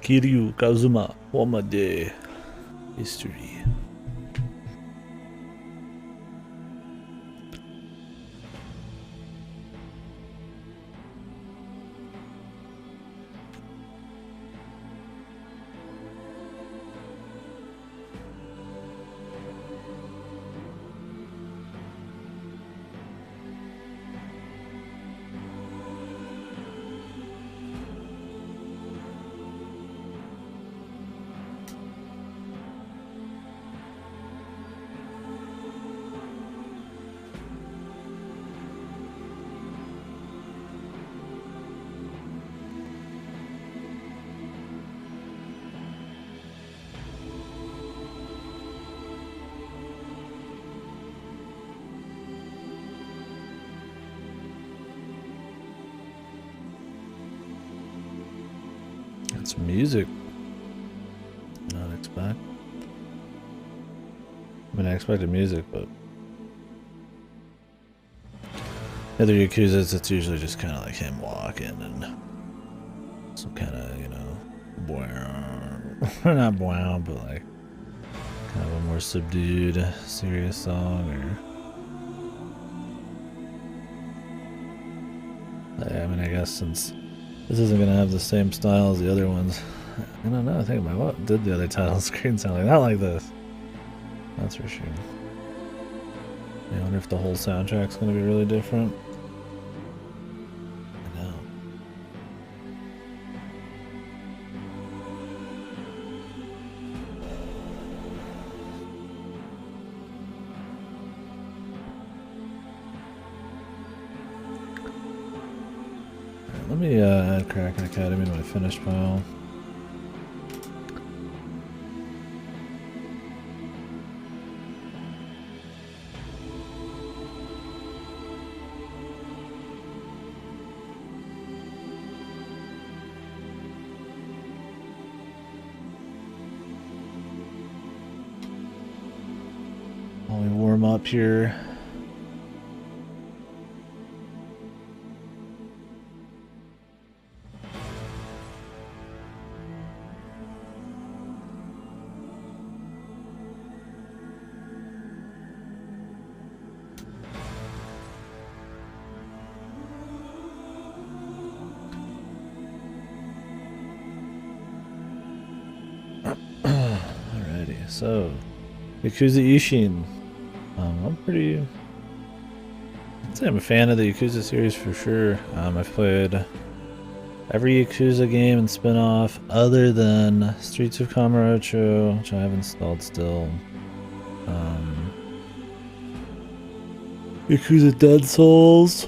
Kiryu Kazuma Wamade. History. That's music. Not expect. I mean, I expected music, but other Yakuzas, it's usually just kind of like him walking and some kind of, you know, not wow, but like kind of a more subdued, serious song, or I mean, I guess since this isn't gonna have the same style as the other ones, I don't know. Think about what did the other title screen sound like? Not like this. That's for sure. I wonder if the whole soundtrack's gonna be really different. I know. Right, let me add Kraken Academy to my finished file. While we warm up here. Alrighty, so Yakuza Ishin. I'm pretty. I'd say I'm a fan of the Yakuza series for sure. I've played every Yakuza game and spin-off other than Streets of Kamurocho, which I have installed still. Yakuza Dead Souls,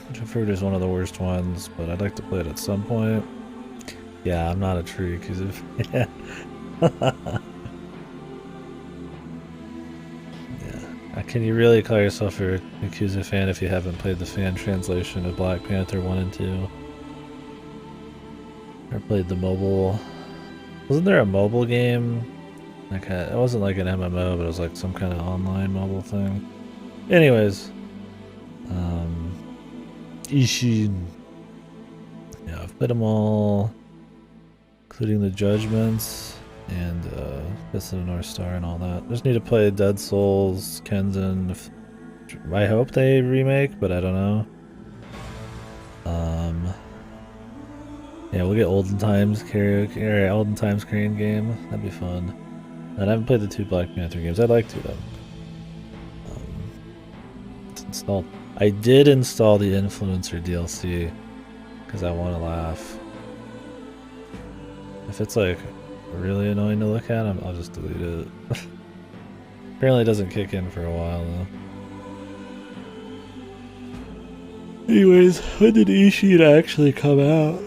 which I've heard is one of the worst ones, but I'd like to play it at some point. Yeah, I'm not a true Yakuza fan. Can you really call yourself a Yakuza fan if you haven't played the fan translation of Black Panther 1 and 2? Or played the mobile... Wasn't there a mobile game? Like it wasn't like an MMO, but it was like some kind of online mobile thing. Anyways. Ishin. Yeah, I've played them all. Including the Judgments. And Fist of the North Star and all that. Just need to play Dead Souls, Kenzen. I hope they remake, but I don't know. Yeah, we'll get Olden Times karaoke, or Olden Times Crane game. That'd be fun. And I haven't played the 2 Black Panther games. I'd like to though. It's installed. I did install the Influencer DLC because I want to laugh. If it's like really annoying to look at, I'll just delete it. Apparently it doesn't kick in for a while though. Anyways, when did Ishin actually come out?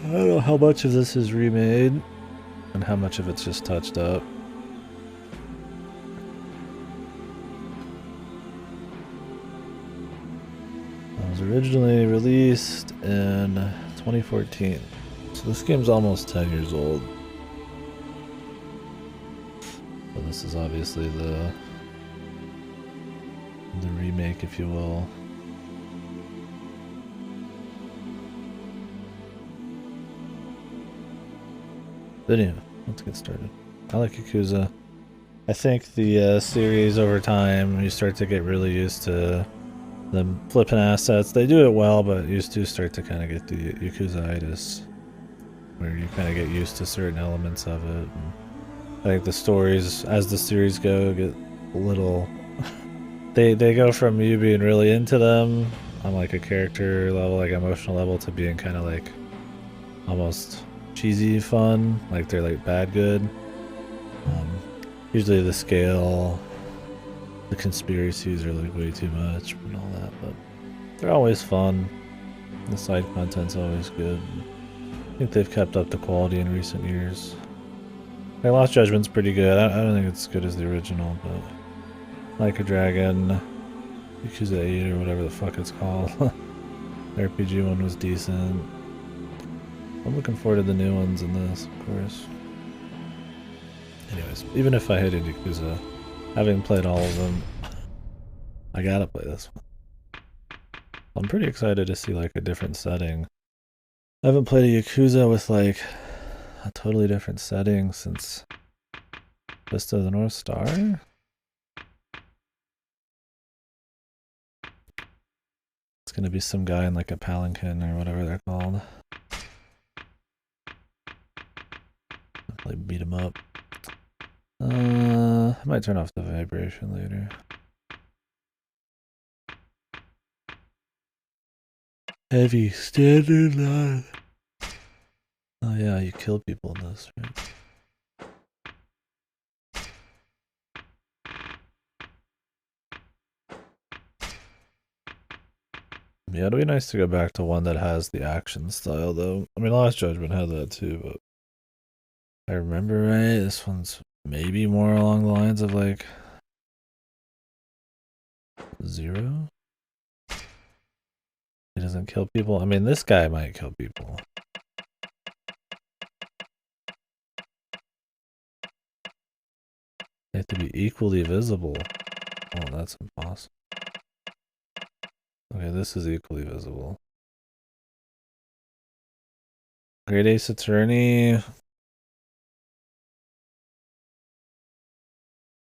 I don't know how much of this is remade and how much of it's just touched up. It was originally released in 2014. So this game's almost 10 years old. But this is obviously the remake, if you will. Anyway, let's get started. I like Yakuza. I think the series over time, you start to get really used to them flipping assets. They do it well, but you do start to kind of get the Yakuza-itis, where you kind of get used to certain elements of it. And I think the stories, as the series go, get a little... they go from you being really into them on like a character level, like emotional level, to being kind of like almost cheesy fun, like they're like bad good. Usually the scale, the conspiracies are like way too much and all that, but they're always fun. The side content's always good. I think they've kept up the quality in recent years. Like Lost Judgment's pretty good. I don't think it's as good as the original, but Like a Dragon, Yakuza 8 or whatever the fuck it's called. The RPG one was decent. I'm looking forward to the new ones in this, of course. Anyways, even if I hated Yakuza, having played all of them, I gotta play this one. I'm pretty excited to see like a different setting. I haven't played a Yakuza with like a totally different setting since Fist of the North Star? It's gonna be some guy in like a palanquin or whatever they're called. I'll probably beat him up. I might turn off the vibration later. Heavy standard line. Oh yeah, you kill people in this, right? Yeah, it'd be nice to go back to one that has the action style, though. I mean, Last Judgment had that too, but if I remember right, this one's maybe more along the lines of like Zero. He doesn't kill people. I mean, this guy might kill people. They have to be equally visible. Oh, that's impossible. Okay, this is equally visible. Great Ace Attorney.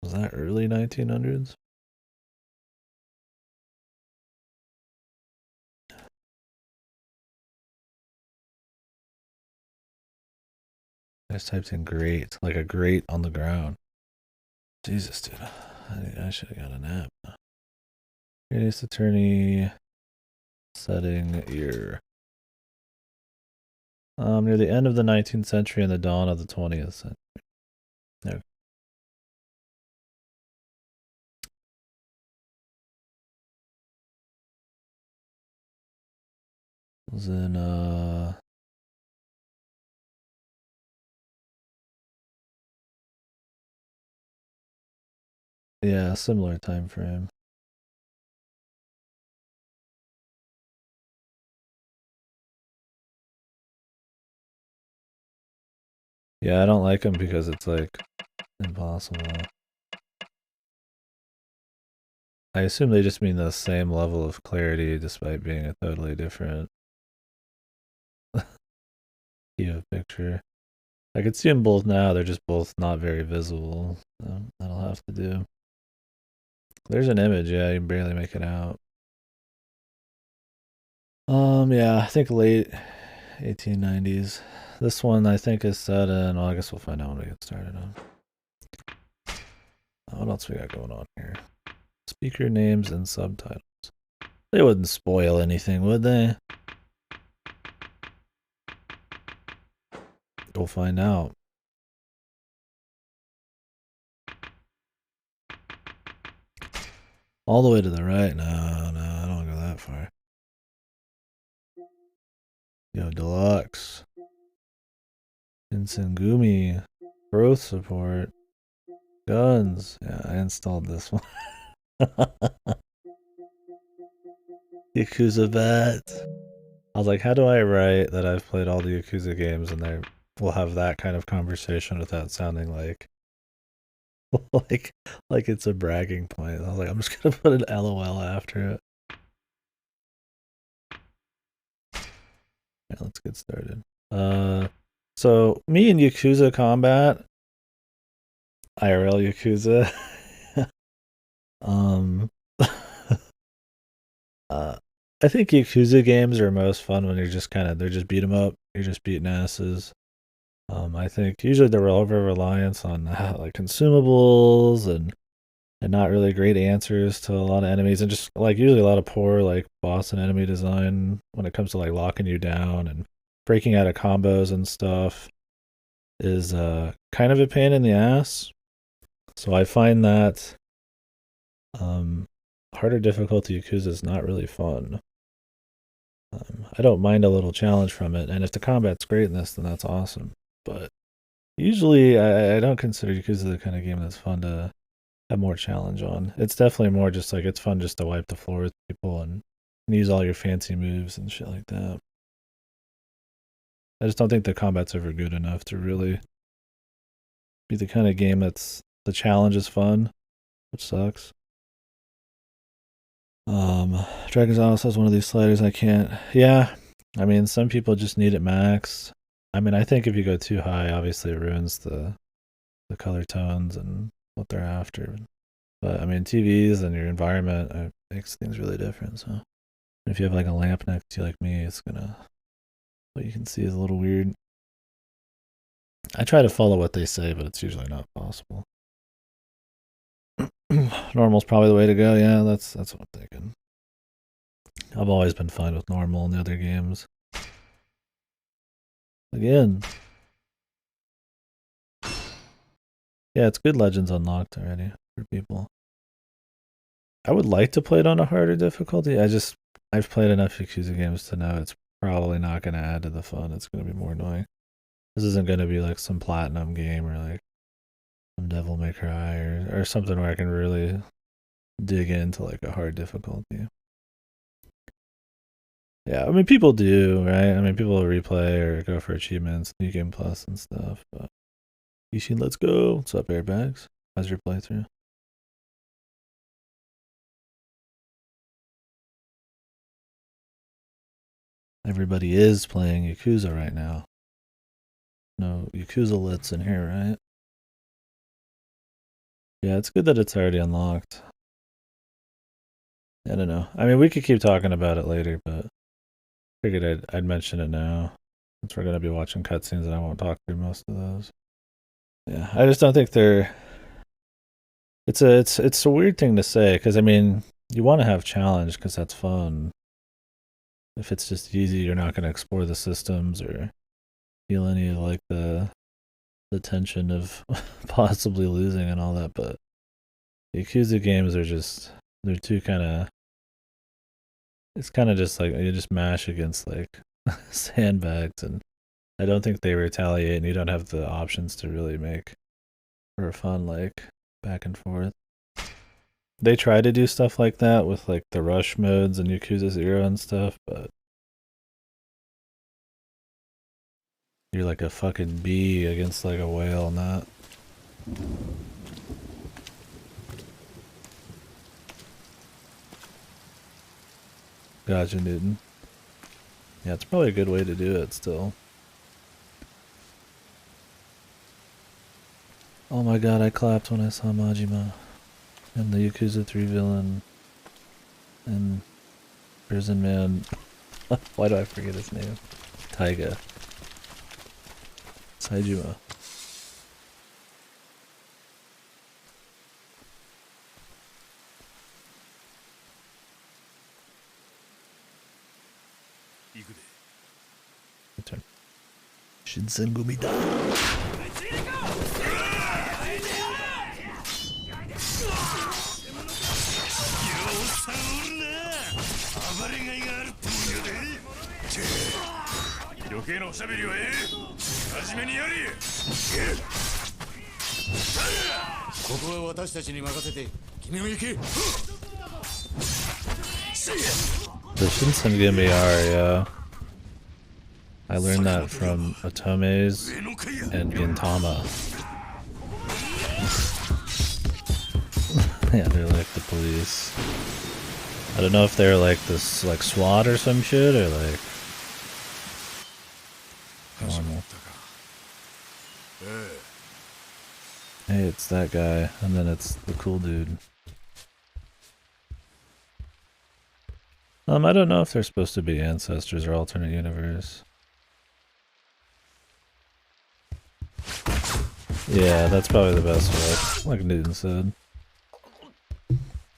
Was that early 1900s? I just typed in great, like a grate on the ground. Jesus, dude. I should have got a nap. Great Ace Attorney. Setting year. Near the end of the 19th century and the dawn of the 20th century. Okay. It was in, yeah, similar time frame. Yeah, I don't like them because it's like impossible. I assume they just mean the same level of clarity despite being a totally different view of picture. I could see them both now, they're just both not very visible. So that'll have to do. There's an image, yeah, you can barely make it out. Yeah, I think late 1890s. This one I think is set in, well, I guess we'll find out when we get started on. What else we got going on here? Speaker names and subtitles. They wouldn't spoil anything, would they? We'll find out. All the way to the right? No, I don't go that far. Yo, Deluxe. Insengumi. Growth support. Guns. Yeah, I installed this one. Yakuza Vet. I was like, how do I write that I've played all the Yakuza games and they will have that kind of conversation without sounding like like it's a bragging point. I was like, I'm just gonna put an LOL after it. Yeah, let's get started. So me and Yakuza combat, IRL Yakuza. um, I think Yakuza games are most fun when you're just they're just beat 'em up. You're just beating asses. I think usually the over reliance on like consumables and not really great answers to a lot of enemies, and just like usually a lot of poor like boss and enemy design when it comes to like locking you down and breaking out of combos and stuff is kind of a pain in the ass. So I find that harder difficulty Yakuza is not really fun. I don't mind a little challenge from it, and if the combat's great in this, then that's awesome. But usually, I don't consider Yakuza the kind of game that's fun to have more challenge on. It's definitely more just like it's fun just to wipe the floor with people and use all your fancy moves and shit like that. I just don't think the combat's ever good enough to really be the kind of game that's the challenge is fun, which sucks. Dragon's also has one of these sliders I can't. Yeah, I mean, some people just need it max. I mean, I think if you go too high, obviously it ruins the color tones and what they're after. But I mean, TVs and your environment makes things really different. So if you have like a lamp next to you like me, it's gonna what you can see is a little weird. I try to follow what they say, but it's usually not possible. Normal's probably the way to go. Yeah, that's what I'm thinking. I've always been fine with normal in the other games. Again. Yeah, it's good Legends Unlocked already for people. I would like to play it on a harder difficulty. I've played enough Yakuza games to know it's probably not going to add to the fun. It's going to be more annoying. This isn't going to be like some platinum game or like some Devil May Cry or something where I can really dig into like a hard difficulty. Yeah, I mean, people do, right? I mean, people replay or go for achievements, New Game Plus and stuff. But Ishin, let's go. What's up, Airbags? How's your playthrough? Everybody is playing Yakuza right now. No Yakuza lits in here, right? Yeah, it's good that it's already unlocked. I don't know. I mean, we could keep talking about it later, but I figured I'd mention it now. Since we're gonna be watching cutscenes and I won't talk through most of those. Yeah, I just don't think they're. It's a weird thing to say because I mean you want to have challenge because that's fun. If it's just easy, you're not gonna explore the systems or feel any of like the tension of possibly losing and all that. But the Yakuza games are just they're too kind of. It's kind of just like you just mash against like sandbags, and I don't think they retaliate, and you don't have the options to really make for a fun like back and forth. They try to do stuff like that with like the rush modes and Yakuza 0 and stuff, but you're like a fucking bee against like a whale, not. Gotcha, Newton. Yeah, it's probably a good way to do it still. Oh my god, I clapped when I saw Majima and the Yakuza 3 villain and Prison Man. Why do I forget his name? Taiga. Saijima. Turn. Shinsengumi-da. The Shinsengumi are, yeah. I learned that from Otomes and Gintama. Yeah, they're like the police. I don't know if they're like this, like SWAT or some shit, or like normal. it's that guy, and then it's the cool dude. I don't know if they're supposed to be ancestors or alternate universe. Yeah, that's probably the best way, like Newton said.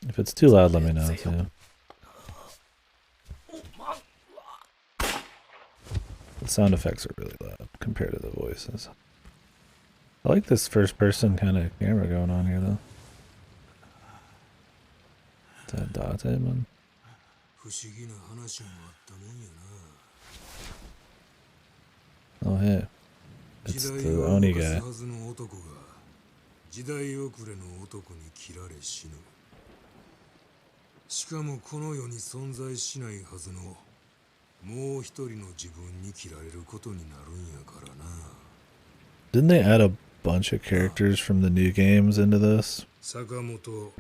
If it's too loud, let me know too. The sound effects are really loud compared to the voices. I like this first person kind of camera going on here though. Is that Date, man? Oh hey. It's the Oni guy. 時代遅れの男に切られ死ぬ。しかもこの世に存在しないはずのもう一人の自分に切られることになるんやからな。Didn't they add a bunch of characters from the new games into this? 坂本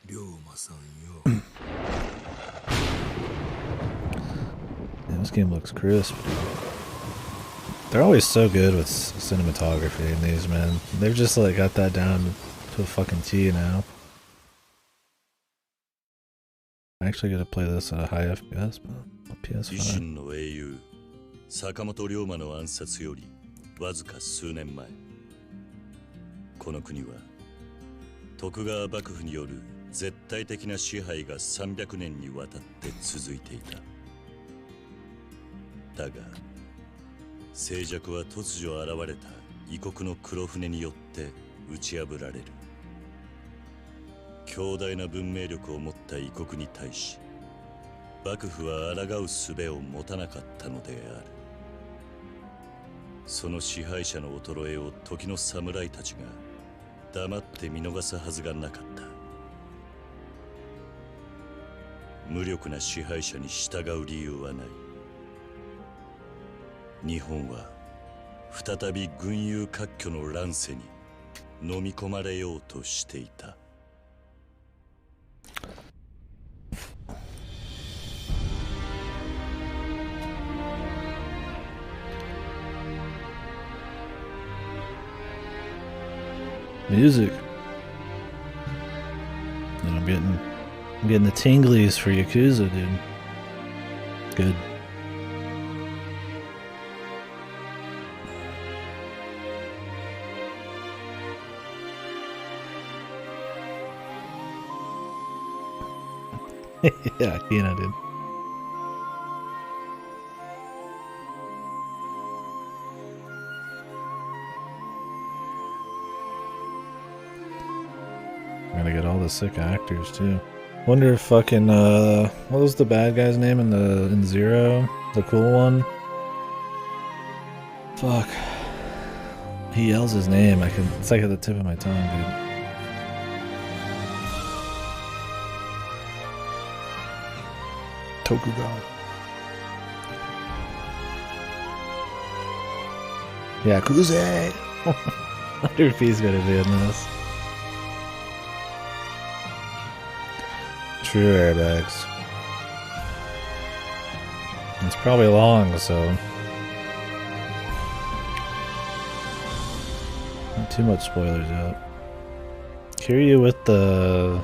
龍馬さんよ。Yeah, this game looks crisp. They're always so good with cinematography in these, man. They've just like got that down to a fucking T now. I actually gotta play this at a high FPS, but PS5. Ishin の英雄坂本龍馬の暗殺よりわずか数年前、この国は徳川幕府による絶対的な支配が300年にわたって続いていた。だが静寂は突如現れた異国の黒船によって打ち破られる。強大な文明力を持った異国に対し幕府は抗う術を持たなかったのである。その支配者の衰えを時の侍たちが黙って見逃すはずがなかった。無力な支配者に従う理由はない。日本は再び群雄割拠の乱世に飲み込まれようとしていた。Music. And I'm getting the tinglies for Yakuza, dude. Good. Yeah, Kina did. I'm gonna get all the sick actors too. Wonder if fucking what was the bad guy's name in Zero? The cool one? Fuck. He yells his name. It's like at the tip of my tongue, dude. Tokugawa. Yakuza! I wonder if he's gonna be in this. True airbags. It's probably long, so not too much spoilers yet. Kiryu with the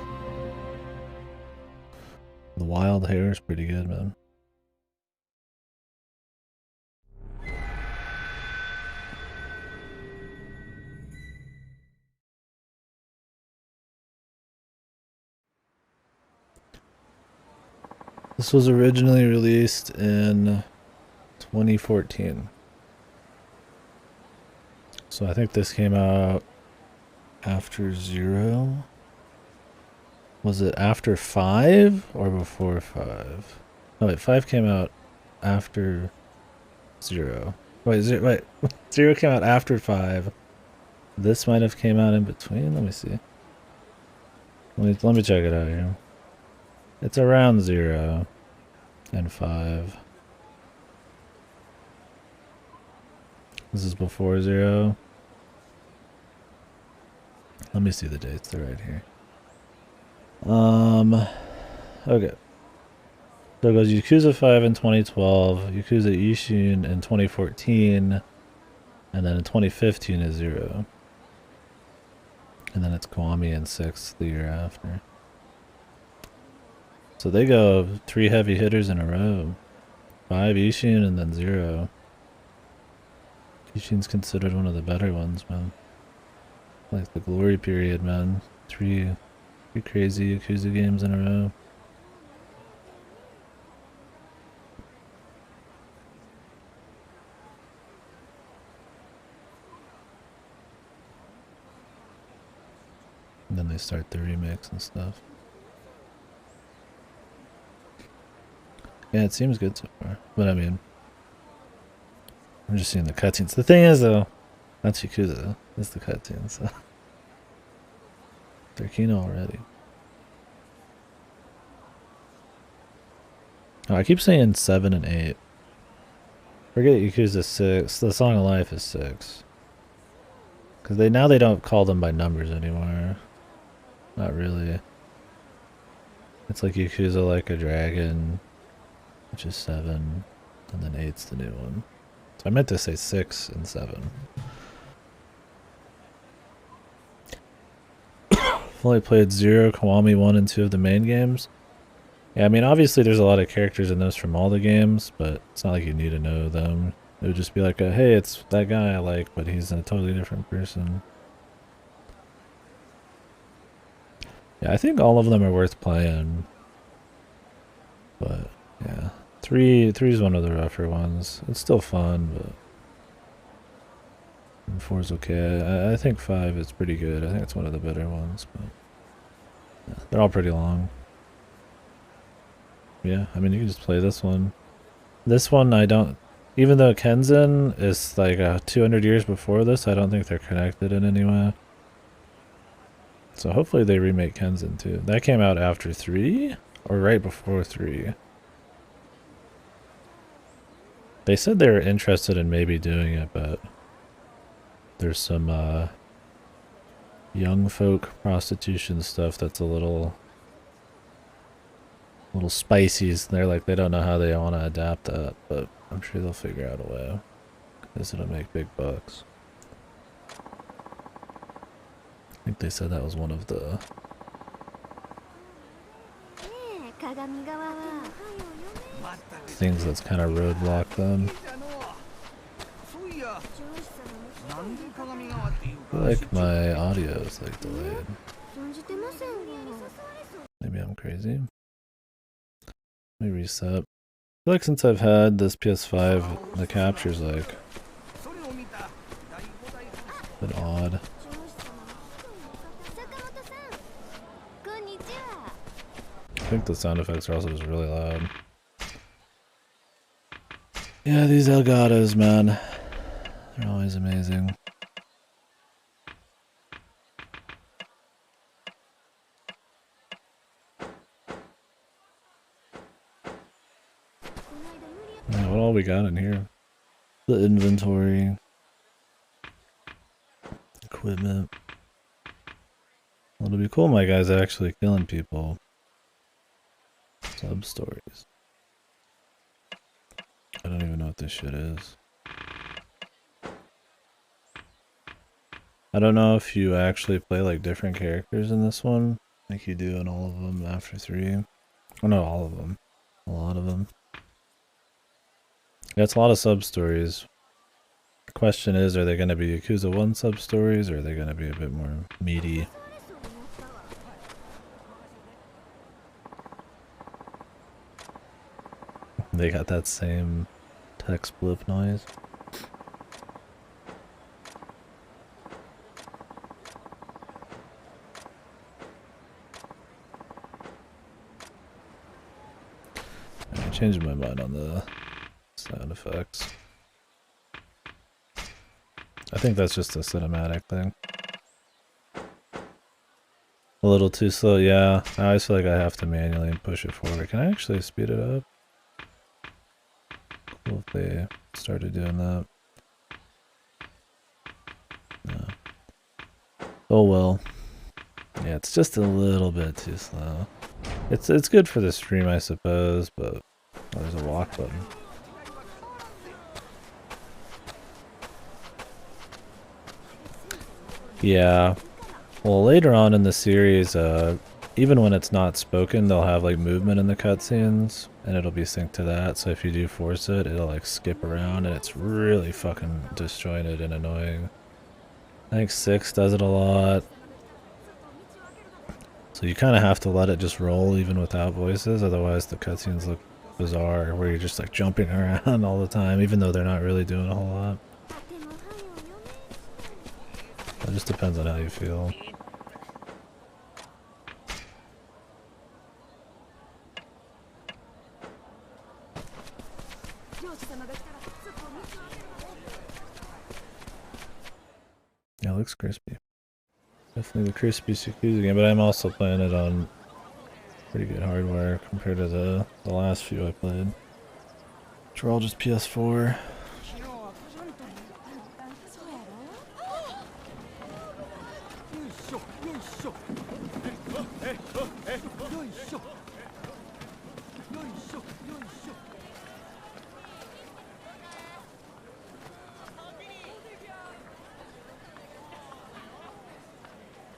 wild hair is pretty good, man. This was originally released in 2014. So I think this came out after Zero. Was it after 5 or before 5? Oh wait, 5 came out after 0. Wait, Zero came out after 5. This might have came out in between. Let me see. Let me check it out here. It's around 0 and 5. This is before 0. Let me see the dates. They're right here. Okay. So it goes Yakuza 5 in 2012, Yakuza Ishin in 2014, and then in 2015 is 0. And then it's Kiwami in 6th the year after. So they go 3 heavy hitters in a row. 5 Ishin and then 0. Ishin's considered one of the better ones, man. Like the glory period, man. 3 crazy Yakuza games in a row. And then they start the remix and stuff. Yeah, it seems good so far. But I mean, I'm just seeing the cutscenes. The thing is, though, that's Yakuza. That's the cutscenes. So. They're Kino already. Oh, I keep saying 7 and 8. Forget Yakuza 6. The Song of Life is 6. Because now they don't call them by numbers anymore. Not really. It's like Yakuza Like a Dragon, which is 7, and then 8's the new one. So I meant to say 6 and 7. I've only played 0, Kiwami 1 and 2 of the main games. Yeah, I mean, obviously there's a lot of characters in those from all the games, but it's not like you need to know them. It would just be like, hey, it's that guy I like, but he's a totally different person. Yeah, I think all of them are worth playing. But, yeah. 3 is one of the rougher ones. It's still fun, but... And 4's okay. I think 5 is pretty good. I think it's one of the better ones, but... Yeah, they're all pretty long. Yeah, I mean, you can just play this one. This one, I don't... Even though Kenzen is like 200 years before this, I don't think they're connected in any way. So hopefully they remake Kenzen too. That came out after 3? Or right before 3? They said they were interested in maybe doing it, but... There's some young folk prostitution stuff that's a little spicy. They're like, they don't know how they want to adapt that, but I'm sure they'll figure out a way, because it'll make big bucks. I think they said that was one of the things that's kind of roadblocked them. I feel like my audio is like delayed. Maybe I'm crazy. Let me reset. I feel like since I've had this PS5, the capture's like a bit odd. I think the sound effects are also just really loud. Yeah, these Elgatos, man. They're always amazing. Yeah, what all we got in here? The inventory. Equipment. Well, it'll be cool my guy's actually killing people. Sub-stories. I don't even know what this shit is. I don't know if you actually play like different characters in this one, like you do in all of them after 3. Well, not all of them. A lot of them. Yeah, it's a lot of sub-stories. The question is, are they going to be Yakuza 1 sub-stories, or are they going to be a bit more meaty? They got that same text blip noise. I changed my mind on the sound effects. I think that's just a cinematic thing. A little too slow, yeah. I always feel like I have to manually push it forward. Can I actually speed it up? Cool if they started doing that. No. Oh well. Yeah, it's just a little bit too slow. It's good for the stream, I suppose, but oh, there's a walk button. Yeah. Well, later on in the series, even when it's not spoken, they'll have like movement in the cutscenes, and it'll be synced to that. So if you do force it, it'll like skip around, and it's really fucking disjointed and annoying. I think 6 does it a lot. So you kind of have to let it just roll even without voices, otherwise the cutscenes look bizarre, where you're just like jumping around all the time, even though they're not really doing a whole lot. It just depends on how you feel. Yeah, it looks crispy. Definitely the crispiest Yakuza game, but I'm also playing it on pretty good hardware compared to the last few I played, which were all just PS4.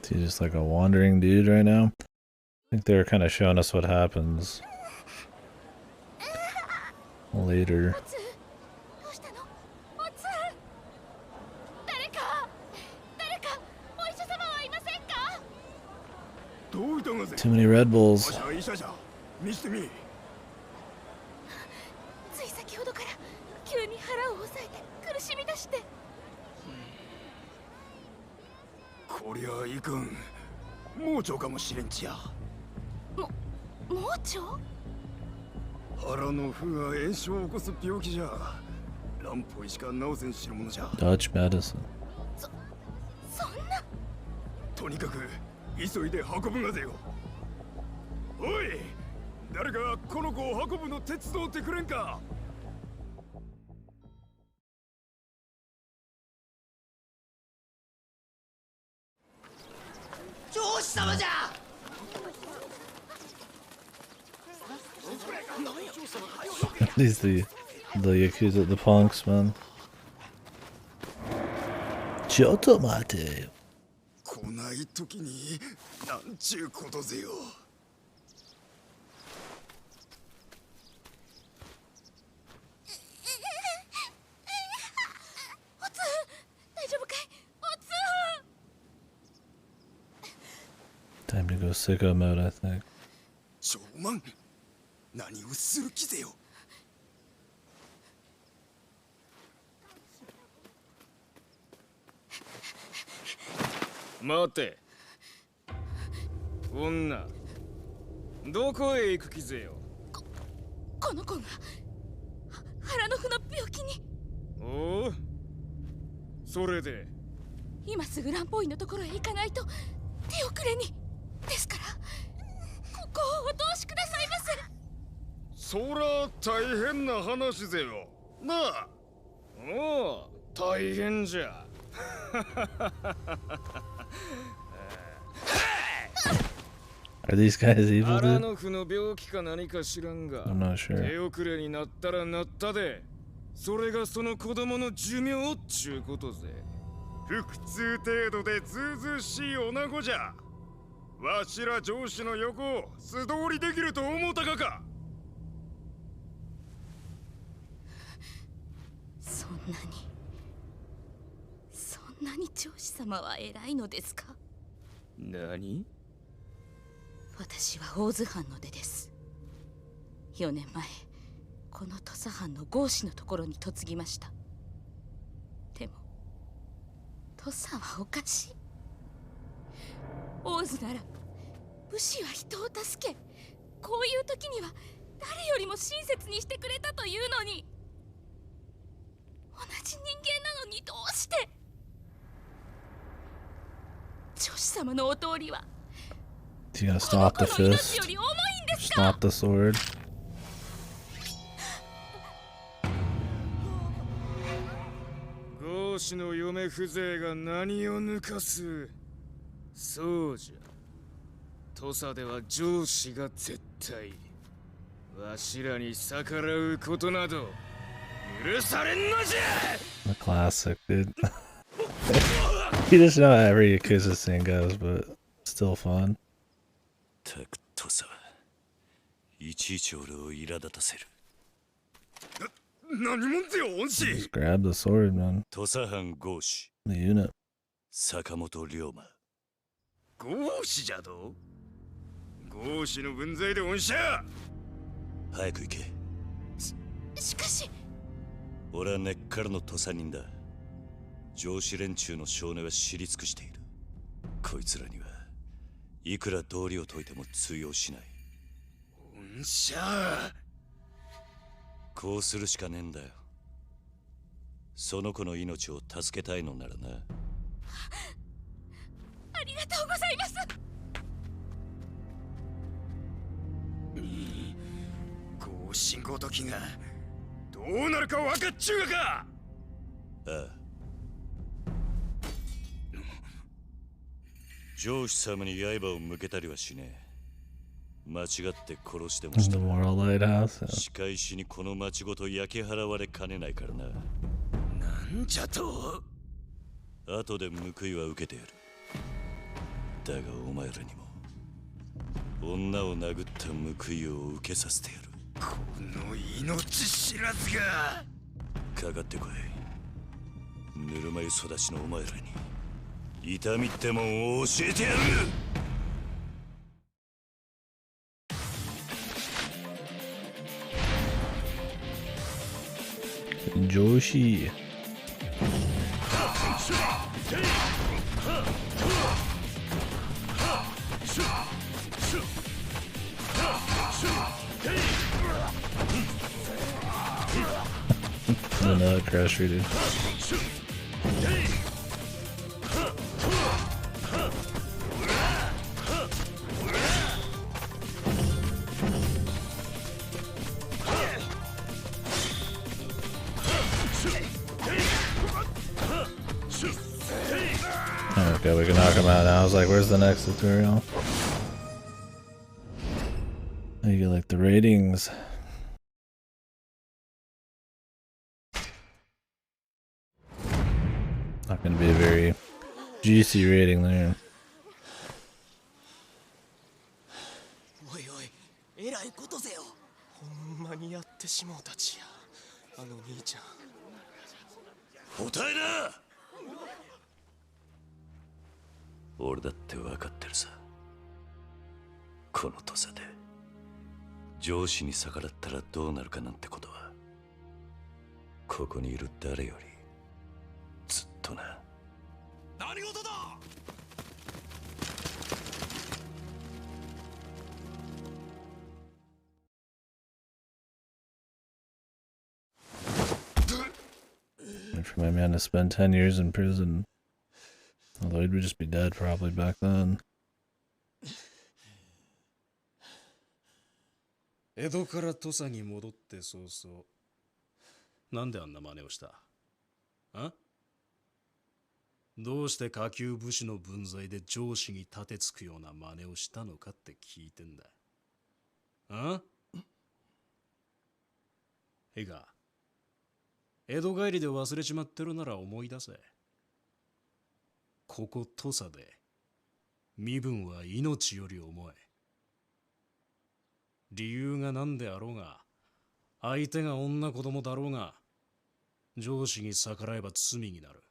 Is he just like a wandering dude right now? I think they were kind of showing us what happens later. Too many Red Bulls. つい先ほどから急に腹を押さえて苦しみ出して。こりゃいかん。盲腸かもしれんちや。盲腸？腹の腑が炎症を起こす病気じゃ。乱歩しか治せんしるものじゃ。Dutch medicine. そんな。とにかく急いで運ぶがぜよ。おい、誰かこの子を運ぶの手伝ってくれんか。上司様じゃ。These the Yakuza, the punks, man. ちょっと待て。こない時になんちゅうことぜよ。おつ、大丈夫かい？おつ。 Time to go sicko mode, I think. 長万、何をする気ぜよ。待て。女、どこへ行く気ぜよ。この子が腹の腑の病気に。おお、それで今すぐ乱歩医のところへ行かないと手遅れに。ですからここをお通しくださいませ。そら大変な話ぜよ。なあ。おお、大変じゃ。Are these guys evil, 腹 dude? の腑の病気か何か知らんが、 I'm not sure. 手遅れになったらなったで、それがその子供の寿命っちゅうことぜ。腹痛程度でずうずうしい女子じゃ。わしら上司の横を素通りできると思うたか。そんなに上司様は偉いのですか？何？私は大津藩の出です。4年前この土佐藩の郷士のところに嫁ぎました。でも土佐はおかしい。大津なら武士は人を助け、こういう時には誰よりも親切にしてくれたというのに、同じ人間なのにどうして。女子様のお通りは Is he gonna stop the fist? Stop the sword? 郷士の嫁風情が何を抜かす。そうじゃ。土佐では上司が絶対。わしらに逆らうことなど許されんのじゃ。 The classic, dude. You just know how every Yakuza scene goes, but still fun. たくとさはいちいち俺を苛立たせる。何者ぜよ、恩師。 Just grab the sword, man. 土佐藩豪士 The unit. 坂本龍馬。豪士じゃと。豪士の分際で恩師や。早く行け。しかし俺は根っからの土佐人だ。上司連中の少年は知り尽くしている。こいつらにはいくら道理を解いても通用しない。恩師や。こうするしかねえんだよ。その子の命を助けたいのならな。ありがとうございます。豪信仰時がどうなるか分かっちゅうがか。ああ。上司様に刃を向けたりはしねえ。間違って殺してもし The たら Moral Lighthouse. Yeah. 仕返しにこの町ごと焼き払われかねないからな。なんじゃと。後で報いは受けてやる。だがお前らにも女を殴った報いを受けさせてやる。この命知らずが。かかってこい。ぬるま湯育ちのお前らに痛みってもんを教えてやる。Joshi. Another crash dude. Okay, we can knock him out now. I was like, where's the next tutorial? You get like the ratings. Not gonna be a very juicy rating there. おいおい、えらいことぜよ。ほんまにやってしもうたちや。あの兄ちゃん。答えな。俺だって分かってるさ。この土佐で上司に逆らったらどうなるかなんてことはここにいる誰よりずっとな。何事だ。And for my man to spend 10 years in prison. Although he'd just be dead probably back then. 江戸から土佐に戻って早々なんであんな真似をした？あ？どうして下級武士の分際で上司に立てつくような真似をしたのかって聞いてんだ。あ？いいか、江戸帰りで忘れちまってるなら思い出せ。ここ土佐で身分は命より重い。理由が何であろうが、相手が女子供だろうが、上司に逆らえば罪になる。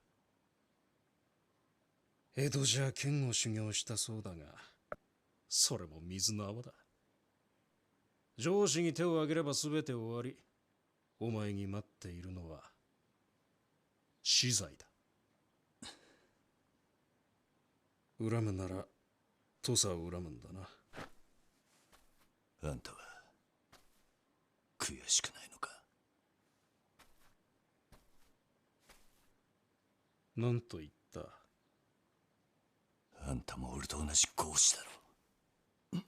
江戸じゃ剣を修行したそうだが、それも水の泡だ。上司に手を挙げれば全て終わり、お前に待っているのは死罪だ。恨むなら土佐を恨むんだな。あんたは悔しくないのか？なんと言った？あんたも俺と同じ豪士だろ。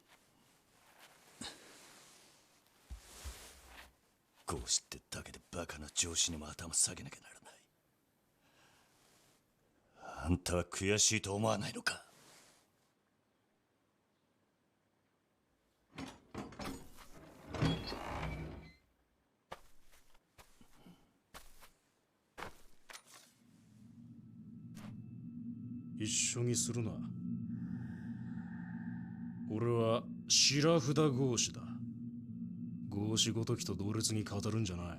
豪士ってだけでバカな上司にも頭下げなきゃならない。あんたは悔しいと思わないのか？一緒にするな。俺は白札合子だ。合子ごときと同列に語るんじゃない。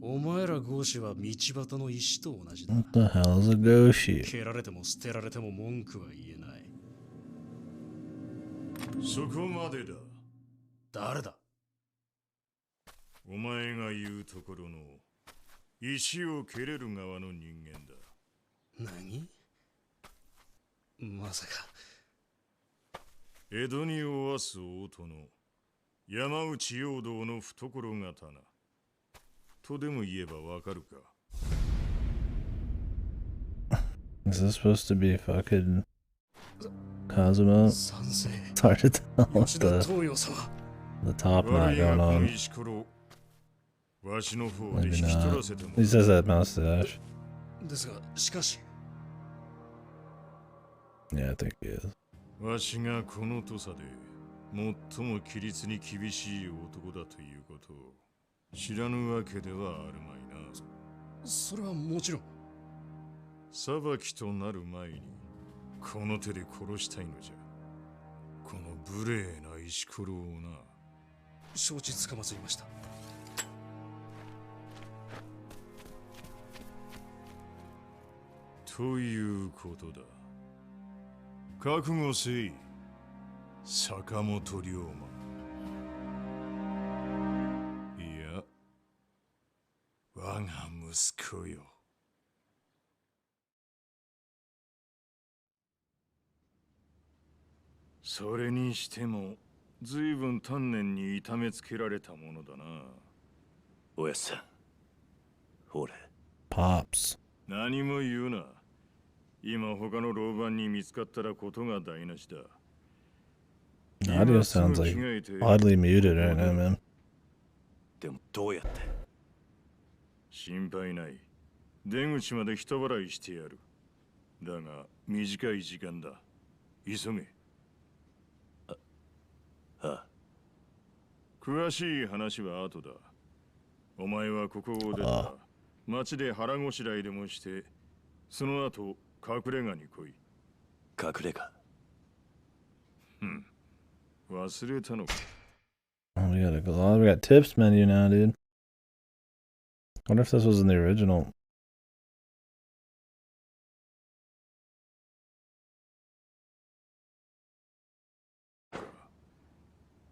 お前ら合子は道端の石と同じだ。What the hell is a goshi? 蹴られても捨てられても文句は言えない。そこまでだ。誰だ。お前が言うところの石を蹴れる側の人間だ。何？まさか。江戸におわす大殿、山内陽道の懐刀とでも言えばわかるか。Is this supposed to be fucking Kazuma? 賛成。 It's hard to tell with 吉田東洋様。 the top knot going on. 石ころわしの方で Maybe 引き取 not. らせても He says that mustache. ですが、しかし。 Yeah, I think he is. わしがこの土佐で最も規律に厳しい男だということを知らぬわけではあるまいな。それはもちろん。裁きとなる前にこの手で殺したいのじゃ。この無礼な石ころをな。承知つかまつりました。ということだ。覚悟せい、坂本龍馬。いや、我が息子よ。それにしても、ずいぶん丹念に痛めつけられたものだな。おやっさん、俺。Pops. 何も言うな。今他の老番に見つかったらことが台無しだ。 Audio sounds like oddly muted right now, man. でもどうやって。心配ない。出口まで人払いしてやる。だが短い時間だ。急げ。ああ。詳しい話は後だ。お前はここを出た。町で腹ごしらえでもして、その後隠れ家に来い。隠れ家。忘れたのか。 Oh, we got tips menu now, dude. I wonder if this was in the original.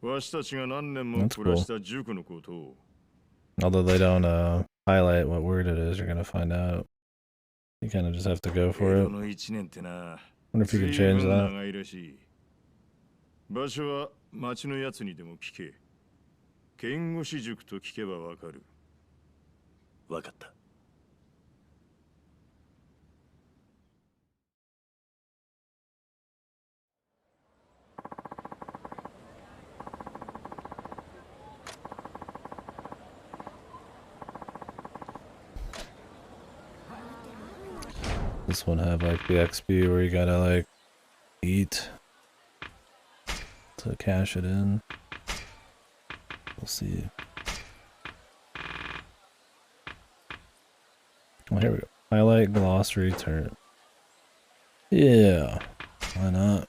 わしたちが何年も暮らした塾のことを。 Although they don't highlight what word it is, you're gonna find out. You kind of just have to go for it. Wonder if you can change that. 場所は町のやつにでも聞け。剣護士塾と聞けばわかる。わかった。 This one have like the XP where you gotta like eat to cash it in. We'll see. Oh, here we go. Highlight glossary term. Yeah, why not?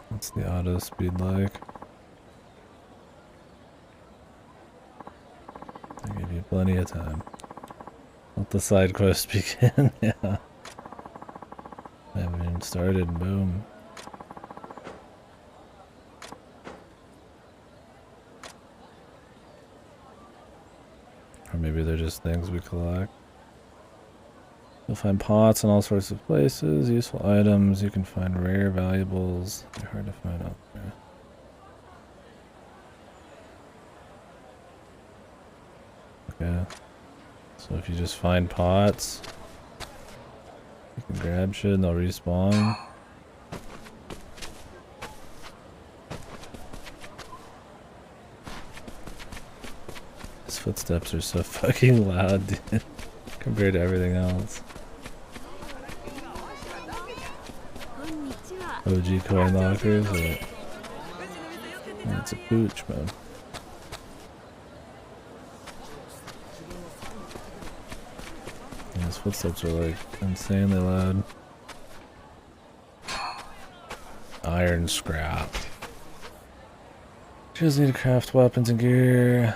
What's the auto speed like? I give you plenty of time. Let the side quest begin. Yeah. I haven't even started. Boom. Or maybe they're just things we collect. You'll find pots in all sorts of places, useful items, you can find rare valuables. They're hard to find out there. Okay. So if you just find pots, you can grab shit and they'll respawn. His footsteps are so fucking loud, dude, compared to everything else. OG coin lockers, or... It's a pooch, man. His footsteps are like insanely loud. Iron scrap. Just need to craft weapons and gear.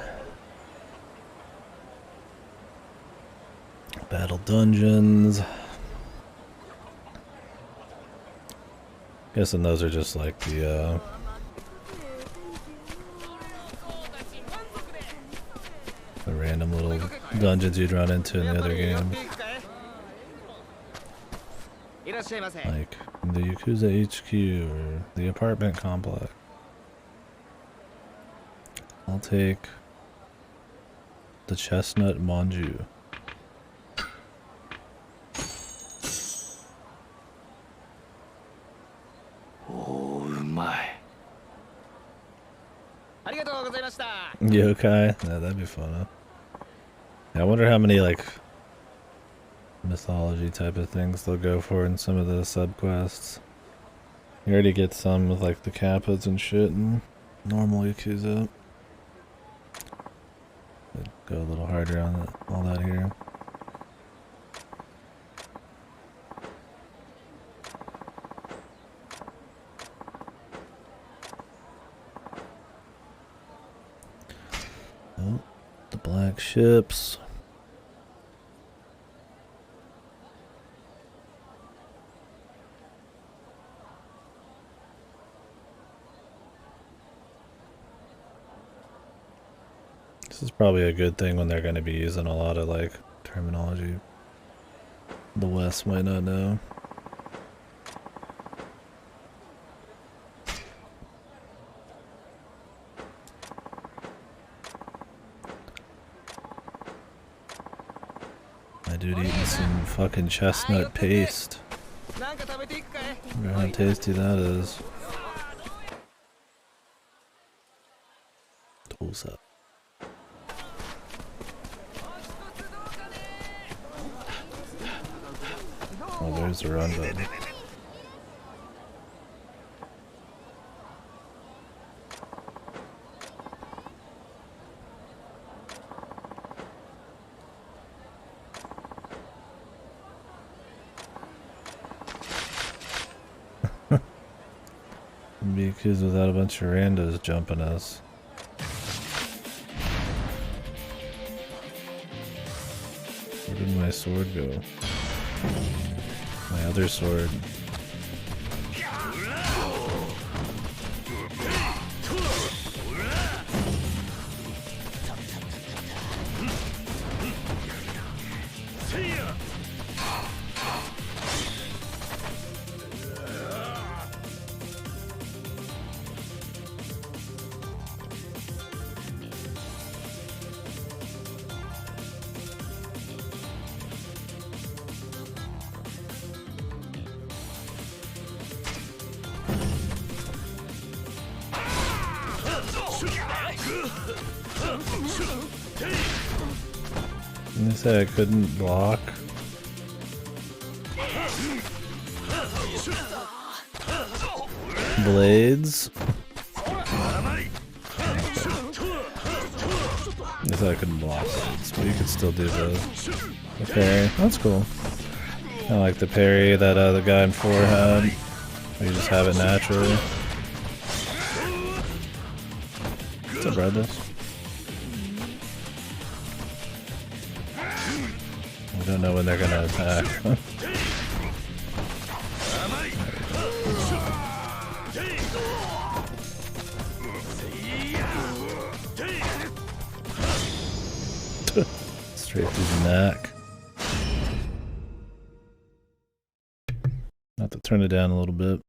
Battle dungeons. Guessing those are just like the random little dungeons you'd run into in the other games. Like the Yakuza HQ or the apartment complex. I'll take the chestnut manju. Yokai? Yeah, that'd be fun, huh? Yeah, I wonder how many, like, mythology type of things they'll go for in some of the subquests. You already get some with, like, the kappas and shit and normal Yakuza. They'd go a little harder on that, all that here. Oh, the black ships. This is probably a good thing when they're going to be using a lot of, like, terminology the West might not know. My dude eating some fucking chestnut paste. Wonder how tasty that is. Tulsa. Oh, there's the run button. Because without a bunch of randos jumping us. Where did my sword go? My other sword. Didn't they say I couldn't block? Blades? They said I couldn't block blades, but you could still do the parry. That's cool. I like the parry that the guy in 4 had. You just have it naturally. What's up, Redless? I don't know when they're gonna attack. Straight through the neck. Have to turn it down a little bit.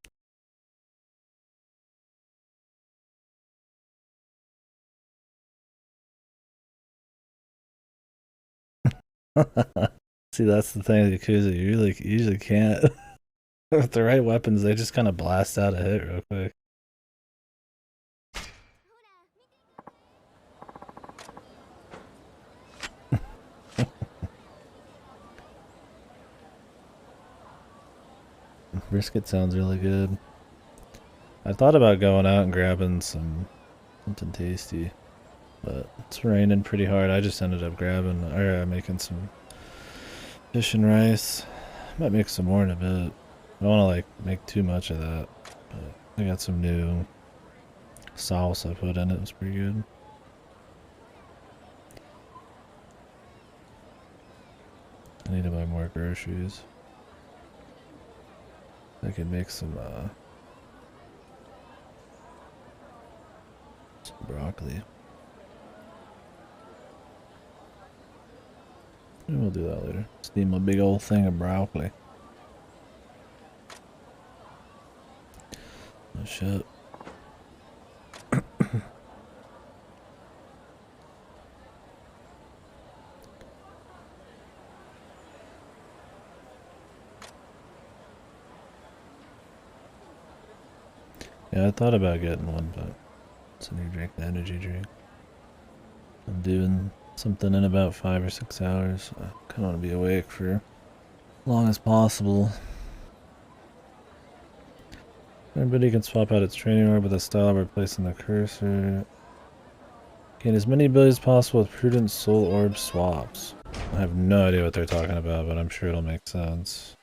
See, that's the thing with Yakuza, you usually can't. With the right weapons, they just kind of blast out a hit real quick. Brisket sounds really good. I thought about going out and grabbing something tasty, but it's raining pretty hard. I just ended up making some fish and rice. Might make some more in a bit. I don't want to like make too much of that, but I got some new sauce I put in it. It was pretty good. I need to buy more groceries. I could make some broccoli. Maybe we'll do that later. Steam a big old thing of broccoli. Oh shit. Yeah, I thought about getting one, but it's a new drink, the energy drink. I'm doing something in about 5 or 6 hours. I kind of want to be awake for as long as possible. Everybody can swap out its training orb with a style of replacing the cursor. Gain as many abilities as possible with prudent soul orb swaps. I have no idea what they're talking about, but I'm sure it'll make sense.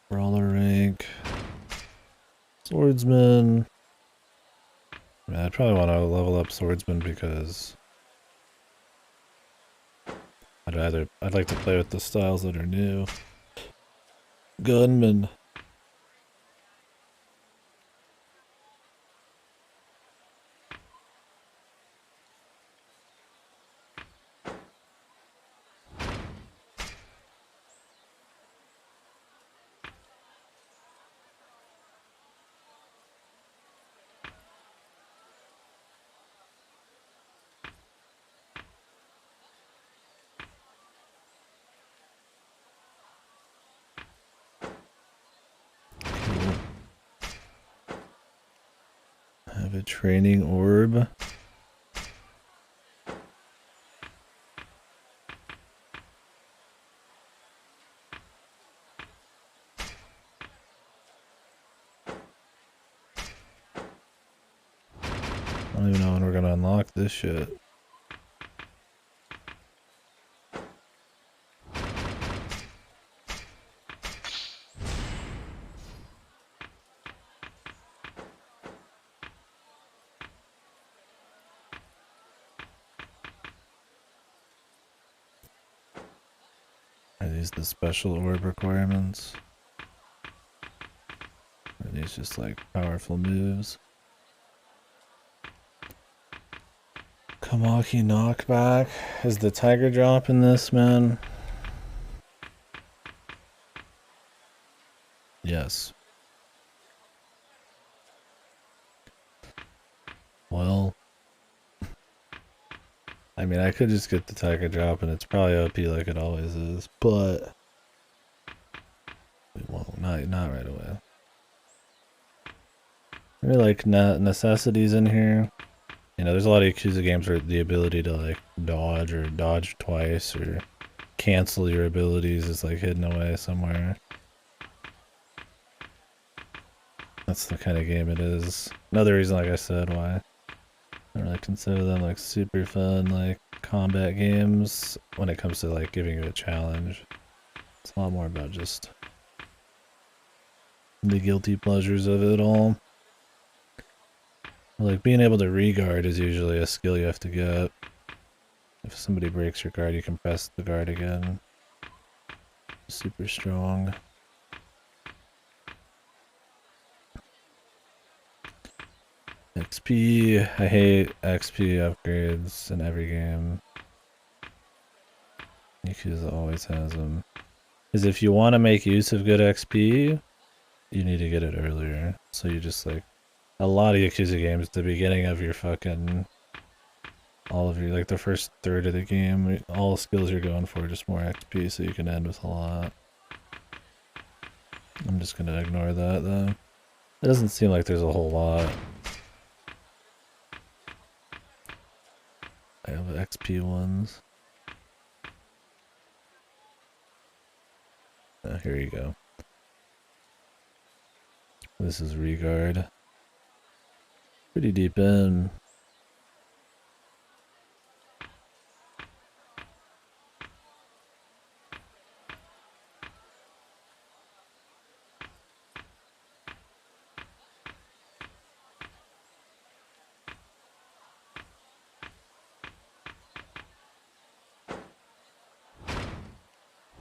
Brawler rank. Swordsman. I mean, I'd probably want to level up Swordsman because I'd like to play with the styles that are new. Gunman. Have a training orb. I don't even know when we're gonna unlock this shit. Are these the special orb requirements? Or are these just like powerful moves? Kamaki knockback. Is the tiger drop in this, man? Yes. Well, I mean, I could just get the tiger drop and it's probably OP like it always is, but we won't. Not right away. Maybe like necessities in here. You know, there's a lot of Yakuza games where the ability to like dodge or dodge twice or cancel your abilities is like hidden away somewhere. That's the kind of game it is. Another reason, like I said, why I don't really consider them like super fun like combat games when it comes to like giving you a challenge. It's a lot more about just the guilty pleasures of it all. Like being able to re-guard is usually a skill you have to get. If somebody breaks your guard, you can press the guard again. Super strong. XP. I hate XP upgrades in every game. Yakuza always has them. Because if you want to make use of good XP, you need to get it earlier. So you just like a lot of Yakuza games, the beginning of your fucking all of your like the first third of the game, all skills you're going for just more XP so you can end with a lot. I'm just gonna ignore that though. It doesn't seem like there's a whole lot. I have XP ones. Oh, here you go. This is Regard. Pretty deep in.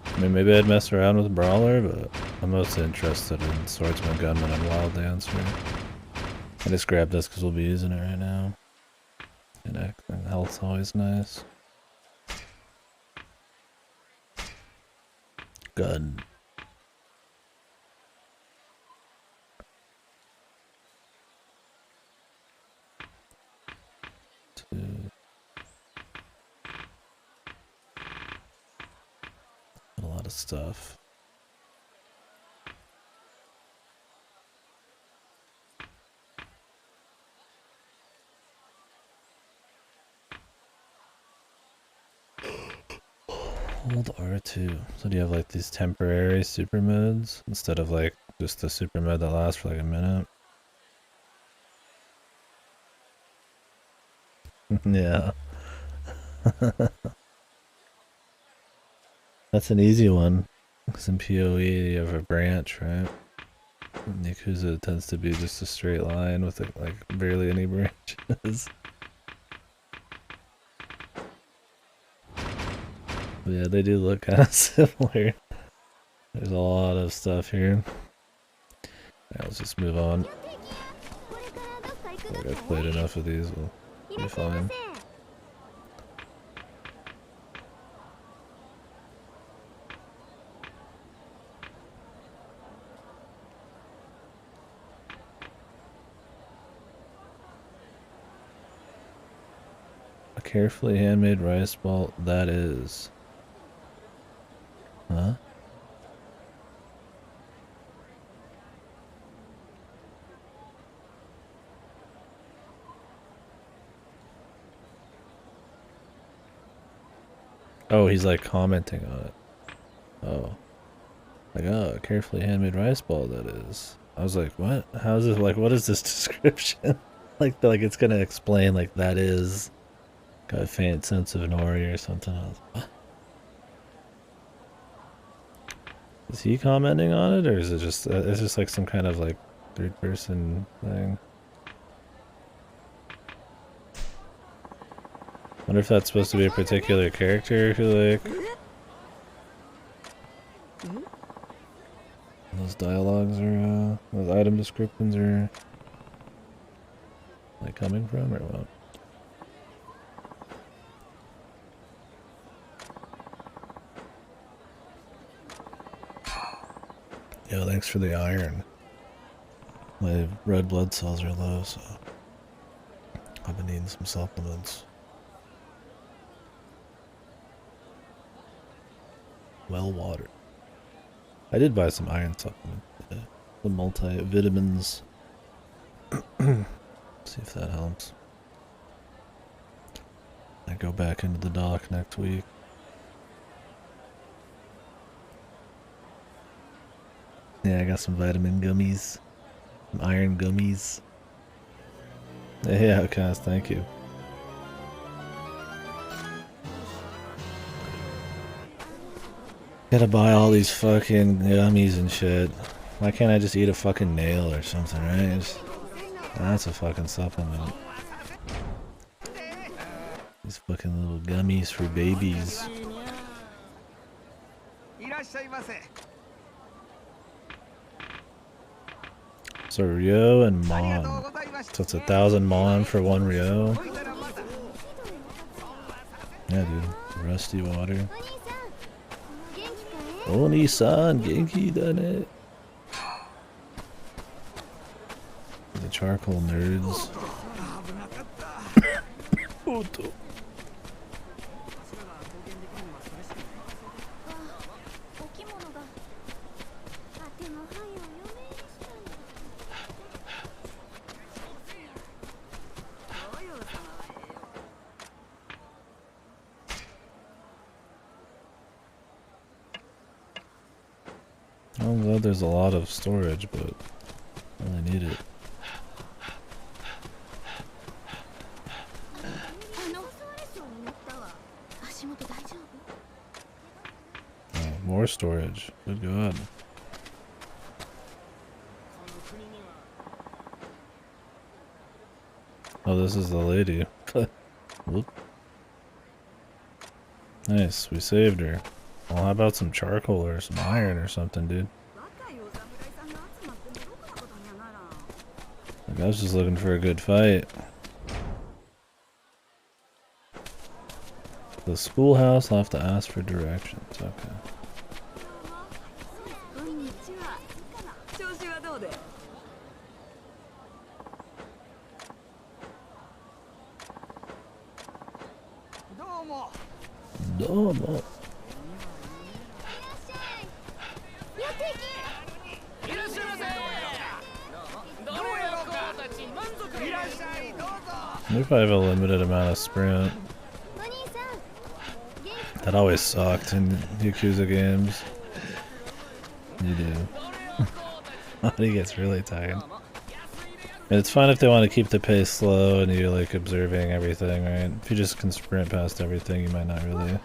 I mean, maybe I'd mess around with Brawler, but I'm most interested in Swordsman, Gunman, and Wild Dancer. I just grabbed this because we'll be using it right now. And health's always nice. Gun. A lot of stuff. Hold R2. So do you have like these temporary super modes instead of like just a super mode that lasts for like a minute? Yeah. That's an easy one. Because in PoE you have a branch, right? In Yakuza tends to be just a straight line with like barely any branches. But yeah, they do look kind of similar. There's a lot of stuff here. Yeah, let's just move on. I think I've played enough of these, we'll be fine. A carefully handmade rice ball, that is. Huh? Oh, he's like commenting on it. Oh. Like, oh, a carefully handmade rice ball, that is. I was like, what? How is this, like, what is this description? like it's gonna explain, like, that is. Got a faint sense of nori or something. I was like, what? Is he commenting on it, or is it just, it's just like some kind of, like, third person thing? Wonder if that's supposed to be a particular character who, like... Those dialogues are, those item descriptions are... like, coming from, or what? Yo, thanks for the iron. My red blood cells are low, so... I've been needing some supplements. Well water. I did buy some iron supplement. The multivitamins. See if that helps. I go back into the dock next week. Yeah, I got some vitamin gummies. Some iron gummies. Hey, Outcast, thank you. Gotta buy all these fucking gummies and shit. Why can't I just eat a fucking nail or something, right? That's a fucking supplement. These fucking little gummies for babies. So Ryo and Mon. So it's 1,000 Mon for 1 Ryo. Yeah, dude. Rusty water. Oni-san, Genki done it. The charcoal nerds. I'm glad there's a lot of storage, but I really need it. Oh, more storage. Good God. Oh, this is the lady. Whoop. Nice, we saved her. Well, how about some charcoal or some iron or something, dude? Like, I was just looking for a good fight. The schoolhouse, I'll have to ask for directions. Okay. Domo. If I have a limited amount of sprint. That always sucked in Yakuza games. You do. He gets really tired. And it's fine if they want to keep the pace slow and you're like observing everything, right? If you just can sprint past everything, you might not really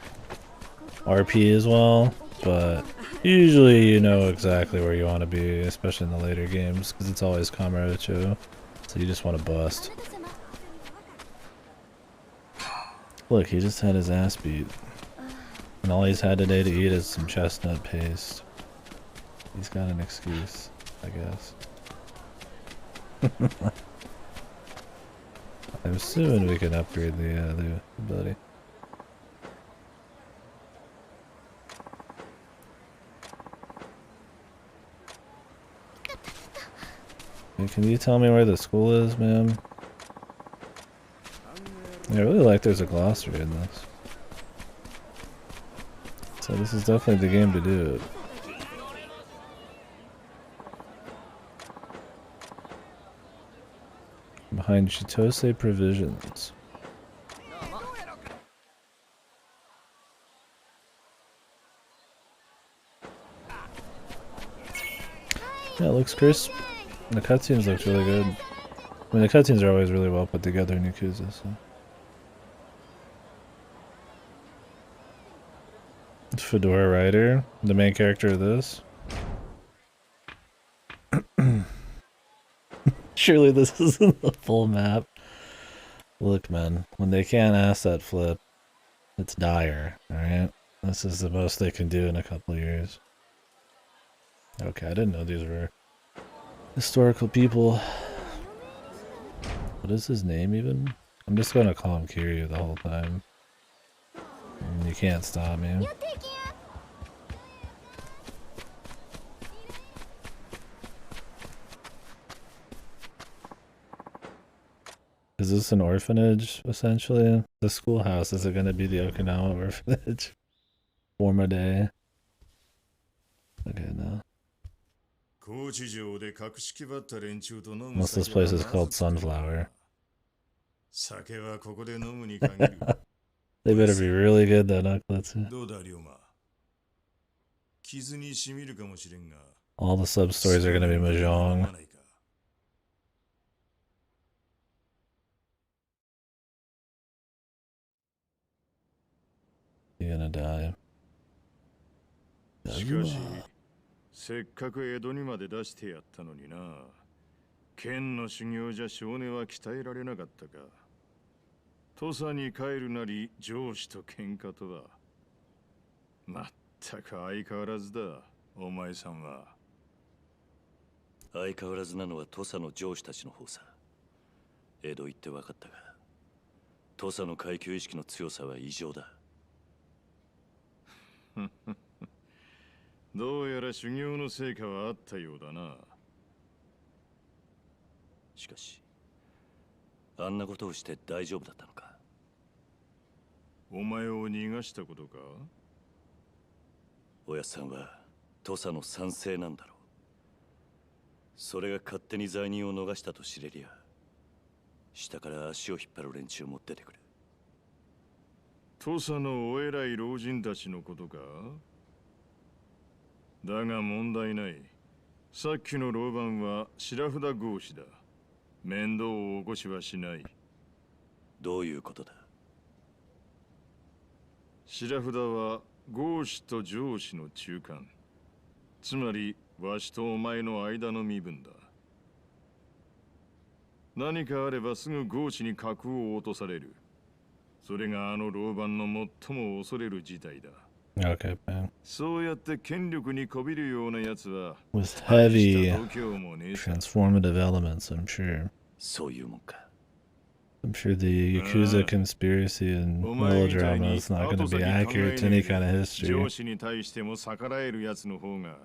RP as well. But usually you know exactly where you want to be, especially in the later games, because it's always Kamurocho. So you just want to bust. Look, he just had his ass beat. And all he's had today to eat is some chestnut paste. He's got an excuse, I guess. I'm assuming we can upgrade the ability. Hey, can you tell me where the school is, ma'am? Yeah, I really like there's a glossary in this. So this is definitely the game to do it. Behind Chitose Provisions. Yeah, it looks crisp. The cutscenes look really good. I mean, the cutscenes are always really well put together in Yakuza, so. Fedora Rider, the main character of this. Surely this isn't the full map. Look, man, when they can't asset flip, it's dire, alright? This is the most they can do in a couple of years. Okay, I didn't know these were historical people. What is his name even? I'm just gonna call him Kiryu the whole time. And you can't stop me. Is this an orphanage, essentially? The schoolhouse, is it going to be the Okinawa orphanage? Forma day. Okay, no. Unless this place is called Sunflower. They better be really good, though, Knuckletsu. All the sub-stories are going to be Mahjong. You're gonna die. しかし、せっかく江戸にまで出してやったのにな。剣の修行じゃ少年は鍛えられなかったか。土佐に帰るなり上司と喧嘩とは。まったく相変わらずだ、お前さんは。相変わらずなのは土佐の上司たちの方さ。江戸行って分かったが、土佐の階級意識の強さは異常だ。どうやら修行の成果はあったようだな。しかし、あんなことをして大丈夫だったのか。お前を逃がしたことか。おやっさんは土佐の賛成なんだろう。それが勝手に罪人を逃したと知れりゃ、下から足を引っ張る連中も出てくる。土佐のお偉い老人たちのことか。だが問題ない。さっきの老番は白札合子だ。面倒を起こしはしない。どういうことだ？白札は合子と上司の中間。つまりわしとお前の間の身分だ。何かあればすぐ合子に格を落とされる。それがあの老番の最も恐れる事態だ。Okay, man. そうやって権力にこびるようなやつは With heavy 度胸もねえさ。 transformative elements, I'm sure. そういうもんか。I'm sure the Yakuza conspircy and melodrama is not going to be accurate to any kind of history. 上司に対しても逆らえるやつの方が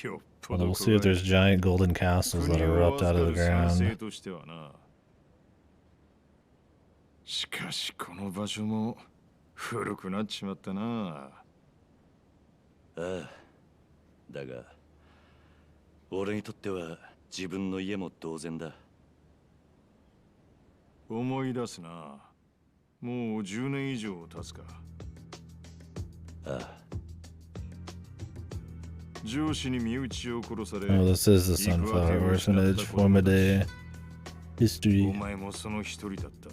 よっぽ Although ど we'll see if there's giant golden castles that erupt out of the ground. としてはな。しかしこの場所も古くなっちまったな。ああ、だが俺にとっては自分の家も同然だ。思い出すな。もう10年以上経つか。ああ。上司に身内を殺され、 Oh, this is the Sunflower Orphanage, formative お history. 前もその一人だった。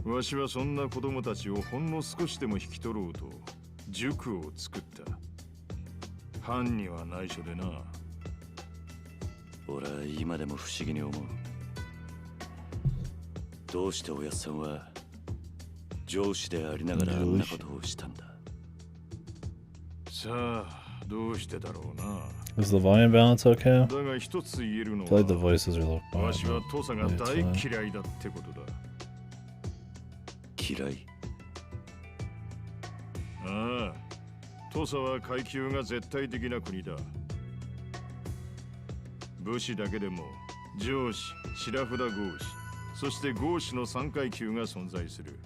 わしはそんな子供たちをほんの少しでも引き取ろうと塾を作った。藩には内緒でな。俺は今でも不思議に思う。どうしておやっさんは上司でありながらあんなことをしたんだ。さあ、どうしてだろうな。 Is the volume balance okay? だが一つ言えるの I feel like the は、 voices are a little わ quiet. しは but 土佐が maybe 大 it's fine. 嫌いだってことだ。嫌い。ああ、土佐は階級が絶対的な国だ。武士だけでも上司、白札合子、そして合子の3階級が存在する。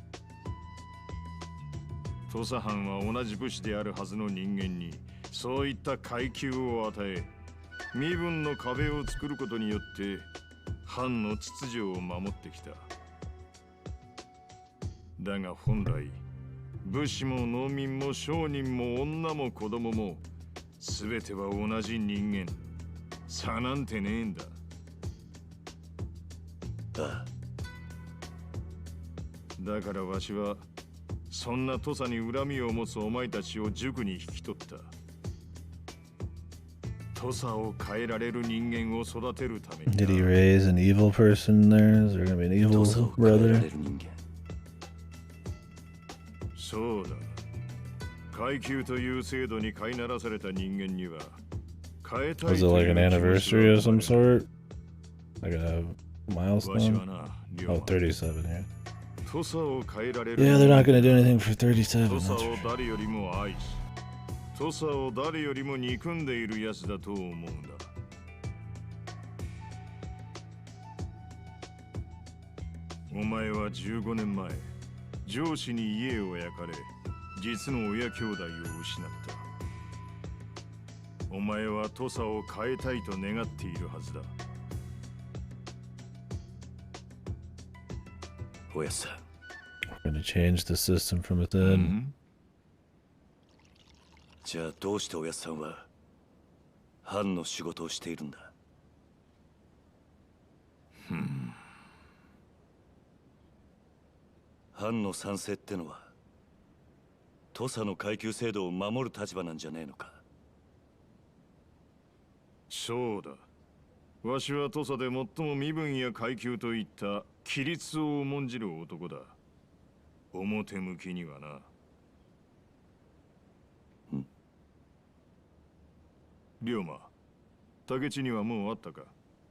土佐藩は同じ武士であるはずの人間にそういった階級を与え、身分の壁を作ることによって藩の秩序を守ってきた。だが本来、武士も農民も商人も女も子供も全ては同じ人間。差なんてねえんだ。ああ。だからわしはそんな土佐に恨みを持つお前たちを塾に引き取った。土佐を変えられる人間を育てるために。 Did he raise an evil person there? Is there going to be an evil 土佐を変えら brother? れる人間。そうだ。階級という制度に飼いならされた人間には変えたい Was と it いう like an 気持ちが anniversary of some 生まれる。 sort? Like a わしは milestone? な、 Oh, 37, yeah. 土佐を変えられる。 Yeah, they're not going to do anything for 37. 土 That's 佐 for を sure. 誰よりも愛し、土佐を誰よりも憎んでいるやつだと思うんだ。お前は15年前、上司に家を焼かれ、実の親兄弟を失った。お前は土佐を変えたいと願っているはずだ。おやっさん。 We're going to change the system from within. じゃあどうしておやっさんは藩の仕事をしているんだ。藩の賛成ってのは土佐の階級制度を守る立場なんじゃねえのか。そうだ。わしは土佐で最も身分や階級といった規律を重んじる男だ。表向きにはな。龍馬、竹地にはもうあったか。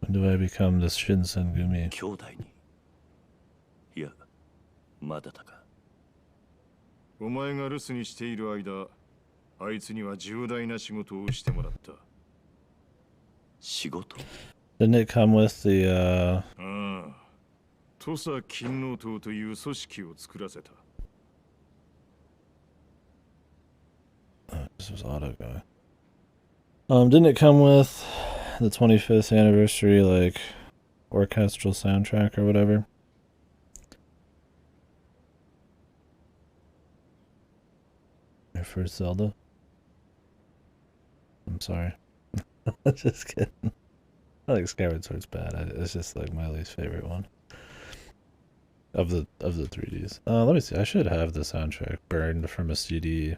When do I become this Shinsengumi? 兄弟に。いや、まだだか。お前が留守にしている間、あいつには重大な仕事をしてもらった。仕事？ Didn't it come with the, ああ、土佐勤王党という組織を作らせた。this was auto guy. Didn't it come with the 25th anniversary, like, orchestral soundtrack or whatever? first Zelda. I'm sorry. Just kidding. I think Skyward Sword's bad. It's just like my least favorite one of the 3Ds. Let me see. I should have the soundtrack burned from a CD,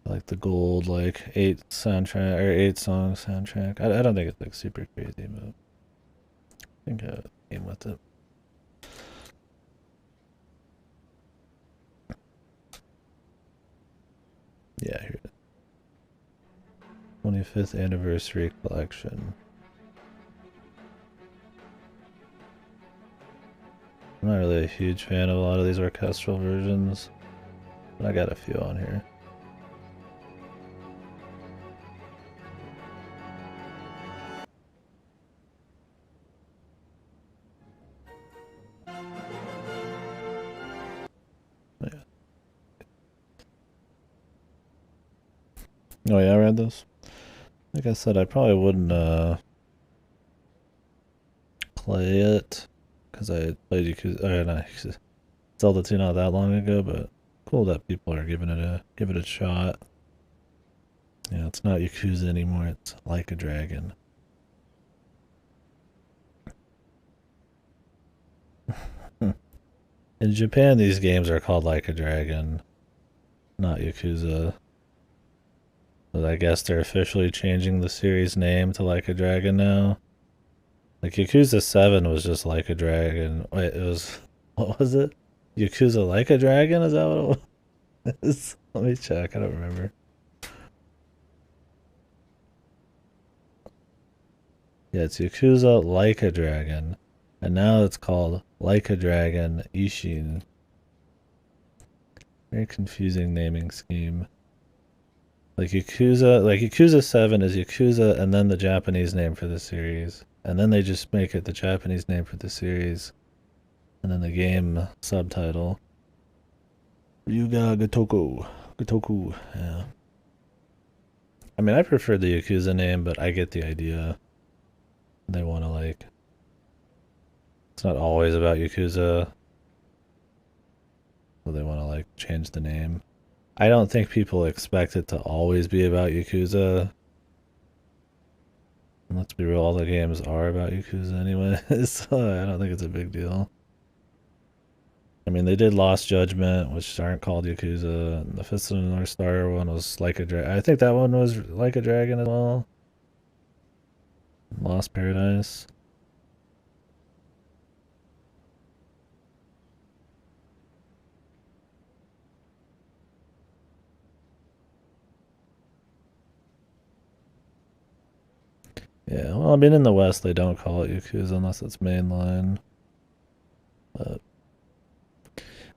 like the gold, like 8 soundtrack or 8 song soundtrack. I don't think it's like super crazy, but I think I came with it. Yeah, here it is. 25th anniversary collection. I'm not really a huge fan of a lot of these orchestral versions, but I got a few on here. Yeah. Oh yeah, I read this. Like I said, I probably wouldn't play it because I played Yakuza, Zelda 2 not that long ago, but cool that people are giving it a shot. Yeah, it's not Yakuza anymore, it's Like a Dragon. In Japan, these games are called Like a Dragon, not Yakuza. But I guess they're officially changing the series name to Like a Dragon now. Like Yakuza 7 was just Like a Dragon. Wait, it was, what was it? Yakuza Like a Dragon? Is that what it was? Let me check, I don't remember. Yeah, it's Yakuza Like a Dragon. And now it's called Like a Dragon Ishin. Very confusing naming scheme. Like Yakuza 7 is Yakuza and then the Japanese name for the series. And then they just make it the Japanese name for the series. And then the game subtitle. Ryuga Gotoku. Yeah. I mean, I prefer the Yakuza name, but I get the idea. They want to like... It's not always about Yakuza. So they want to like change the name. I don't think people expect it to always be about Yakuza. And let's be real, all the games are about Yakuza anyway, so I don't think it's a big deal. I mean, they did Lost Judgment, which aren't called Yakuza, and the Fist of the North Star one was Like a Dragon. I think that one was Like a Dragon as well. Lost Paradise. Yeah, well, I mean, in the West, they don't call it Yakuza unless it's mainline. But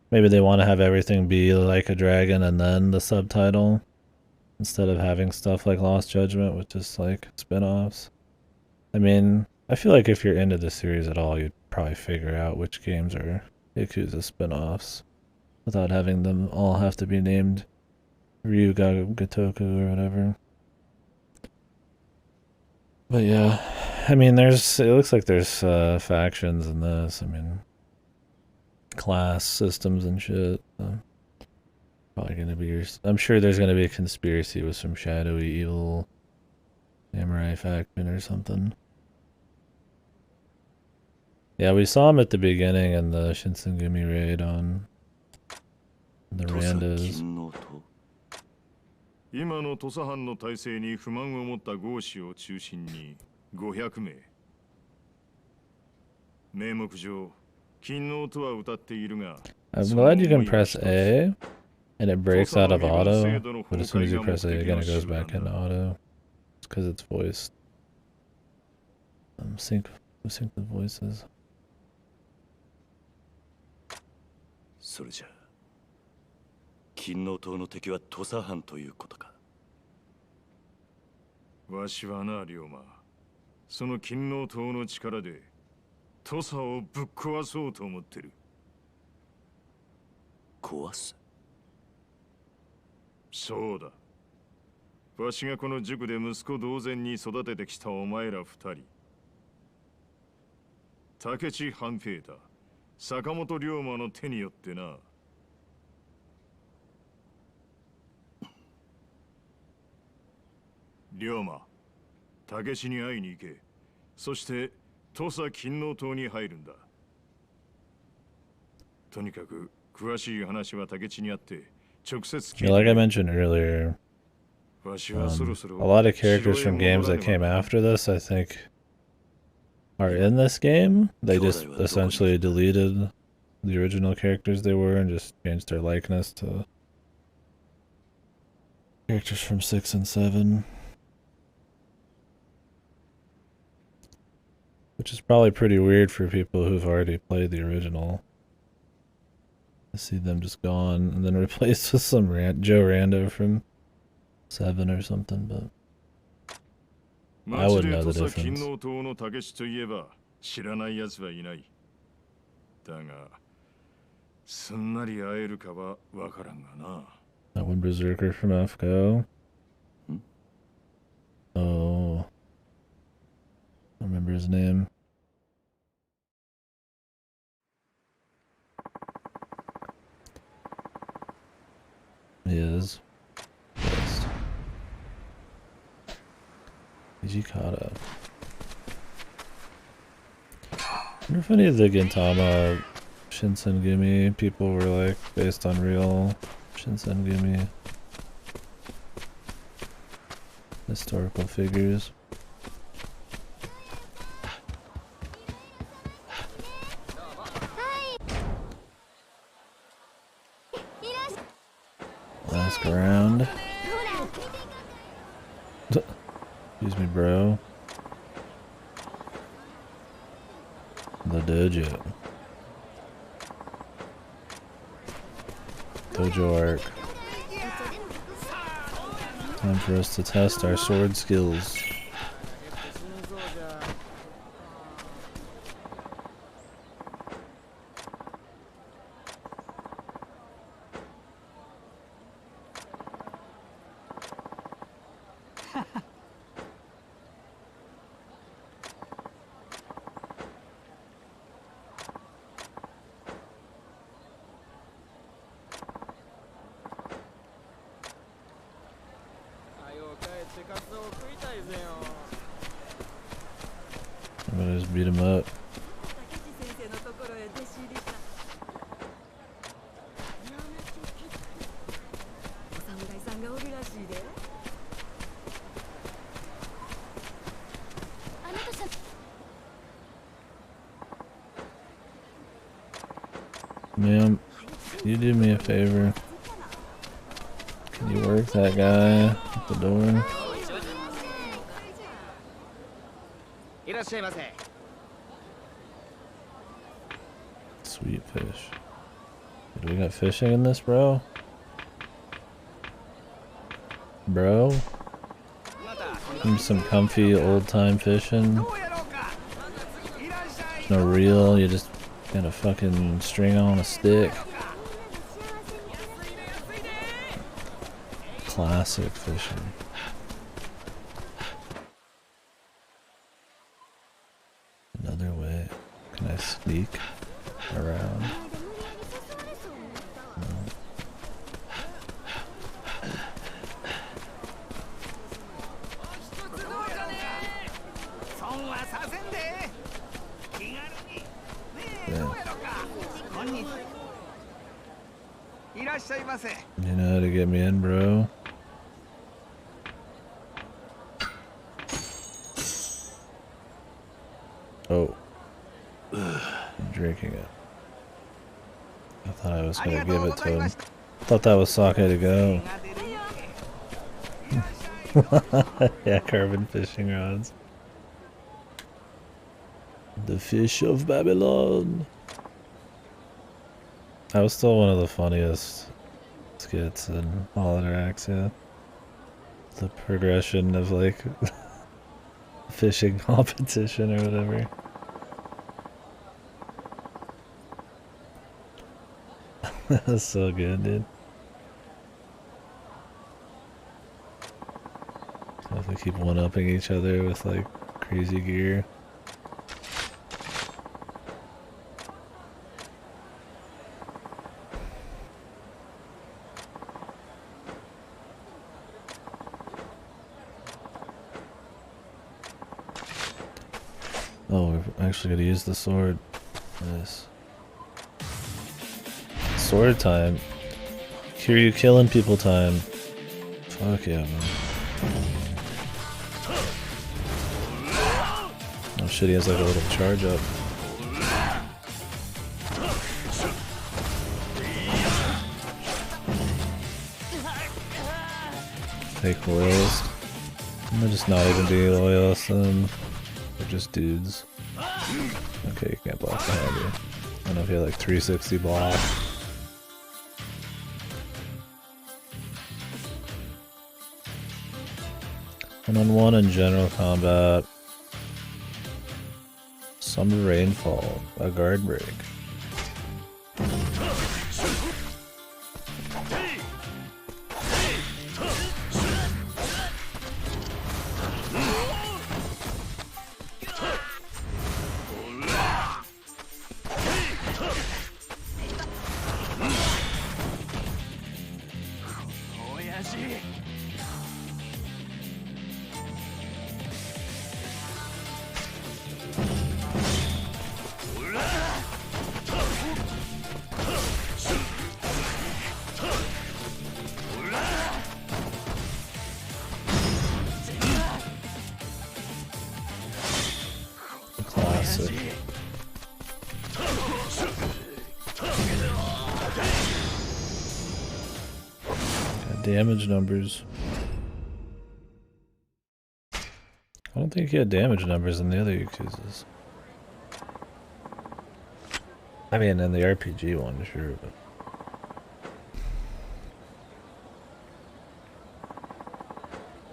maybe they want to have everything be Like a Dragon and then the subtitle, instead of having stuff like Lost Judgment, which is like spin-offs. I mean, I feel like if you're into the series at all, you'd probably figure out which games are Yakuza spin-offs without having them all have to be named Ryuga Gotoku or whatever. But yeah, I mean, it looks like there's factions in this. I mean, class systems and shit. Probably gonna be, I'm sure there's gonna be a conspiracy with some shadowy evil samurai faction or something. Yeah, we saw him at the beginning in the Shinsengumi raid on the Randas. 今の土佐藩の体制に不満を持った豪士を中心に500名。名目上、勤王とは歌っているが、I'm glad you can press A and it breaks out of auto, but as soon as you press A again, it goes back into auto. It's because it's voiced. Sync the voices. それじゃあ、勤王党の敵は土佐藩ということか。わしはな、龍馬。その勤王党の力で土佐をぶっ壊そうと思ってる。壊す？そうだ。わしがこの塾で息子同然に育ててきたお前ら二人。武智半平太、坂本龍馬の手によってな。龍馬、武志に会いに行け。そして土佐勤王党に入るんだ。とにかく詳しい話は武志に会って直接聞いて Yeah, like I mentioned earlier, わしはそろそろ a lot of characters from games that came after this, I think, are in this game. They just essentially deleted the original characters they were and just changed their likeness to characters from 6 and 7. Which is probably pretty weird for people who've already played the original. I see them just gone and then replaced with some Joe Rando from 7 or something, but I wouldn't know the difference. 勤王党の武志といえば知らない奴はいない。だが、すんなり会えるかはわからんがな。That one berserker from FGO. Oh, I remember his name. He is. Yes. Hijikata. I wonder if any of the Gintama Shinsengumi people were like based on real Shinsengumi historical figures. Ask around. Excuse me, bro. The dojo. Dojo arc. Time for us to test our sword skills. I'm gonna just beat him up. Ma'am, can you do me a favor? Can you work that guy at the door? Sweet fish. Do we got fishing in this, bro? Bro? Some comfy old-time fishing. There's no reel, you just got a fucking string on a stick. Classic fishing. Another way. Can I sneak around? No. You know how to get me in, bro? Oh. I'm drinking it. I thought I was gonna give it to him. Thought that was sake to go. Yeah, carbon fishing rods. The fish of Babylon. That was still one of the funniest skits in Holiday Acts, yeah. The progression of like fishing competition or whatever. That was so good, dude. So if we keep one-upping each other with like crazy gear. Oh, we're actually gonna use the sword. Nice. Sword time. Hear you killing people time. Fuck yeah, man. Oh shit, he has like a little charge up. Take loyals. I'm gonna just not even be loyalists then. They're just dudes. Okay, you can't block behind you. I don't know if you have like 360 block. 1-on-1 in general combat. Summer rainfall. A guard break. Classic. Got damage numbers. I don't think he had damage numbers in the other Yakuzas. I mean, in the RPG one, sure, but...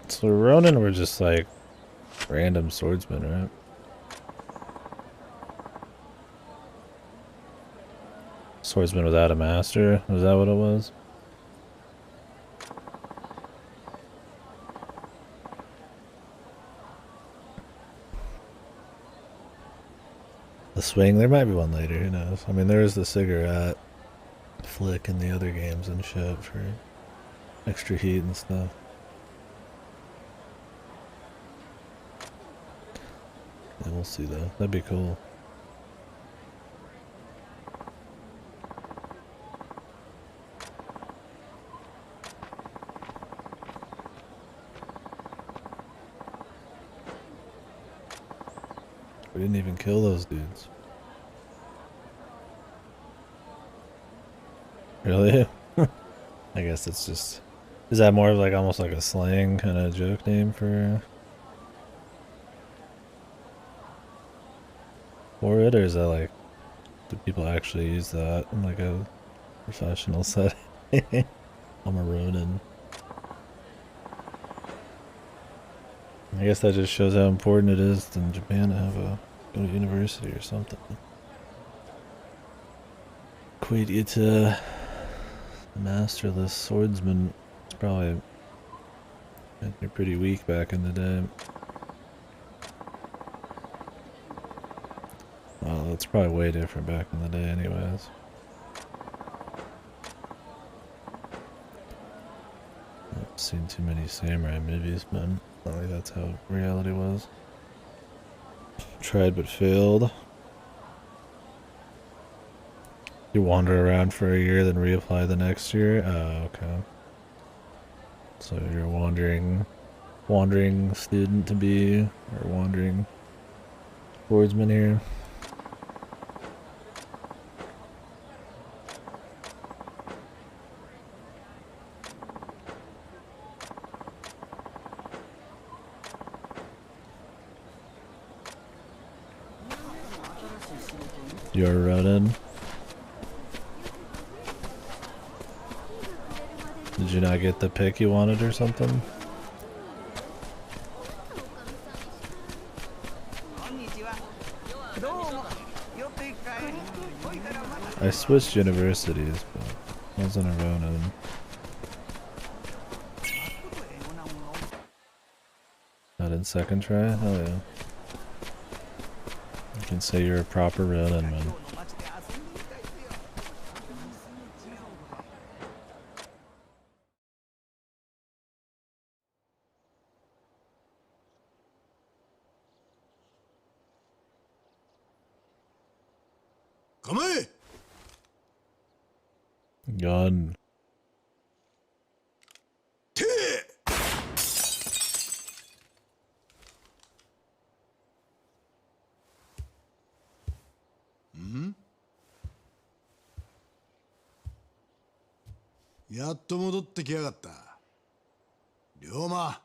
So Ronin were just like random swordsmen, right? Swordsman without a master? Was that what it was? The swing? There might be one later, who knows? I mean, there is the cigarette flick in the other games and shit for extra heat and stuff. Yeah, we'll see though. That'd be cool. We didn't even kill those dudes. Really? I guess it's just... Is that more of like almost like a slang kind of joke name for it? Or is that like... Do people actually use that in like a professional setting? I'm a Ronin. I guess that just shows how important it is in Japan to have a go to university or something. Equate you to masterless swordsman. It's probably you're pretty weak back in the day. Well, it's probably way different back in the day, anyways. I've seen too many samurai movies, but I think that's how reality was. Tried but failed. You wander around for a year, then reapply the next year? Oh, okay. So you're a wandering student to be, or wandering swordsman here. You're a Ronin. Did you not get the pick you wanted or something? I switched universities, but I wasn't a Ronin. Not in second try? Hell yeah. You can say you're a proper Ronin, man. 構え Gun. てやっと戻ってきやがった。龍馬。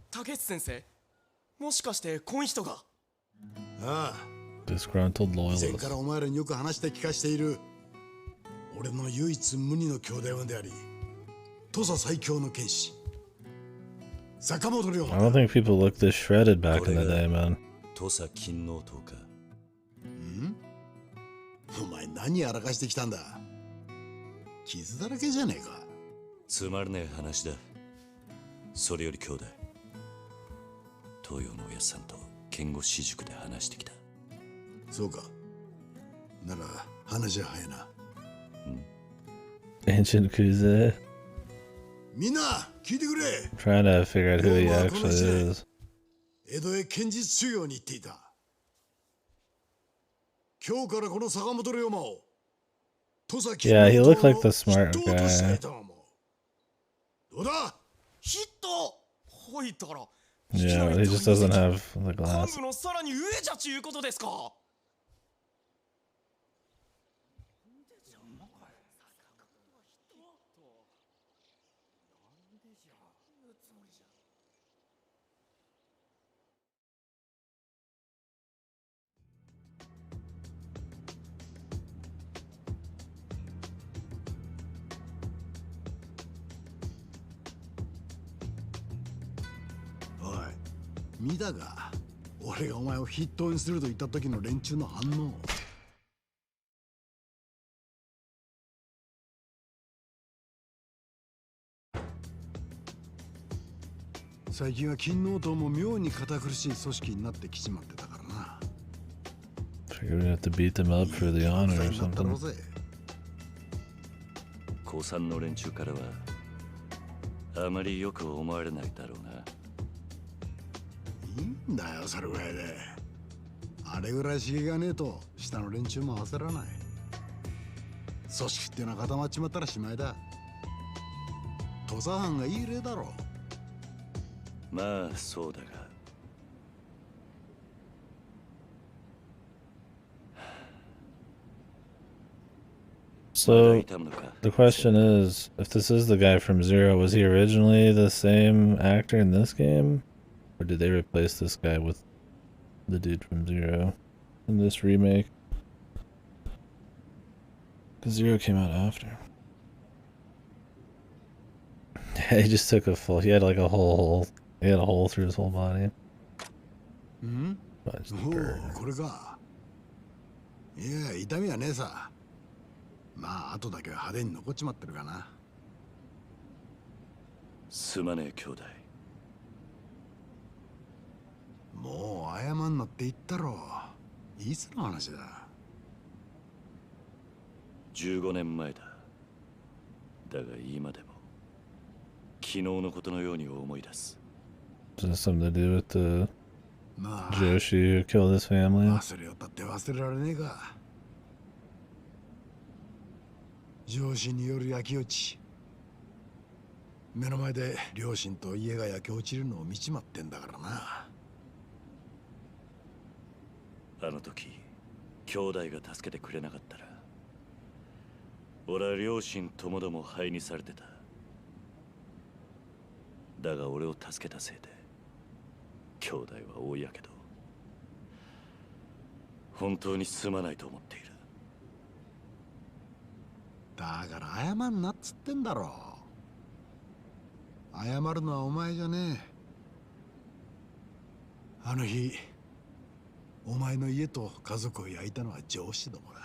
竹内先生、もしかしてこん人が。ああ、 Disgruntled 以前 loyalist. からお前らによく話して聞かしている俺の唯一無二の兄弟分であり土佐最強の剣士坂本龍 I 馬 don't だ。 think people looked this shredded back in the day, man. 土佐勤王党か。お前何やらかしてきたんだ。傷だらけじゃねえか。つまらねえ話だ。それより兄弟、東洋のおやっさんと剣護私塾で話してきた。そうか。なら話は早いな。 Ancient Yakuza. みんな聞いてくれ。 Trying to figure out who he actually is. 江戸へ剣術修行に行っていた。今日からこの坂本龍馬を土佐勤 Yeah, he 王 looked 党 like の the smart 筆頭としたい guy. と思う。どうだ。ヒットほいたら。 Yeah, he just doesn't have the 幹 glass. 部のさらに上じゃちゅうことですか。おい、見たか。俺がお前を筆頭にすると言った時の連中の反応。最近は勤王党も妙に堅苦しい組織になってきちまってたからな。 Figured we'd have to beat them up for the honor or だったろ something. うぜ。高三の連中からはあまりよく思われないだろうな。いいんだよ、それぐらいで。あれぐらい刺激がねえと下の連中も焦らない。組織ってのは固まっちまったらしまいだ。土佐藩がいい例だろ。まあそうだが。So 痛むのか。 the question is, if this is the guy from Zero, was he originally the same actor in this game? Or did they replace this guy with the dude from Zero in this remake? Because Zero came out after. Yeah, he just took a full, he had like a whole, he had a hole through his whole body. うんお But お、これか。いや、痛みはねえさ。まあ、後だけは派手に残っちまってるかな。すまねえ兄弟。もう謝んなって言ったろ。いつの話だ。 15年前だ。だが今でも昨日のことのように思い出す。 Does this have something to do with the まあ、 Joshi who killed his family? 忘れよったって忘れられねえか。上司による焼き討ち。目の前で両親と家が焼け落ちるのを見ちまってんだからな。あの時兄弟が助けてくれなかったら俺は両親ともども灰にされてた。だが俺を助けたせいで兄弟は大やけど。本当にすまないと思っている。だから謝んなっつってんだろ。謝るのはお前じゃねえ。あの日お前の家と家族を焼いたのは上司どもだ。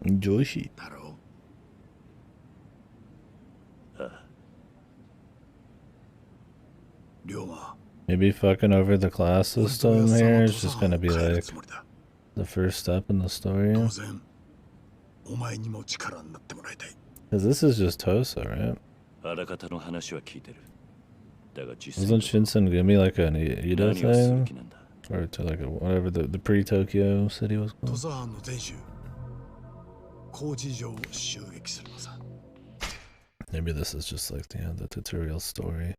Joshi. だろああ。龍馬。 Maybe fucking over the class 俺と system 安 here 田 is と just gonna be 帰る like つもりだ。 the first step in the story. 当然お前にも力になってもらいたい。 Because this is just Tosa, right? あらかたの話は聞いてる。だが実 Wasn't 際 Shinsengumi like an Edo 何をする thing? 気なんだ。 Or to like whatever the pre-Tokyo city was 土 called? 佐藩の天守高知城を襲撃するのさ。 Maybe this is just like the tutorial story.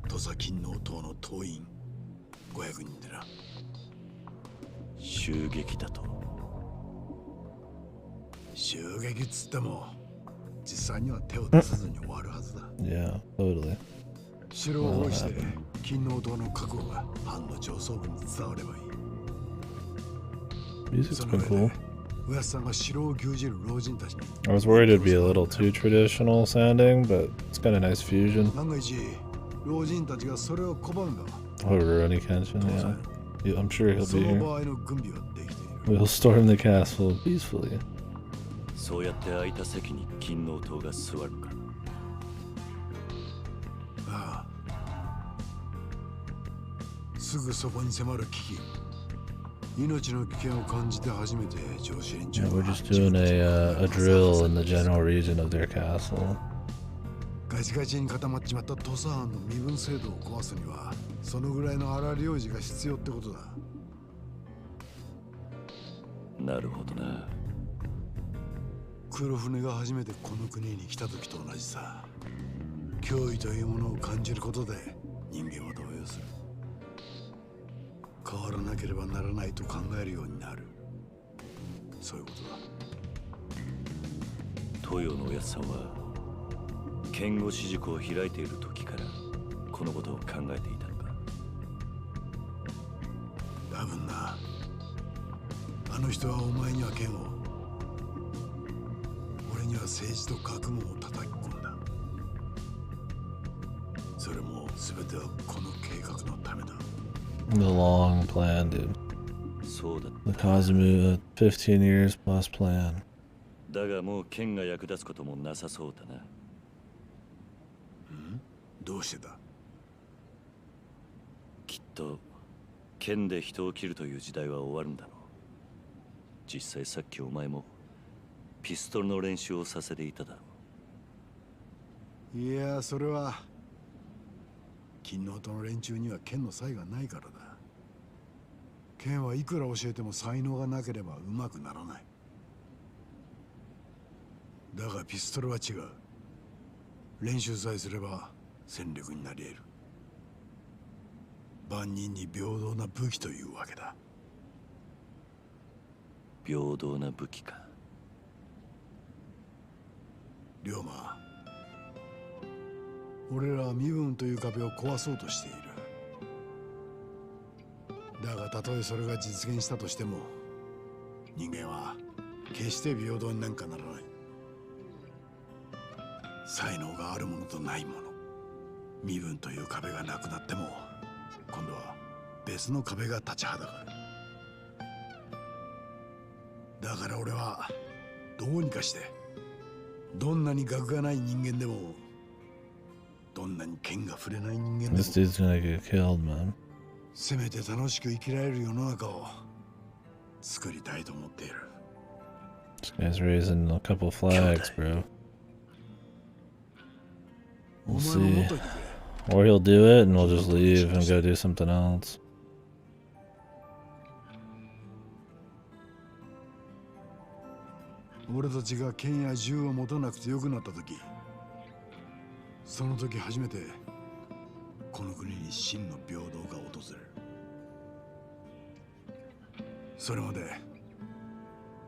土佐勤王党の党員500人でな。襲撃だと。襲撃っつっても実際には手を出さずに終わるはずだ。 Yeah, totally. 城を包囲して勤王党の覚悟が藩の上層部に伝わればいい。 Music's その been 上 cool. でおやつさんが城を牛耳る老人たちに I was worried it'd be a little too traditional sounding, but it's got a nice fusion. 万が一老人たちがそれを拒んだ。 Oh, Rurouni Kenshin, yeah. I'm sure he'll そ be の here. 場合の軍備はできている。 We'll storm the castle peacefully. そうやって空いた席に勤王党が座るか。ああ、すぐそこに迫る危機。命の危険を感じて初めて上司連中 Yeah, は we're just doing a drill in the general region of their castle. ガチガチに固まっちまった土佐藩の身分制度を壊すにはそのぐらいの荒領事が必要ってことだ。なるほどな。黒船が初めてこの国に来た時と同じさ。脅威というものを感じることで人間は動揺する。変わらなければならないと考えるようになる。そういうことだ。東洋のおやつさんは剣護士塾を開いている時からこのことを考えていたのか。多分な。あの人はお前には剣を、俺には政治と学問を叩き込んだ。それも全てはこの計画のためだ。 The long plan, dude. そうだっ The Kazumu 15 years plus plan. た。だがもう剣が役立つこともなさそうだな。どうしてだ。きっと剣で人を切るという時代は終わるんだろう。実際さっきお前もピストルの練習をさせていただろう。いや、それは勤王党の連中には剣の才がないからだ。剣はいくら教えても才能がなければ上手くならない。だがピストルは違う。練習さえすれば戦力になり得る。万人に平等な武器というわけだ。平等な武器か。龍馬、俺らは身分という壁を壊そうとしている。だがたとえそれが実現したとしても人間は決して平等になんかならない。才能があるものとないもの、身分という壁がなくなっても今度は別の壁が立ちはだかる。だから俺はどうにかしてどんなに学がない人間でもどんなに剣が触れない人間で This も dude's gonna get killed, man. せめて楽しく生きられる世の中を作りたいと思っている。 This guy's raising a couple flags, bro. お We'll 前も持っ see. といてくれ。 Or he'll do it and we'll just leave and go do something else. 俺たちが剣や銃を持たなくてよくなった時、その時初めてこの国に真の平等が訪れる。それまで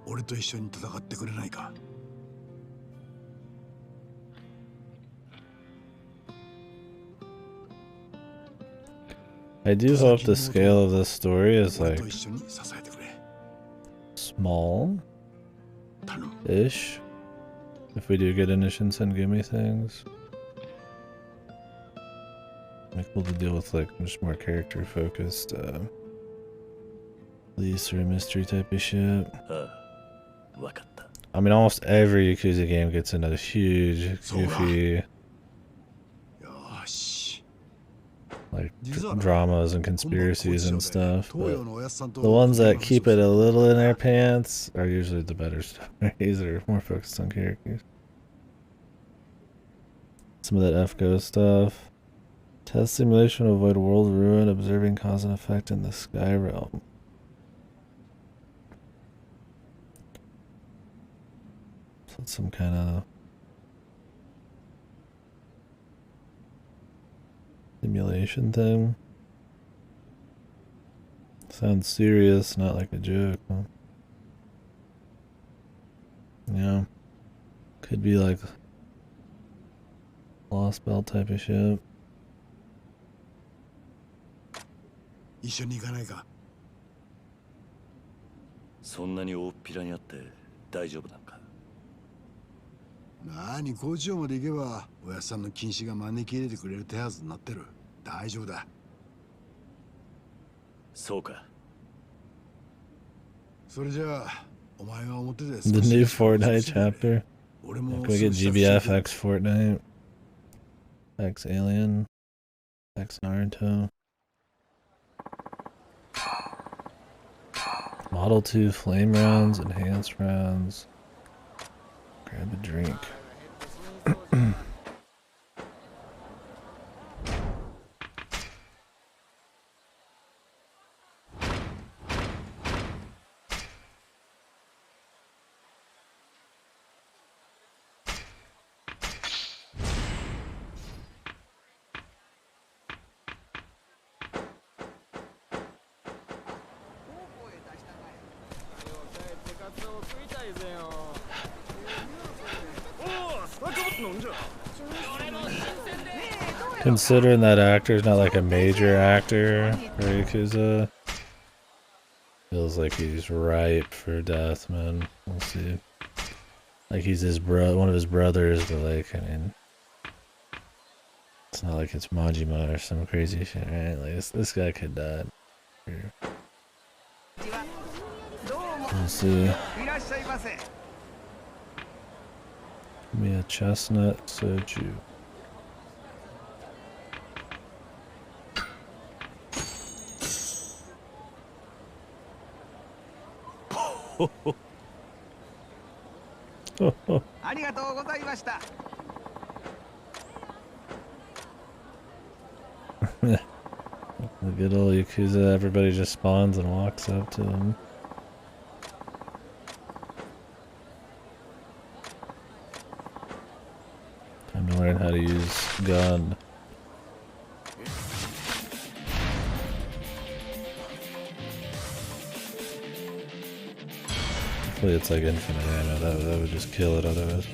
俺と一緒に戦ってくれないか。 I do hope the scale of this story is 俺 like と一緒に支えてくれ。 small 頼む。 ish. If we do get into Shinsengumi things. Like cool to deal with like just more character focused police or mystery type of shit. ああ、わかった。 I mean almost every Yakuza game gets into huge, goofy よし。 like dramas and conspiracies and stuff. But the ones that keep it あ a little in their pants are usually the better stories that are more focused on characters. some of that FGO stuff. Test simulation to avoid world ruin, observing cause and effect in the sky realm. So it's some kind of simulation thing. Sounds serious, not like a joke. Huh? Yeah. Could be like Lost Bell type of shit. 一緒に行かないか。そんなに大っぴらにあって大丈夫なんか？なに、工場まで行けばおやっさんの禁止が招き入れてくれる手はずになってる。大丈夫だ。そうか。それじゃあお前が表で The new Fortnite chapter. Can we get GBF X Fortnite? X Alien? X Naruto? Model 2 flame rounds, enhanced rounds. Grab a drink. Considering that actor's not like a major actor for Yakuza, feels like he's ripe for death, man. We'll see. Like he's his one of his brothers, but like, I mean, it's not like it's Majima or some crazy shit, right? Like this guy could die. We'll see. Give me a chestnut soju. The good old Yakuza, everybody just spawns and walks up to him. Time to learn how to use gun. Hopefully it's like infinite ammo, that would just kill it otherwise.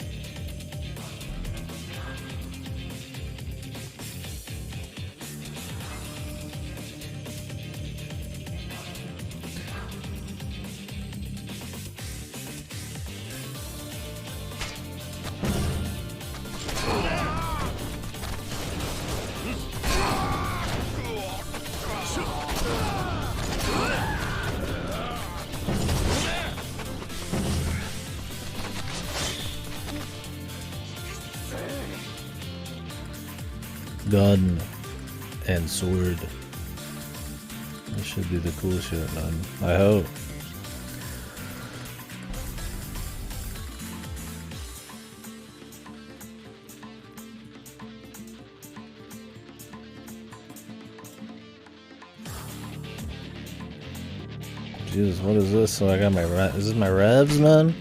Gun and sword. This should be the cool shit, man. I hope. Jesus, what is this? So I got my is this my revs, man?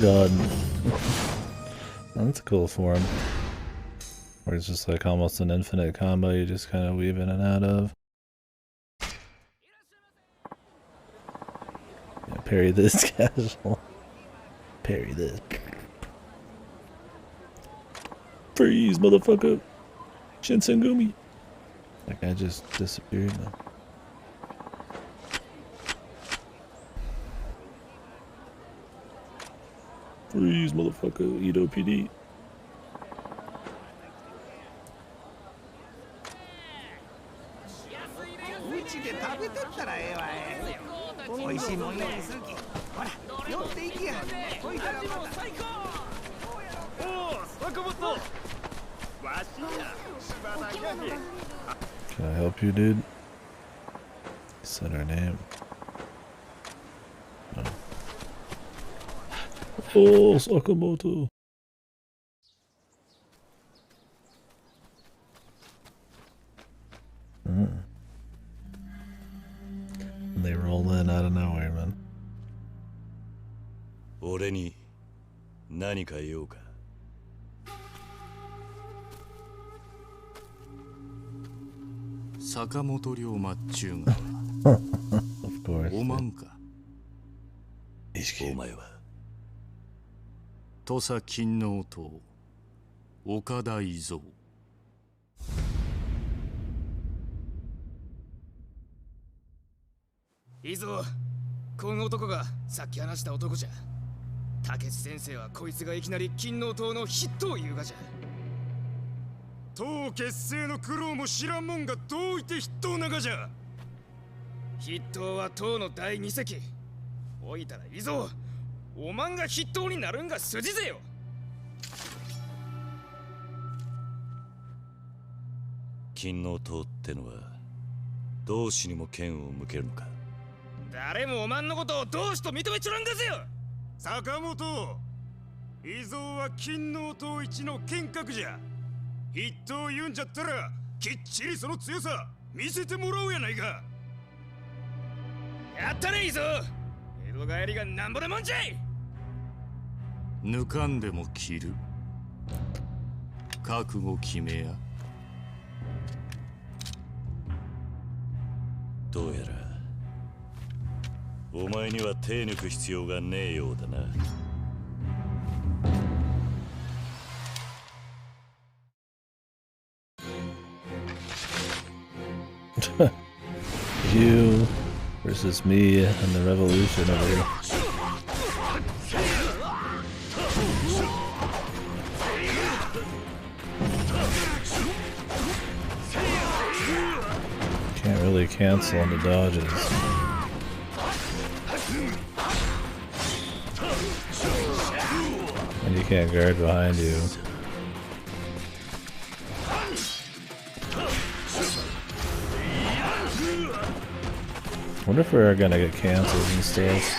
God. That's a cool form. Where it's just like almost an infinite combo you just kind of weave in and out of. Yeah, parry this casual. Parry this. Freeze, motherfucker! Shinsengumi! That guy just disappeared now. Freeze, motherfucker, Edo PD. 美味しいもん用意するき。ほら、寄っていきや。ほいたらまた。おお、坂本。わしや、柴田がね。Can I help you, dude? He said her name. Oh, Sakamoto. They roll in out of nowhere, man. 俺に何か用か。坂本龍馬っちゅうが Of course. おまんか。お前は土佐勤王党岡田伊蔵。いいぞ、この男がさっき話した男じゃ。竹内先生はこいつがいきなり勤王党の筆頭を言うがじゃ。党結成の苦労も知らんもんがどういて筆頭ながじゃ。筆頭は党の第二席。おいたらいいぞ、おまんが筆頭になるんが筋ぜよ。勤王党ってのは同志にも剣を向けるのか。誰もおまんのことを同志と認めちょらんがぜよ。坂本、伊蔵は勤王党一の剣客じゃ。筆頭言うんじゃったらきっちりその強さ見せてもらおうやないか。やったねいいぞ、江戸帰りがなんぼでもんじゃい。抜かんでも切る。覚悟決めや。どうやらお前には手抜く必要がねえようだな。You versus me and the revolution over here. Can't really cancel on the dodges. And you can't guard behind you. Wonder if we're gonna get canceled and stuff.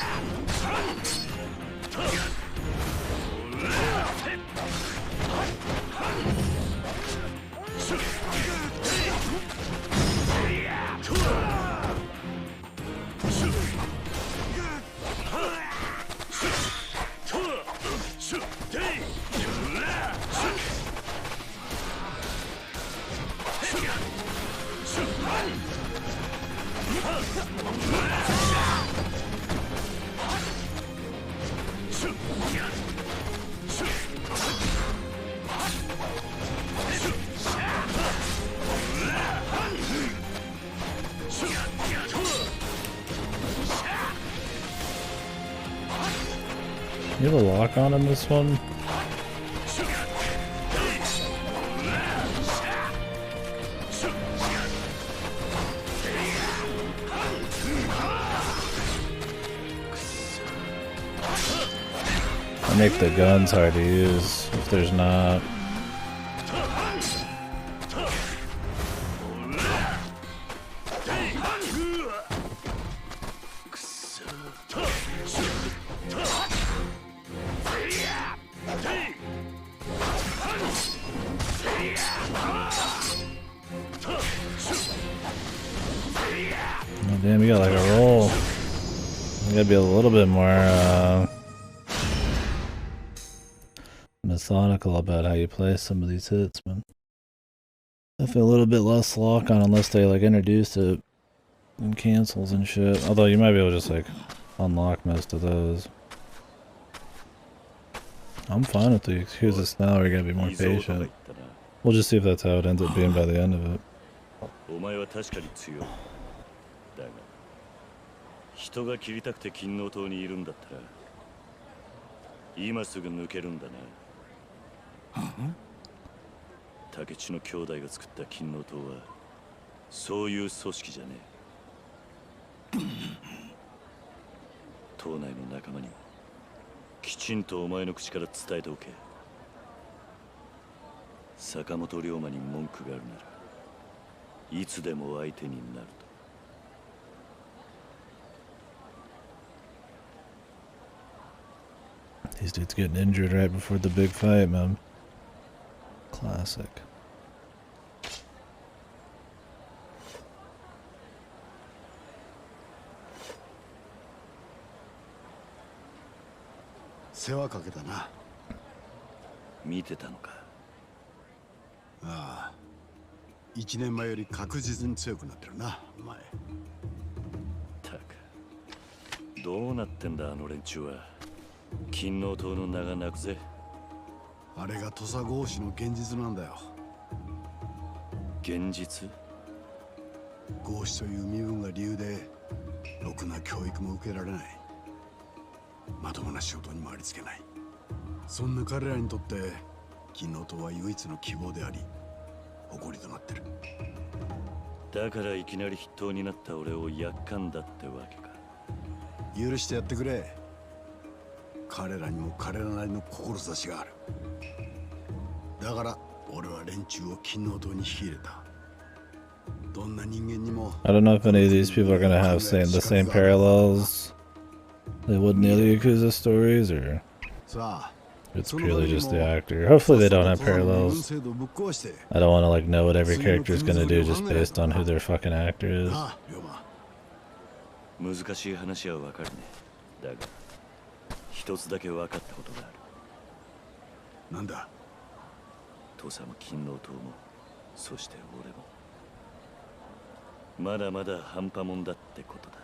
You have a lock on him this one? I make the guns hard to use if there's not. Oh, damn, you got like a roll. You gotta be a little bit more methodical about how you play some of these hits, man. Definitely a little bit less lock on unless they like introduce it and cancels and shit. Although you might be able to just like unlock most of those. I'm fine with the Yakuza now, we're gonna be more patient. We'll just see if that's how it ends up being by the end of it. お前は確かに強い。だが、人が切りたくて勤王党にいるんだったら、今すぐ抜けるんだな。竹地の兄弟が作った勤王党は、そういう組織じゃね党内の仲間にもきちんとお前の口から伝えておけ。坂本龍馬に文句があるならいつでも相手になると。These dudes getting injured right before the big fight, man. Classic. 世話かけたな。見てたのか。ああ、1年前より確実に強くなってるな、お前。たく、どうなってんだあの連中は。金王党の名が泣くぜ。あれが土佐合子の現実なんだよ。現実？合子という身分が理由でろくな教育も受けられない。まともな仕事にもありつけない。そんな彼らにとって金王党は唯一の希望であり誇りとなってる。だからいきなり筆頭になった俺をやっかんだってわけか。許してやってくれ。彼らにも彼らなりの志がある。だから俺は連中を金王党に引き入れた。どんな人間にも I don't know if any of these people are gonna have the same parallels they would in the other Yakuza stories, or it's purely just the actor. Hopefully they don't have parallels. I don't want to like know what every character is gonna do just based on who their fucking actor is. 難しい話はわかるね。だが一つだけ分かったことがある。なんだ？土佐も金王党も、そして俺もまだまだ半端もんだってことだ。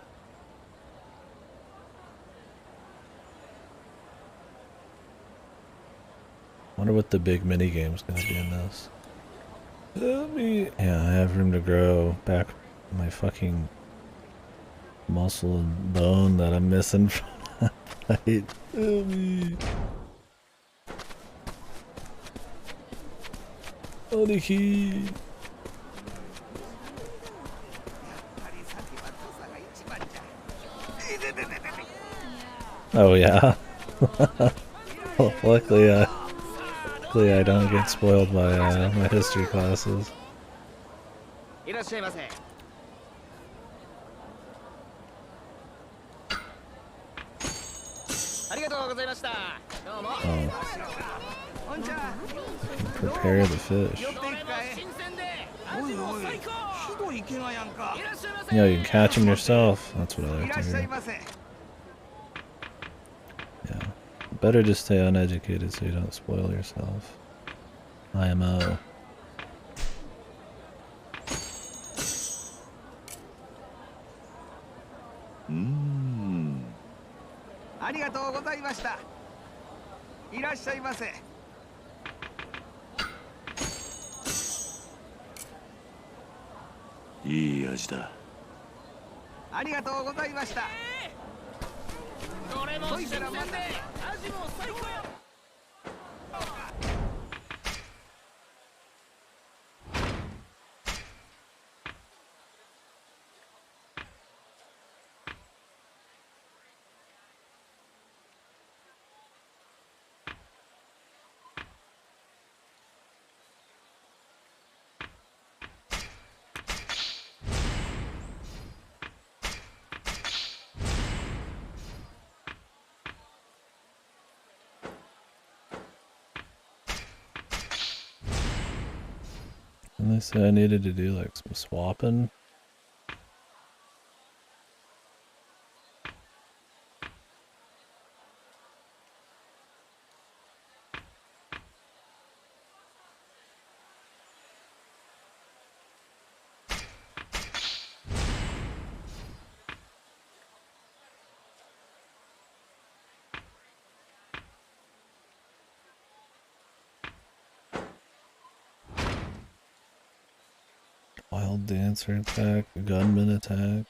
Wonder what the big mini game's gonna be in this. Yeah, I have room to grow back my fucking muscle and bone that I'm missing from that fight. Oniki. Oh yeah. Well, luckily I don't get spoiled by my history classes. いらっしゃいませ。ありがとうございました。どうも。こんにちは。 Prepare the fish. Yeah, you can catch them yourself. That's what I like to hear. Yeah. Better to stay uneducated so you don't spoil yourself. IMO. Mmm. ありがとうございました。いらっしゃいませ。いい味だ。ありがとうございました。どれも新鮮で味も最高よ。And they said I needed to do like some swapping. Wild dancer attack, gunman attack.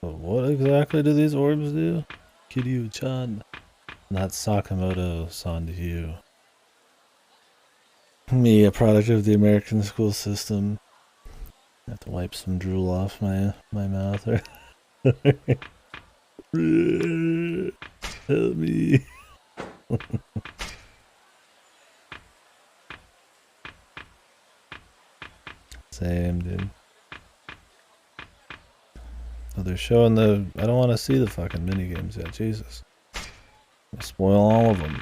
But what exactly do these orbs do? Kiryu-chan. Not Sakamoto-san to you. Me, a product of the American school system. have to wipe some drool off my mouth. Help me. Same, dude. Oh, they're showing the... I don't want to see the fucking minigames yet. Jesus. I'll spoil all of them.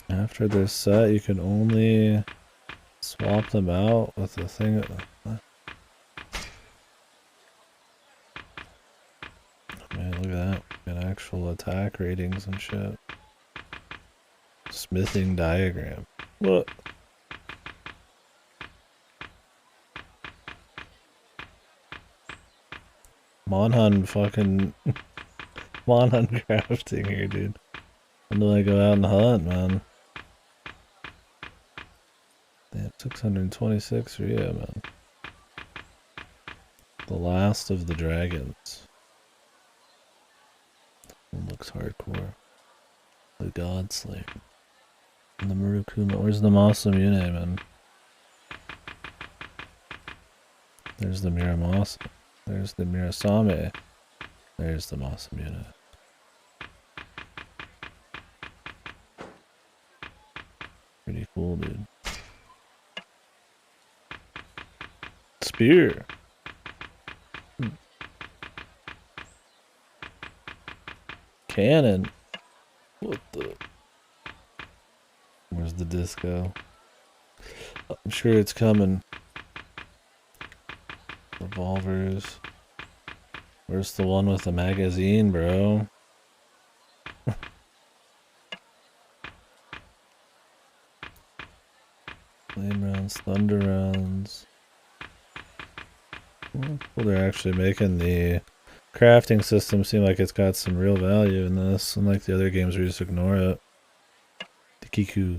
After they're set, you can only swap them out with the thing. Man, look at that. Got actual attack ratings and shit. Smithing diagram. What? Monhan fucking... Monhan crafting here, dude. When do I go out and hunt, man? Damn, 626 for you, man. The last of the dragons. It looks hardcore. The God Slayer. And the Murukuma. Where's the Masamune, man? There's the Miramasa. There's the Mirasame. There's the Masamune. Pretty cool, dude. Spear. Cannon. What the? Where's the disco? I'm sure it's coming. Revolvers. Where's the one with the magazine, bro? Flame rounds, thunder rounds. Well, they're actually making the crafting system seem like it's got some real value in this, unlike the other games where you just ignore it. Tikiku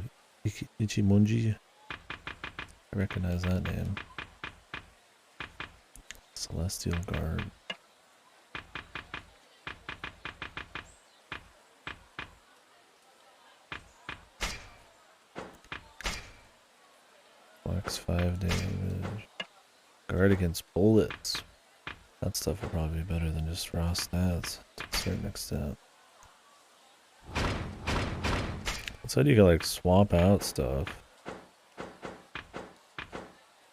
Ichimonji. I recognize that name. Celestial Guard. Flex 5 damage. Guard against bullets. That stuff will probably be better than just raw stats to a certain extent. It said you could like swap out stuff. I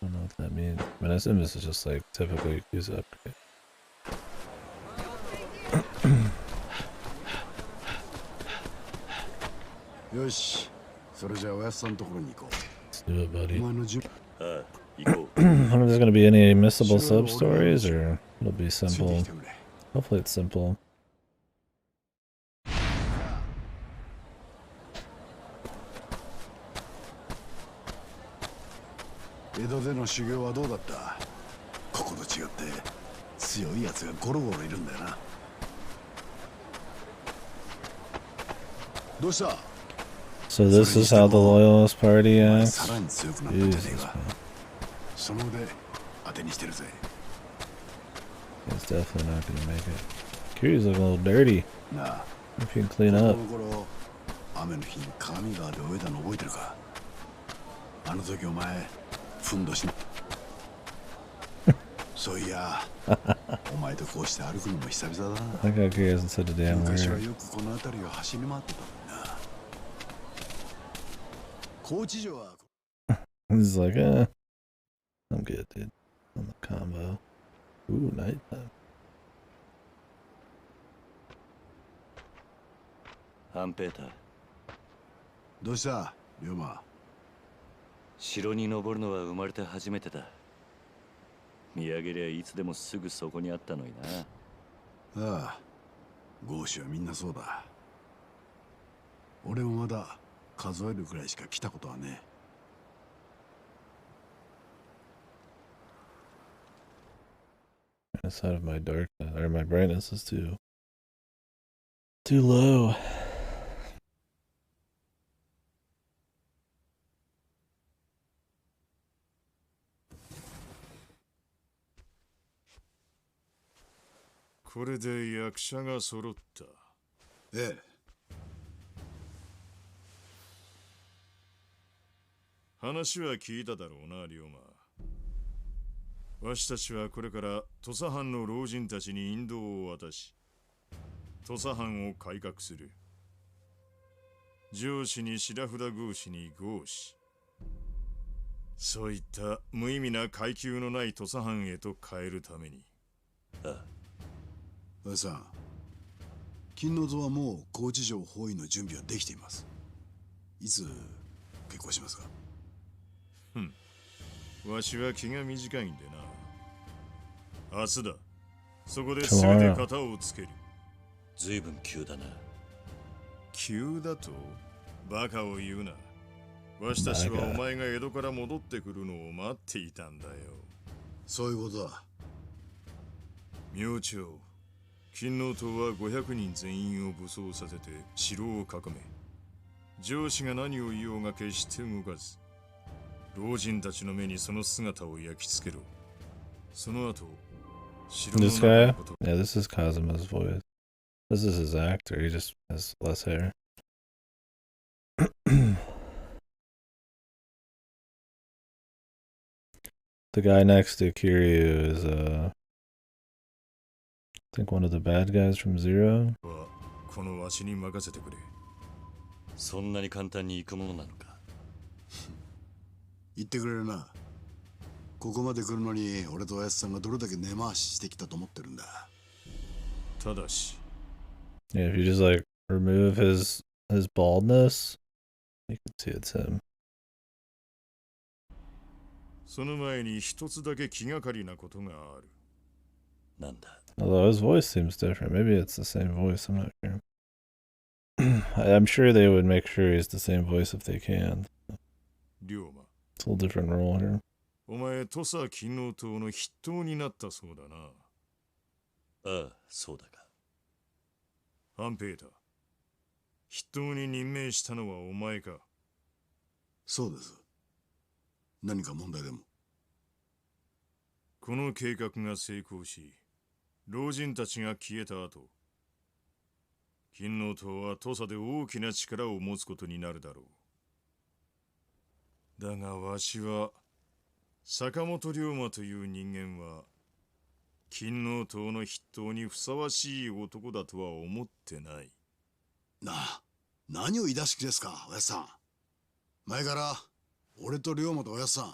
don't know what that means. I mean, I assume this is just like typical Yakuza upgrade. Yosh, let's do it, buddy. I wonder if there's gonna be any missable sub stories, or it'll be simple. Hopefully it's simple. 江戸での修行はどうだった？ここと違って強いやつがゴロゴロいるんだよな。どうした？ So this is how the Loyalist Party acts? さらに強くなったんじゃねえ Jesus, か。 man. その腕当てにしてるぜ。 It's definitely not gonna make it. Kiryu's looking a little dirty. なあ。 If you can clean up. この頃雨の日に鏡川で泳いだの覚えてるか？あの時お前ふんどしそういやお前とこうして歩くのも久々だな。 I think Kiryu hasn't said a damn 昔は word. よくこの辺りを走り回ってたもんな。高知城は He's like, I'm good, dude. On the combo. Ooh, nighttime. ハンペーター。どうした龍馬？城に登るのは生まれて初めてだ。見上げりゃいつでもすぐそこにあったのにな。ああ、豪士はみんなそうだ。俺もまだ数えるくらいしか来たことはねえ。darkness out of my darkness, or my brightness is too low.これで役者が揃った。ええ。話は聞いただろうな、龍馬。わしたちはこれから土佐藩の老人たちに引導を渡し、土佐藩を改革する。上司に白札合司に合司。そういった無意味な階級のない土佐藩へと変えるために。ああ。おやさん、金の図はもう高知城包囲の準備はできています。いつ結婚しますか？わしは気が短いんでな。明日だ。そこで全て型をつける。随分急だな。急だと？バカを言うな。わしたちはお前が江戸から戻ってくるのを待っていたんだよ。そういうことだ。明朝、金王党は500人全員を武装させて城を囲め、上司が何を言おうが決して動かず、老人たちの目にその姿を焼き付けろ。その後、城の This guy? Yeah, this is Kazuma's voice. This is his actor. He just has less hair. The guy next to Kiryu is, I think one of the bad guys from Zero. このわしに任せてくれ。そんなに簡単に行くものなのか。言ってくれるな。ここまで来るのに俺とおやつさんがどれだけ根回ししてきたと思ってるんだ。ただし。Yeah, if you just like remove his baldness, you can see it's him. その前に一つだけ気がかりなことがある。なんだ。Although his voice seems different. Maybe it's the same voice. I'm not sure. I'm sure they would make sure he's the same voice if they can. 龍馬。It's a little different role here. お前、土佐金王党の筆頭になったそうだな。ああ、そうだが。半平太。筆頭に任命したのはお前か。そうです。何か問題でも？この計画が成功し、老人たちが消えた後、金王党は土佐で大きな力を持つことになるだろう。だがわしは、坂本龍馬という人間は、金王党の筆頭にふさわしい男だとは思ってない。何を言い出し気ですか、おやっさん。前から、俺と龍馬とおやっさん、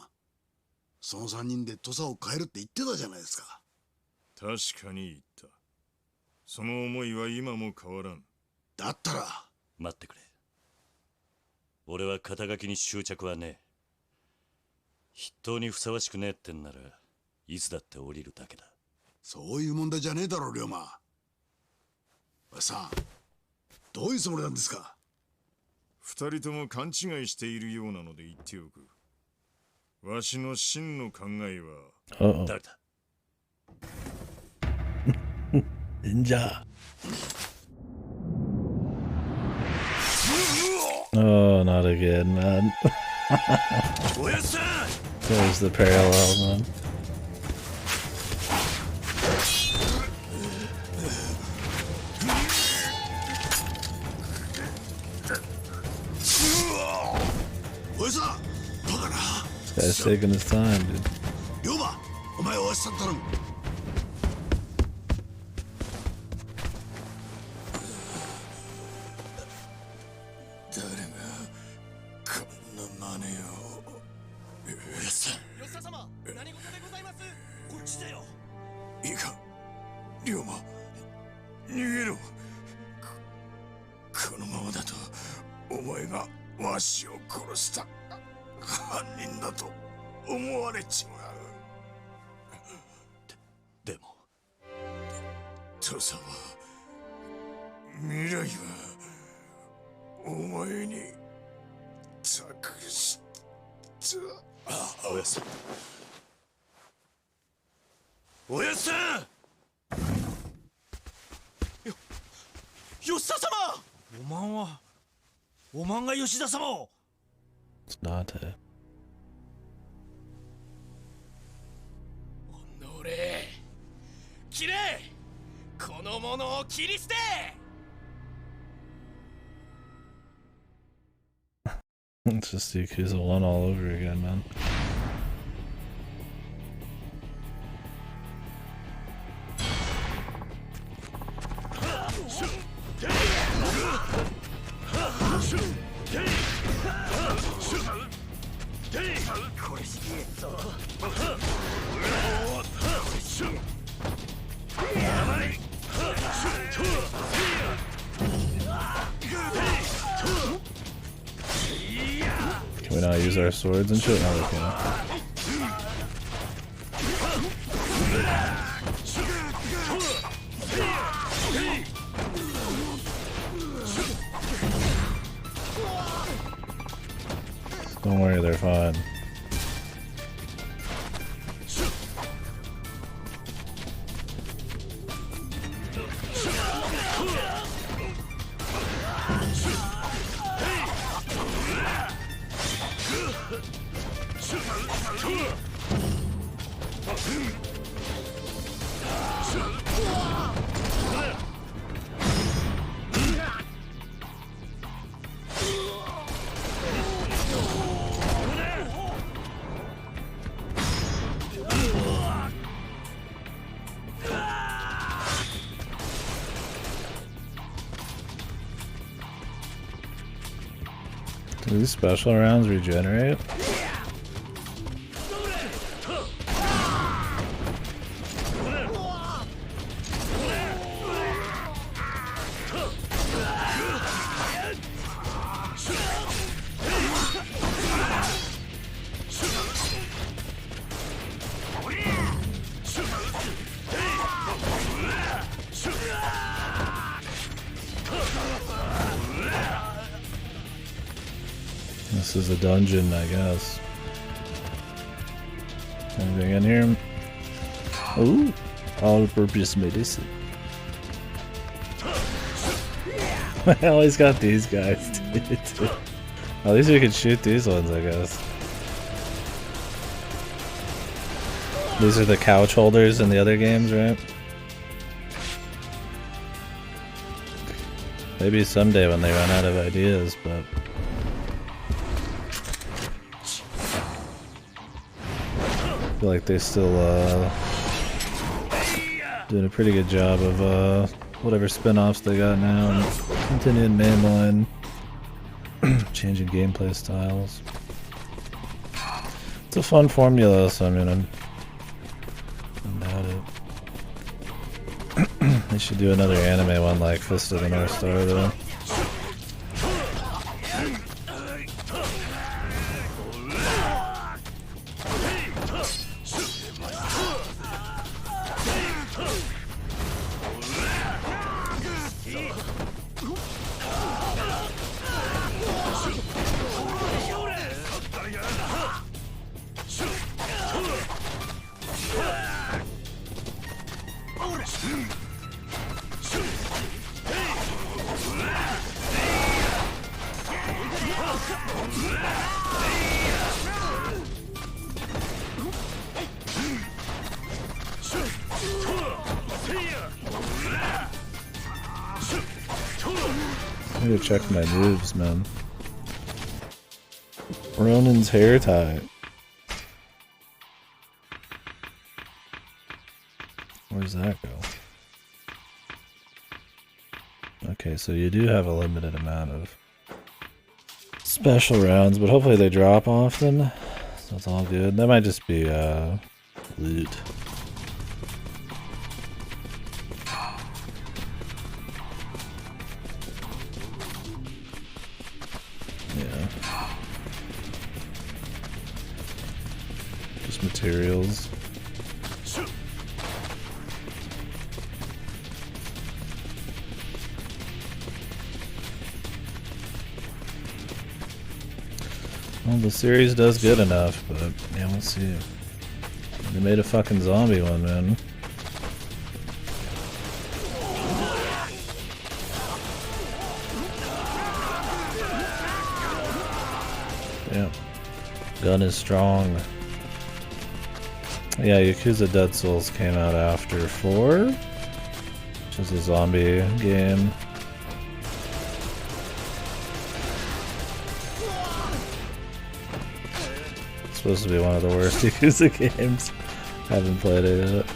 その3人で土佐を変えるって言ってたじゃないですか。確かに言った。その思いは今も変わらん。だったら待ってくれ。俺は肩書きに執着はねえ。筆頭にふさわしくねえってんならいつだって降りるだけだ。そういう問題じゃねえだろ、龍馬。おやさん、どういうつもりなんですか？二人とも勘違いしているようなので言っておく。わしの真の考えは誰だ？忍者。Oh, not again, man. There's the parallel, man. This guy's taking his time, dude. 龍馬、お前おやっさん頼む。誰がこんな真似を。吉田様、何事でございます？こっちだよ。いいか、龍馬、逃げろ。このままだとお前がわしを殺した犯人だと思われちまう。でも土佐は、未来はお前に託した。おやっさん、おやっさん。It's not a. 切れこの者を切り捨て It's just the Yakuza 1 all over again, man. Can we not use our swords and shit? No, we can't. Don't worry, they're fine. Do these special rounds regenerate? This is a dungeon, I guess. Anything in here? Ooh, all-purpose medicine. I always got these guys, dude. At least we can shoot these ones, I guess. These are the couch holders in the other games, right? Maybe someday when they run out of ideas, but... I feel like they still doing a pretty good job of whatever spin-offs they got now and continuing mainline, changing gameplay styles. It's a fun formula, so I mean I'm about it. They should do another anime one like Fist of the North Star though. I need to check my moves, man. Ronin's hair tie. Where's that go? Okay, so you do have a limited amount of special rounds, but hopefully they drop often, so it's all good. That might just be loot. Yeah. Just materials. Well, the series does good enough, but yeah, we'll see. They made a fucking zombie one, man. Gun is strong. Yeah, Yakuza Dead Souls came out after 4, which is a zombie game. It's supposed to be one of the worst Yakuza games. Haven't played it yet.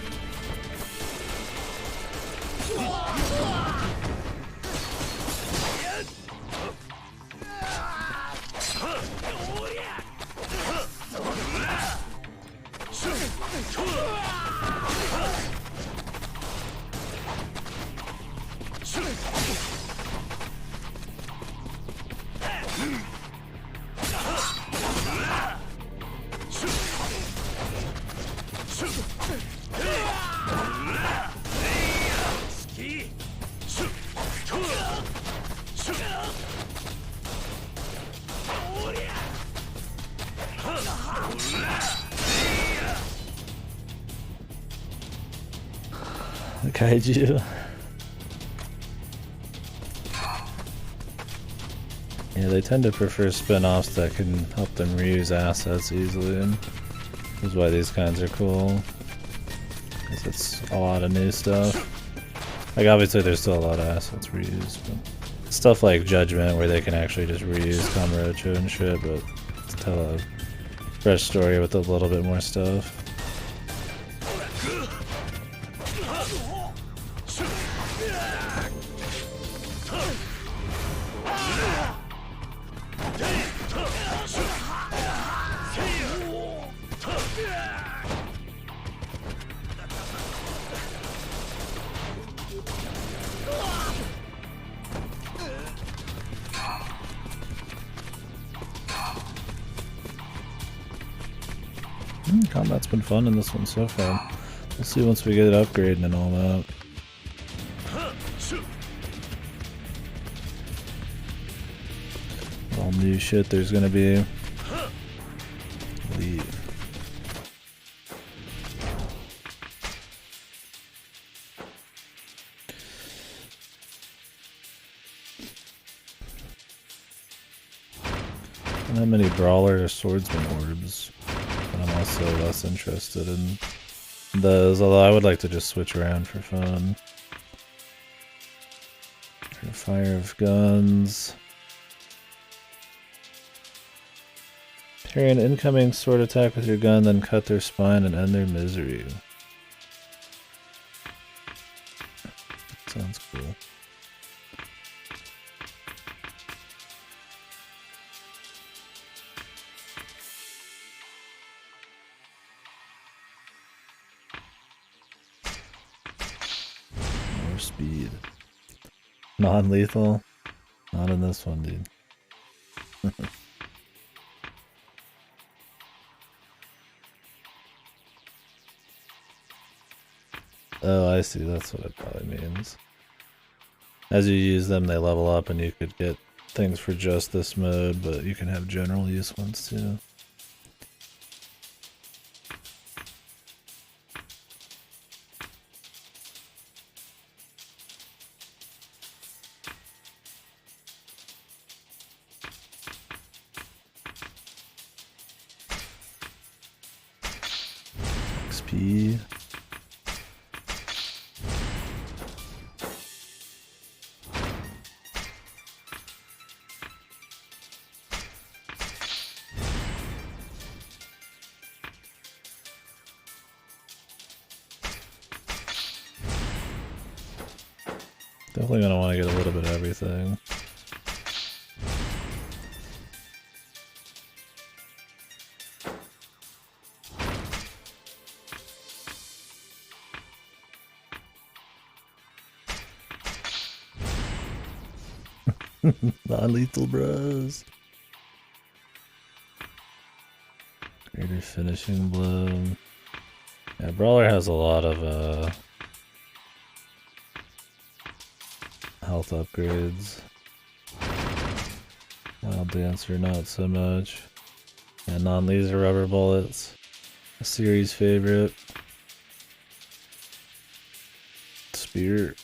Kaiju. Yeah, they tend to prefer spin-offs that can help them reuse assets easily, and that's why these kinds are cool. Because it's a lot of new stuff. Like, obviously there's still a lot of assets reused, but stuff like Judgment where they can actually just reuse Kamurocho and shit, but tell a fresh story with a little bit more stuff. Combat's been fun in this one so far. We'll see once we get it upgraded and all that. All new shit there's gonna be. Leave. Not that many brawler or swordsman orbs. I'm also less interested in those, although I would like to just switch around for fun. Fire of guns. Parry an incoming sword attack with your gun, then cut their spine and end their misery. Sounds cool. Speed. Non-lethal? Not in this one, dude. Oh, I see. That's what it probably means. As you use them, they level up and you could get things for just this mode, but you can have general use ones too. XP. Definitely gonna want to get a little bit of everything. Non-lethal bros. Greater finishing blow. Yeah, Brawler has a lot of health upgrades. Wild Dancer not so much. And non-laser rubber bullets. A series favorite. Spear.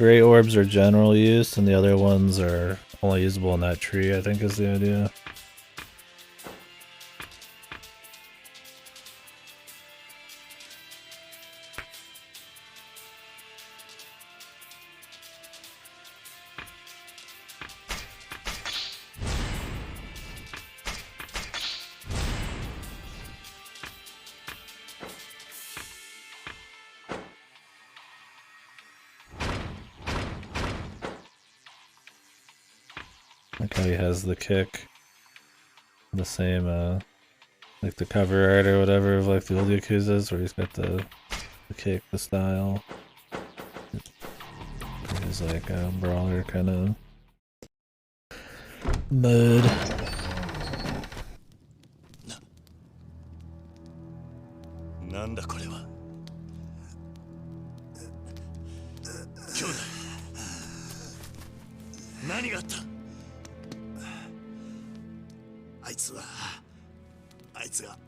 Gray orbs are general use, and the other ones are only usable in that tree, I think is the idea. Like how he has the kick, the same, like the cover art or whatever of like the old Yakuzas, where he's got the kick, the style. He's like a brawler kind of mode. Nandaこれは。兄弟。何があった？あいつが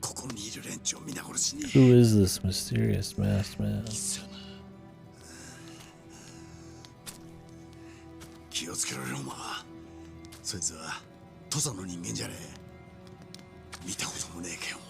ここにいる連中を皆殺しに。Who is this mysterious masked man? 気をつけろよ、お前。そいつは土佐の人間じゃねえ。見たこともねえ剣を。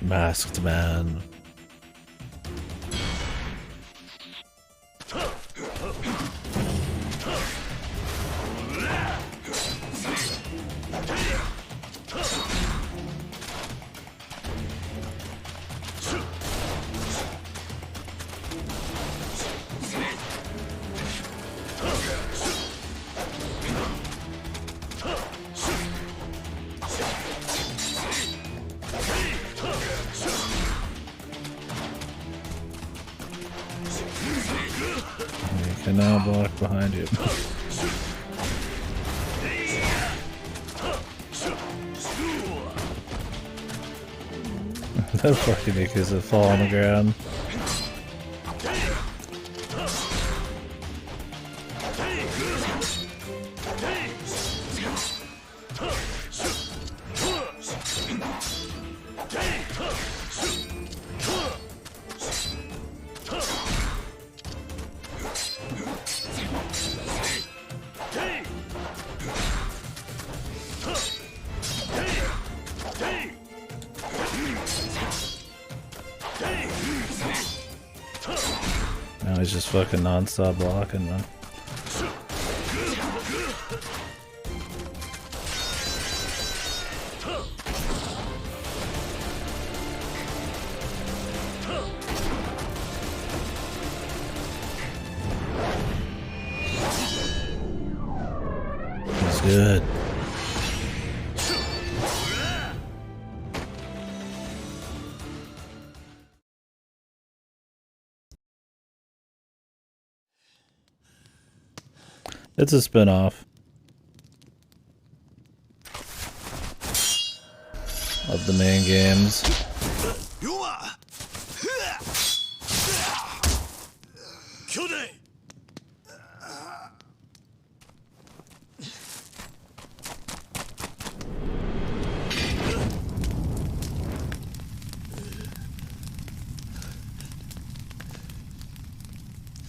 Masked man. You can now block behind you. That fucking Yakuza fall on the ground. Now he's just fucking non-stop blocking them. He's good. It's a spin-off of the main games.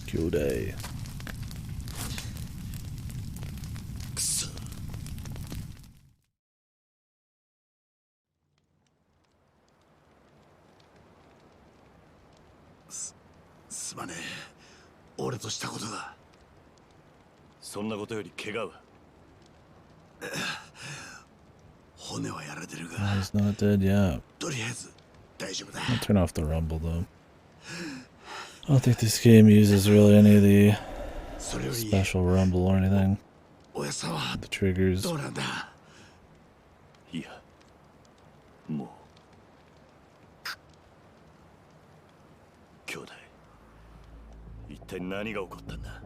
Kyodai. すまねえ。俺としたことが。そんなことより怪我は。骨はやられてるが。He's not dead yet. とりあえず大丈夫だ。I'll turn off the rumble though. I don't think this game uses really any of the special rumble or anything. The triggers. どうなんだ。いや、もう。兄弟、一体何が起こったんだ。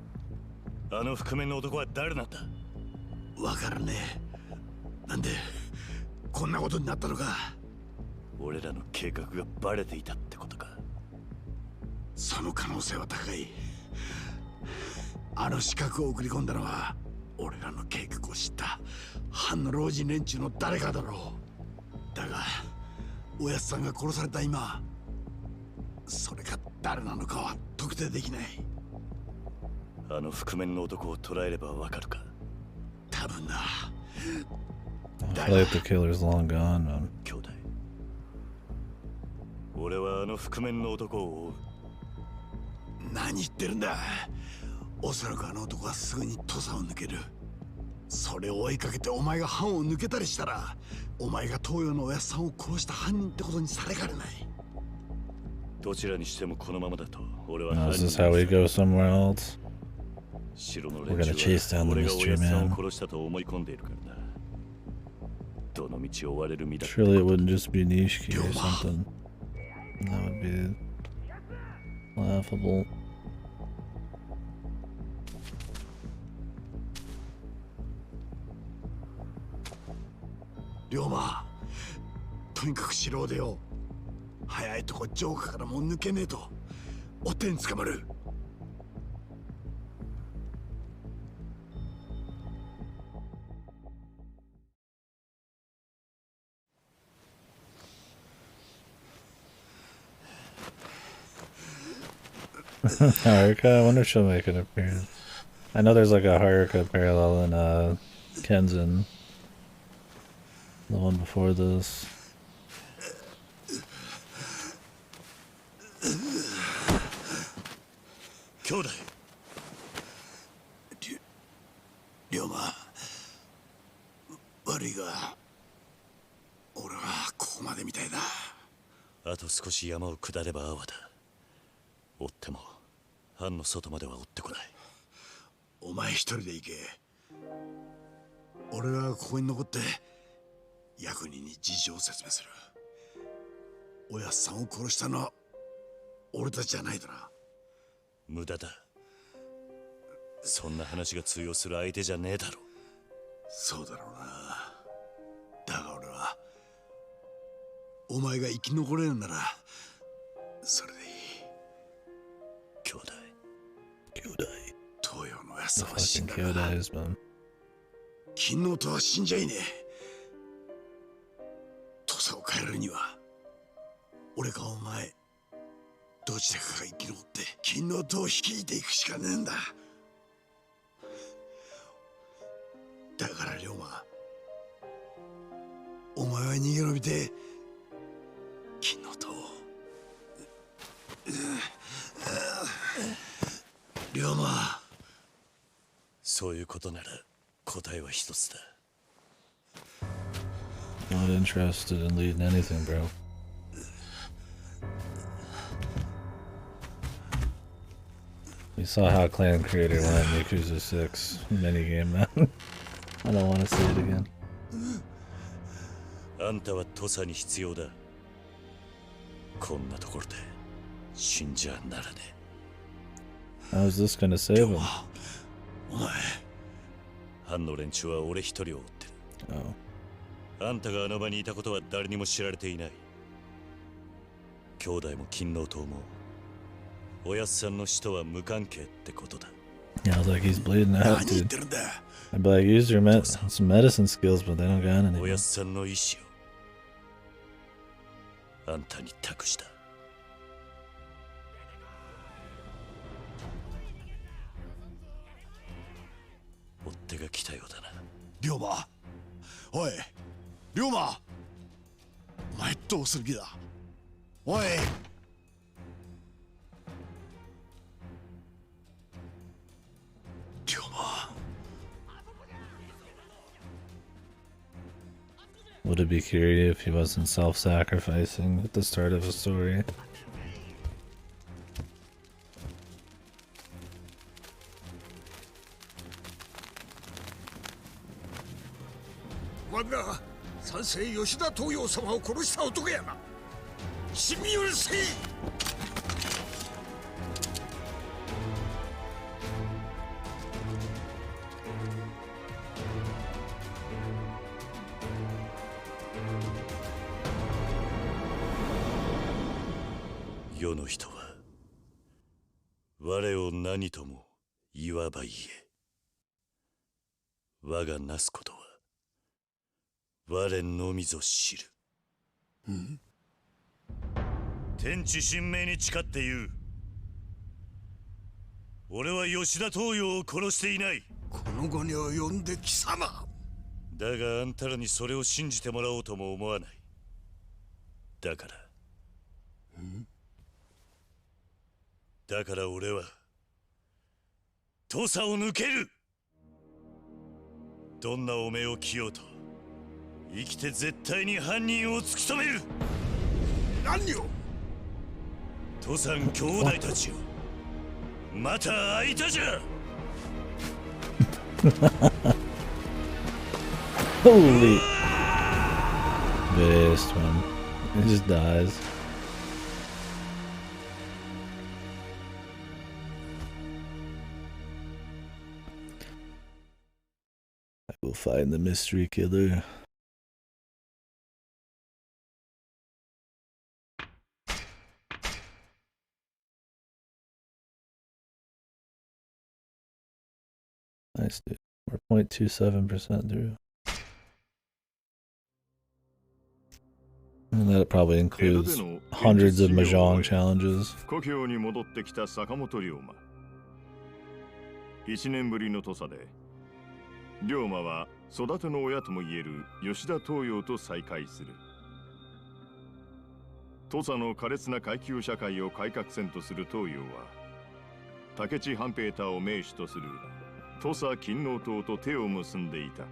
あの覆面の男は誰なんだ。わからねえ。なんでこんなことになったのか。俺らの計画がバレていたってことか。その可能性は高い。あの刺客を送り込んだのは俺らの計画を知った藩の老人連中の誰かだろう。だがおやつさんが殺された今、それが誰なのかは特定できない。あの覆面の男を捕らえればわかるか。多分な。I feel like the killer's long gone. 兄弟、俺はあの覆面の男を追う。何言ってるんだ。おそらくあの男はすぐに土佐を抜ける。それを追いかけてお前が藩を抜けたりしたら、お前が東洋のおやっさんを殺した犯人ってことにされかねない。どちらにしてもこのままだと俺は Is this how we go somewhere else? 城の We're 連 gonna 中 chase down は the 俺がお mystery やっさんを man. 殺したと思い込んでいるからな。どの道を追われる身だ。 Surely it wouldn't just be Nishiki or something. That would be laughable. 龍馬、とにかく城を出よう。早いとこ城下からもう抜けねえと追っ手に捕まる。Haruka, I wonder if she'll make an appearance. I know there's like a Haruka parallel in Kenzin. The one before this. 兄弟、龍馬、悪いが俺はここまでみたいだ。あと少し山を下れば阿波だ。追っても藩の外までは追ってこない。お前一人で行け。俺はここに残って役人に事情を説明する。おやっさんを殺したのは俺たちじゃないだな。無駄だ。そんな話が通用する相手じゃねえだろ。そうだろうな。だが俺はお前が生き残れるならそれでいい。兄弟、東洋のおやっ The さんは死ん fucking だが Kyodai's man. 金の音は死んじゃいねえ。土佐を変えるには俺かお前どちらかが生き残って金の音を率いていくしかねえんだ。だから龍馬、お前は逃げ延びて金の音を。龍馬、そういうことなら答えは一つだ。 Not interested in leading anything, bro. We saw how Clan Creator went in Yakuza 6 minigame, man. I don't want to see it again. あんたは土佐に必要だ。こんなところで死んじゃならねえ。 How is this gonna save him? お前、藩の連中は俺一人を追ってる。 Oh. あんたがあの場にいたことは誰にも知られていない。兄弟も金の塔もおやっさんの死とは無関係ってことだ。 Yeah, I was like, he's bleeding out, 何言っ dude. てるんだ。 I'd be like, use your some medicine skills, but they don't got おや any. っさんの意志をあんたに託した。追っ手が来たようだな。龍馬、おい、龍馬、お前どうする気だ。おい。龍馬。 Would it be curious if he wasn't self-sacrificing at the start of a story? 我が三世吉田東洋様を殺した男やな。死に許せ。世の人は我を何とも言わば言え。我がなすことは我のみぞ知る。天地神明に誓って言う。俺は吉田東洋を殺していない。この後に及んで貴様。だがあんたらにそれを信じてもらおうとも思わない。だから俺は土佐を抜ける。どんな汚名を着ようと生きて絶対に犯人を突き止める。何を。土佐兄弟たちよ、また会いたじゃ。Holy Beast, man. It just dies. I will find the mystery killer. Nice, dude. We're 0.27% through. And that probably includes hundreds of Mahjong challenges. 故郷に戻ってきた坂本龍馬。1年ぶりの土佐で、龍馬は育ての親ともいえる吉田東洋と再会する。土佐の苛烈な階級社会を改革せんとする東洋は、武智半平太を名手とする土佐勤王党と手を結んでいた。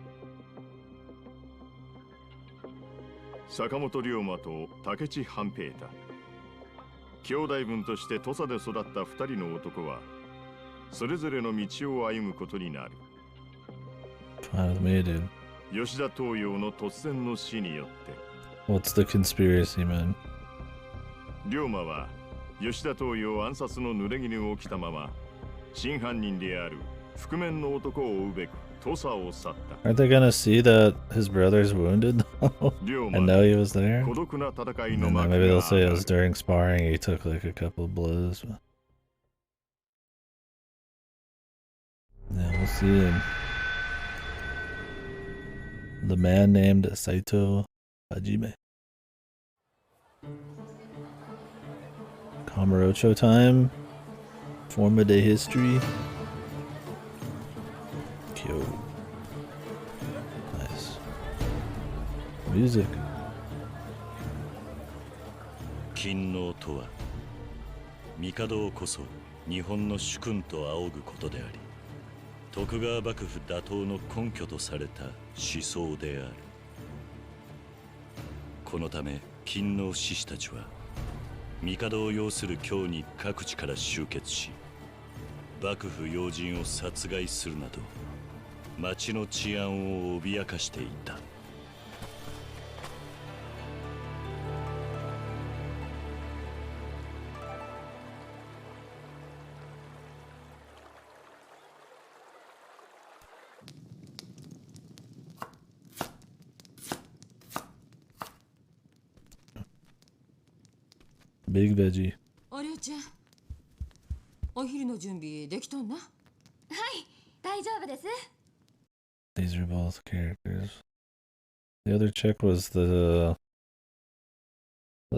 坂本龍馬と武智半平太、兄弟分として土佐で育った2人の男はそれぞれの道を歩むことになる。吉田東洋の突然の死によって。 What's the conspiracy, man? 龍馬は吉田東洋暗殺の濡れ衣を着たまま真犯人である覆面の男を追うべく土佐を去った。 Aren't they gonna see that his brother's wounded though? And know he was there? And then maybe they'll say it was during sparring he took like a couple of blows. Yeah, we'll see him. The man named Saito Hajime. Kamurocho time. Formaday history. Yo. Nice. Music. 勤王とは帝をこそ日本の主君と仰ぐことであり、徳川幕府打倒の根拠とされた思想である。このため勤王志士たちは帝を擁する京に各地から集結し、幕府要人を殺害するなど町の治安を脅かしていた。Big veggie. おりょうちゃん、お昼の準備できとんな。はい、大丈夫です。 These are both characters. The other chick was the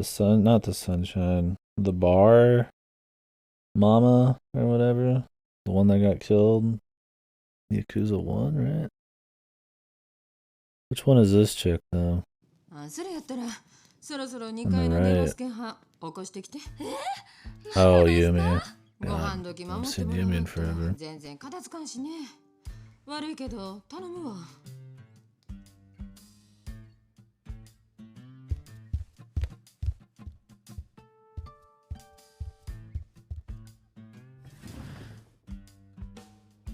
sun, not the sunshine, the bar mama or whatever, the one that got killed. Yakuza 1, right? Which one is this chick though? それやったらそろそろ2階のデボスケン派起こしてきて。Oh, Yumi. ご飯時 I 守 haven't って seen もらわ Yumi ん in と forever. 全然片付かんしね。悪いけど頼むわ。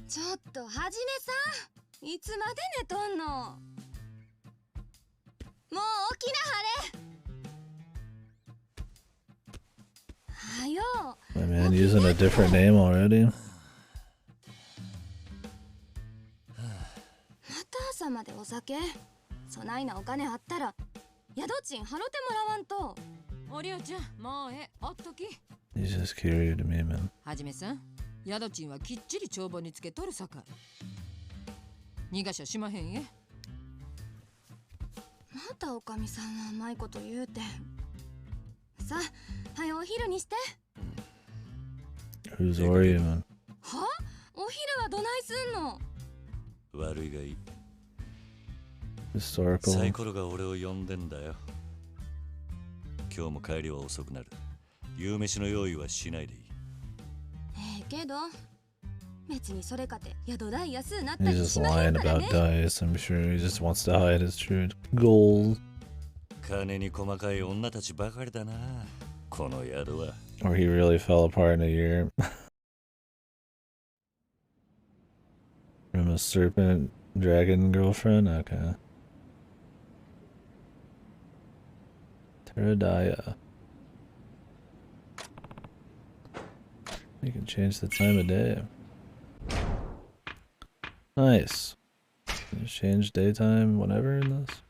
ちょっとはじめさん、いつまで寝とんの。もう起きなはれ。はよ。 My man using a different name already. また朝までお酒。そないなお金あったら宿賃払ってもらわんと。おりょうちゃん、もうおっとき。He's just Kiryu to me, man. はじめさん、宿賃はきっちり帳簿につけとるさかい。逃がしゃしまへんえ。またおかみさんはうまいこと言うて。さあ、はよお昼にして。Who's Oreo, man? は？お昼はどないすんの？悪いがいい。 Historical. サイコロが俺を呼んでんだよ。今日も帰りは遅くなる。夕飯の用意はしないでいい。けど別にそれかて宿代安うなった He's り just しまへ lying んから about ね。 dice. I'm sure he just wants to hide his true goals. 金に細かい女たちばかりだな、この宿は。 Or he really fell apart in a year. From a serpent dragon girlfriend? Okay. Teradaya. You can change the time of day. Nice. You just change daytime whenever in this?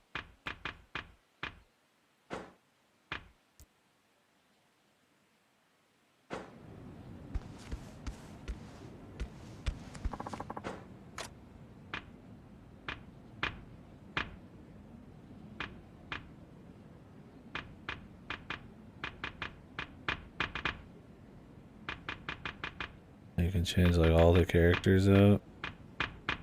You can change like all the characters out.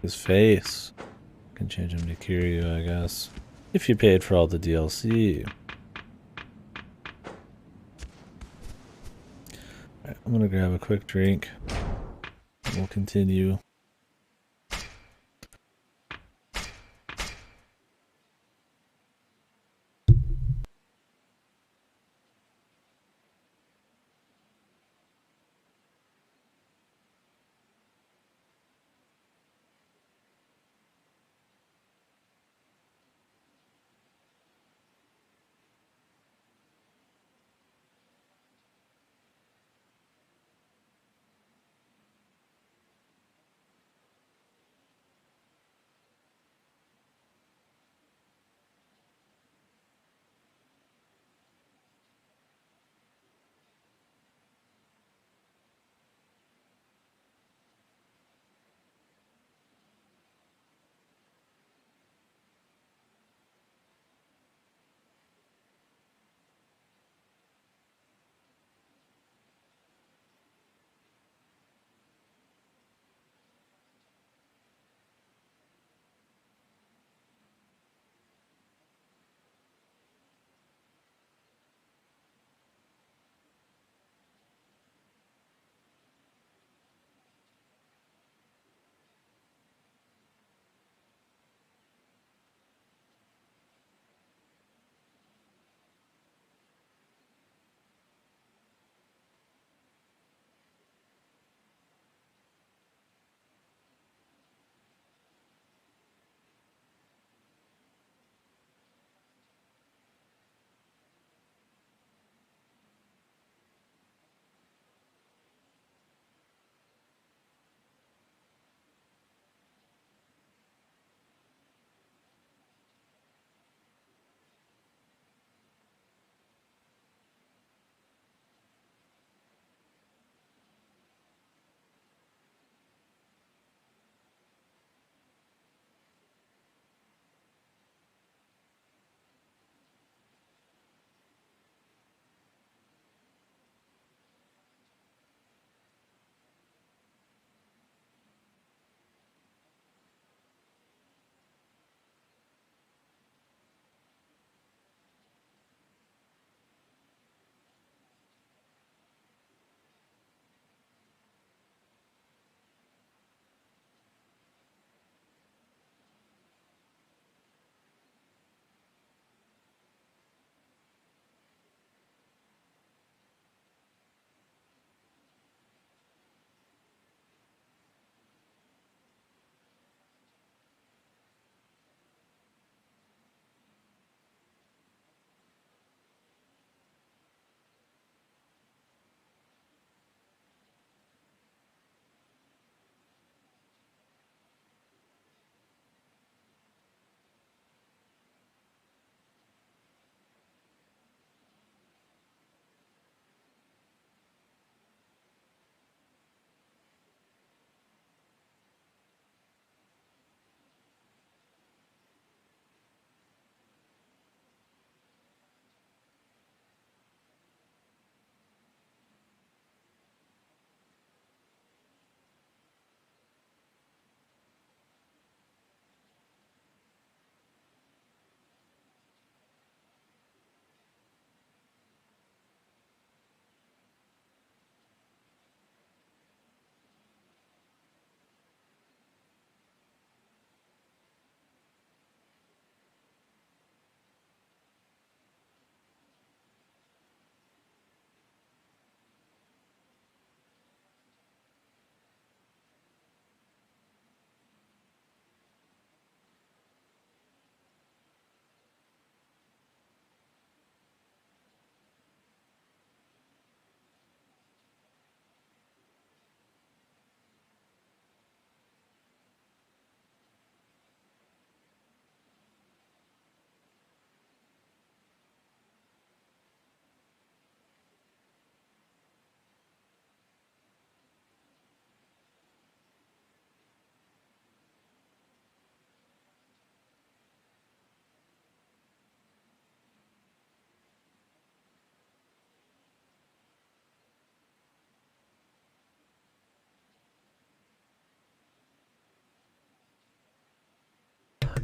His face. You can change him to Kiryu, I guess. If you paid for all the DLC. Alright, I'm gonna grab a quick drink. And we'll continue.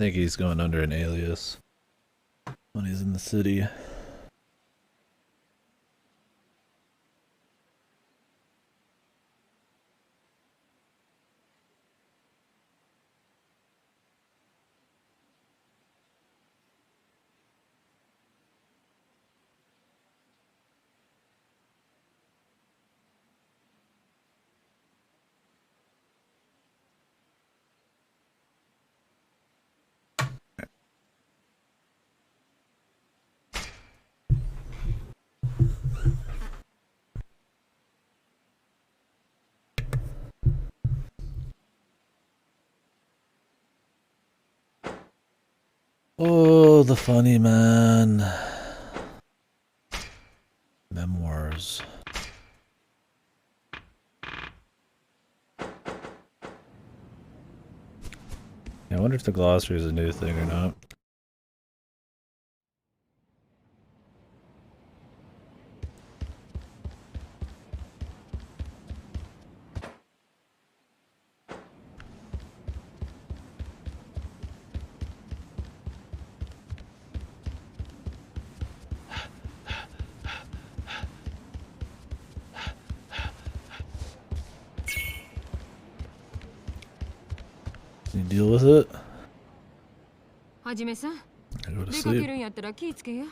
think he's going under an alias when he's in the city. Oh, the funny man. Memoirs. Yeah, I wonder if the glossary is a new thing or not. Can you deal with it? はじめさん、 I go to 出かけ sleep. るんやったら気ぃつけや。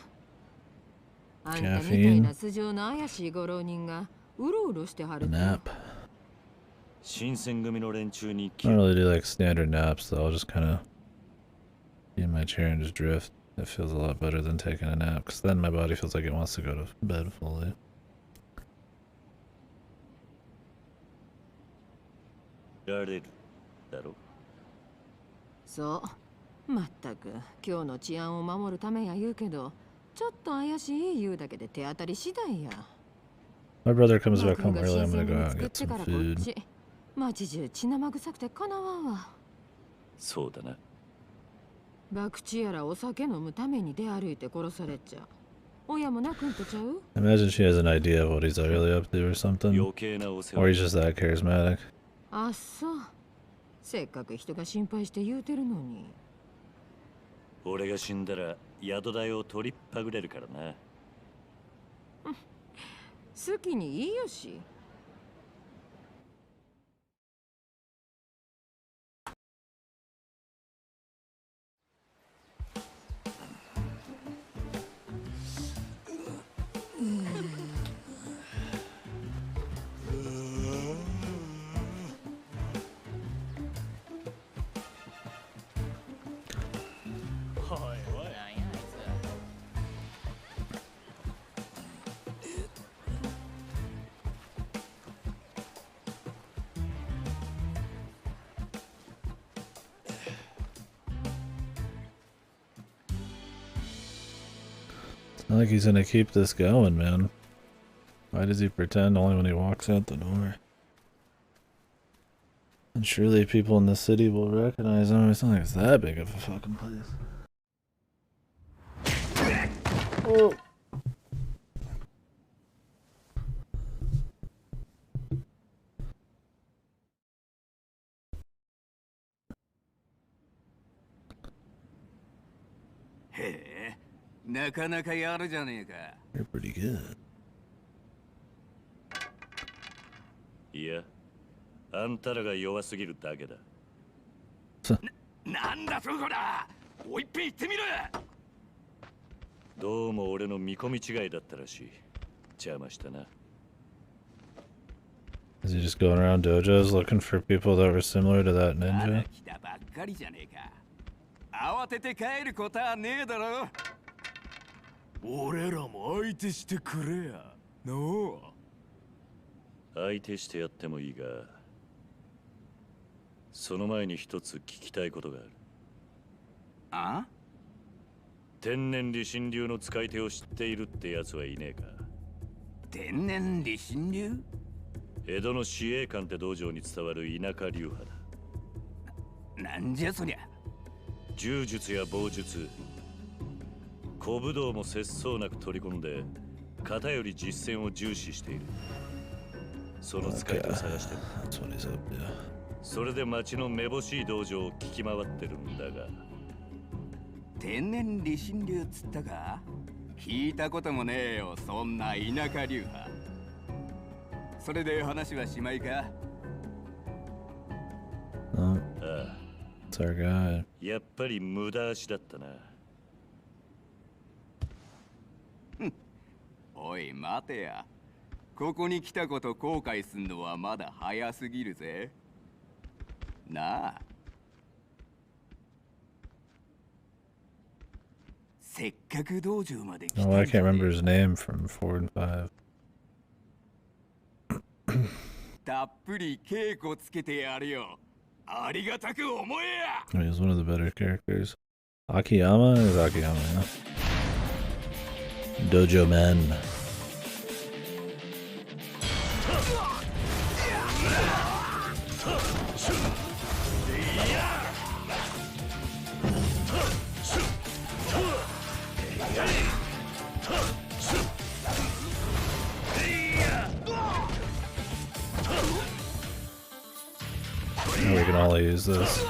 あんたみたい Caffeine. な素性の怪しいご浪人がうろうろしては A ると。 nap. 新選組の連中に I don't really do like standard naps though. I'll just kind of be in my chair and just drift. It feels a lot better than taking a nap, because then my body feels like it wants to go to bed fully. られるだろ。そう。まったく今日の治安を守るためや言うけど、ちょっと怪しい言うだけで手当たり次第や。 My brother comes back マ home クが early. 新 I'm gonna 鮮 go に out 作 and っ get て some からこ food. っち。町中血生臭くてかなわんわ。そうだな。博打やらお酒飲むために出歩いて殺されちゃう。親も泣くんとちゃう？ I imagine she has an idea of what he's really up to or something. 余計なお世 Or 話。 he's just that charismatic. あっそう。せっかく人が心配して言うてるのに。俺が死んだら宿代を取りっぱぐれるからな。好きにいいよし。It's not like he's gonna keep this going, man. Why does he pretend only when he walks out the door? And surely people in the city will recognize him. It's not like it's that big of a fucking place. Oh. You're pretty good. いや、あんたらが弱すぎるだけだ。なんだそこだ。もう一遍言ってみろ。どうも俺の見込み違いだったらしい。邪魔したな。Is he just going around dojos looking for people that were similar to that ninja? 来たばっかりじゃねえか。慌てて帰ることはねえだろ。俺らも相手してくれや。の相手してやってもいいが、その前に一つ聞きたいことがある。あ？天然理心流の使い手を知っているってやつはいねえか。天然理心流？江戸の司令官って道場に伝わる田舎流派だ。なんじゃそりゃ。柔術や棒術、古武道も節操なく取り込んで、型より実践を重視している。その使い手を探してる。That's what he's up to. それで町のめぼしい道場を聞き回ってるんだが。天然理心流っつったか？聞いたこともねえよ、そんな田舎流派。それで話はしまいか？ Oh, it's our guy. やっぱり無駄足だったな。おい待てや。ここに来たこと後悔すんのはまだ早すぎるぜ。なあ。せっかく道場まで来たんじゃ Oh, ね I can't remember his name from 4 and 5. たっぷり稽古つけてやるよ。ありがたく思えや。 I mean, he's one of the better characters. Akiyama is Akiyama, yeah. Dojo Man. We can all use this.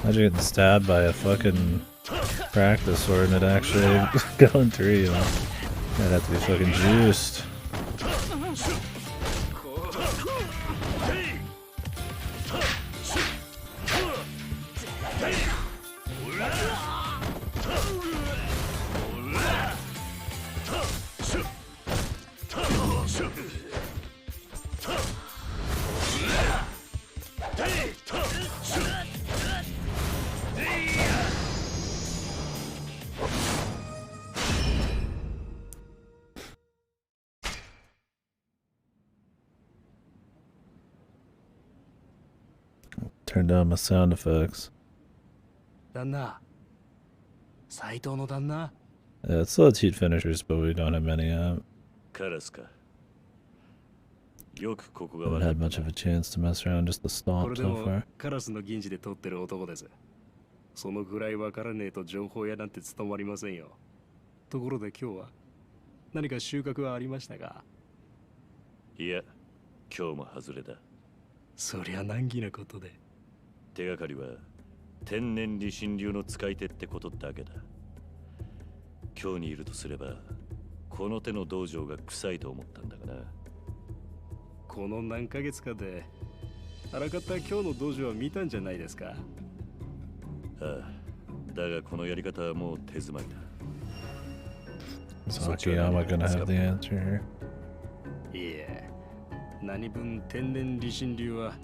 Imagine getting stabbed by a fucking practice sword and it actually going through you. That'd have to be fucking juiced. Turn down my sound effects. 旦那。斎藤の旦那。 Yeah, it's still cheat finishers, but we don't have many yet. カラスか。よくここが Haven't 分か had った much of a chance to mess around, just the こ stomp れで so も far. カラスの銀次で取ってる男です。そのぐらい分からねえと情報屋なんて務まりませんよ。ところで今日は何か収穫はありましたか？いや、今日も外れだ。そりゃ難儀なことで。手がかりは天然理心流の使い手ってことだけだ。今日にいるとすれば、この手の道場が臭いと思ったんだがな。この何ヶ月かであらかた今日の道場は見たんじゃないですか？ああ、だがこのやり方はもう手詰まりだ。 Is Akiyama gonna have the answer here? いえ、何分天然理心流は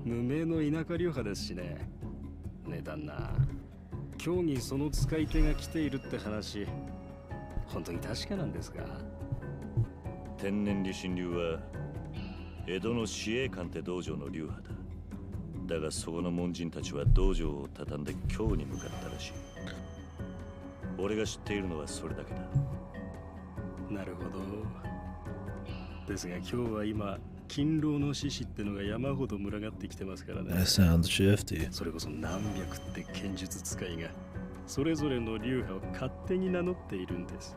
無名の田舎流派ですしね。ねえ旦那、今日にその使い手が来ているって話、本当に確かなんですか？天然理心流は江戸の司営官って道場の流派だ。だがそこの門人たちは道場を畳んで京に向かったらしい。俺が知っているのはそれだけだ。なるほど。ですが今日は今、勤労の獅子ってのが山ほど群がってきてますからね。That sounds shifty. それこそ何百って剣術使いがそれぞれの流派を勝手に名乗っているんです。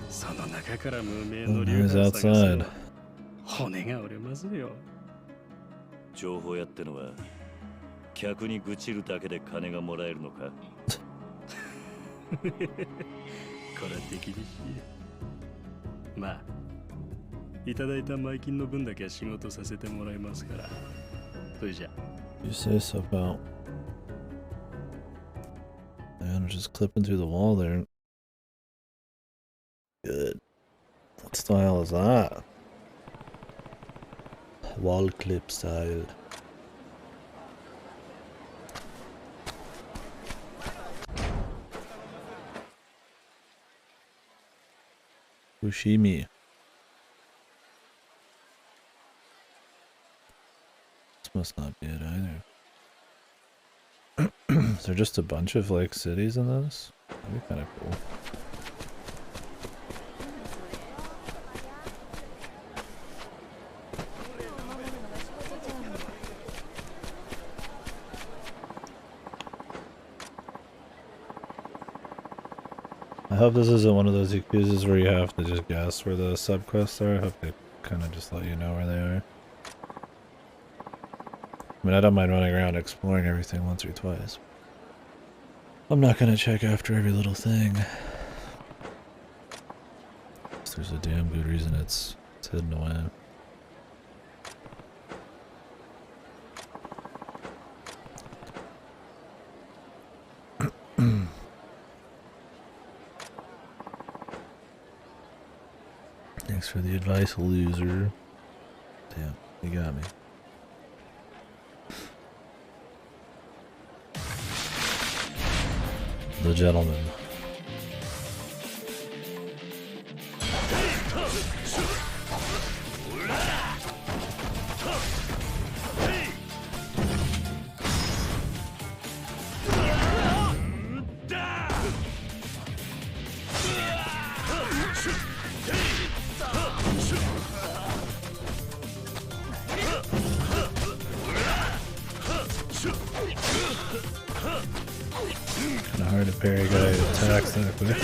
その中から無名の流派を探すのは骨が折れますよ。情報屋ってのは客に愚痴るだけで金がもらえるのか？これ手厳しい。まあ、いただいた前金の分だけは仕事させてもらいますから。それじゃ。You say so about. Man, we're just clipping through the wall there. Good. What style is that? Wall clip style. Fushimi. This must not be it either. Is there just a bunch of like cities in this? That'd be kind of cool. I hope this isn't one of those Yakuzas where you have to just guess where the subquests are. I hope they kind of just let you know where they are. I mean, I don't mind running around exploring everything once or twice. I'm not gonna check after every little thing. There's a damn good reason it's hidden away. Thanks for the advice, loser. Damn, you got me. The gentleman. Kinda hard to parry a guy who attacks that quick.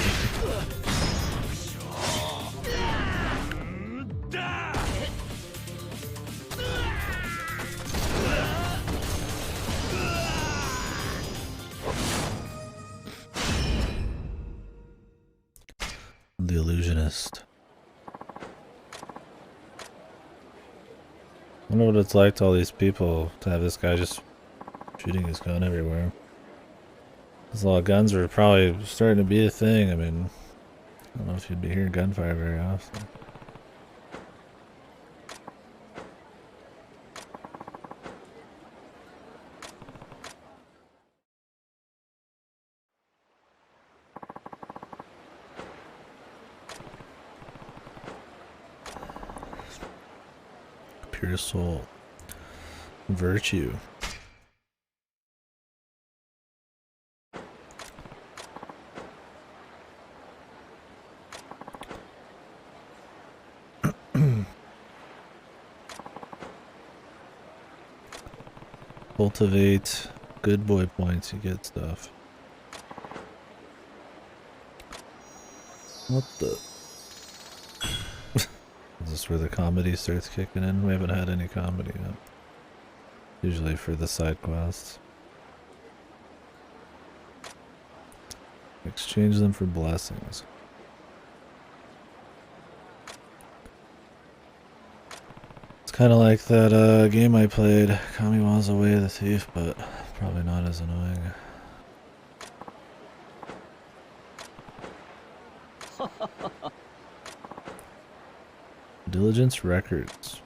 The illusionist. I wonder what it's like to all these people to have this guy just shooting his gun everywhere. Because a lot of guns are probably starting to be a thing. I mean, I don't know if you'd be hearing gunfire very often. Pure soul. Virtue. Cultivate good boy points, you get stuff. What the? Is this where the comedy starts kicking in? We haven't had any comedy yet. Usually for the side quests. Exchange them for blessings. It's kind of like that game I played, Kamiwa's Way of the Thief, but probably not as annoying. Diligence Records.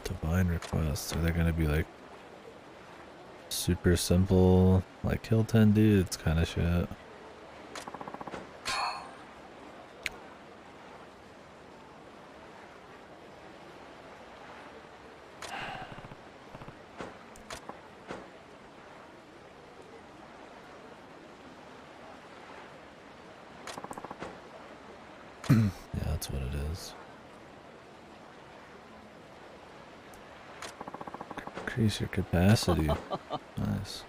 Divine requests. Are they gonna be like super simple, like kill 10 dudes kind of shit? Yeah, that's what it is. Increase your capacity. Nice.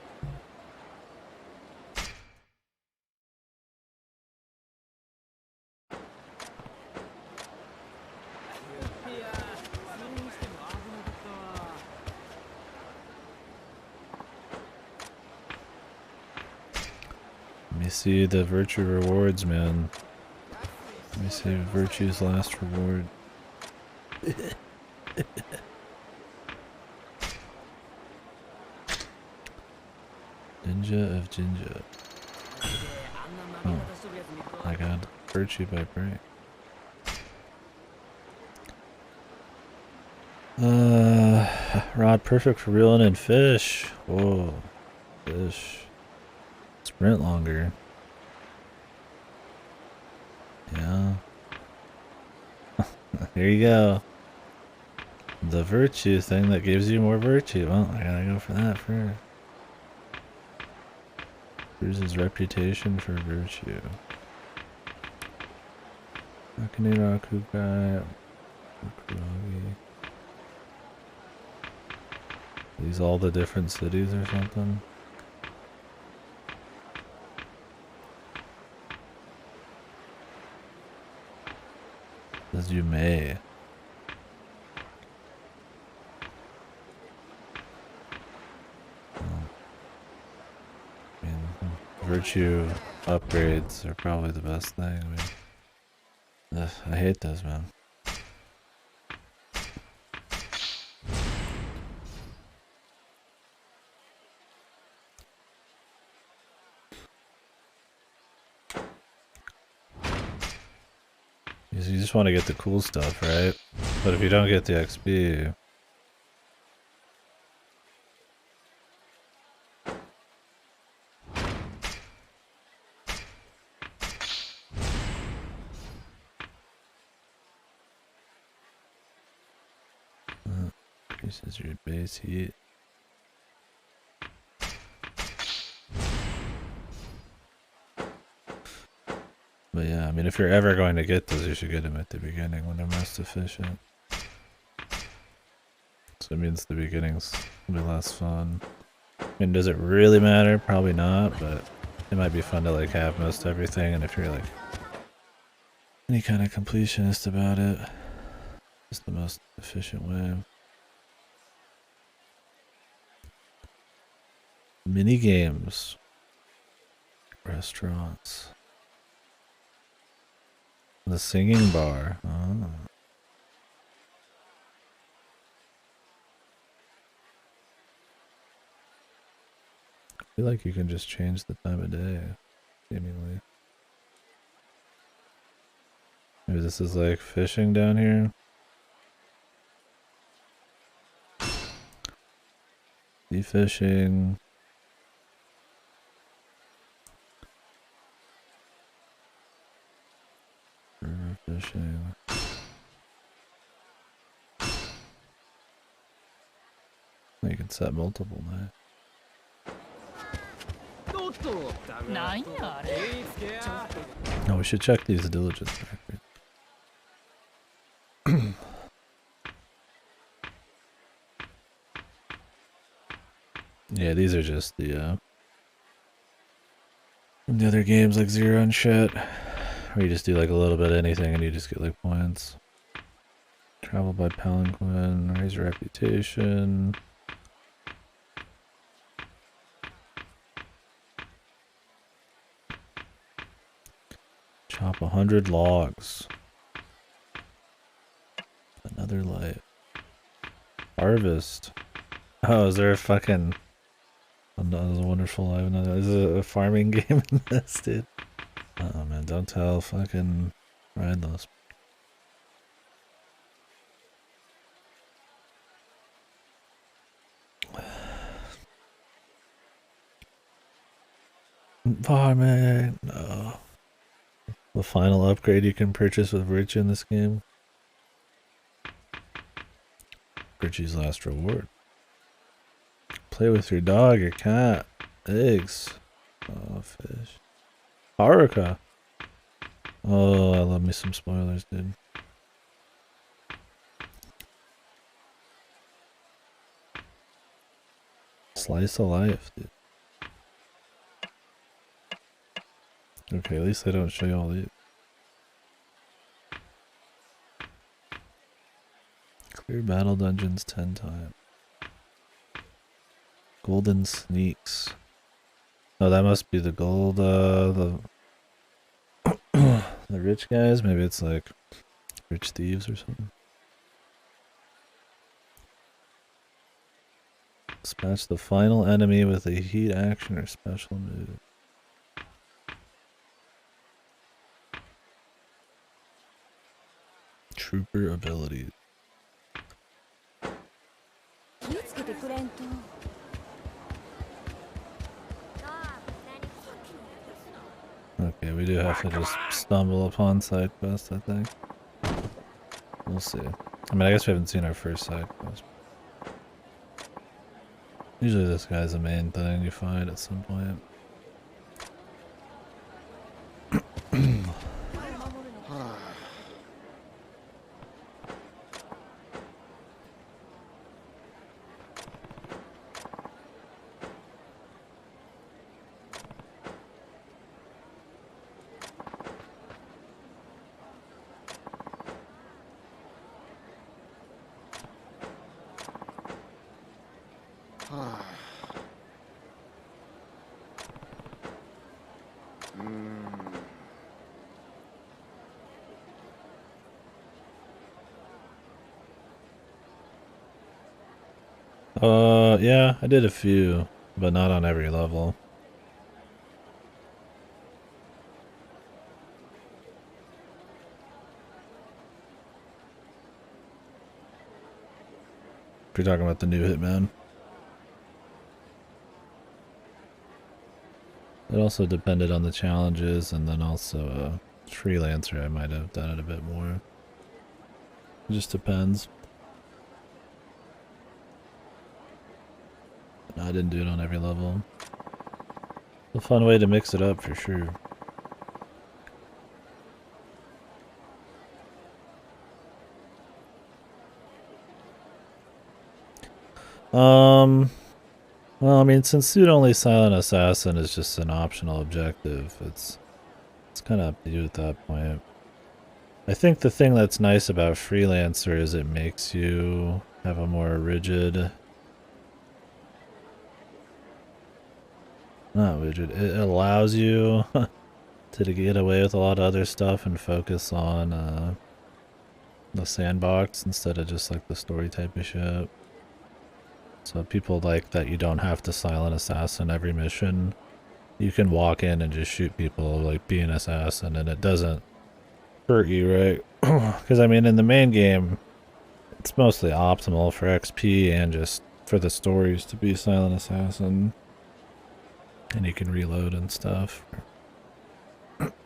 Let me see the virtue rewards, man. Let me see Virtue's last reward. Ninja of Jinja. Oh, I got Virtue by break. Rod perfect for reeling in fish. Whoa, fish. Sprint longer. Yeah. Here you go. The virtue thing that gives you more virtue. Well, I gotta go for that first. Bruises reputation for virtue. Akanira Kukai. Kuragi. These all the different cities or something? As you may. virtue upgrades are probably the best thing. I mean, I hate those, man. You just want to get the cool stuff, right? But if you don't get the XP, increases your base heat. But yeah, I mean, if you're ever going to get those, you should get them at the beginning when they're most efficient. So it means the beginning's will be less fun. I mean, does it really matter? Probably not, but it might be fun to like have most everything, and if you're like any kind of completionist about it, it's the most efficient way. Mini games, restaurants, the singing bar. Oh. I feel like you can just change the time of day, seemingly. Maybe this is like fishing down here. Sea fishing. River fishing. You can set multiple now. Oh, we should check these diligence records. Yeah, these are just the other games like Zero and shit, where you just do like a little bit of anything and you just get like points. Travel by palanquin, raise your reputation. Chop 100 logs. Another life. Harvest. Oh, is there a fucking... Oh, no, that was a wonderful life. No, is it a farming game in this, dude? Oh man, don't tell fucking Rydlos. Farming! No. The final upgrade you can purchase with Virtue in this game. Virtue's last reward. Play with your dog, your cat, eggs. Oh, fish. Haruka. Oh, I love me some spoilers, dude. Slice of life, dude. Okay, at least they don't show you all these. Clear battle dungeons 10 times. Golden sneaks. Oh, that must be the gold, the rich guys? Maybe it's like rich thieves or something. Dispatch the final enemy with a heat action or special move. Trooper abilities. Okay, we do have to just stumble upon side quests, I think. We'll see. I mean, I guess we haven't seen our first side quest. Usually this guy's the main thing you find at some point. Yeah, I did a few, but not on every level. If you're talking about the new Hitman. It also depended on the challenges, and then also Freelancer I might have done it a bit more. It just depends. No, I didn't do it on every level. A fun way to mix it up for sure. Well, I mean, since Suit Only Silent Assassin is just an optional objective, it's kind of up to you at that point. I think the thing that's nice about Freelancer is it makes you have a more rigid... Not rigid. It allows you to get away with a lot of other stuff and focus on the sandbox instead of just like the story type of shit. So people like that you don't have to silent assassin every mission. You can walk in and just shoot people, like be an assassin, and it doesn't hurt you, right? Because I mean, in the main game, it's mostly optimal for XP and just for the stories to be silent assassin. And you can reload and stuff.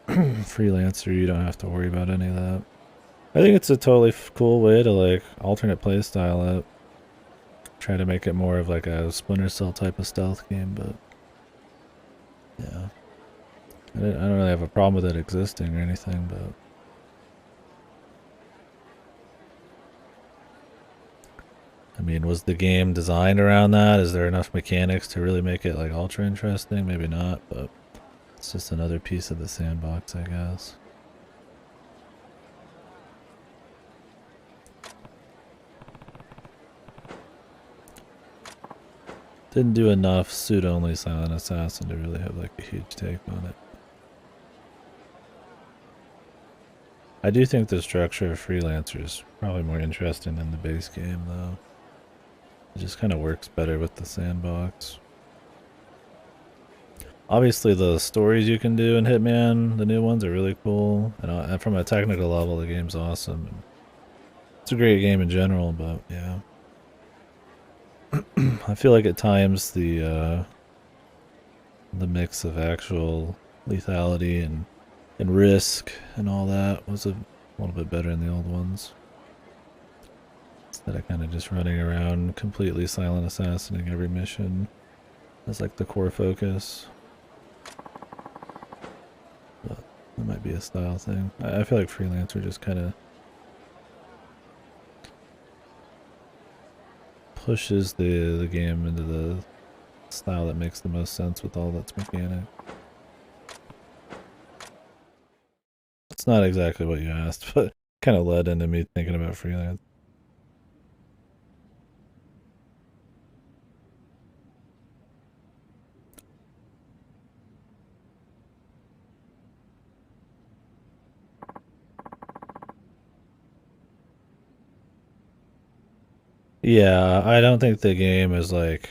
Freelancer, you don't have to worry about any of that. I think it's a totally cool way to like alternate playstyle it. Try to make it more of like a Splinter Cell type of stealth game, but yeah. I don't really have a problem with it existing or anything, but I mean, was the game designed around that? Is there enough mechanics to really make it like ultra interesting? Maybe not, but it's just another piece of the sandbox, I guess. Didn't do enough suit-only Silent Assassin to really have like a huge take on it. I do think the structure of Freelancer is probably more interesting than the base game, though. It just kind of works better with the sandbox. Obviously, the stories you can do in Hitman, the new ones, are really cool. And from a technical level, the game's awesome. It's a great game in general, but yeah. I feel like at times the mix of actual lethality and risk and all that was a little bit better in the old ones. Instead of kind of just running around completely silent assassinating every mission as like the core focus. But that might be a style thing. I feel like Freelancer just kind of pushes the game into the style that makes the most sense with all that's mechanic. It's not exactly what you asked, but kind of led into me thinking about Freelance. Yeah, I don't think the game is like...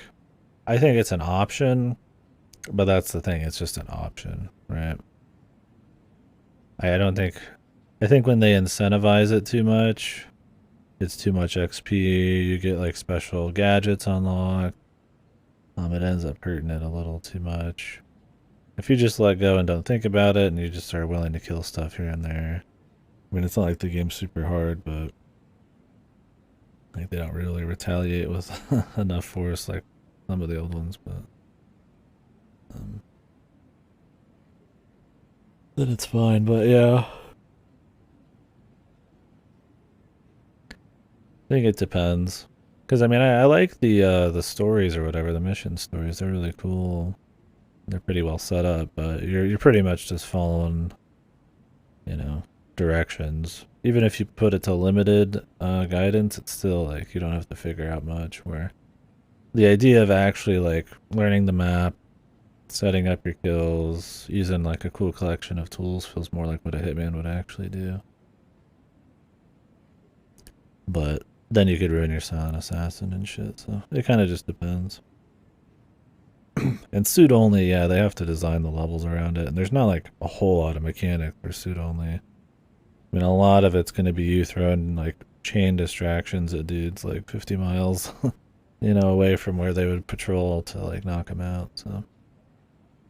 I think it's an option, but that's the thing, it's just an option, right? I don't think... I think when they incentivize it too much, it's too much XP, you get like special gadgets unlocked, it ends up hurting it a little too much. If you just let go and don't think about it, and you just are willing to kill stuff here and there, I mean, it's not like the game's super hard, but like they don't really retaliate with enough force like some of the old ones, but then it's fine. But yeah, I think it depends, because I mean, I like the stories or whatever, the mission stories. They're really cool. They're pretty well set up, but you're pretty much just following, you know, directions. Even if you put it to limited guidance, it's still like you don't have to figure out much. Where the idea of actually like learning the map, setting up your kills, using like a cool collection of tools feels more like what a hitman would actually do. But Then you could ruin your silent assassin and shit, so it kind of just depends. And suit only, yeah, they have to design the levels around it, and there's not like a whole lot of mechanic for suit only. I mean, a lot of it's going to be you throwing like chain distractions at dudes like 50 miles, away from where they would patrol to like knock them out. So,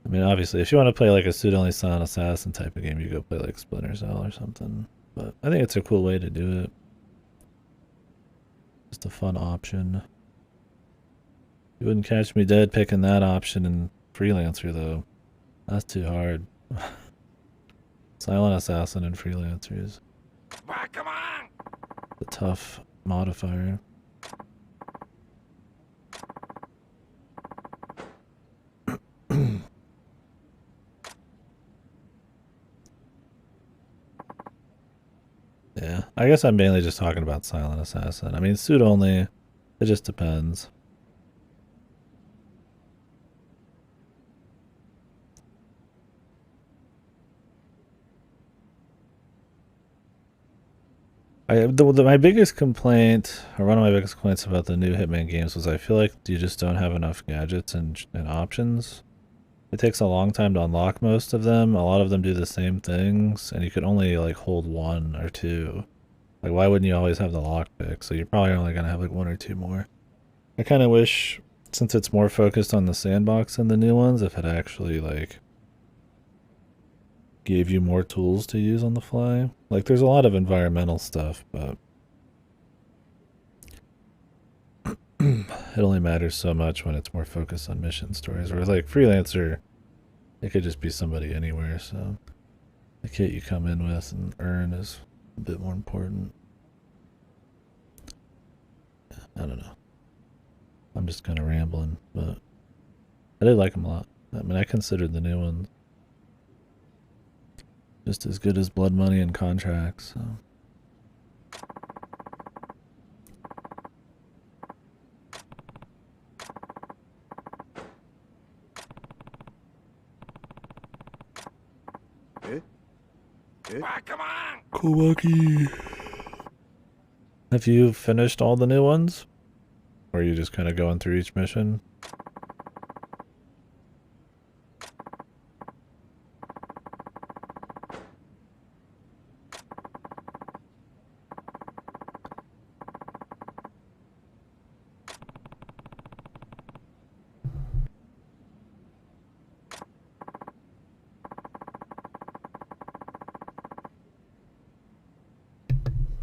I mean, obviously, if you want to play like a suit only silent assassin type of game, you go play like Splinter Cell or something. But I think it's a cool way to do it. Just a fun option. You wouldn't catch me dead picking that option in Freelancer though. That's too hard. Silent Assassin and Freelancers. Come on! The tough modifier. Yeah, I guess I'm mainly just talking about Silent Assassin. I mean, suit only, it just depends. My biggest complaint, or one of my biggest complaints about the new Hitman games was I feel like you just don't have enough gadgets and options. It takes a long time to unlock most of them. A lot of them do the same things, and you can only like hold one or two. Like, why wouldn't you always have the lockpick? So you're probably only gonna have like one or two more. I kind of wish, since it's more focused on the sandbox than the new ones, if it actually like gave you more tools to use on the fly. Like, there's a lot of environmental stuff, but it only matters so much when it's more focused on mission stories. Whereas like Freelancer, it could just be somebody anywhere, so the kit you come in with and earn is a bit more important. I don't know. I'm just kind of rambling, but I did like them a lot. I mean, I considered the new ones just as good as Blood Money and Contracts, so. Come on! Kowaki. Have you finished all the new ones? Or are you just kind of going through each mission?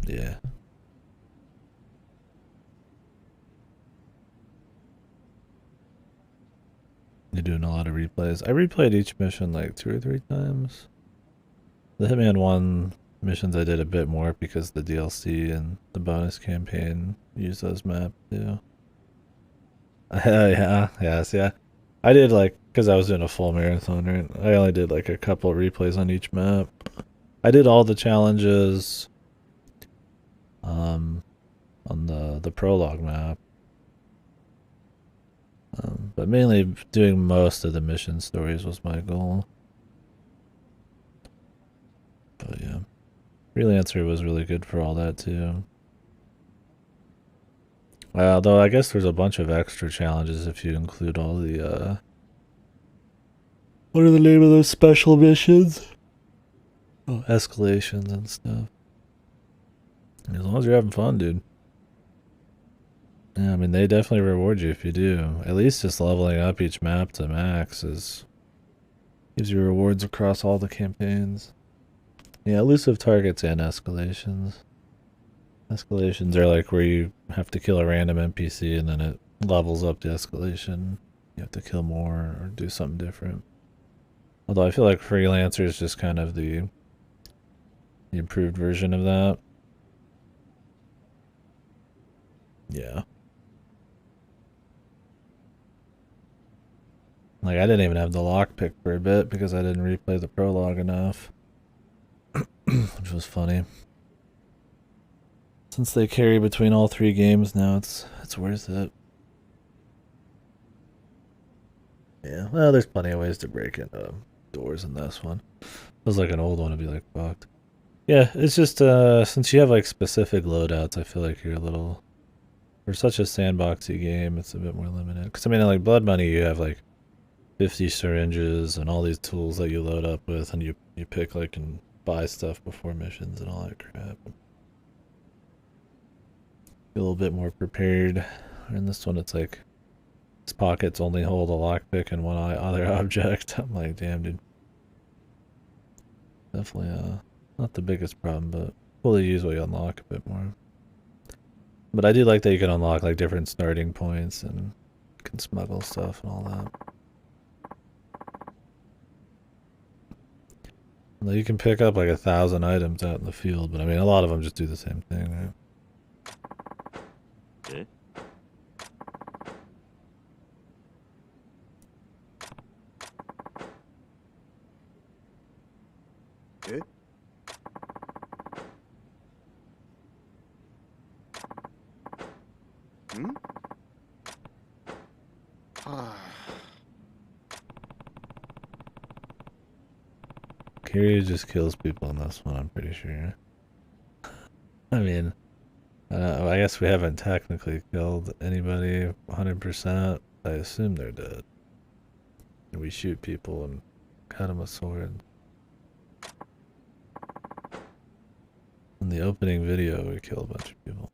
Yeah. You're doing a lot of replays. I replayed each mission like 2 or 3 times. The Hitman 1 missions I did a bit more because the DLC and the bonus campaign use those maps too. Yeah. I did like, because I was doing a full marathon, right? I only did like a couple replays on each map. I did all the challenges on the prologue map. But mainly doing most of the mission stories was my goal. But yeah, Freelancer was really good for all that too. Though I guess there's a bunch of extra challenges if you include all the, what are the name of those special missions? Oh, escalations and stuff. As long as you're having fun, dude. Yeah, I mean, they definitely reward you if you do. At least just leveling up each map to max gives you rewards across all the campaigns. Yeah, elusive targets and escalations. Escalations are like where you have to kill a random NPC and then it levels up the escalation. You have to kill more or do something different. Although I feel like Freelancer is just kind of the improved version of that. Yeah. Like, I didn't even have the lockpick for a bit because I didn't replay the prologue enough. Which was funny. Since they carry between all 3 games now, it's worth it. Yeah, well, there's plenty of ways to break into doors in this one. It was like an old one, it'd be like fucked. Yeah, it's just since you have like specific loadouts, I feel like you're a little for such a sandboxy game, it's a bit more limited. Because I mean, like Blood Money, you have like 50 syringes and all these tools that you load up with, and you pick like and buy stuff before missions and all that crap. A little bit more prepared. In this one, it's like his pockets only hold a lockpick and one other object. I'm like, damn, dude. Definitely not the biggest problem, but cool to use while you unlock a bit more. But I do like that you can unlock like different starting points and can smuggle stuff and all that. And you can pick up like 1,000 items out in the field, but I mean a lot of them just do the same thing, right? Eh? Eh? Hmm? Kiryu just kills people in this one, I'm pretty sure. I mean, I guess we haven't technically killed anybody 100%. I assume they're dead. We shoot people and cut them with swords. In the opening video, we kill a bunch of people.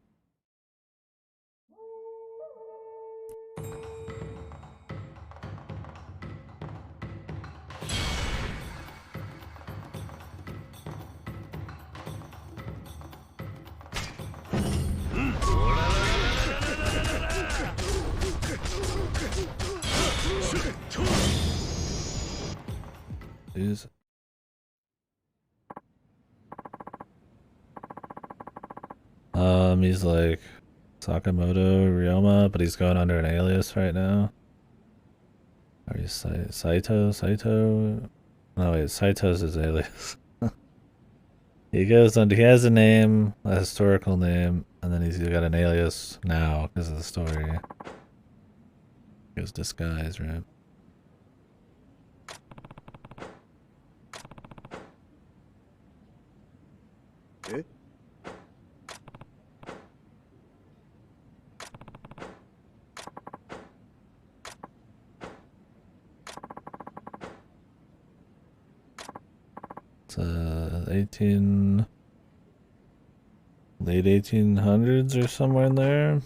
Jeez. He's like Sakamoto Ryoma, but he's going under an alias right now. Are you Saito? Saito? No, wait, Saito's his alias. He goes under, he has a name, a historical name, and then he's got an alias now because of the story. He was disguised, right? Eh? It's late 1800s or somewhere in there.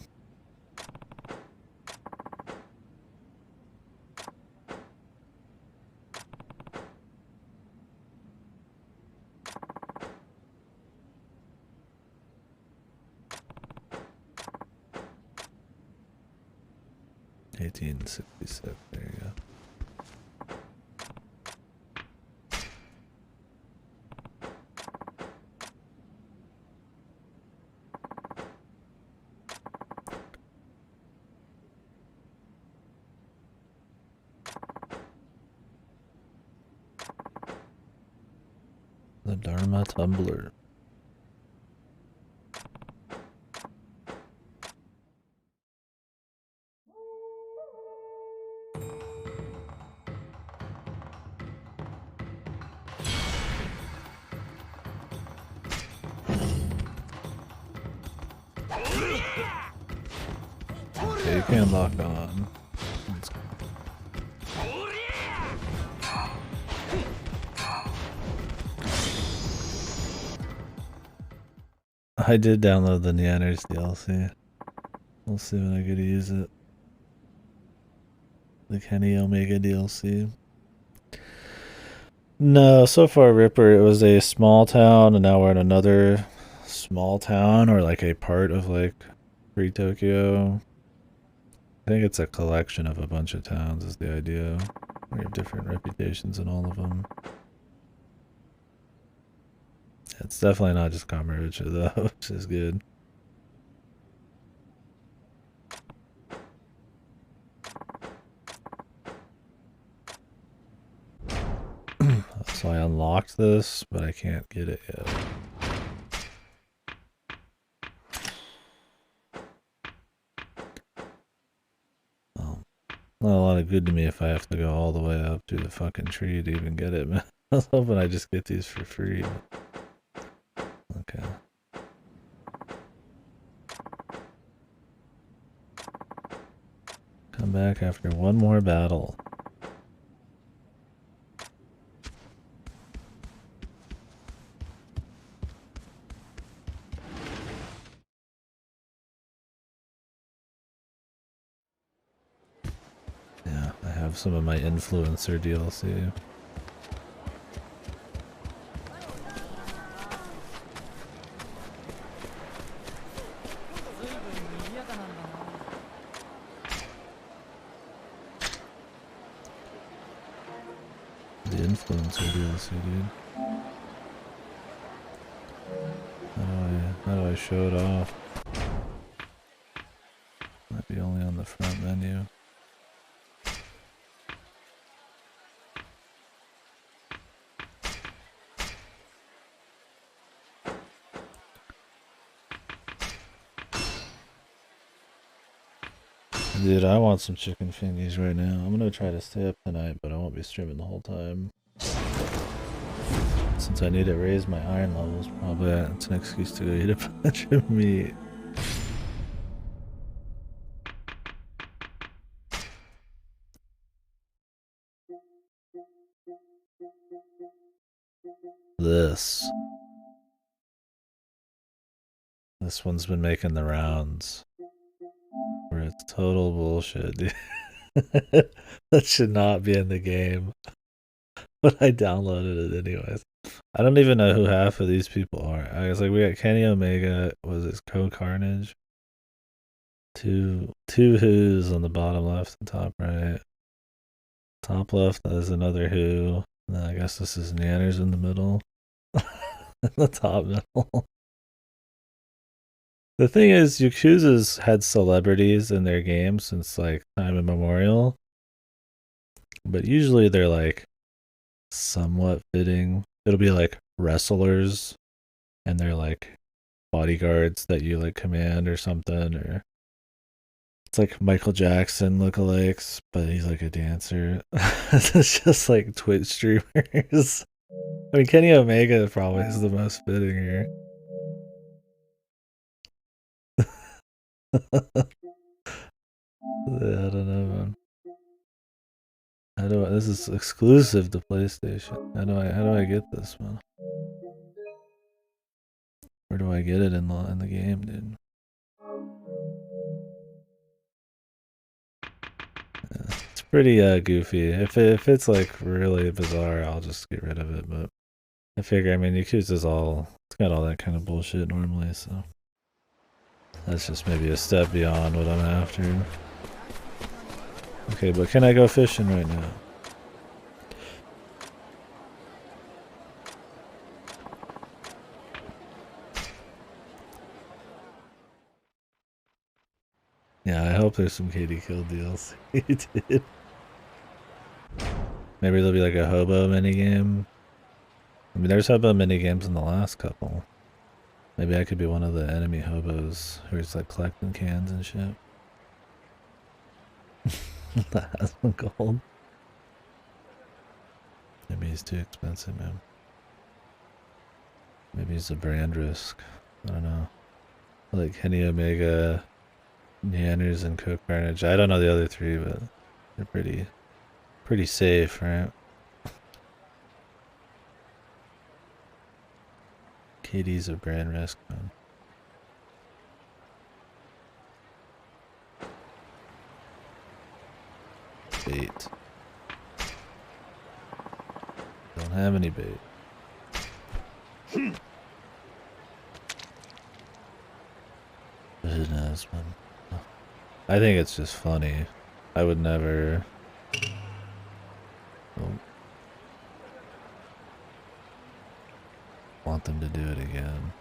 $1866, there you go. The Dharma Tumbler. Okay, you can lock on. I did download the Neanders DLC. We'll see when I get to use it. The Kenny Omega DLC. No, so far Ripper, it was a small town, and now we're in another small town, or like a part of like Free Tokyo. I think it's a collection of a bunch of towns is the idea. We have different reputations in all of them. It's definitely not just Kamurocho though, which is good. So I unlocked this, but I can't get it yet. Not a lot of good to me if I have to go all the way up to the fucking tree to even get it, man. I was hoping I just get these for free. Come back after one more battle. Yeah, I have some of my influencer DLC. The influencer DLC, dude. How do I show it off? Might be only on the front menu. Dude, I want some chicken fingies right now. I'm gonna try to stay up tonight, but I won't be streaming the whole time. Since I need to raise my iron levels, probably it's an excuse to go eat a bunch of meat. This one's been making the rounds. Where it's total bullshit, dude. That should not be in the game. But I downloaded it anyways. I don't even know who half of these people are. I was like, we got Kenny Omega, was it Co-Carnage? Two Who's on the bottom left and top right. Top left is another Who. And then I guess this is Nanners in the middle. The top middle. The thing is, Yakuza's had celebrities in their games since like time immemorial. But usually they're like somewhat fitting. It'll be like wrestlers and they're like bodyguards that you like command or something, or it's like Michael Jackson lookalikes, but he's like a dancer. It's just like Twitch streamers. I mean, Kenny Omega probably is the most fitting here. Yeah, I don't know, man. This is exclusive to PlayStation. How do I get this one? Where do I get it in the game, dude? Yeah, it's pretty goofy. If it's like really bizarre, I'll just get rid of it. But I figure, I mean, Yakuza's it's got all that kind of bullshit normally, so that's just maybe a step beyond what I'm after. Okay, but can I go fishing right now? Yeah, I hope there's some Katie Kill DLC, dude. Maybe there'll be like a hobo minigame. I mean, there's hobo minigames in the last couple. Maybe I could be one of the enemy hobos who's like collecting cans and shit. That has some gold. Maybe he's too expensive, man. Maybe he's a brand risk. I don't know. Like Kenny Omega, Nanners, and Cook Carnage. I don't know the other three, but they're pretty safe, right? Katie's a brand risk, man. Bait. Don't have any bait. Who knows, man? I think it's just funny. I would never... want them to do it again.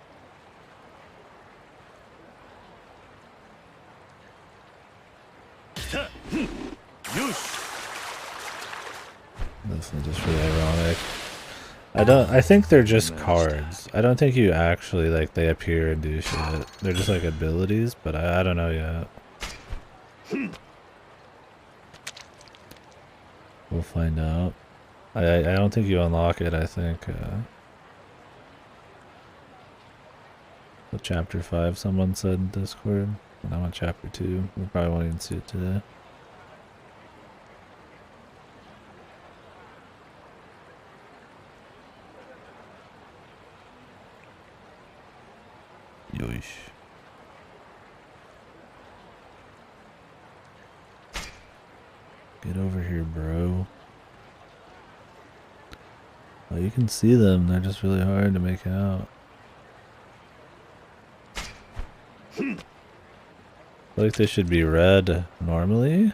Definitely just really ironic. I think they're just cards. I don't think you actually, like, they appear and do shit. They're just like abilities, but I don't know yet. We'll find out. I don't think you unlock it, I think. Chapter 5, someone said in Discord. And I'm on Chapter 2. We probably won't even see it today. Get over here, bro. Oh, you can see them. They're just really hard to make out. I feel like they should be red normally.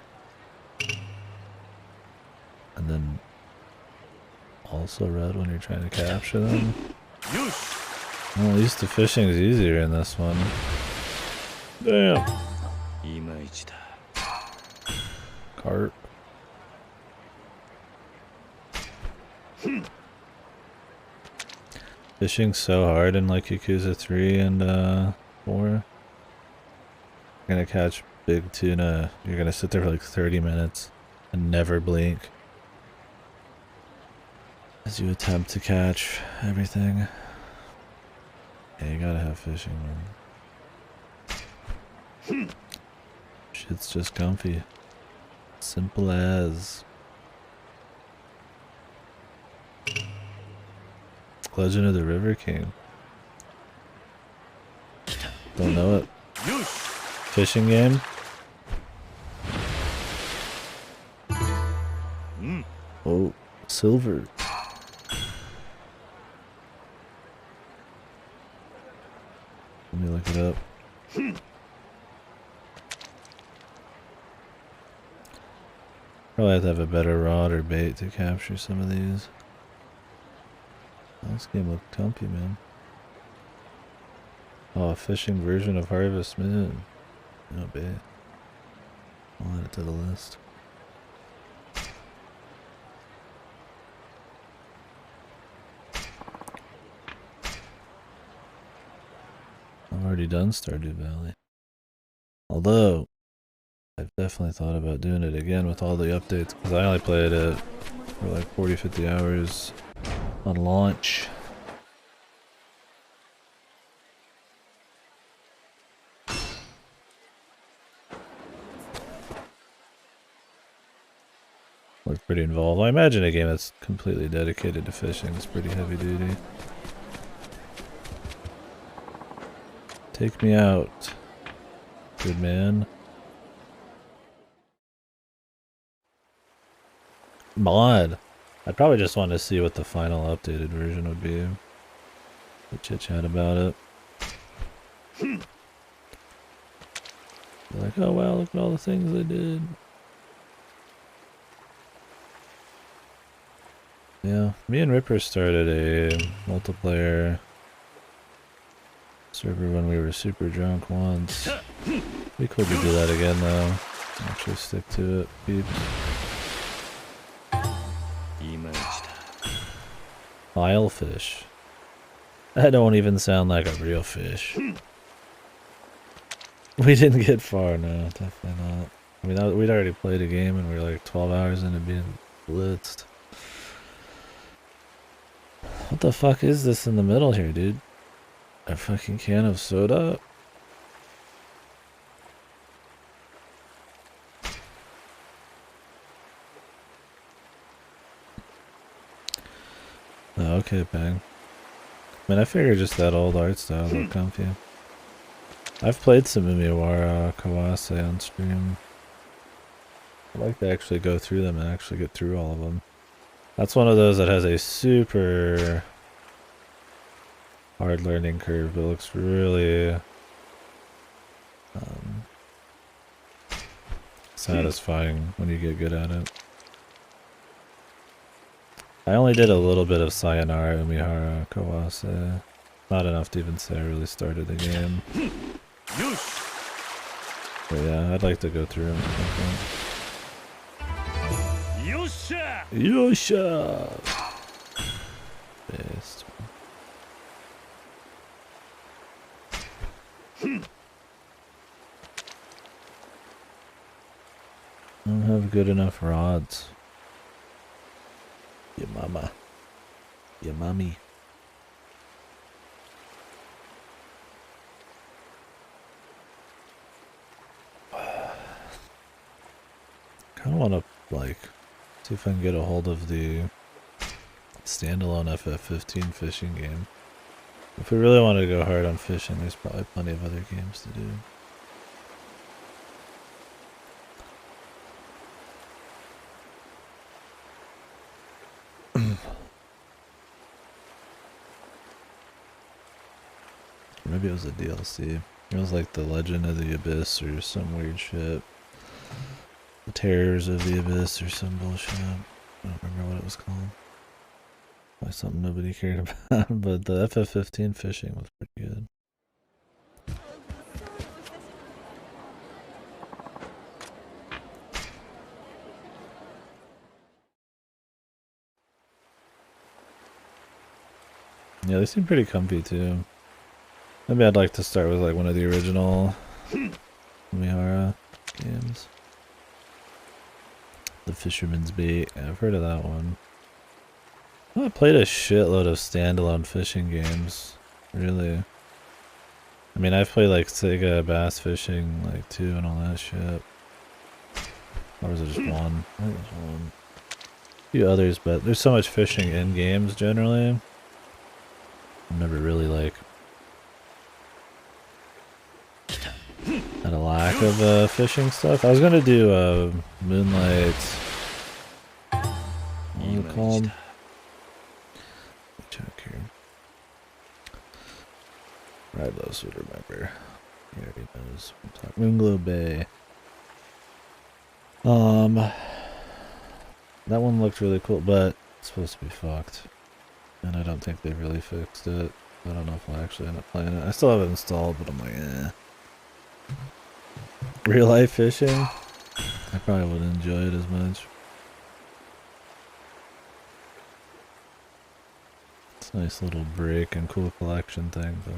And then also red when you're trying to capture them. Well, at least the fishing is easier in this one. Damn. Carp. Fishing's so hard in like Yakuza 3 and 4. You're gonna catch big tuna. You're gonna sit there for like 30 minutes and never blink as you attempt to catch everything. Yeah, you gotta have fishing, man. Shit's just comfy. Simple as. Legend of the River King. Don't know it. Fishing game? Oh, silver. Let me look it up. Probably have to have a better rod or bait to capture some of these. This game looked comfy, man. Oh, a fishing version of Harvest Moon. No bait. I'll add it to the list. I've already done Stardew Valley. Although, I've definitely thought about doing it again with all the updates, because I only played it for like 40-50 hours on launch. Looked pretty involved. I imagine a game that's completely dedicated to fishing is pretty heavy duty. Take me out, good man. Mod. I'd probably just want to see what the final updated version would be. We'll chit chat about it. Be like, oh wow, look at all the things they did. Yeah, me and Ripper started a multiplayer server when we were super drunk once. Be cool to do that again though. Actually stick to it, peeps. Filefish. That don't even sound like a real fish. We didn't get far, no, definitely not. I mean, we'd already played a game and we were like 12 hours into being blitzed. What the fuck is this in the middle here, dude? A fucking can of soda? Oh, okay, Bang. I mean, I figured just that old art style looked comfy. I've played some Umiwara Kawase on stream. I'd like to actually go through them and actually get through all of them. That's one of those that has a super hard learning curve, but looks really satisfying when you get good at it. I only did a little bit of Sayonara Umihara Kawase. Not enough to even say I really started the game. But yeah, I'd like to go through them. Yosha! Yosha! Best. I don't have good enough rods. Your mama. Your mommy. Kinda wanna, like, see if I can get a hold of the standalone FF15 fishing game. If we really wanted to go hard on fishing, there's probably plenty of other games to do. Maybe it was a DLC. It was like the Legend of the Abyss or some weird shit. The Terrors of the Abyss or some bullshit. I don't remember what it was called. Probably something nobody cared about, but the FF15 fishing was pretty good. Yeah, they seem pretty comfy too. Maybe I'd like to start with like one of the original Mihara games. The Fisherman's Bait. Yeah, I've heard of that one. I played a shitload of standalone fishing games. Really. I mean, I've played like Sega Bass Fishing like 2 and all that shit. Or was it just one? I think it was one. A few others, but there's so much fishing in games generally. I've never really like had a lack of fishing stuff. I was gonna do Moonlight. What was it called? Check here. Ryblos would remember. He already knows. Moonglow Bay. That one looked really cool, but it's supposed to be fucked. And I don't think they really fixed it. I don't know if I'll actually end up playing it. I still have it installed, but I'm like, eh. Real life fishing? I probably wouldn't enjoy it as much. It's a nice little break and cool collection thing, but...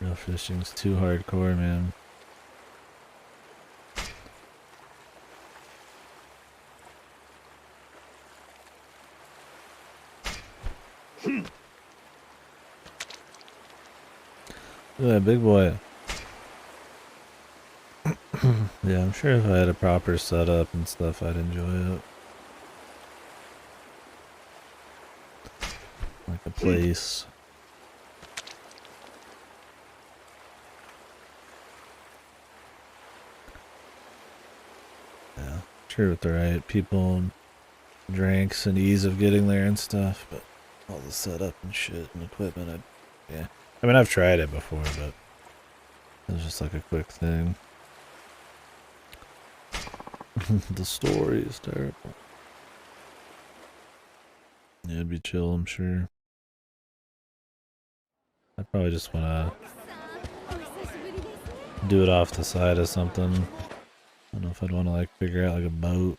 Real fishing's too hardcore, man. Look at that big boy. Yeah, I'm sure if I had a proper setup and stuff, I'd enjoy it. Like a place. Yeah, sure with the right people and drinks and ease of getting there and stuff, but all the setup and shit and equipment, yeah. I mean, I've tried it before, but it was just like a quick thing. The story is terrible. Yeah, it'd be chill, I'm sure. I'd probably just want to do it off the side of something. I don't know if I'd want to like figure out like a boat.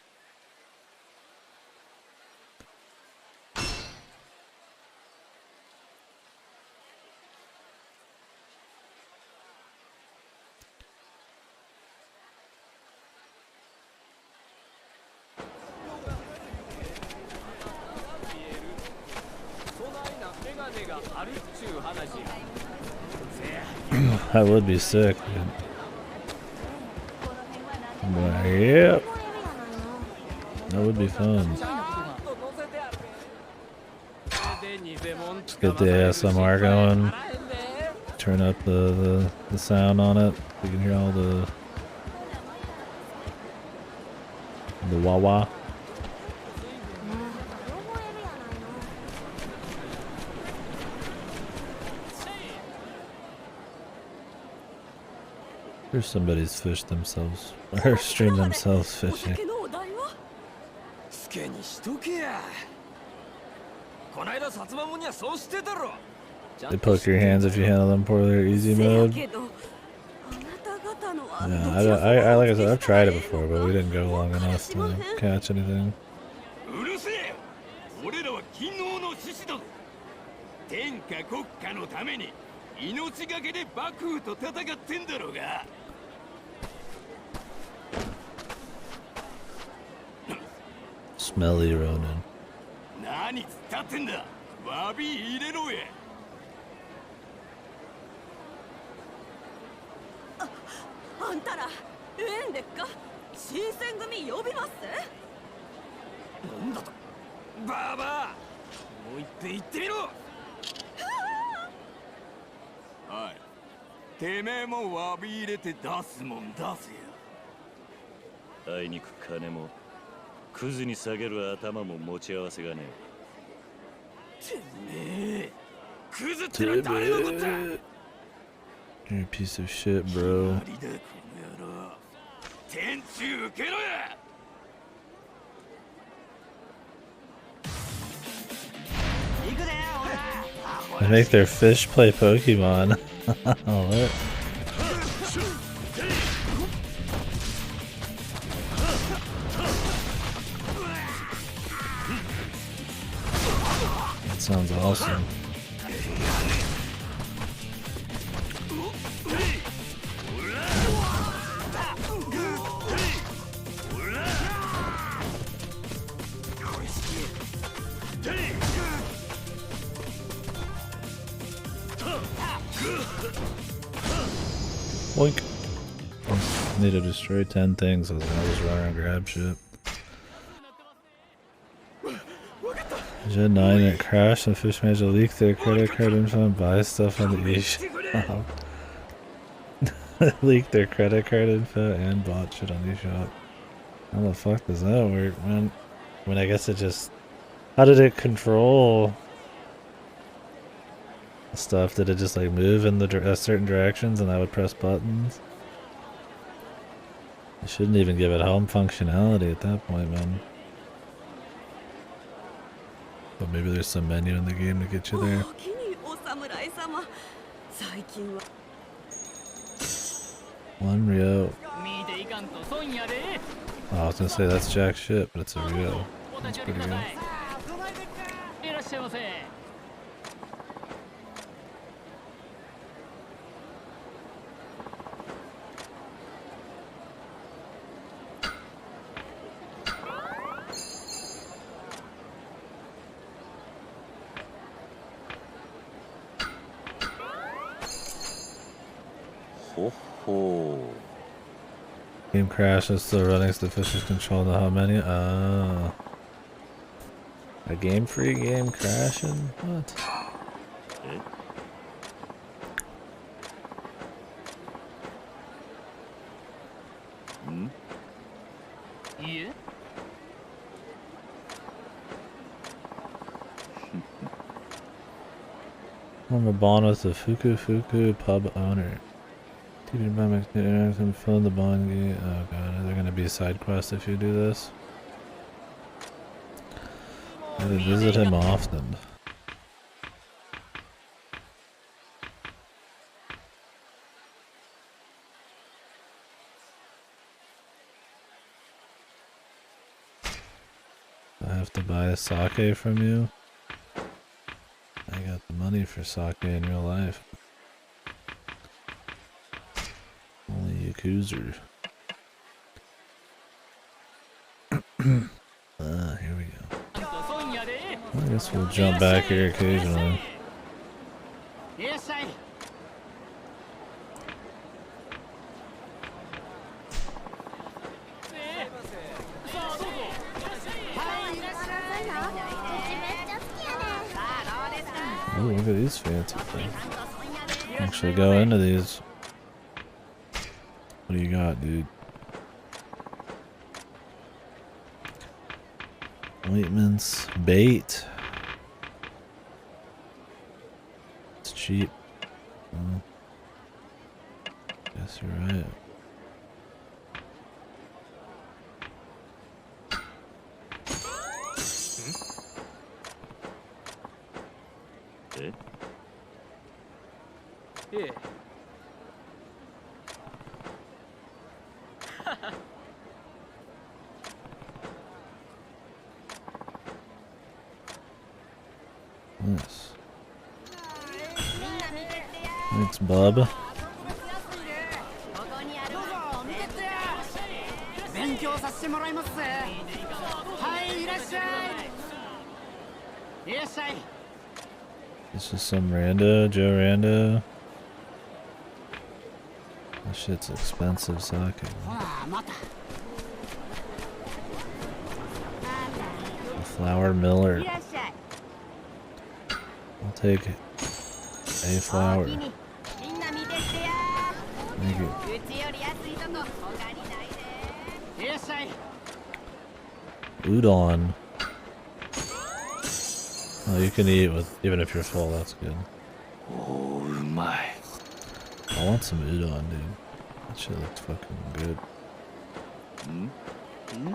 That would be sick, dude. But, yep. That would be fun. Just get the ASMR going. Turn up the sound on it. You can hear all the wah-wah. Or somebody's fished themselves, or streamed themselves fishing. They poke your hands if you handle them poorly or easy mode. Yeah, I like I said, I've tried it before, but we didn't go long enough to catch anything. Smelly Ronin. 何つったってんだ。わび入れろや。あんたら、ええんでっか。新選組呼びます。なんだと。バーバー。もう一遍言ってみろ。はい。てめえもわび入れて出すもん出せよ。あいにく金もクズに下げる頭も持ち合わせがねえ。クズってのは誰のことだ。 You're a piece of shit, bro. 天中受けろや。 They make their fish play Pokemon. What? That sounds awesome. Boink. I need to destroy 10 things, so I just run around and grab shit. Gen 9 it crashed and fish managed to leak their credit card info and buy stuff on the eShop. Leaked their credit card info and bought shit on eShop. How the fuck does that work, man? I mean, I guess it just... How did it control stuff? Did it just like move in the certain directions and I would press buttons? I shouldn't even give it home functionality at that point, man. But maybe there's some menu in the game to get you there. One Rio. Oh, I was gonna say that's jack shit, but it's a Rio. That's pretty good. Game crashes, still running, so the fish is controlling the hub menu. A game free game crashing? What? Hmm? Yeah. I'm a bond with the Fuku pub owner. TV Mimic and fill the bond gate. Oh god, are there gonna be side quests if you do this? I gotta visit him often. I have to buy a sake from you. I got the money for sake in real life. Only Yakuza. Here we go. I guess we'll jump back here occasionally. Oh, look at these fancy things. Actually go into these. What do you got, dude? Ointments, bait. It's cheap. Oh. Guess you're right. Eh? Yeah. Nice. Thanks, bub. This is some rando, Joe Rando. That shit's expensive sake. A flour miller. I'll take it. A flower. Thank you. udon. Oh, you can eat with even if you're full. That's good. Oh my! I want some udon, dude. That shit looks fucking good. Hmm? Hmm?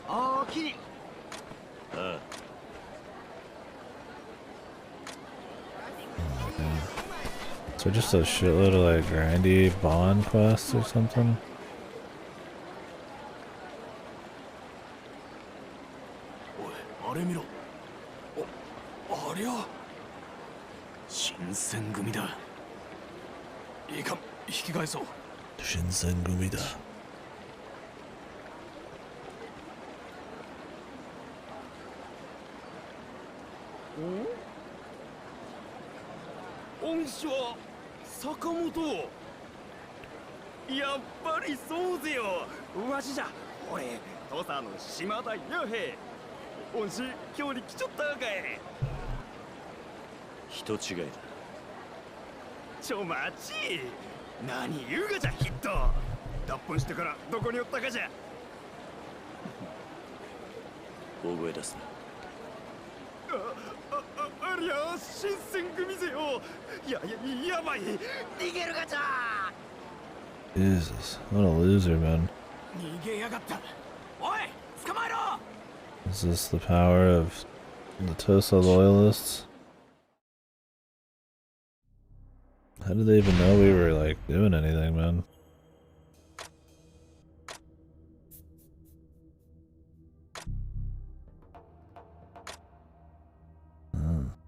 Oh, kitty! So just a shitload of like grindy bond quests or something. あれ見ろ。ありゃ。新選組だ。いいか、引き返そう。新選組だ。恩師は坂本。やっぱりそうぜよ。わしじゃ。俺、土佐の島田弥平。恩師、今日に来ちょったかい。人違いだ。ちょ待ち。何言うがじゃヒット。脱本してからどこにおったかじゃ。大声出すな。ありゃ新選組ぜよ。やばい。逃げるがじゃ。 Jesus, what a loser, man. 逃げやがった。おい、捕まえろ。 Is this the power of the Tosa loyalists? How did they even know we were like doing anything, man?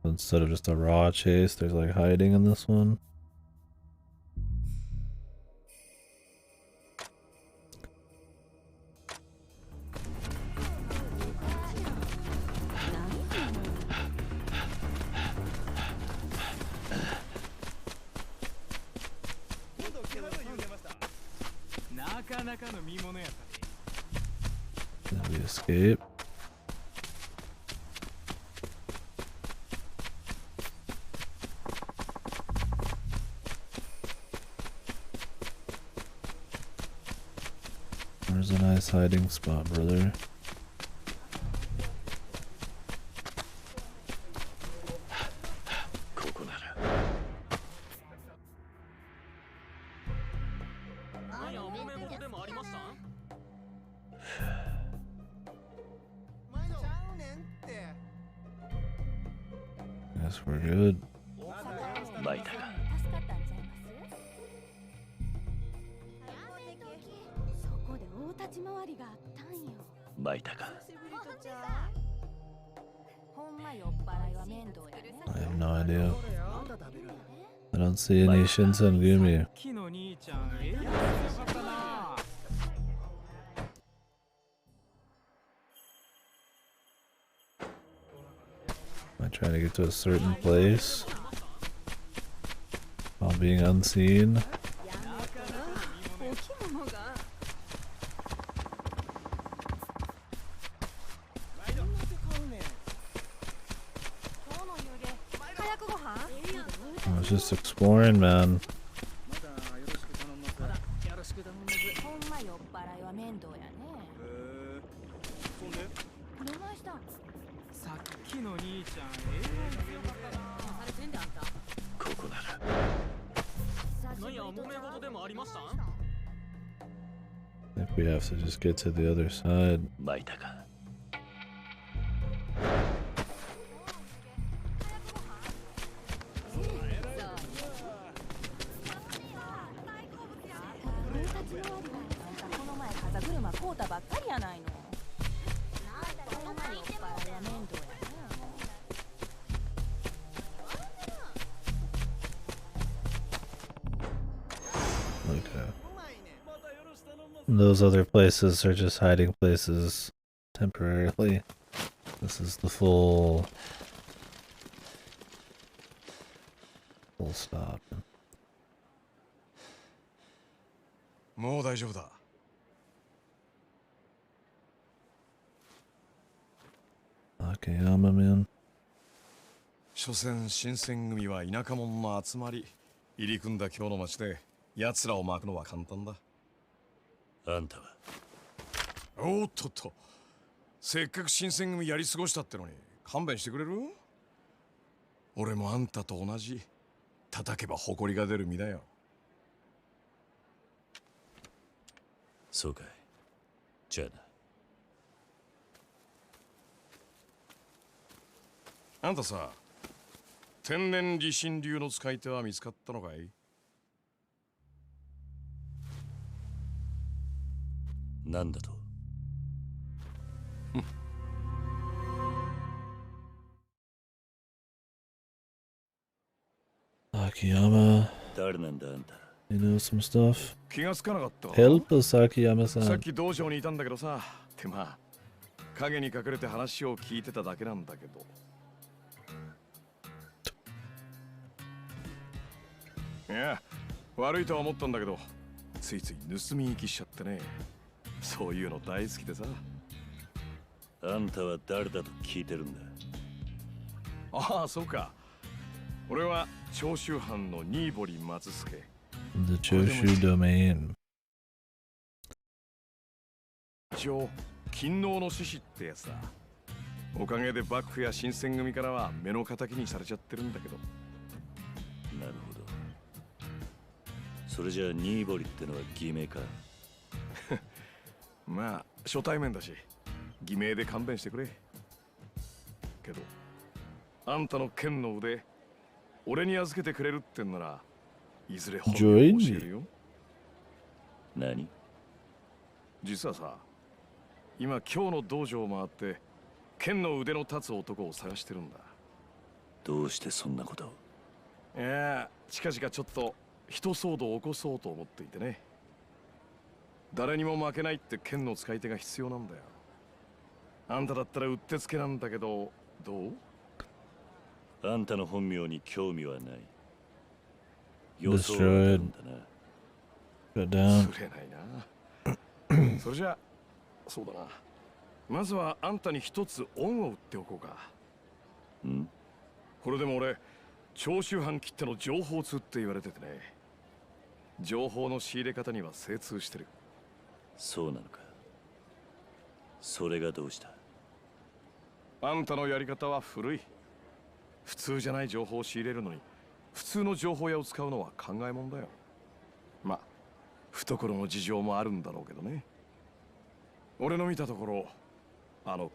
Instead of just a raw chase, there's like hiding in this one. Did we escape? There's a nice hiding spot, brother. Guess we're good. バイタか。I have no idea. I don't see any Shinsengumi. Am I trying to get to a certain place while being unseen? I was just exploring, man. I think we have to just get to the other side. Those other places are just hiding places temporarily. This is the full stop. もう大丈夫だ。Akiyama, man. 所詮新選組は田舎者の集まり。入り組んだ今日の町で奴らを巻くのは簡単だ。あんたはおっとっと、せっかく新選組やり過ごしたってのに勘弁してくれる？俺もあんたと同じ叩けば誇りが出る身だよ。そうかい。じゃあな。あんたさ、天然理心流の使い手は見つかったのかい？なんだと？Akiyama. 誰なんだあんた。 You know some stuff? 気がつかなかったわ。 Help us, さっ Akiyama-san. き道場にいたんだけどさ、ってまあ影に隠れて話を聞いてただけなんだけど。いや、悪いとは思ったんだけど、ついつい盗み行きしちゃってね。そういうの大好きでさ。あんたは誰だと聞いてるんだ。ああ、そうか。俺は長州藩の新堀松助。 The Choshu domain. 一応勤王の志士ってやつだ。おかげで幕府や新選組からは目の敵にされちゃってるんだけど。なるほど。それじゃあ新堀ってのは偽名か。まあ初対面だし偽名で勘弁してくれ。けどあんたの剣の腕俺に預けてくれるってんならいずれ本名を教えるよ。何？実はさ、今日の道場を回って剣の腕の立つ男を探してるんだ。どうしてそんなことを？いや、近々ちょっと人騒動を起こそうと思っていてね。誰にも負けないって剣の使い手が必要なんだよ。あんただったらうってつけなんだけど、どう？あんたの本名に興味はない。 Destroyed. Shut down. 釣れないな。それじゃそうだな。まずはあんたに一つ恩を売っておこうか。ん？これでも俺長州藩きっての情報通って言われててね。情報の仕入れ方には精通してる。そうなのか。それがどうした？あんたのやり方は古い。普通じゃない情報を仕入れるのに普通の情報屋を使うのは考えもんだよ。まあ懐の事情もあるんだろうけどね。俺の見たところ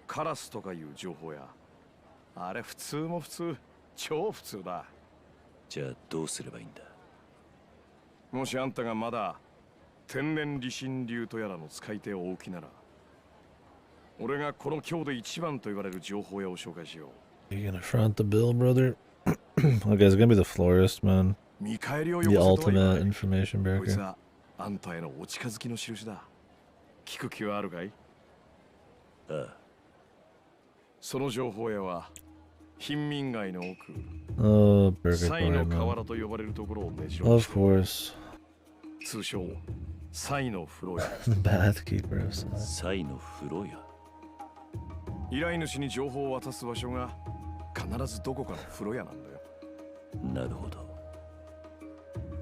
カラスとかいう情報屋、あれ普通も普通、超普通だ。じゃあどうすればいいんだ？もしあんたがまだ天然理心流とやらの使い手をおきなら、俺がこの京で一番と言われる情報屋を紹介しよう。 You gonna front the bill, brother? Okay, it's gonna be the florist, man. 見返りを The よこせとは言わな ultimate い。 information こいつ breaker. はあんたへのお近づきの印だ。聞く気はあるかい？ああ。その情報屋は貧民街の奥、 Oh, perfect サイの boy, 河 man. 原と呼ばれるところを目白に Of して、 course. 通称サイの風呂屋。 The bathkeeper of Sai. サイの風呂屋。依頼主に情報を渡す場所が必ずどこかの風呂屋なんだよ。なるほど。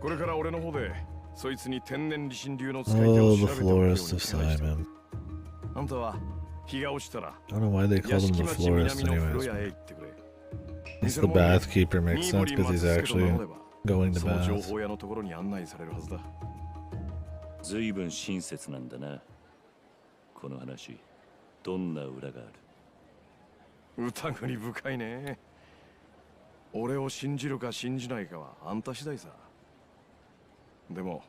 これから俺の方でそいつに天然理心流の使い手 Oh, を the 調べておくように florist 手 of 配し Sai, た。 man. あんたは日が落ちたら I don't know why they call 屋 him 敷 the 町 florist 南の風呂 anyways. 屋へ Man. 行ってくれ。 It's the bathkeeper makes sense because he's actually going to その情 bath. 報屋のところに案内されるはずだ。ずいぶん親切なんだな。この話、どんな裏がある？疑り深いね。俺を信じるか信じないかはあんた次第さ。でも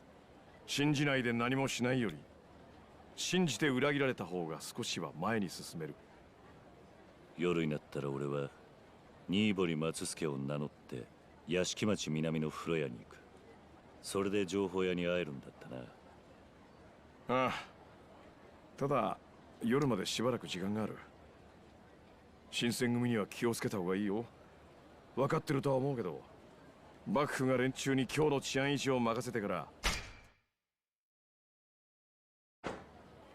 信じないで何もしないより信じて裏切られた方が少しは前に進める。夜になったら俺は新堀松助を名乗って屋敷町南の風呂屋に行く。それで情報屋に会えるんだったな。ああ、ただ夜までしばらく時間がある。新選組には気をつけた方がいいよ。分かってるとは思うけど、幕府が連中に今日の治安維持を任せてから、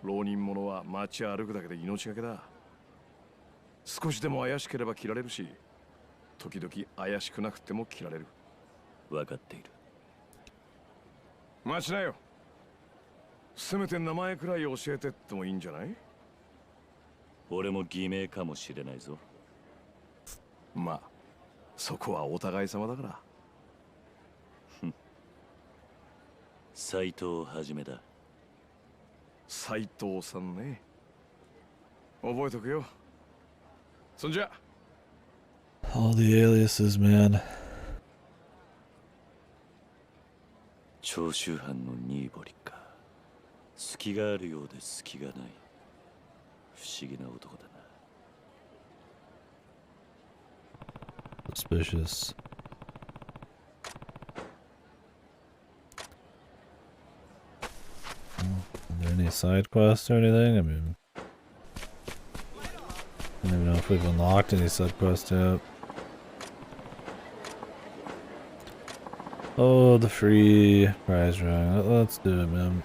浪人者は街歩くだけで命がけだ。少しでも怪しければ切られるし、時々怪しくなくても切られる。分かっている。待ちなよ。せめて名前くらい教えてってもいいんじゃない？俺も偽名かもしれないぞ。まあそこはお互い様だから。斎藤はじめだ。斎藤さんね。覚えとくよ。そんじゃ。All the aliases, man. 長州藩のニーボリか。隙があるようで隙がない。不思議な男だな。Suspicious. Are there any side quests or anything? I mean, I don't even know if we've unlocked any side quests yet. Oh, the free prize drawing. Let's do it, man.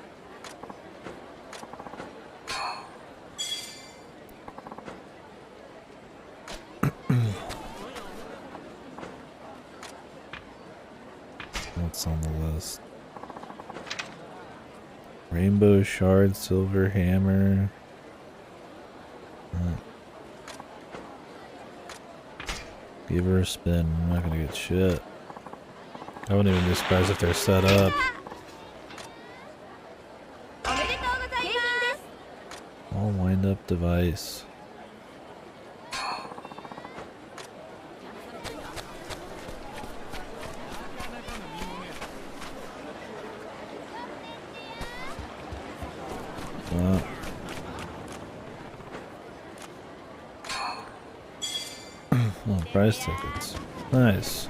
What's on the list? Rainbow shard, silver hammer. Give her a spin. I'm not gonna get shit. I wouldn't even be surprised if they're set up. All wind up device. Oh, prize tickets. Nice.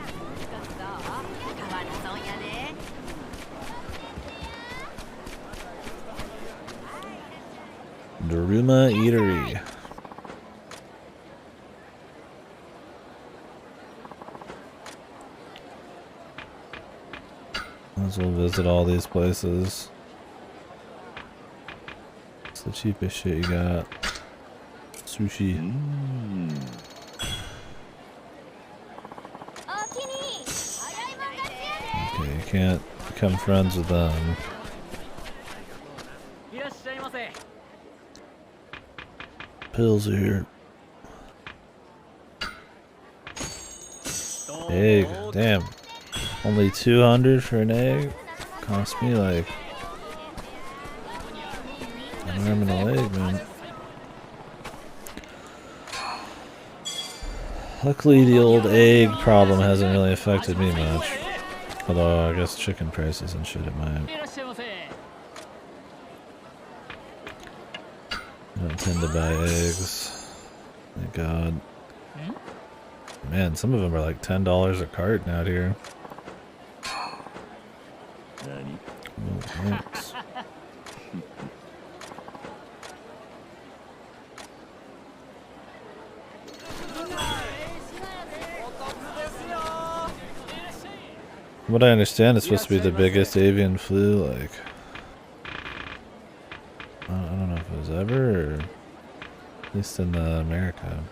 Daruma Eatery. Might as well visit all these places. It's the cheapest shit you got. Sushi. Okay, you can't become friends with them. Pills are here. Egg, damn. Only 200 for an egg? Cost me like an arm and a leg, man. Luckily the old egg problem hasn't really affected me much. Although I guess chicken prices and shit it might. I don't tend to buy eggs. Thank God. Man, some of them are like $10 a carton out here. Oh, thanks. From what I understand, it's supposed to be the biggest avian flu, like... I don't know if it was ever, or at least in America.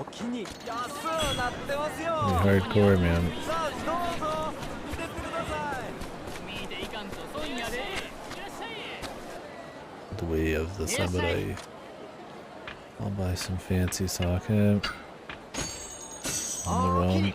Pretty hardcore, man. The way of the samurai. I'll buy some fancy sake on the run.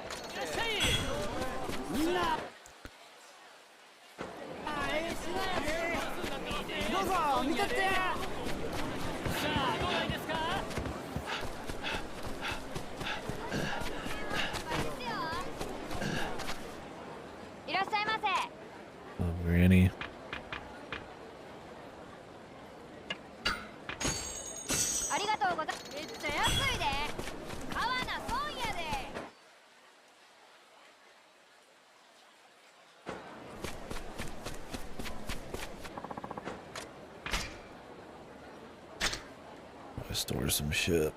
Oh, Granny. Store some shit.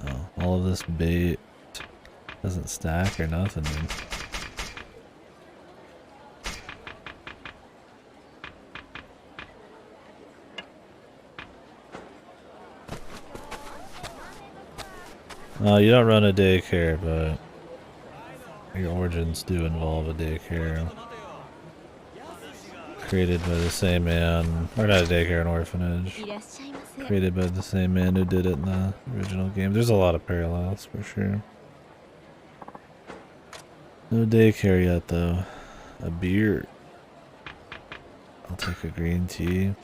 Oh, all of this bait doesn't stack or nothing, dude. You don't run a daycare, but your origins do involve a daycare. Created by the same man, or not a daycare, an orphanage. Created by the same man who did it in the original game. There's a lot of parallels, for sure. No daycare yet, though. A beer. I'll take a green tea.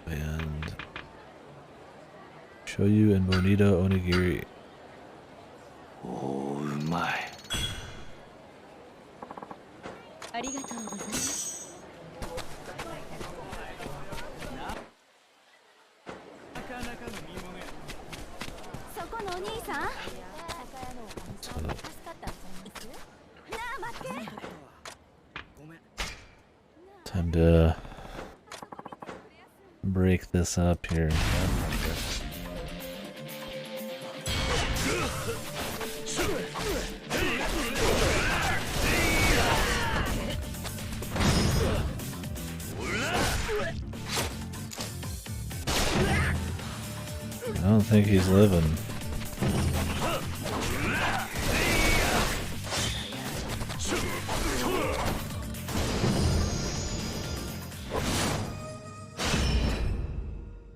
And shoyu and bonito onigiri. Oh, my. ありがとうございます。そこのお兄さん。なあ待って。 Time to break this up here. I don't think he's living.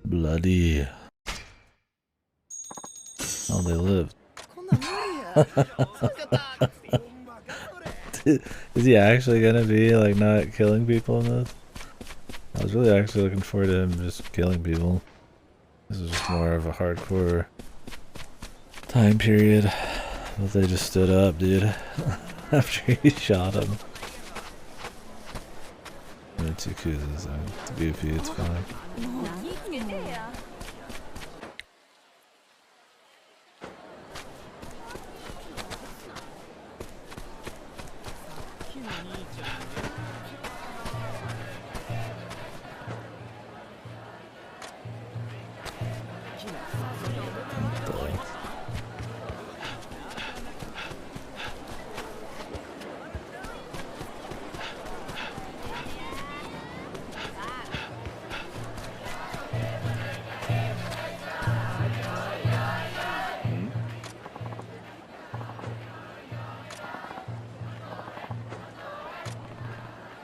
Bloody. Oh, they lived. Is he actually gonna be like not killing people in this? I was really actually looking forward to him just killing people. This is just more of a hardcore time period. But they just stood up, dude, after he shot him. It's Yakuza, so it's goofy, it's fine.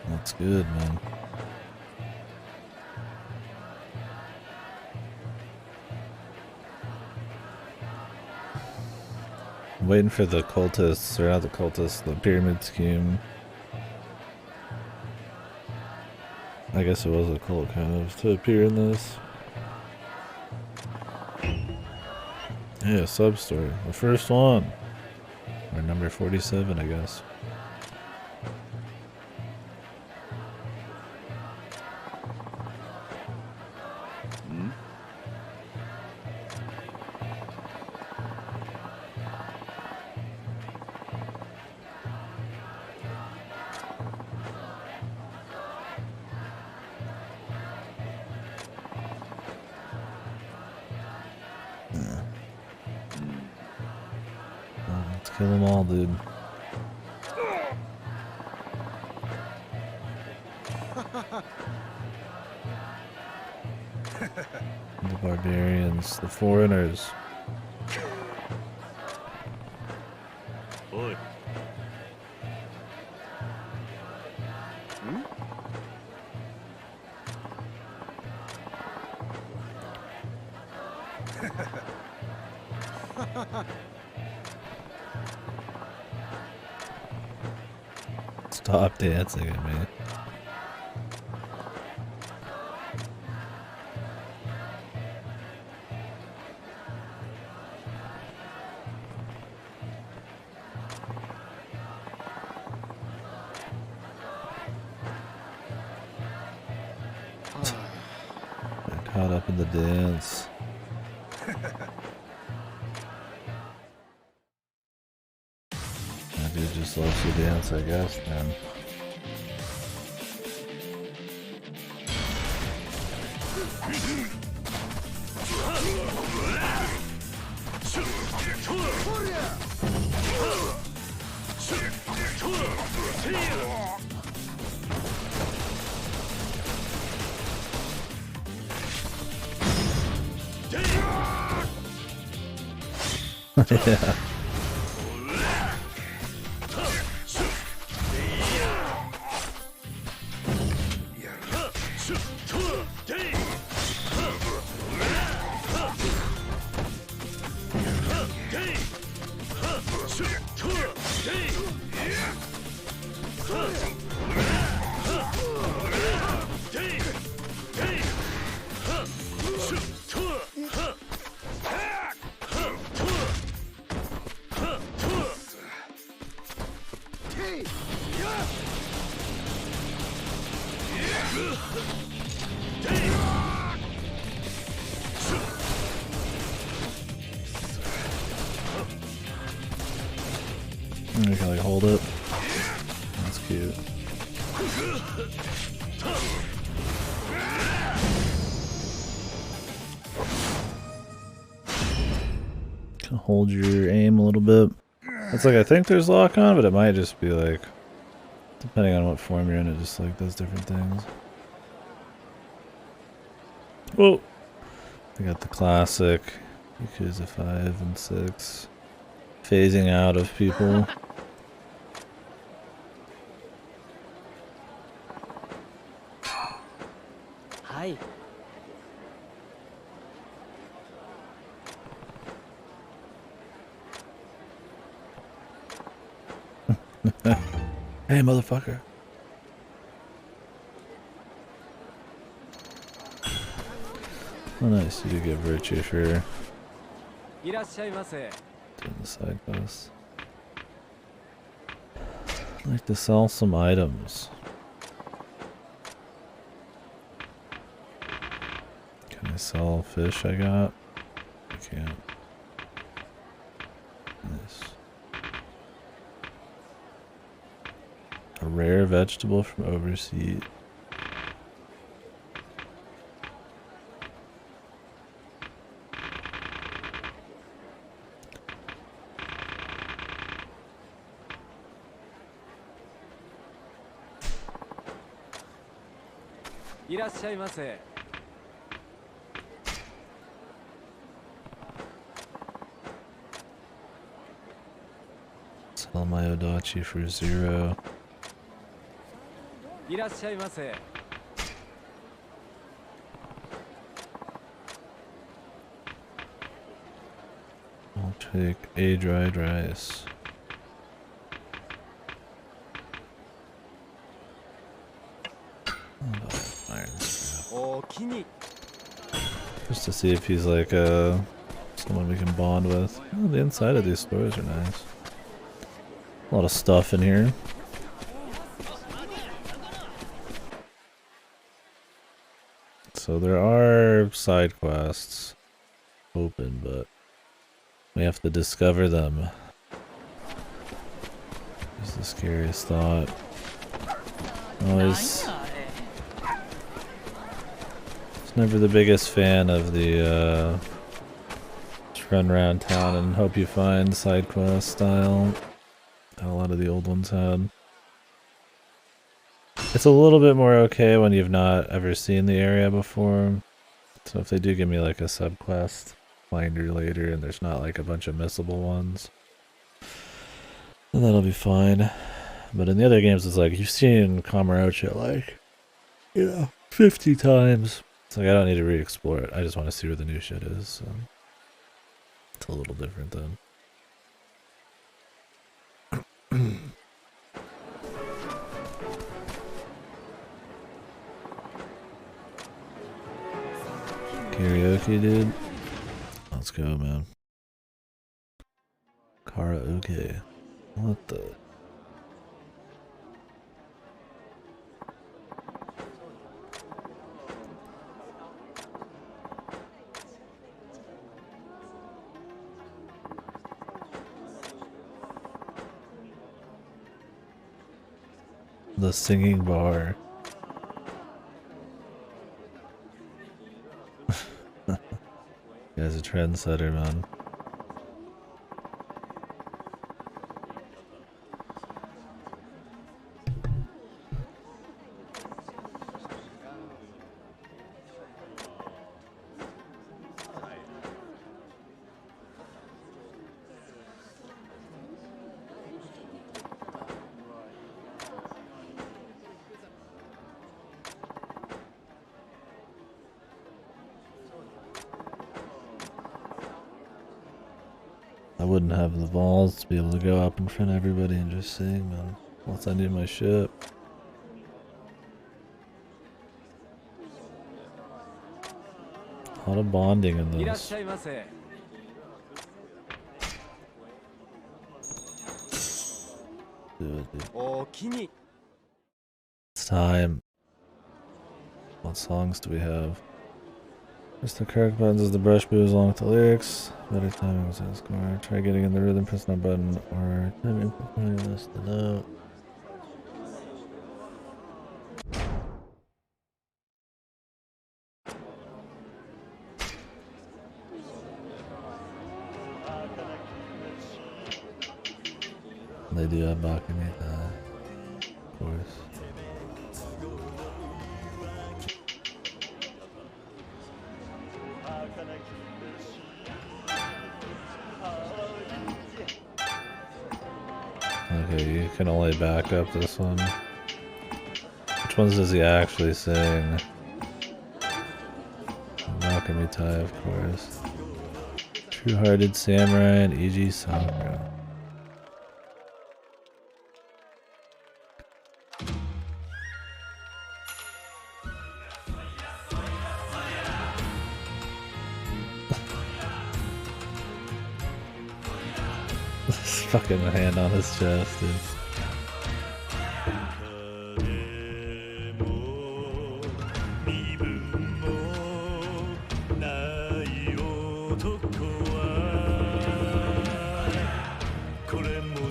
That's good, man. I'm waiting for the cultists, or not the cultists, the pyramid scheme. I guess it was a cult, kind of, to appear in this. Yeah, sub-story. The first one. Or number 47, I guess. Let's kill them all, dude. The barbarians, the foreigners. Oi. Stop dancing at me. Got caught up in the dance. That dude just loves to dance, I guess, man. Yeah. You can like hold it. That's cute. Can hold your aim a little bit. It's like I think there's lock on, but it might just be like, depending on what form you're in, it just like does different things. Whoa! I got the classic Yakuza 5 and 6 phasing out of people. Hi. Hey, motherfucker. Oh, nice. You do get virtue for doing the side quest. I'd like to sell some items. Can I sell fish I got? I can't. Nice. A rare vegetable from overseas. Sell my Odachi for 0. I'll take a dried rice. Just to see if he's like someone we can bond with. Oh, the inside of these stores are nice. A lot of stuff in here. So there are side quests open, but we have to discover them. Is the scariest thought. Always. Never the biggest fan of the just run around town and hope you find side quest style that a lot of the old ones had. It's a little bit more okay when you've not ever seen the area before. So if they do give me like a subquest finder later and there's not like a bunch of missable ones, then that'll be fine. But in the other games it's like you've seen Kamurocho like, 50 times. It's like I don't need to re-explore it. I just want to see where the new shit is. So it's a little different then. Karaoke, dude. Let's go, man. Karaoke. What the? The singing bar. You guys a trendsetter, man. wouldn't have the balls to be able to go up in front of everybody and just sing, man. Once I knew my shit. A lot of bonding in this. It's time. What songs do we have? Press the correct buttons as the brush moves along with the lyrics. Better timing was that score. Try getting in the rhythm, press no button, or timing this the note. They do have Bakamita, of course. Okay, you can only back up this one. Which ones does he actually sing? Bakamita, of course. True-Hearted Samurai and E.G. Sakura. Fucking hand on his chest, dude.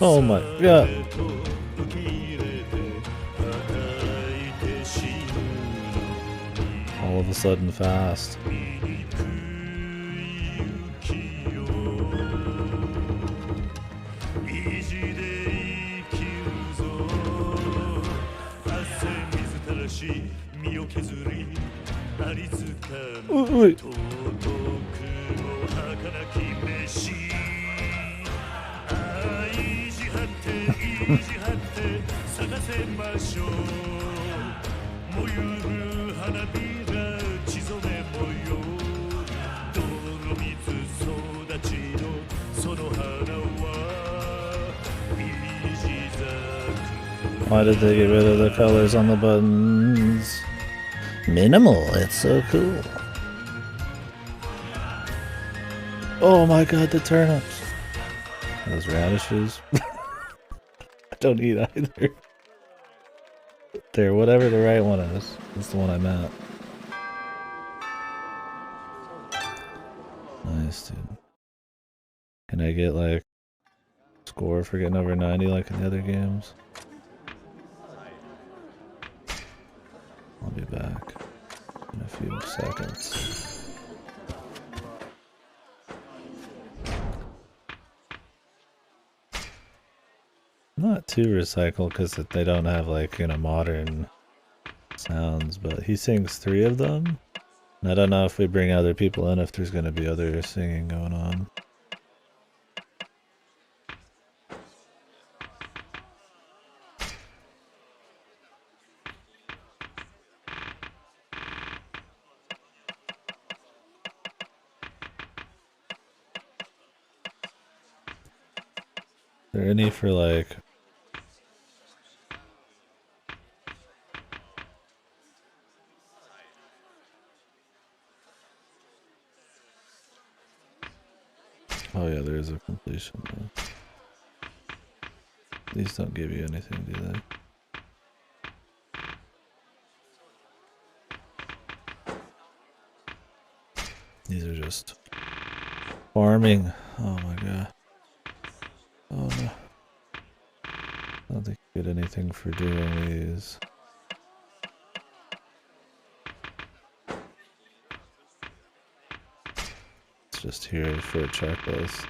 Oh my god. All of a sudden fast. Wait. Why did they get rid of the colors on the buttons? Minimal, it's so cool. Oh my god, the turnips. Those radishes. I don't eat either. There, whatever the right one is. That's the one I meant. Nice, dude. Can I get like score for getting over 90 like in the other games? I'll be back in a few seconds. Not too recycled because they don't have like, you know, modern sounds, but he sings 3 of them. And I don't know if we bring other people in, if there's going to be other singing going on. Are there any for like oh yeah, there is a completion though. These don't give you anything, do they? These are just farming. Oh my god. Oh no. I don't think you get anything for doing these. It's just here for a checklist.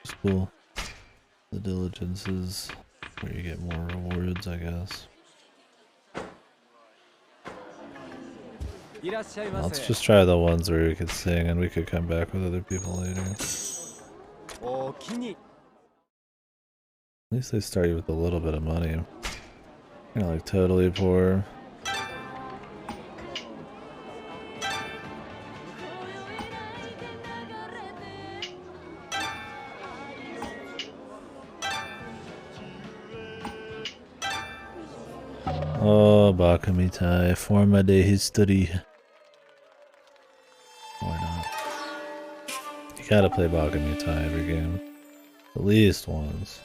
It's cool. The diligences where you get more rewards, I guess. Let's just try the ones where we could sing and we could come back with other people later. At least they start you with a little bit of money. You're like totally poor. Oh, Bakamitai, forma de history. Why not? You gotta play Bakamitai every game. At least once.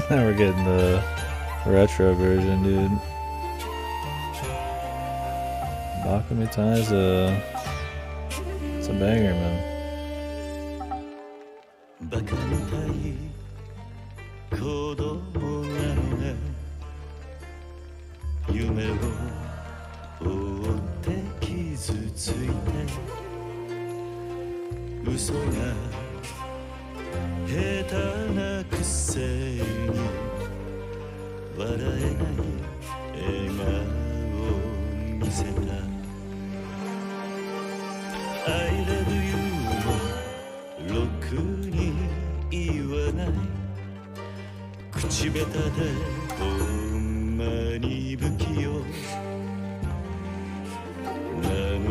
Now we're getting the retro version, dude. Bakamitai is it's a banger, man. 子供なのが夢を追って傷ついて嘘が下手なくせに笑えない笑顔を見せた I love you もろくに言わない口下手でほんまに不器用なの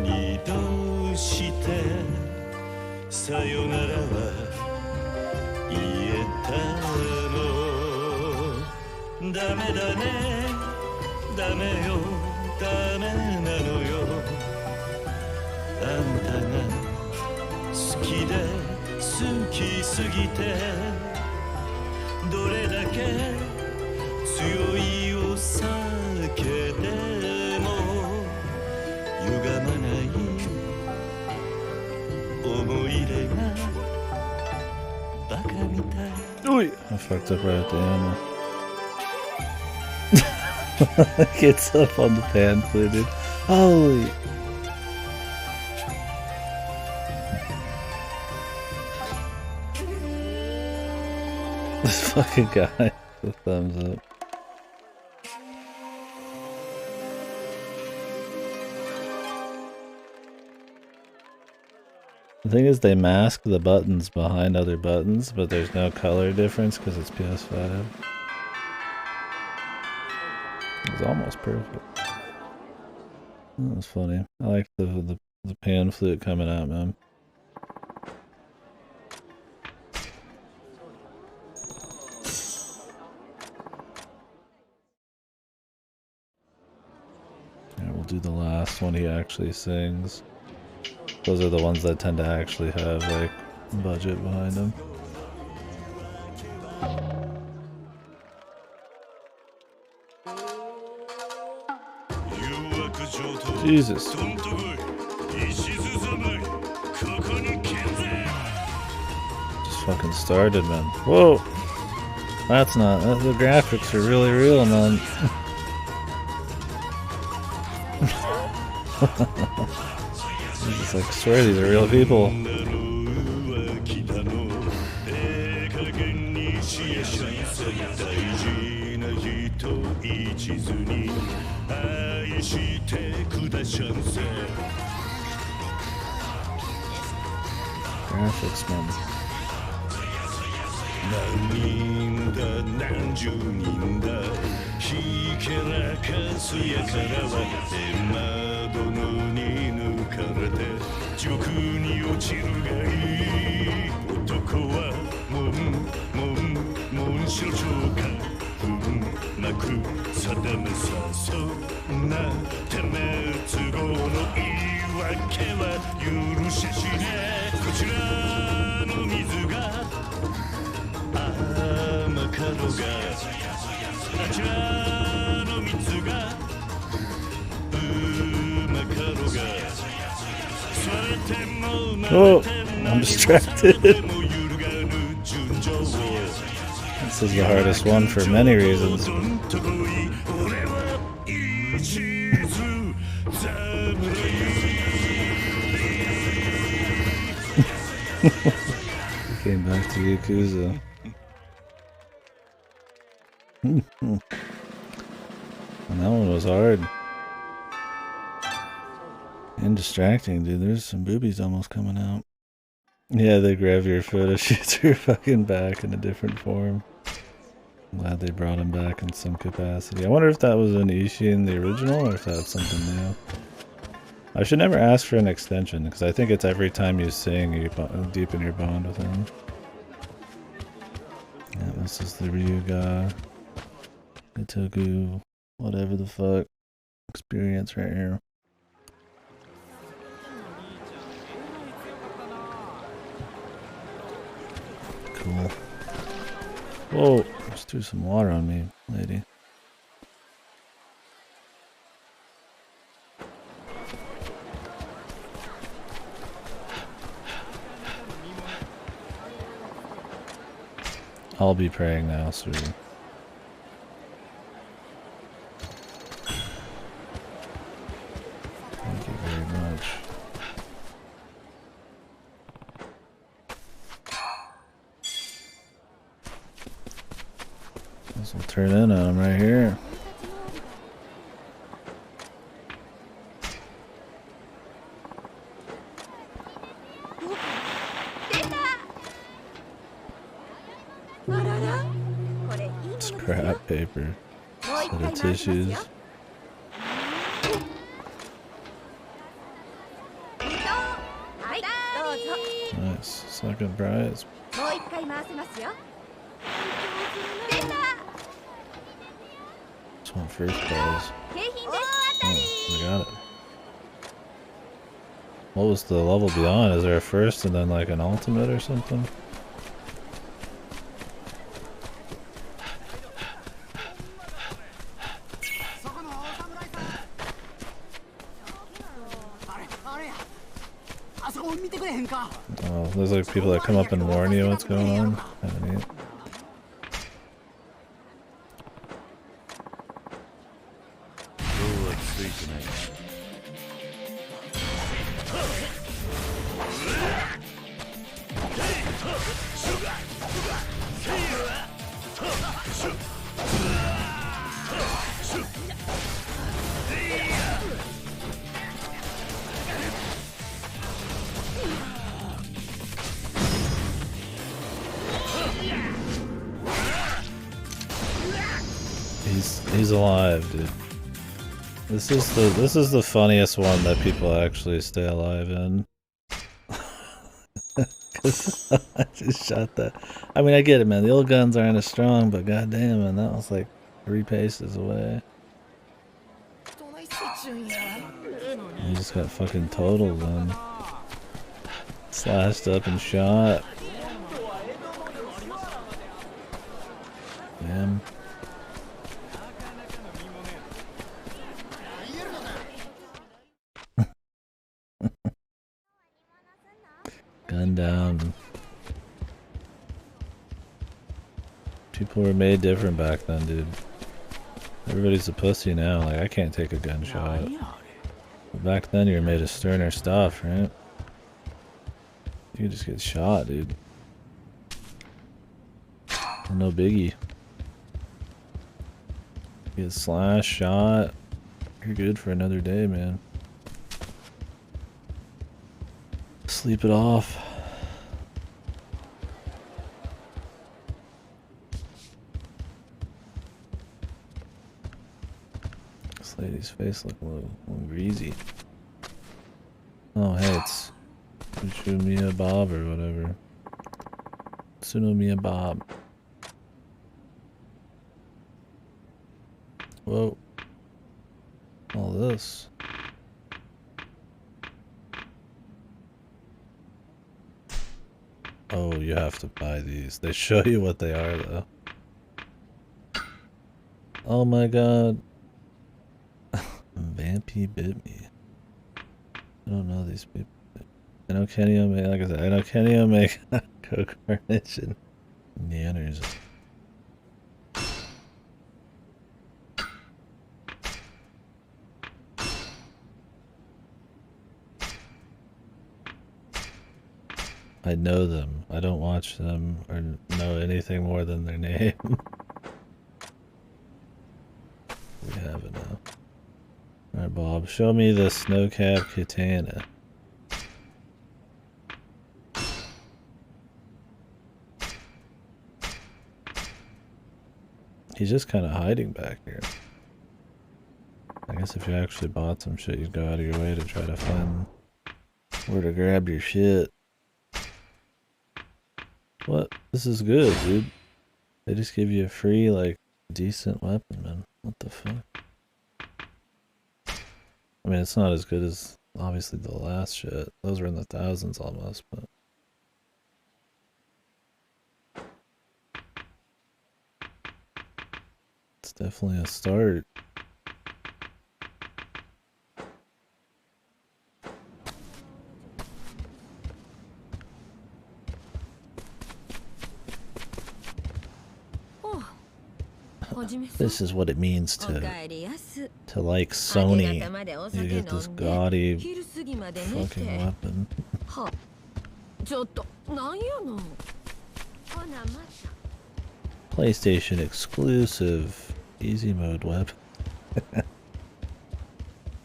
にどうしてさよならは言えたのダメだねダメよダメなのよあんたが好きで好きすぎてどれだけ強いを避けても歪まない思い出がバカみたい Oi! I fucked up right at the end. Gets up on the pan flute, dude. Holy! This fucking guy with thumbs up. The thing is, they mask the buttons behind other buttons, but there's no color difference because it's PS5. It's almost perfect. That was funny. I like the pan flute coming out, man. Yeah, we'll do the last one he actually sings. Those are the ones that tend to actually have, like, budget behind them. Jesus. Just fucking started, man. Whoa! That's not... the graphics are really real, man. It's like, I swear these are real people. Graphics, man. 何人だ何十人だひけらかすやからは窓のに抜かれて地獄に落ちるがいい男は紋章かうまく定めさそんなてめえ都合の言い訳は許ししねこちらの水が甘かろがあちらの蜜がうまかろが Oh, I'm distracted. This is the hardest one for many reasons. Came back to Yakuza. And that one was hard. And distracting, dude. There's some boobies almost coming out. Yeah, they grab your photo shoots your fucking back in a different form. I'm glad they brought him back in some capacity. I wonder if that was an Ishin in the original or if that's something new. I should never ask for an extension because I think it's every time you sing you deepen your bond with him. Yeah, this is the Ryuga Itoku, whatever the fuck experience right here. Cool. Whoa, just threw some water on me, lady. I'll be praying now, sweetie. Thank you very much. This will turn in on him right here. Scrap paper. Set of tissues. Nice. Second prize. This one first prize. Oh, we got it. What was the level beyond? Is there a first and then like an ultimate or something? Oh, there's like people that come up and warn you what's going on. Kinda neat. He's alive, dude. This is the funniest one that people actually stay alive in. I just shot that. I mean, I get it, man. The old guns aren't as strong, but goddamn, man, that was like 3 paces away. He just got fucking totaled, man. Slashed up and shot. Damn. Gun down. People were made different back then, dude. Everybody's a pussy now. Like, I can't take a gunshot. But back then, you were made of sterner stuff, right? You could just get shot, dude. No biggie. Get slashed, shot. You're good for another day, man. Sleep it off. This lady's face look a little greasy. Oh, hey, it's Tsunomiya Bob or whatever. Tsunomiya Bob. Whoa. All this. Oh, you have to buy these. They show you what they are, though. Oh my god. Vampy bit me. I don't know these people. I know Kenny Omega, like I said, I know Kenny Omega, Coke Carnage, and Nanners. I know them. I don't watch them or know anything more than their name. We have it now. Alright, Bob, show me the snow-capped katana. He's just kind of hiding back here. I guess if you actually bought some shit, you'd go out of your way to try to find where to grab your shit. What? This is good, dude. They just give you a free, like, decent weapon, man. What the fuck? I mean, it's not as good as, obviously, the last shit. Those were in the thousands almost, but... it's definitely a start. This is what it means to like Sony. You get this gaudy fucking weapon. PlayStation exclusive easy mode weapon.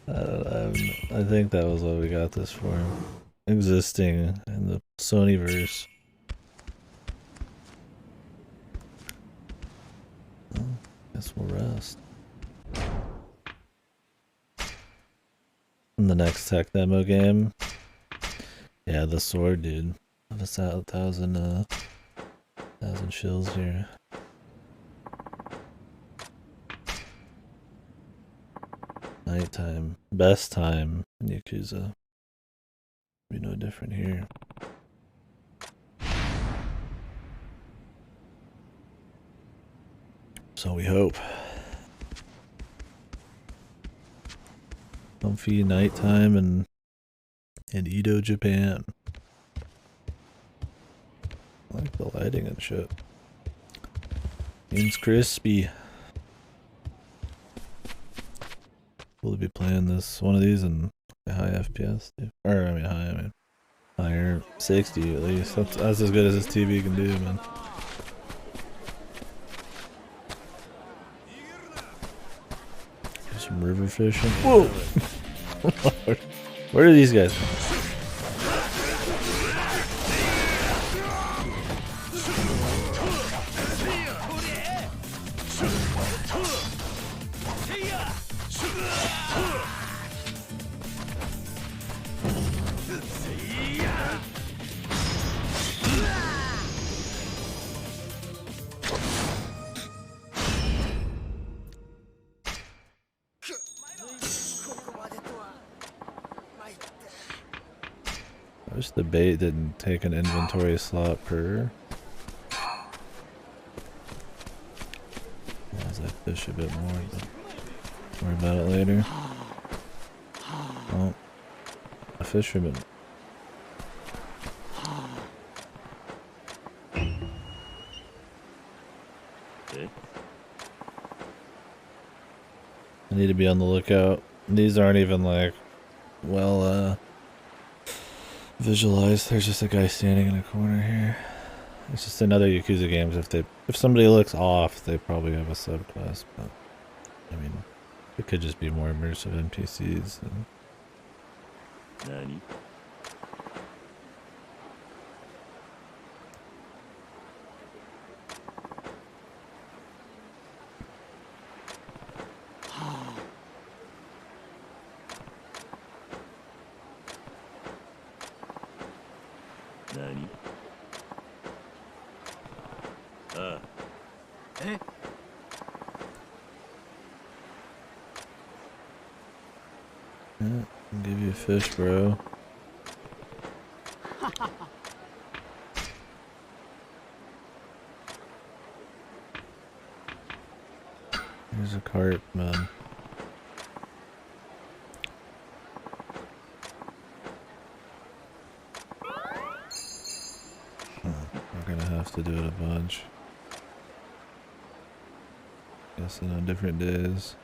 I think that was what we got this for. Existing in the Sonyverse. Well, guess we'll rest. In the next tech demo game. Yeah, the sword, dude. That's a thousand shills here. Nighttime. Best time in Yakuza. Be no different here. So we hope. Comfy nighttime in Edo, Japan. I like the lighting and shit. Seems crispy. We'll be playing one of these in a high FPS, dude. Or I mean higher 60 at least. That's as good as this TV can do, man. Some river fishing. Whoa! Where are these guys? I wish the bait didn't take an inventory slot per. As I fish a bit more, but worry about it later. Oh, a fisherman. I need to be on the lookout. These aren't even like, well, visualized. There's just a guy standing in a corner here. It's just another Yakuza games. If somebody looks off, they probably have a subclass. But I mean, it could just be more immersive NPCs. Nani? Nani? Yeah, I'll give you a fish, bro. Here's a cart, man. We're gonna have to do it a bunch. Guessing on different days.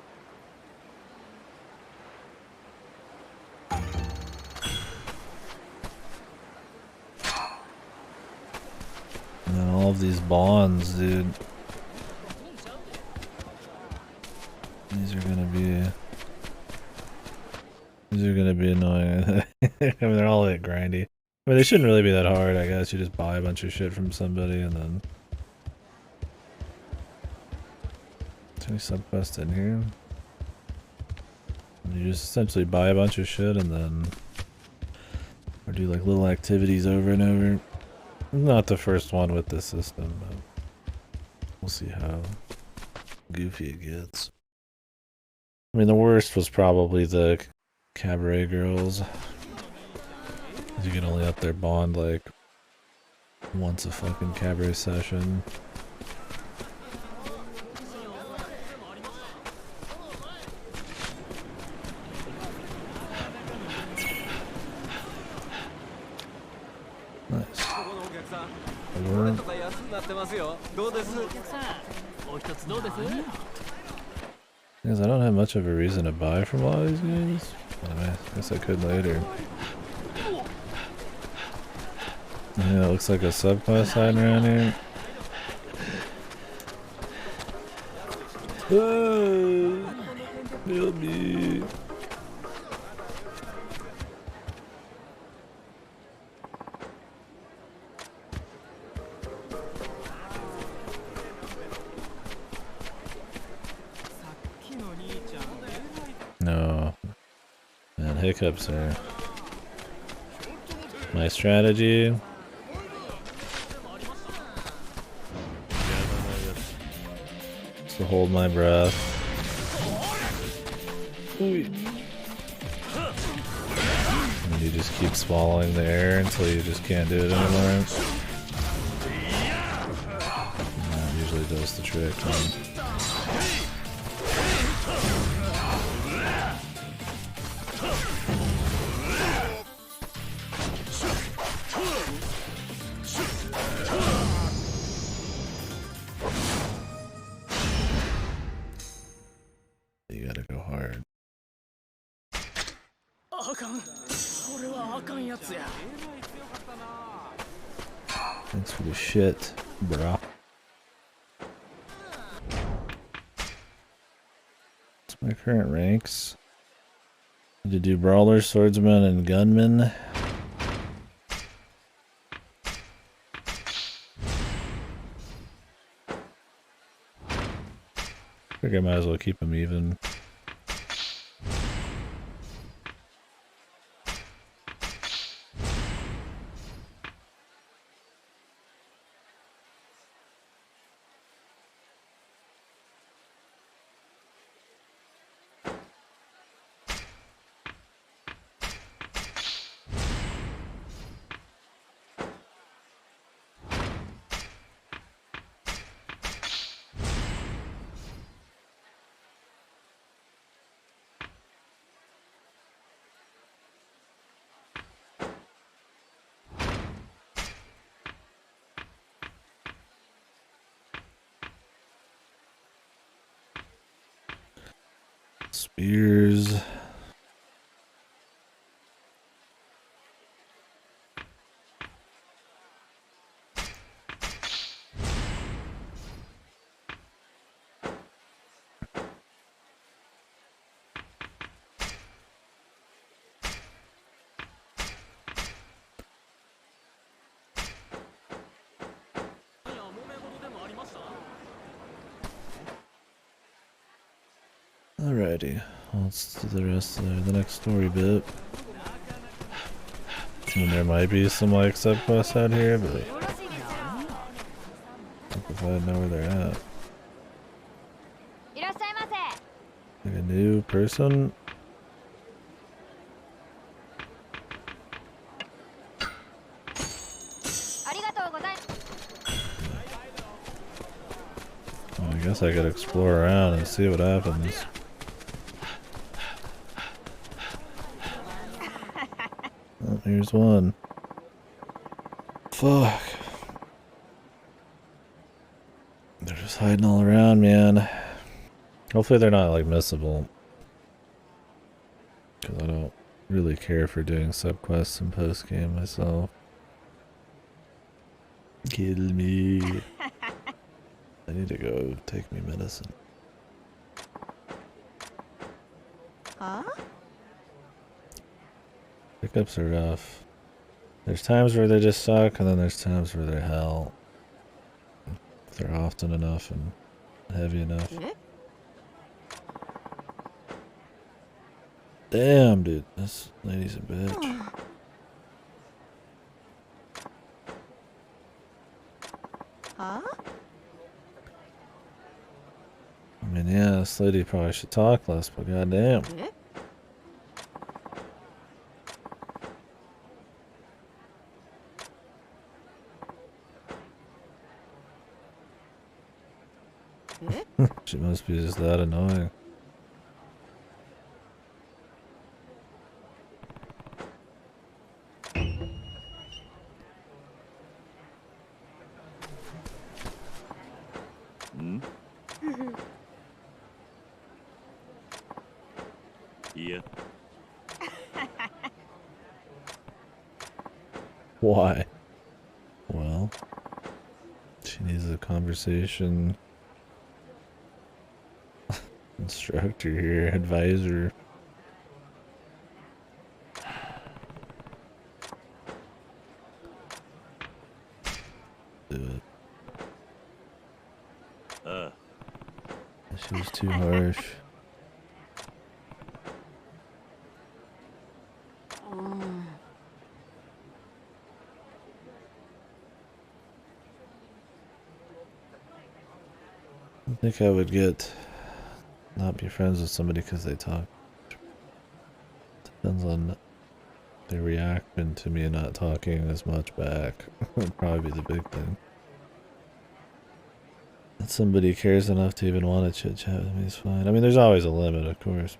And then all of these bonds, dude. These are gonna be These are gonna be annoying. I mean, they're all like grindy. I mean, they shouldn't really be that hard, I guess. You just buy a bunch of shit from somebody and then... Is there any subquest in here? You just essentially buy a bunch of shit and then... Or do like little activities over and over. Not the first one with this system, but... We'll see how goofy it gets. I mean, the worst was probably the cabaret girls. You can only up their bond like once a fucking cabaret session. Nice. Because I don't have much of a reason to buy from a lot of these games. I guess I could later. Yeah, it looks like a subquest hiding around here. Help me. No. Man, hiccups are my strategy. Just to hold my breath. And you just keep swallowing the air until you just can't do it anymore. And that usually does the trick, man. You gotta go hard. Thanks for the shit, brah. What's my current ranks? Need to do brawler, swordsman, and gunman. I think I might as well keep them even. Spears. Alrighty, let's do the rest of the next story bit. I mean, there might be some like subquests out here, but I think if I know where they're at. Like a new person? Well, I guess I could explore around and see what happens. Oh, here's one. Fuck. They're just hiding all around, man. Hopefully they're not, like, missable. Because I don't really care for doing subquests and post-game myself. Kill me. I need to go take me medicine. Pickups are rough. There's times where they just suck, and then there's times where they're hell. If they're often enough and heavy enough. Damn, dude. This lady's a bitch. Huh? I mean, yeah, this lady probably should talk less, but goddamn. She must be just that annoying. Yeah. Why? Well, she needs a conversation instructor here, advisor. Do it. She was too harsh. I think I would not be friends with somebody because they talk. Depends on their reaction to me not talking as much back. Would probably be the big thing. That somebody cares enough to even want to chit chat with me is fine. I mean, there's always a limit, of course.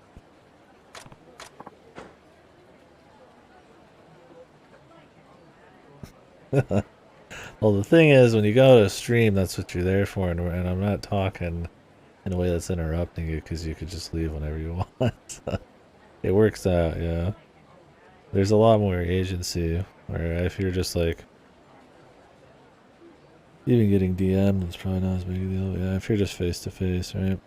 Well, the thing is, when you go to a stream, that's what you're there for, and I'm not talking in a way that's interrupting you because you could just leave whenever you want. So it works out, yeah. There's a lot more agency, where if you're just like, even getting DM'd, it's probably not as big a deal. Yeah, if you're just face to face, right?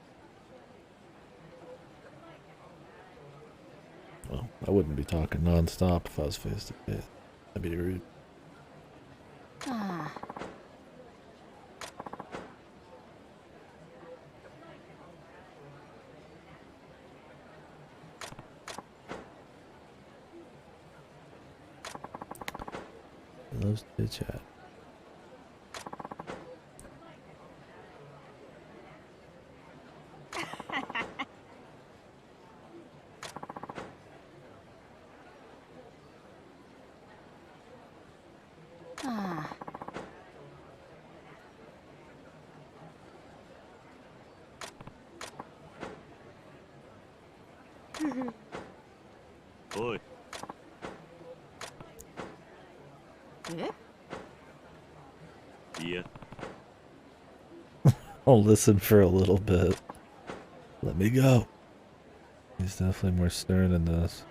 Well, I wouldn't be talking non-stop if I was face to face. That'd be rude. He loves to chat. Oi. Yeah. I'll listen for a little bit. Let me go. He's definitely more stern in this.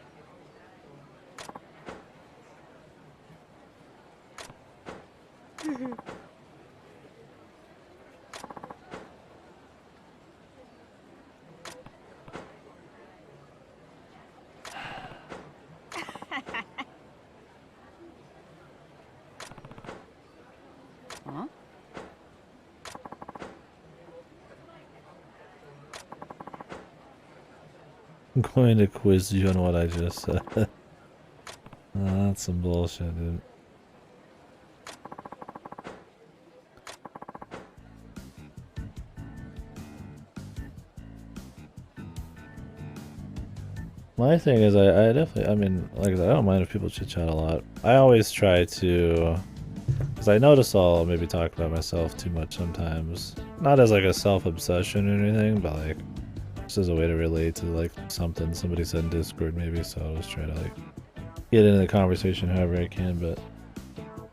I'm going to quiz you on what I just said. That's some bullshit, dude. My thing is, I definitely, I mean, like I said, I don't mind if people chit chat a lot. I always try to, because I notice I'll maybe talk about myself too much sometimes. Not as like a self-obsession or anything, but like, just as a way to relate to like something somebody said in Discord maybe, so I'll just try to like get into the conversation however I can, but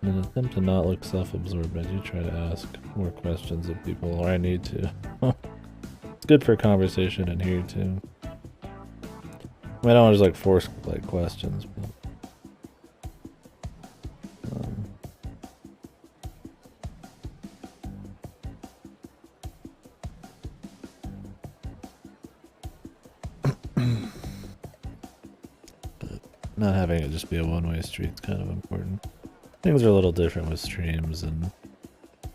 in an attempt to not look self-absorbed, I do try to ask more questions of people, or I need to. It's good for conversation in here too. I don't want to just like force like questions, but not having it just be a one-way street is kind of important. Things are a little different with streams, and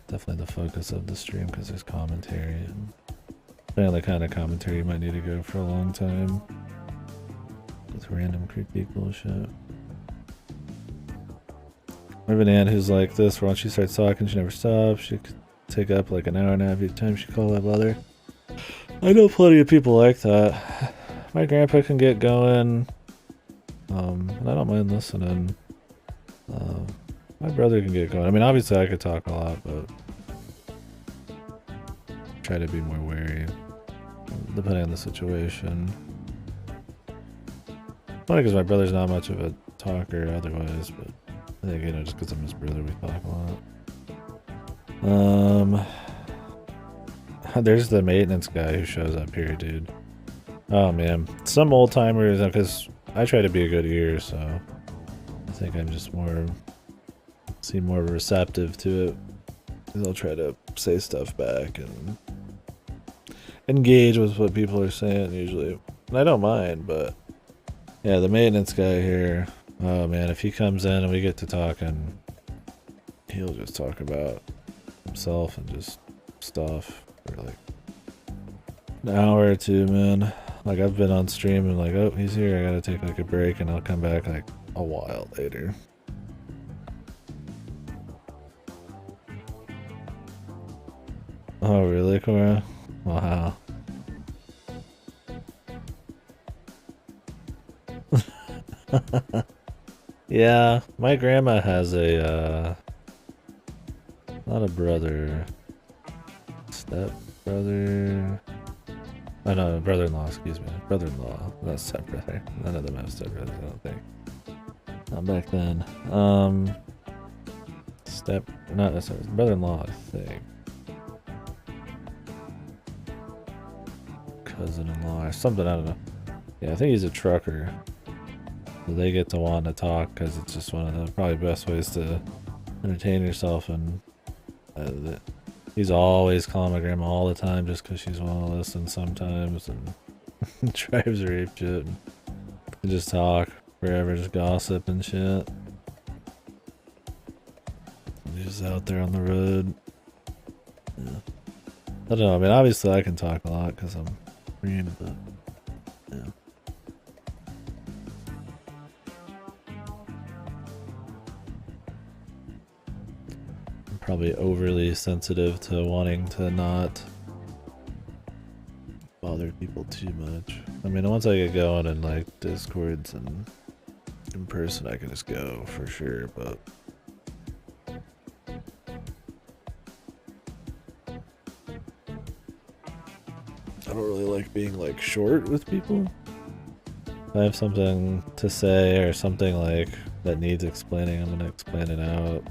definitely the focus of the stream because there's commentary, and depending on the kind of commentary you might need to go for a long time with random creepy bullshit. I have an aunt who's like this, where once she starts talking, she never stops. She could take up like an hour and a half each time she call that mother. I know plenty of people like that. My grandpa can get going, and I don't mind listening. My brother can get going. I mean, obviously I could talk a lot, but try to be more wary, depending on the situation. Funny because my brother's not much of a talker otherwise, but I think, you know, just because I'm his brother, we talk a lot. There's the maintenance guy who shows up here, dude. Oh man, some old timers, because I try to be a good ear, so I think I'm just seem more receptive to it. They'll try to say stuff back and engage with what people are saying usually. And I don't mind, but yeah, the maintenance guy here, oh man, if he comes in and we get to talking, he'll just talk about himself and just stuff for like an hour or two, man. Like I've been on stream and like, oh, he's here, I gotta take like a break, and I'll come back like a while later. Oh really, Cora? Wow. Yeah, my grandma has a not a brother, step brother. Oh no, brother-in-law, excuse me. Brother-in-law, not step-brother. None of them have step-brothers, I don't think. Not back then. Sorry, brother-in-law, I think. Cousin-in-law or something, I don't know. Yeah, I think he's a trucker. So they get to want to talk because it's just one of the probably best ways to entertain yourself, and he's always calling my grandma all the time just because she's want to listen sometimes, and drives her ape shit, and just talk forever, just gossip and shit. Just out there on the road. Yeah. I don't know, I mean obviously I can talk a lot because I'm green, but yeah. Probably overly sensitive to wanting to not bother people too much. I mean, once I get going in like Discords and in person, I can just go for sure, but I don't really like being like short with people. If I have something to say or something like that needs explaining, I'm gonna explain it out.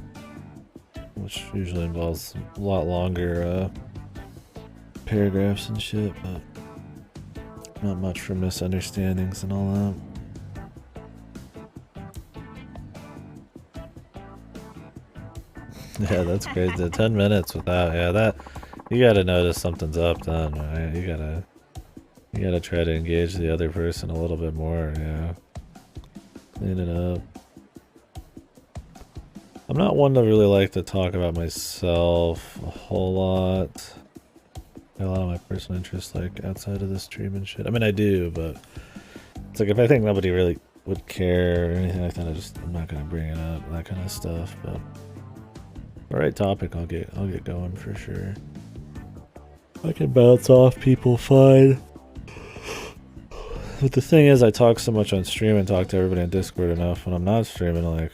Which usually involves a lot longer paragraphs and shit, but not much for misunderstandings and all that. Yeah, that's great. The 10 minutes without, yeah, that you gotta notice something's up then, right? You gotta try to engage the other person a little bit more, yeah. Clean it up. I'm not one to really like to talk about myself a whole lot. A lot of my personal interests like outside of the stream and shit. I mean I do, but it's like if I think nobody really would care or anything like that, I'm not gonna bring it up, that kind of stuff. But the right topic, I'll get going for sure. I can bounce off people fine. But the thing is, I talk so much on stream and talk to everybody on Discord enough. When I'm not streaming, like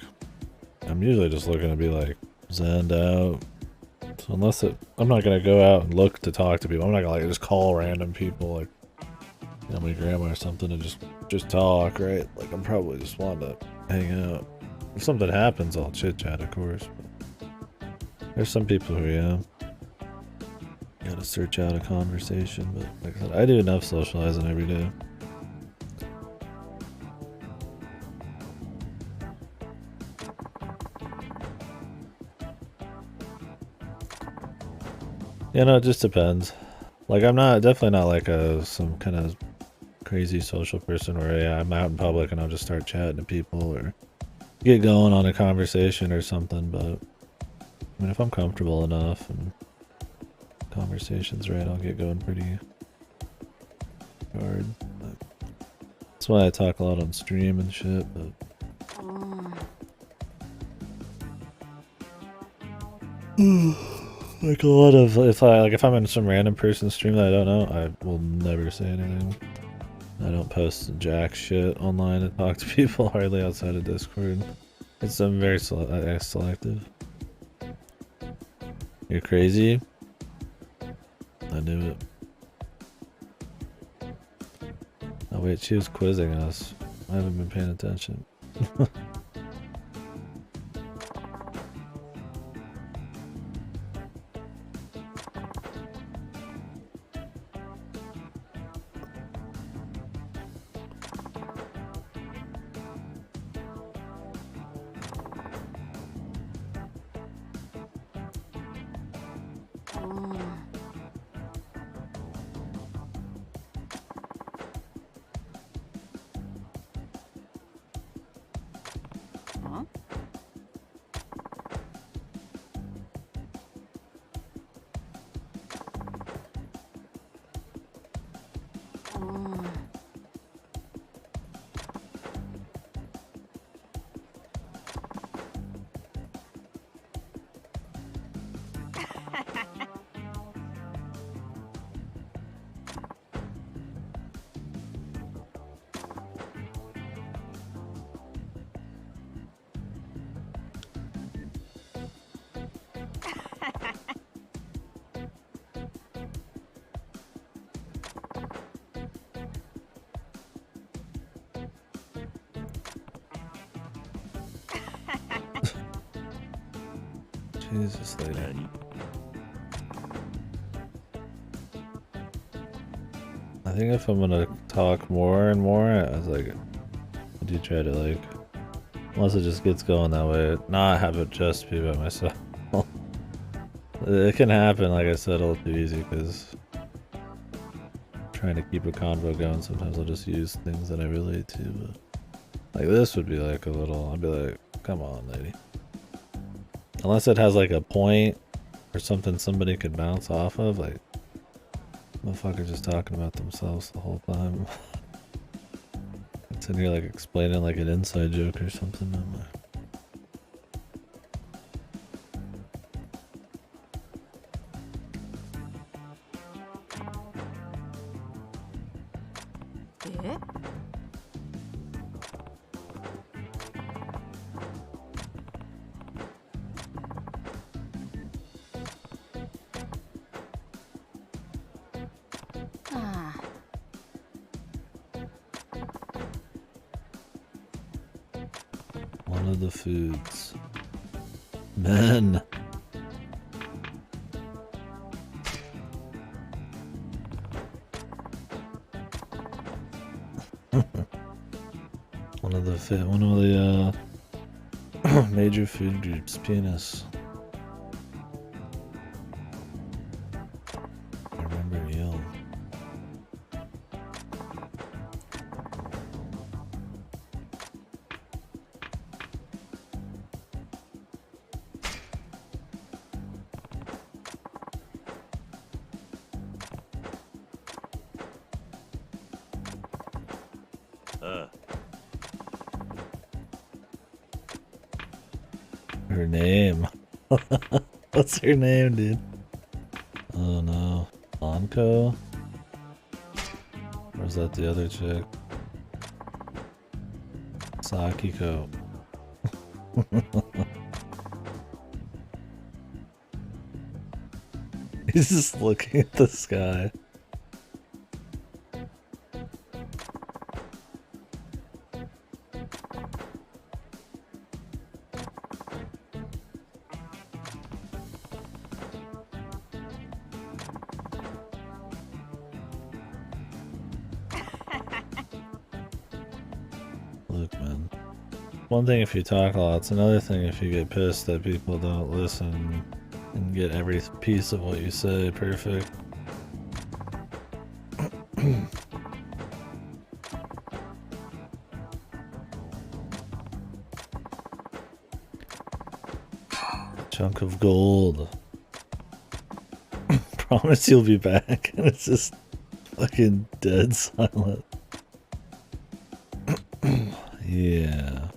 I'm usually just looking to be like zenned out. So unless I'm not gonna go out and look to talk to people. I'm not gonna like just call random people like, you know, my grandma or something and just talk, right? Like I'm probably just wanting to hang out. If something happens, I'll chit chat, of course. But there's some people who, yeah, gotta search out a conversation. But like I said, I do enough socializing every day. You know, it just depends. Like, I'm definitely not like some kind of crazy social person where yeah, I'm out in public and I'll just start chatting to people or get going on a conversation or something. But I mean, if I'm comfortable enough and conversation's right, I'll get going pretty hard. But that's why I talk a lot on stream and shit. But like a lot of if I'm in some random person's stream that I don't know, I will never say anything. I don't post jack shit online and talk to people hardly outside of Discord. I'm very selective. You're crazy? I knew it. Oh wait, she was quizzing us. I haven't been paying attention. Jesus, lady. I think if I'm gonna talk more and more, I was like, I do try to like, unless it just gets going that way, not have it just be by myself. It can happen, like I said, a little too easy because trying to keep a convo going, sometimes I'll just use things that I relate to. But like this would be like a little, I'd be like, come on, lady. Unless it has like a point or something somebody could bounce off of, like motherfuckers just talking about themselves the whole time. It's in here like explaining like an inside joke or something. I'm like, one of the foods. Men. One of the major food groups, penis. I remember yell. Her name. What's her name, dude? Oh no. Anko? Or is that the other chick? Sakiko. He's just looking at the sky. Look, man. One thing if you talk a lot, it's another thing if you get pissed that people don't listen and get every piece of what you say perfect. chunk of gold. Promise you'll be back. And it's just fucking dead silent. Yeah.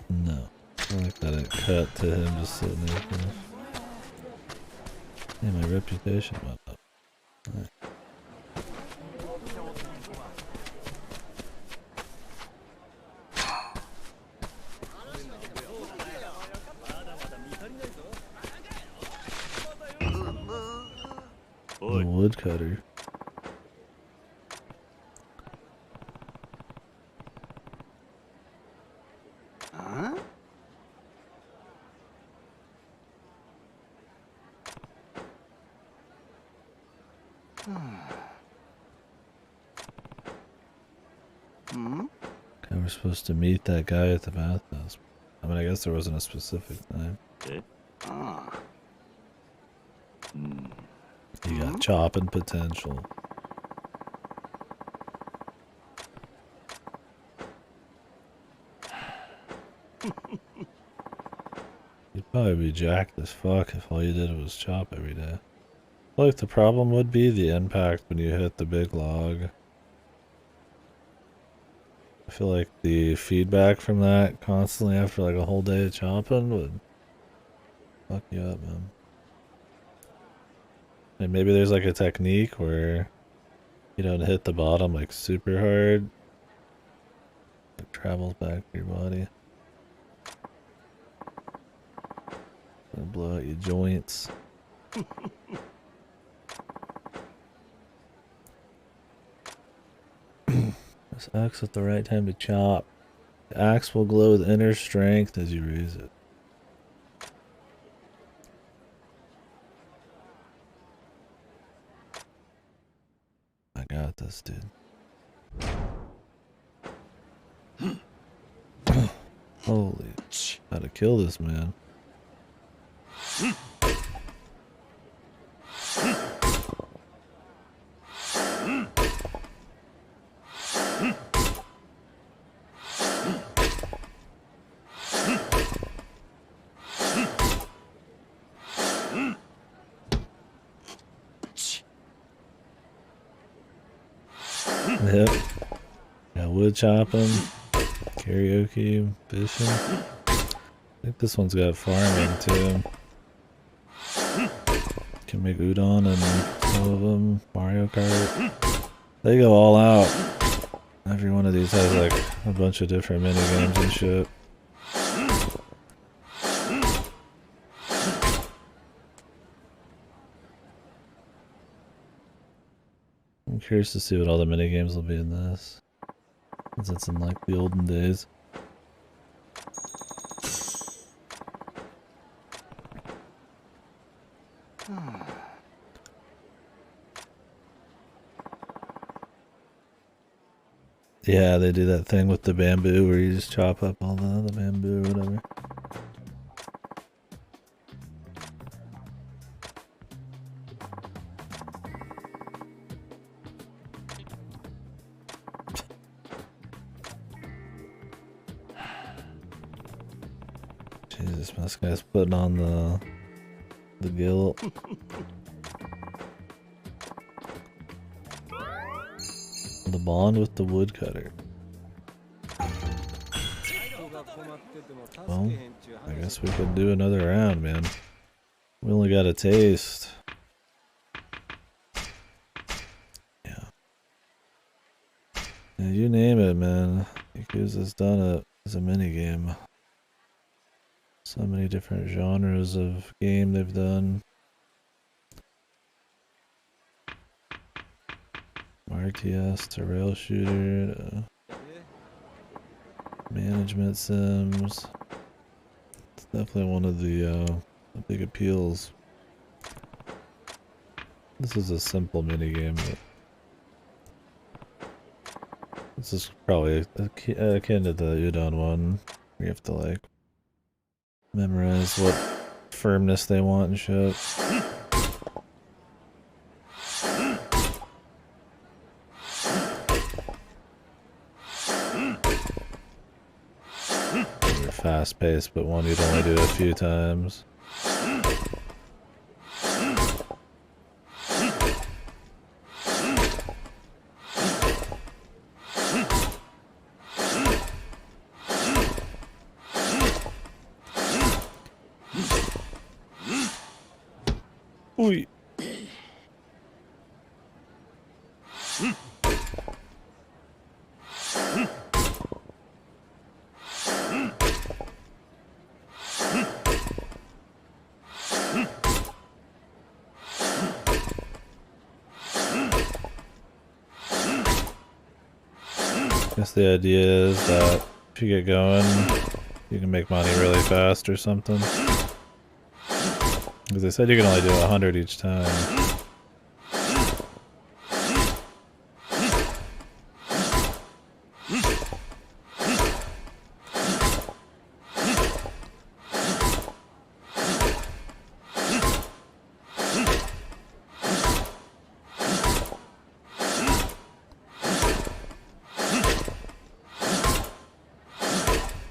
No. I like that it cut to him just sitting there. Yeah, my reputation went up. Right. The woodcutter. Huh? Okay, we're supposed to meet that guy at the bathhouse. I mean, I guess there wasn't a specific time. You got chopping potential. You'd probably be jacked as fuck if all you did was chop every day. I feel like the problem would be the impact when you hit the big log. I feel like the feedback from that constantly after like a whole day of chopping would fuck you up, man. And maybe there's like a technique where you don't hit the bottom like super hard. It travels back to your body. It'll blow out your joints. This axe at the right time to chop. The axe will glow with inner strength as you raise it. I got this, dude. Holy, gotta kill this man. Yep. Got wood chopping, karaoke, fishing. I think this one's got farming too. Can make udon and some of them. Mario Kart. They go all out. Every one of these has like a bunch of different mini games and shit. I'm curious to see what all the mini games will be in this, since it's in like the olden days. Yeah, they do that thing with the bamboo where you just chop up all the bamboo or whatever. Jesus, this guy's putting on the guilt. The bond with the woodcutter. Well, I guess we could do another round, man. We only got a taste. Yeah. Yeah, you name it, man. Yakuza's done it as a minigame. So many different genres of game they've done. RTS to rail shooter to management sims. It's definitely one of the big appeals. This is a simple minigame, but this is probably akin to the udon one. You have to like memorize what firmness they want and shit. fast paced, but one you'd only do a few times. Oi. I guess the idea is that if you get going, you can make money really fast or something. Because they said you can only do 100 each time.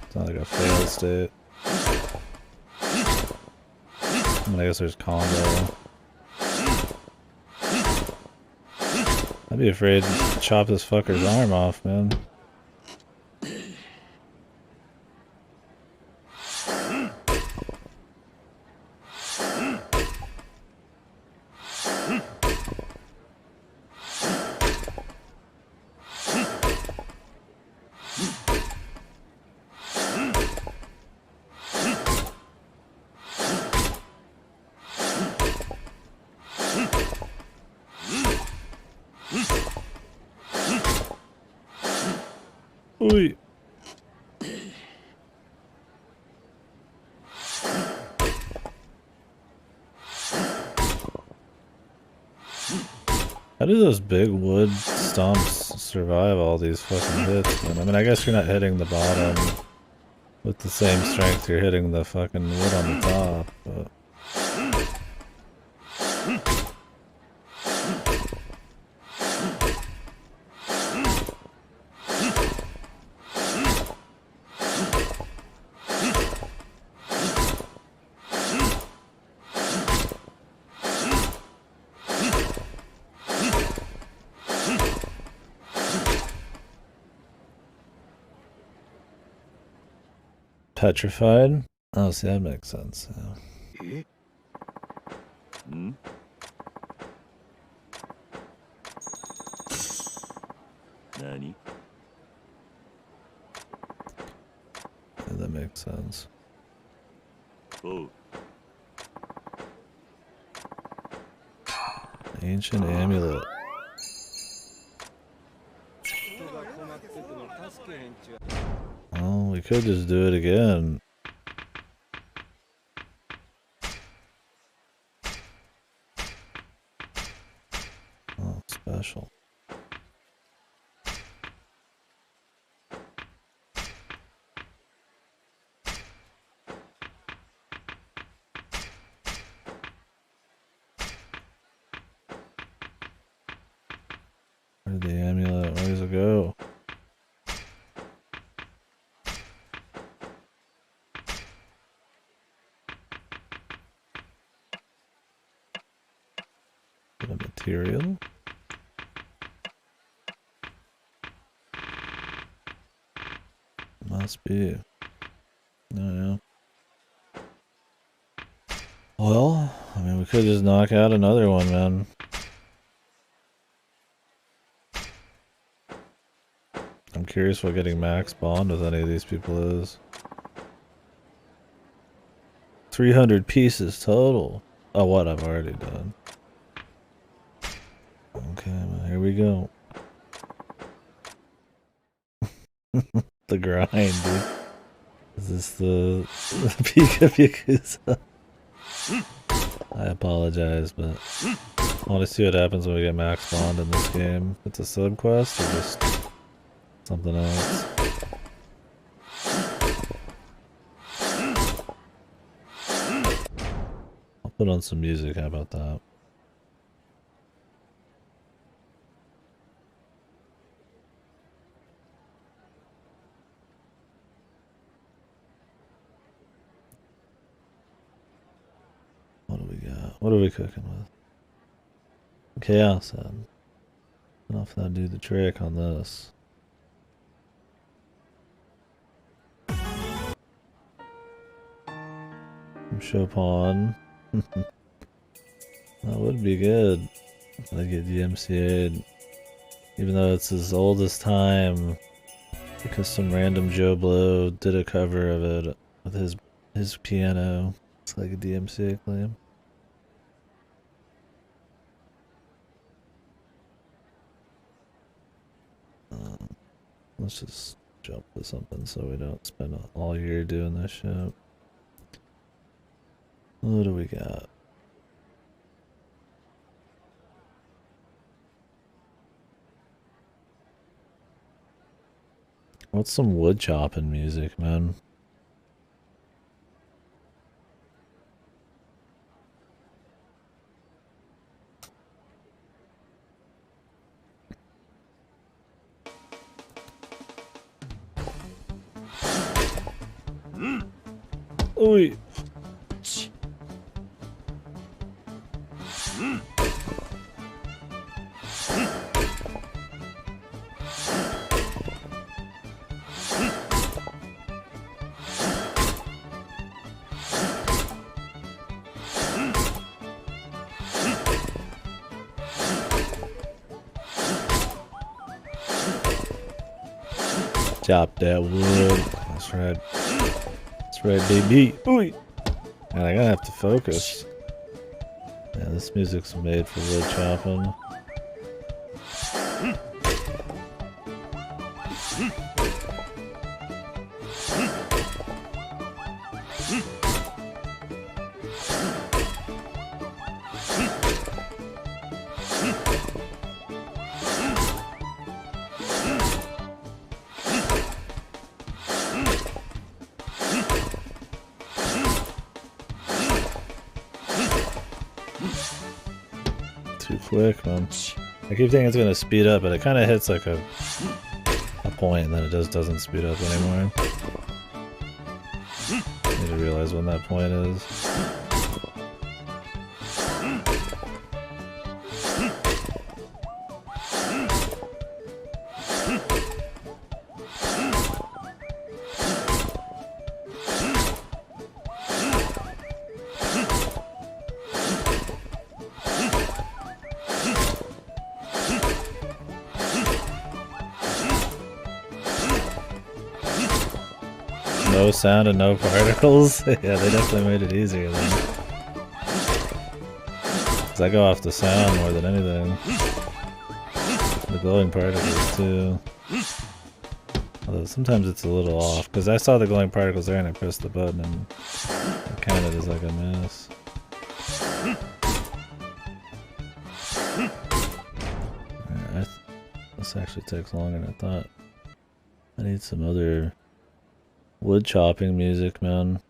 It's not like a fail state. I mean, I guess there's combo. I'd be afraid to chop this fucker's arm off, man. Oi. How do those big wood stumps survive all these fucking hits, man? I mean, I guess you're not hitting the bottom with the same strength you're hitting the fucking wood on the top, but... Petrified? Oh, see, that makes sense. Yeah. Nani? Yeah, that makes sense. Oh. Ancient amulet. Oh, we could just do it again. Oh, special. Where'd the amulet? Where does it go? The material? Must be. No. Well, I mean, we could just knock out another one, man. I'm curious what getting max bond with any of these people is. 300 pieces total. Oh, what I've already done. Okay, well, here we go. The grind, dude. Is this the peak of Yakuza? I apologize, but I want to see what happens when we get max bond in this game. It's a sub quest or just something else? I'll put on some music, how about that? got? What are we cooking with? Chaos head. I don't know if that'll do the trick on this. Chopin. That would be good. I get DMCA'd. Even though it's as old as time. Because some random Joe Blow did a cover of it with his piano. It's like a DMCA claim. Let's just jump to something so we don't spend all year doing this shit. What do we got? What's some wood chopping music, man? Oi. Chop that wood. That's right. That's right, baby. Oi. Man, I gotta have to focus. Yeah, this music's made for wood chopping. Too quick, man. I keep thinking it's gonna speed up, but it kind of hits like a point, and then it just doesn't speed up anymore. I need to realize when that point is. No sound and no particles? Yeah, they definitely made it easier then. Cause I go off the sound more than anything. The glowing particles too. Although sometimes it's a little off, because I saw the glowing particles there and I pressed the button and it counted as like a miss. Alright, this actually takes longer than I thought. I need some other wood chopping music, man.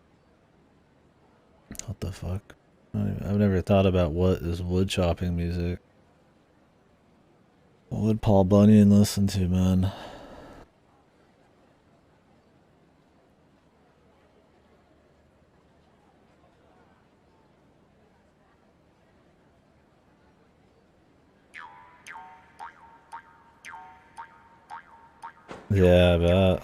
What the fuck? I've never thought about what is wood chopping music. What would Paul Bunyan listen to, man? Yeah, I bet.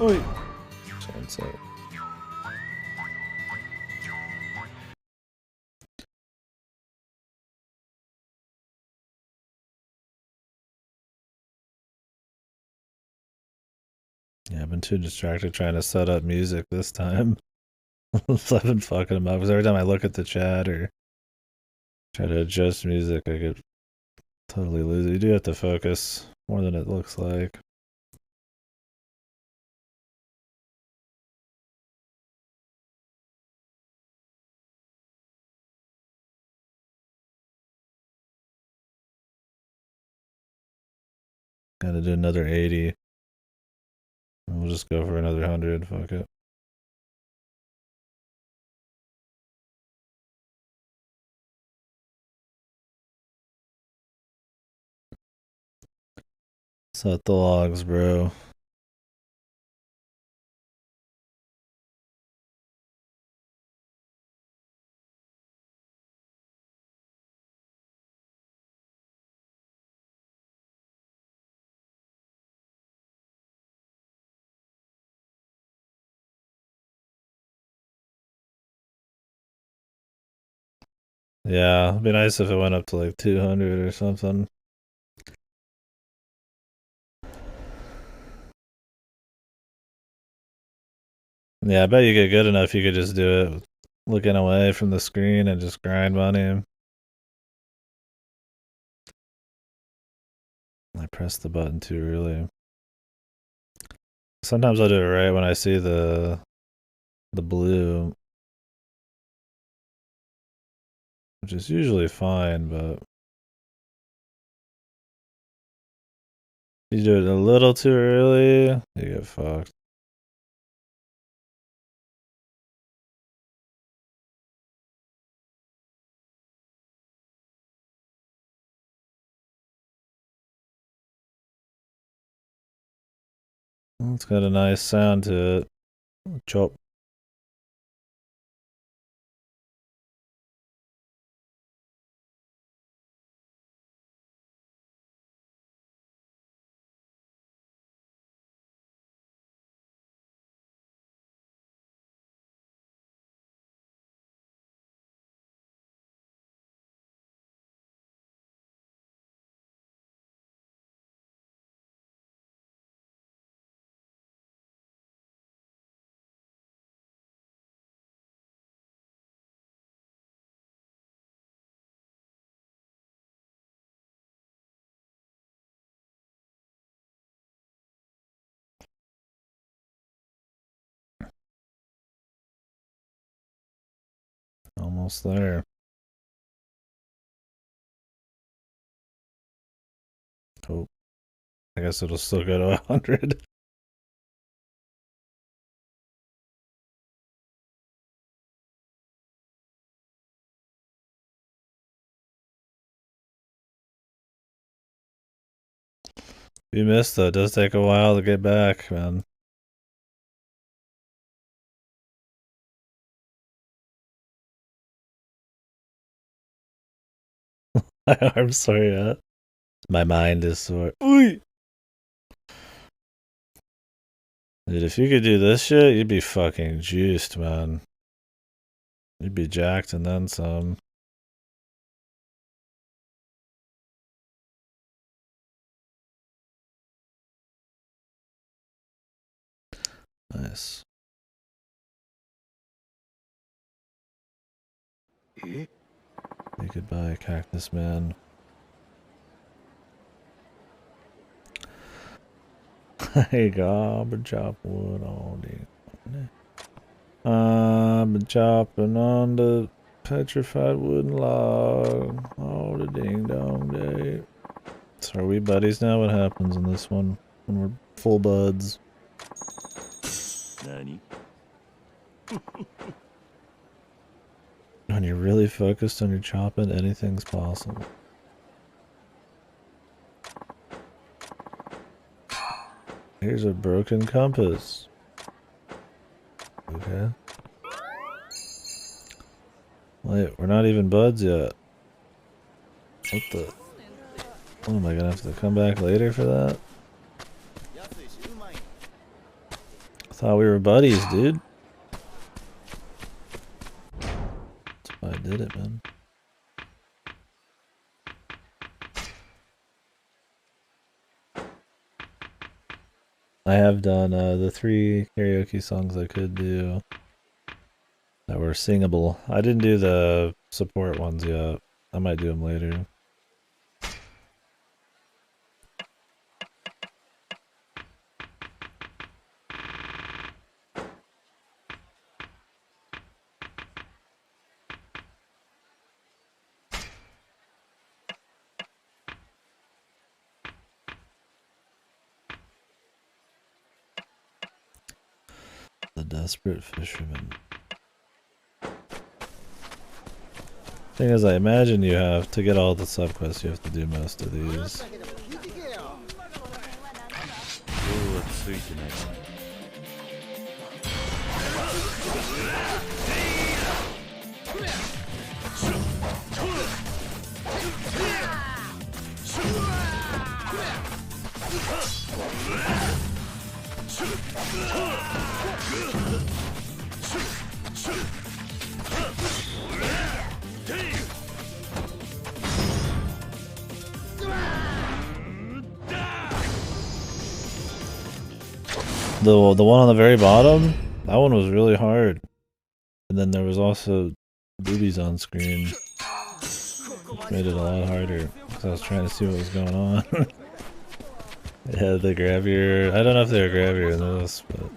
Oi. Sunset. Yeah, I've been too distracted trying to set up music this time. So I've been fucking them up. Because every time I look at the chat or try to adjust music, I get totally lose it. You do have to focus more than it looks like. Gotta do another 80. We'll just go for another 100. Fuck it. Set the logs, bro. Yeah, it'd be nice if it went up to like 200 or something. Yeah, I bet you get good enough, you could just do it looking away from the screen and just grind money. I pressed the button too early. Sometimes I'll do it right when I see the blue, which is usually fine, but if you do it a little too early, you get fucked. It's got a nice sound to it. Chop. Almost there. Oh, I guess it'll still go to 100. You missed though. It does take a while to get back, man. My arm's sore yet. My mind is sore. Ooh. Dude, if you could do this shit, you'd be fucking juiced, man. You'd be jacked and then some. Nice. You could buy a cactus man. Hey, God, but chop wood all day. I've been chopping on the petrified wooden log all the ding dong day. So are we buddies now? What happens in this one when we're full buds? Nani? When you're really focused on your chopping, anything's possible. Here's a broken compass. Okay. Wait, we're not even buds yet. What the? Oh, am I gonna have to come back later for that? I thought we were buddies, dude. That's why I did it, man. I have done the 3 karaoke songs I could do that were singable. I didn't do the support ones yet. I might do them later. The Desperate Fisherman. Thing is, I imagine you have to get all the subquests. You have to do most of these. ついてない。The one on the very bottom, that one was really hard. And then there was also boobies on screen. Made it a lot harder because I was trying to see what was going on. Yeah, the grabbier. I don't know if they were grabbier in this, but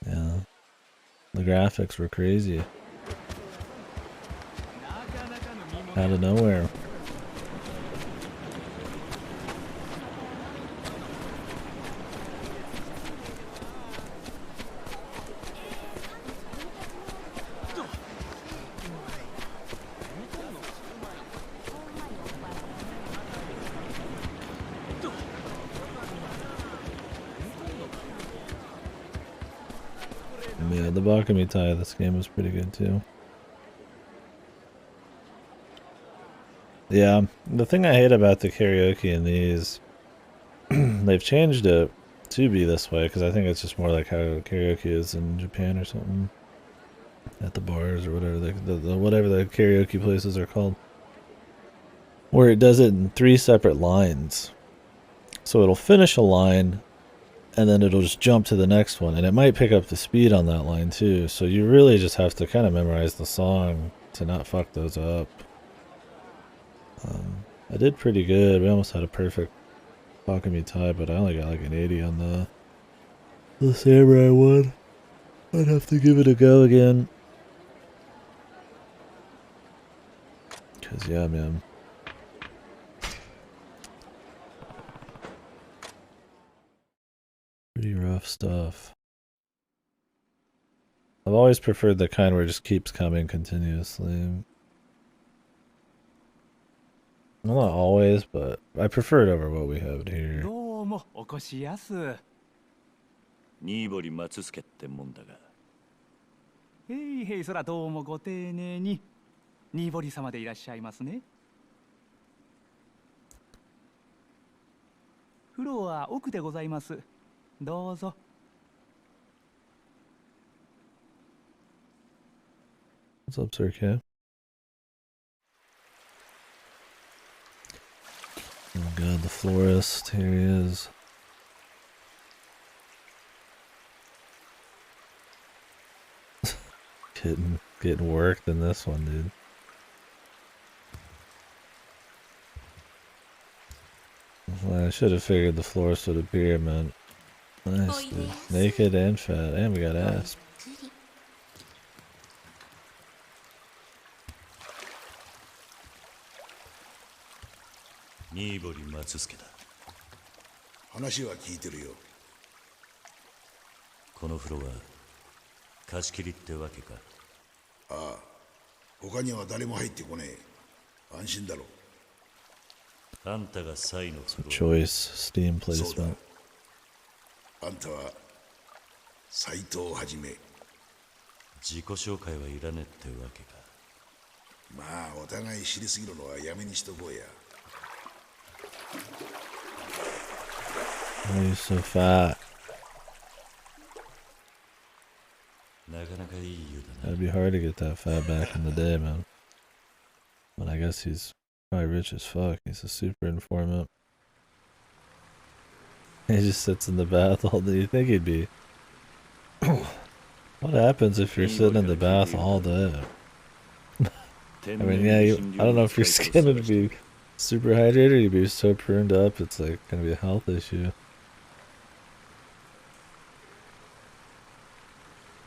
yeah, the graphics were crazy. Out of nowhere. Yeah, the Bakami Tai of this game was pretty good too. Yeah, the thing I hate about the karaoke in these, they've changed it to be this way because I think it's just more like how karaoke is in Japan or something. At the bars or whatever whatever the karaoke places are called. Where it does it in 3 separate lines. So it'll finish a line and then it'll just jump to the next one, and it might pick up the speed on that line too, so you really just have to kind of memorize the song to not fuck those up. I did pretty good. We almost had a perfect Bakami tie, but I only got like an 80 on the samurai one. I'd have to give it a go again. Cause yeah, man. Pretty rough stuff. I've always preferred the kind where it just keeps coming continuously. Well, not always, but I prefer it over what we have here. どうもお越しやす。新堀松助ってもんだが。へいへい、そらどうもご丁寧に。新堀様でいらっしゃいますね。風呂は奥でございます。どうぞ。What's up, Sir K? Oh god, the florist, here he is. Getting worked in this one, dude. Well, I should have figured the florist would appear, man. Nice, dude. Naked and fat, and we got ass. Nibori Matsusuke だ。話は聞いてるよ。この風呂は貸し切りってわけか。ああ、他には誰も入ってこねえ。安心だろ。あんたがサイの風呂。Choice Steam placement. あんたは斎藤はじめ。自己紹介はいらねってわけか。まあお互い知りすぎるのはやめにしとこうや。Why are you so fat? That'd be hard to get that fat back in the day, man. But I guess he's probably rich as fuck. He's a super informant. He just sits in the bath all day. You think he'd be... What happens if you're sitting in the bath all day? I mean, yeah, I don't know if your skin would be super hydrated or you'd be so pruned up, it's like gonna be a health issue.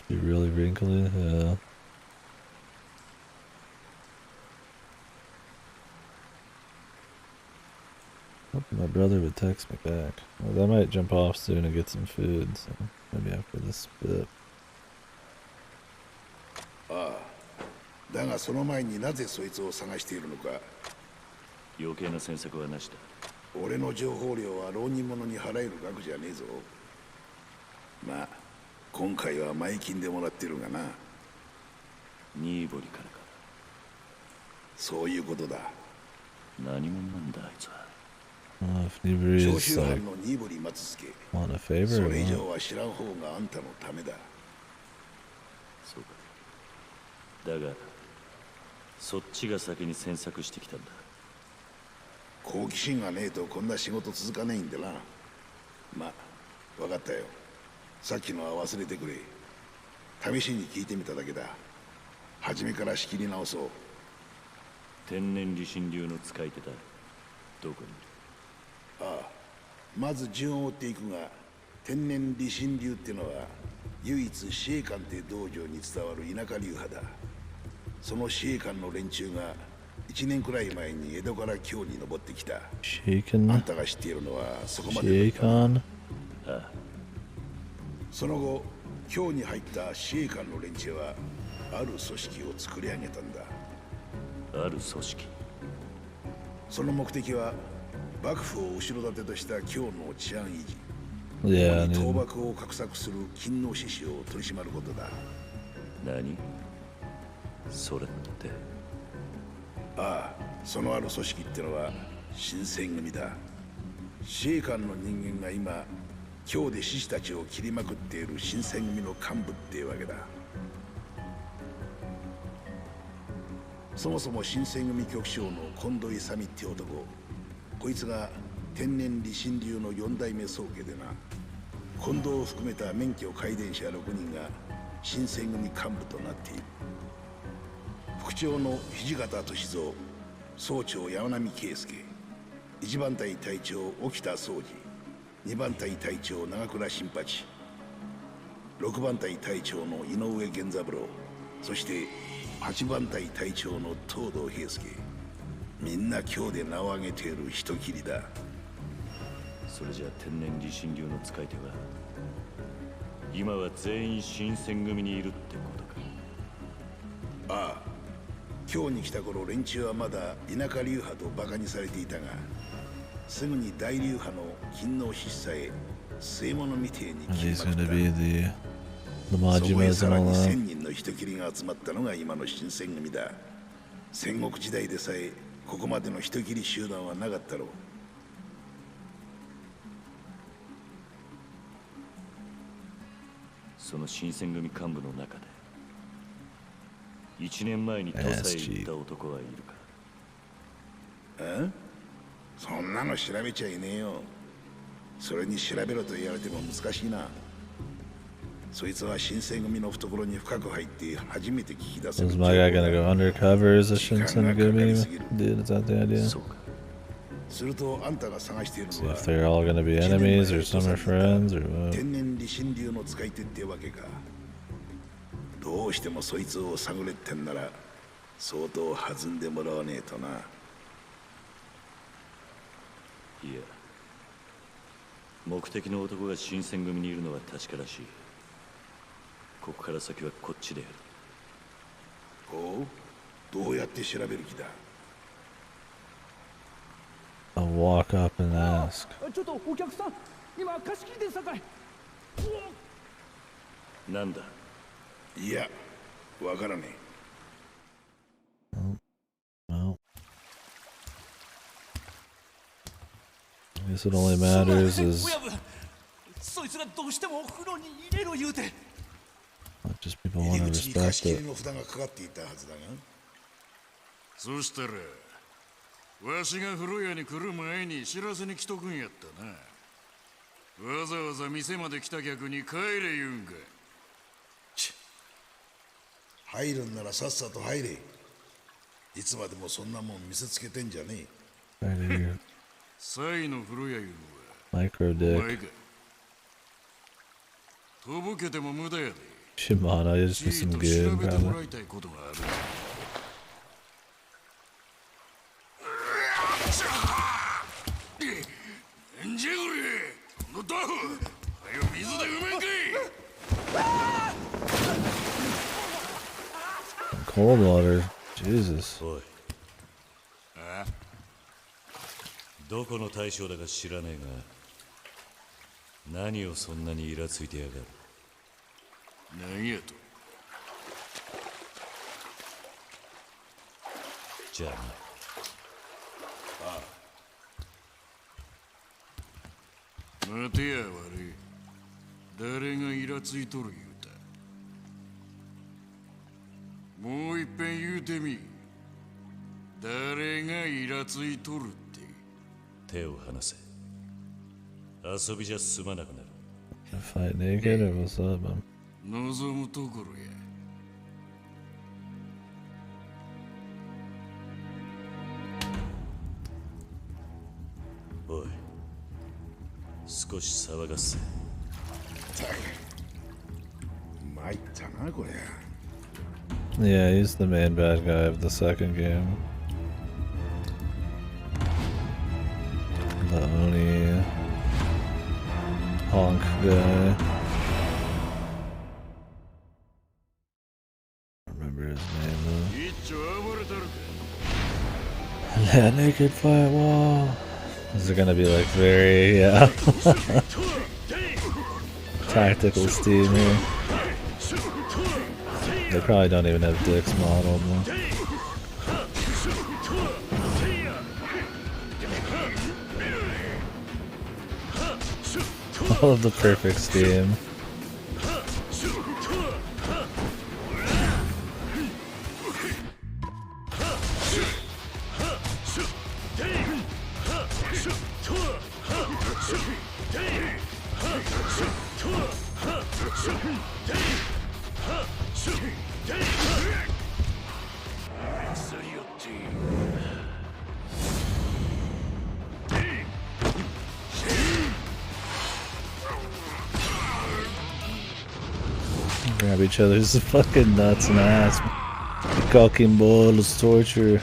Be really wrinkly, yeah. Hoping my brother would text me back. Well, I might jump off soon and get some food, so maybe after this bit. ああ、だがその前になぜそいつを探しているのか。余計な詮索はなしだ。俺の情報料は浪人者に払える額じゃねえぞ。まあ今回は前金でもらってるがな。ニーボリからか。そういうことだ。何者なんだあいつは。If Niburi's 長州 like 藩のニーボリ松助。 want a favor そ or れ以 what? 上は知らん方があんたのためだ。そうか。だがそっちが先に詮索してきたんだ。好奇心がねえとこんな仕事続かないんでな。まあ分かったよ。さっきのは忘れてくれ。試しに聞いてみただけだ。初めから仕切り直そう。天然理心流の使い手だ。どこに？ああ、まず順を追っていくが、天然理心流ってのは唯一司令官って道場に伝わる田舎流派だ。その司令官の連中が1年くらい前に江戸から京に登ってきた。あんたが知っているのはそこまでだった。ああ。その後京に入った司令官の連中はある組織を作り上げたんだ。ある組織。その目的は幕府を後ろ盾とした京の治安維持。Yeah, 倒幕を画策する勤王志士を取り締まることだ。何？それって。ああ、そのある組織ってのは新選組だ。司令官の人間が今京で志士たちを切りまくっている新選組の幹部っていうわけだ。そもそも新選組局長の近藤勇って男、こいつが天然理心流の4代目宗家でな。近藤を含めた免許皆伝者6人が新選組幹部となっている。副長の土方歳三、総長山並圭介、1番隊隊長沖田総司、2番隊隊長長倉新八、6番隊隊長の井上源三郎、そして8番隊隊長の東堂平介。みんな今日で名を挙げている人斬りだ。それじゃあ天然理心流の使い手は今は全員新選組にいるってことか。ああ、今日に来た頃連中はまだ田舎流派とバカにされていたが、すぐに大流派の勤王志士さえ据え物みてえに切りまくった。そこへさらに1000人の人斬りが集まったのが今の新選組だ。戦国時代でさえここまでの人斬り集団はなかったろう。その新選組幹部の中で1年前に土佐へ行った男はいるか？そんなの調べちゃいねえよ。それに調べろと言われても難しいな。そいつは新選組の懐に深く入って初めて聞き出せる。Is my guy gonna go undercover as a Shinsengumi dude? Is that the idea? するとあんたが探しているの See は if they're all gonna be enemies or some are friends or what? 天然理心流の使い手ってわけか。どうしてもそいつを探れってんなら相当弾んでもらわねえとな。いや、目的の男が新選組にいるのは確からしい。ここから先はこっちでやる。ほう、どうやって調べる気だ？ I'll walk up and ask. ちょっとお客さん、今貸し切りでさかい。なんだ？いや、わからねえ。Well, I guess it only matters is そいつがどうしても風呂に入れろ言うて。not just people want to respect it. の札がかかっていたはずだが。そしたらわしが風呂屋に来る前に知らせに来とくんやったな。わざわざ店まで来た客に帰れ言うんか。入るんならさっさと入れ。いつまでもそんなもん見せつけてんじゃねえ。サイの風呂屋いうのは Micro お前 dick. か。とぼけても無駄やで。Shimano, I just need some 調 good, べても probably. らいたいことがある。なんじゃこれ。このタフ。はよ水で埋めんかい。 Cold water. Jesus. おい。あ？どこの大将だか知らねえが、何をそんなにイラついてやがる。何やと。じゃあな。ああ。待てや悪い。誰がイラついとる言うた。もう一遍言うてみ。誰がイラついとるって。手を離せ。遊びじゃ済まなくなる。Fight naked or what's up, man? 望むところや。おい、少し騒がせ。参ったなこれ。Yeah, he's the main bad guy of the second game. The Oni honk guy. I don't remember his name though. Yeah, naked firewall. Is it gonna be like very tactical Steam here? They probably don't even have dicks modeled though. All of the perfect Steam. Grab each other's fucking nuts and ass. Cocking balls, torture.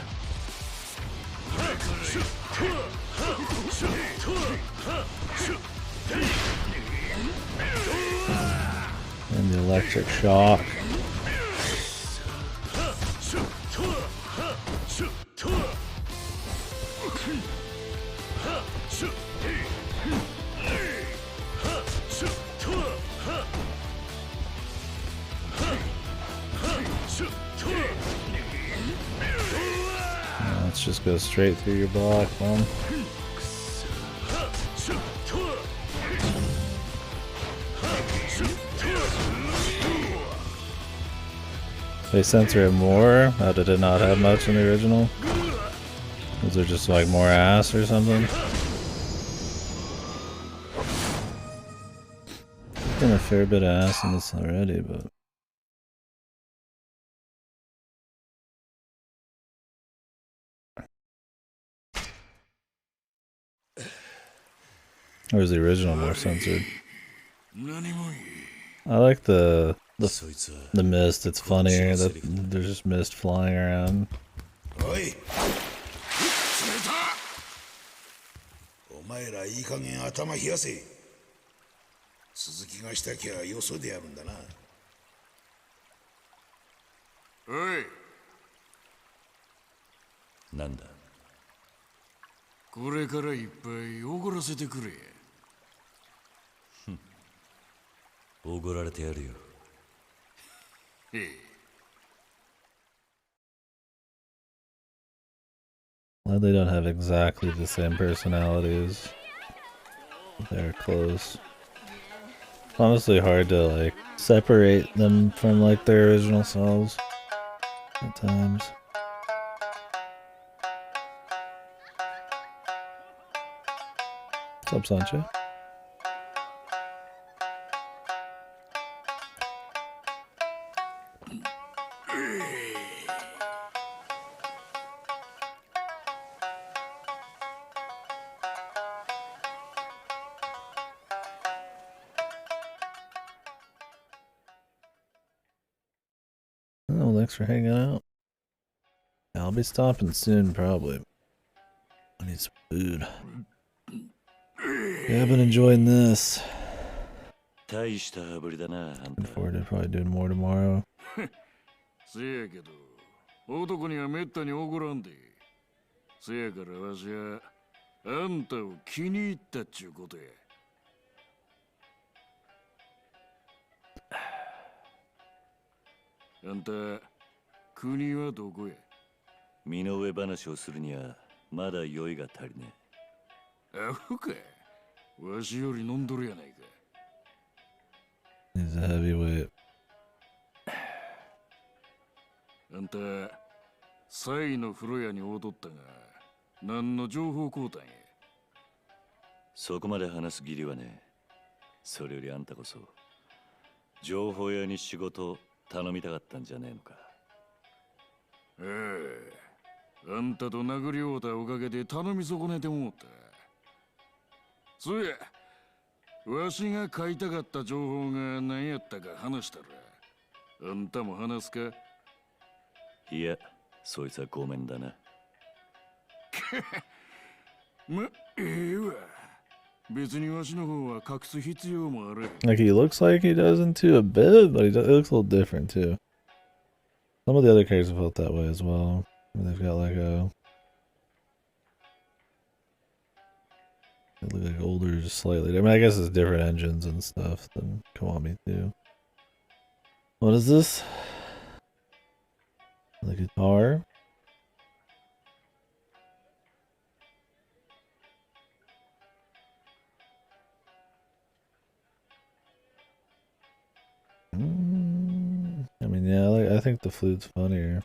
And the electric shock. Let's just go straight through your block, man. They censor it more? How did it not have much in the original? Was there just like more ass or something? There's been a fair bit of ass in this already, but... Or is the original more censored? I like the mist. It's funnier that there's just mist flying around. Nanda. これからいっぱいおごらせてくれ。おごられてやるよ。Well, they don't have exactly the same personalities. They're close. It's honestly hard to like separate them from like their original selves at times. What's up, Sancho? Oh, thanks for hanging out. I'll be stopping soon, probably. I need some food. Yeah, I've been enjoying this. Looking forward to probably doing more tomorrow. せやけど、男にはめったにおごらんで。せやからわしはあんたを気に入ったっちゅうことや。あんた、国はどこや？身の上話をするにはまだ酔いが足りねアホか。わしより飲んどるやないか。He's a heavyweight. あんた、サイの風呂屋に踊ったが、何の情報交換や？そこまで話す義理はね。それよりあんたこそ情報屋に仕事頼みたかったんじゃねえのか。ああ、あんたと殴り合うたおかげで頼み損ねてもうた。そうや、わしが書いたかった情報が何やったか話したら、あんたも話すか？いや、そいつはごめんだな。ま、ええわ。別にわしの方は隠す必要もある。Like, he looks like he doesn't too a bit, but it looks a little different too. Some of the other characters have felt that way as well. They've got like a... They look like older, just slightly. I mean, I guess it's different engines and stuff than Kiwami too. What is this? The guitar? I mean, yeah, I think the flute's funnier.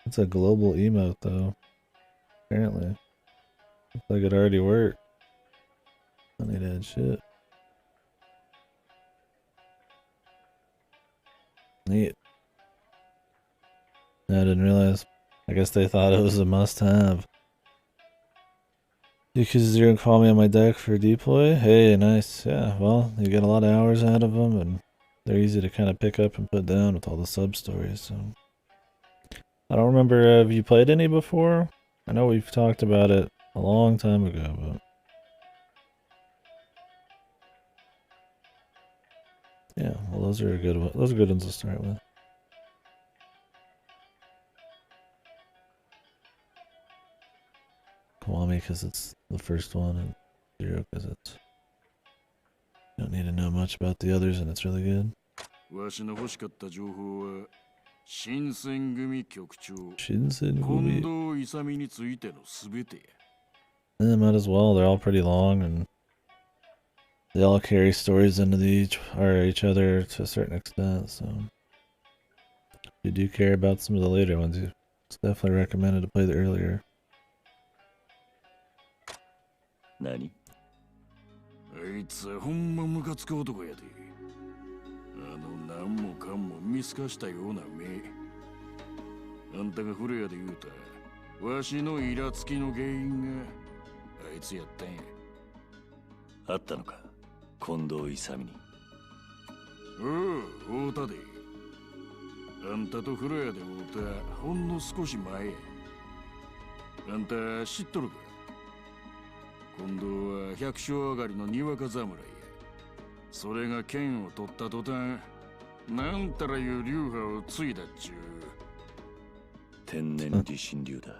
It's a global emote, though. Apparently. Looks like it already worked. I need to add shit. Neat. I didn't realize. I guess they thought it was a must-have. Yakuza 0 call me on my deck for deploy. Hey, nice. Yeah, well, you get a lot of hours out of them, and they're easy to kind of pick up and put down with all the sub-stories, so... I don't remember, have you played any before? I know we've talked about it a long time ago, but... Yeah, well, those are good ones to start with. Kiwami because it's the first one, and Zero because it's... You don't need to know much about the others, and it's really good. わしの欲しかった情報は、新選組局長、新選近組。藤勇についてのすべてや。Might as well. They're all pretty long, and they all carry stories into each other to a certain extent. So, if you do care about some of the later ones, it's definitely recommended to play the earlier. 何？あいつはほんまムカつく男やで。何もかんも見透かしたような目。あんたが古谷で言うた、わしのイラつきの原因があいつやったんや。あったのか、近藤勇に。おう、会うたで。あんたと古谷で会うたほんの少し前や。あんた知っとるか？近藤は百姓上がりのにわか侍や。それが剣を取った途端、なんたらいう流派を継いだっちゅう。天然理心流だ。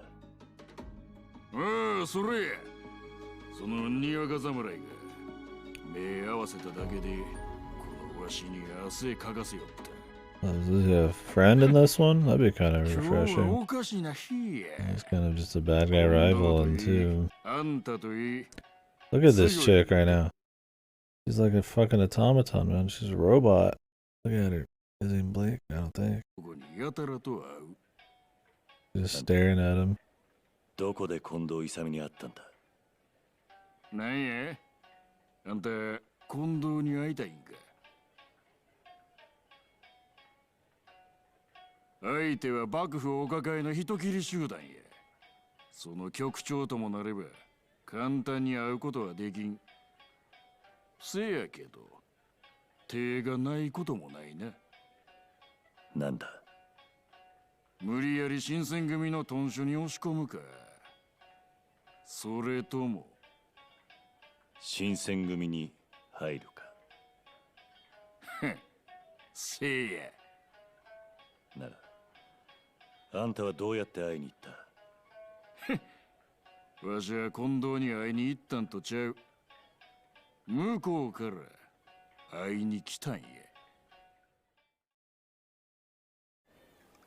ああ、それや。そのにわか侍が目合わせただけで、このわしに汗かかせよった。Is he a friend in this one? That'd be kind of 今日は refreshing. おかしな日や。 He's kind of just a bad guy rival, and two. あんたといい。 Look at this chick right now. She's like a fucking automaton, man. She's a robot. Look at her. Isn't even blink, I don't think. ここにやたらと会う。 Just staring at him. どこで近藤勇に会ったんだ？なんや？あんた、近藤に会いたいんか？相手は幕府お抱えの人斬り集団や。その局長ともなれば、簡単に会うことはできん。せやけど、手がないこともないな。なんだ？無理やり新選組の屯所に押し込むか、それとも新選組に入るか。せいや。なら、あんたはどうやって会いに行った？わしは近藤に会いに行ったんとちゃう。向こうから会いに来たんや。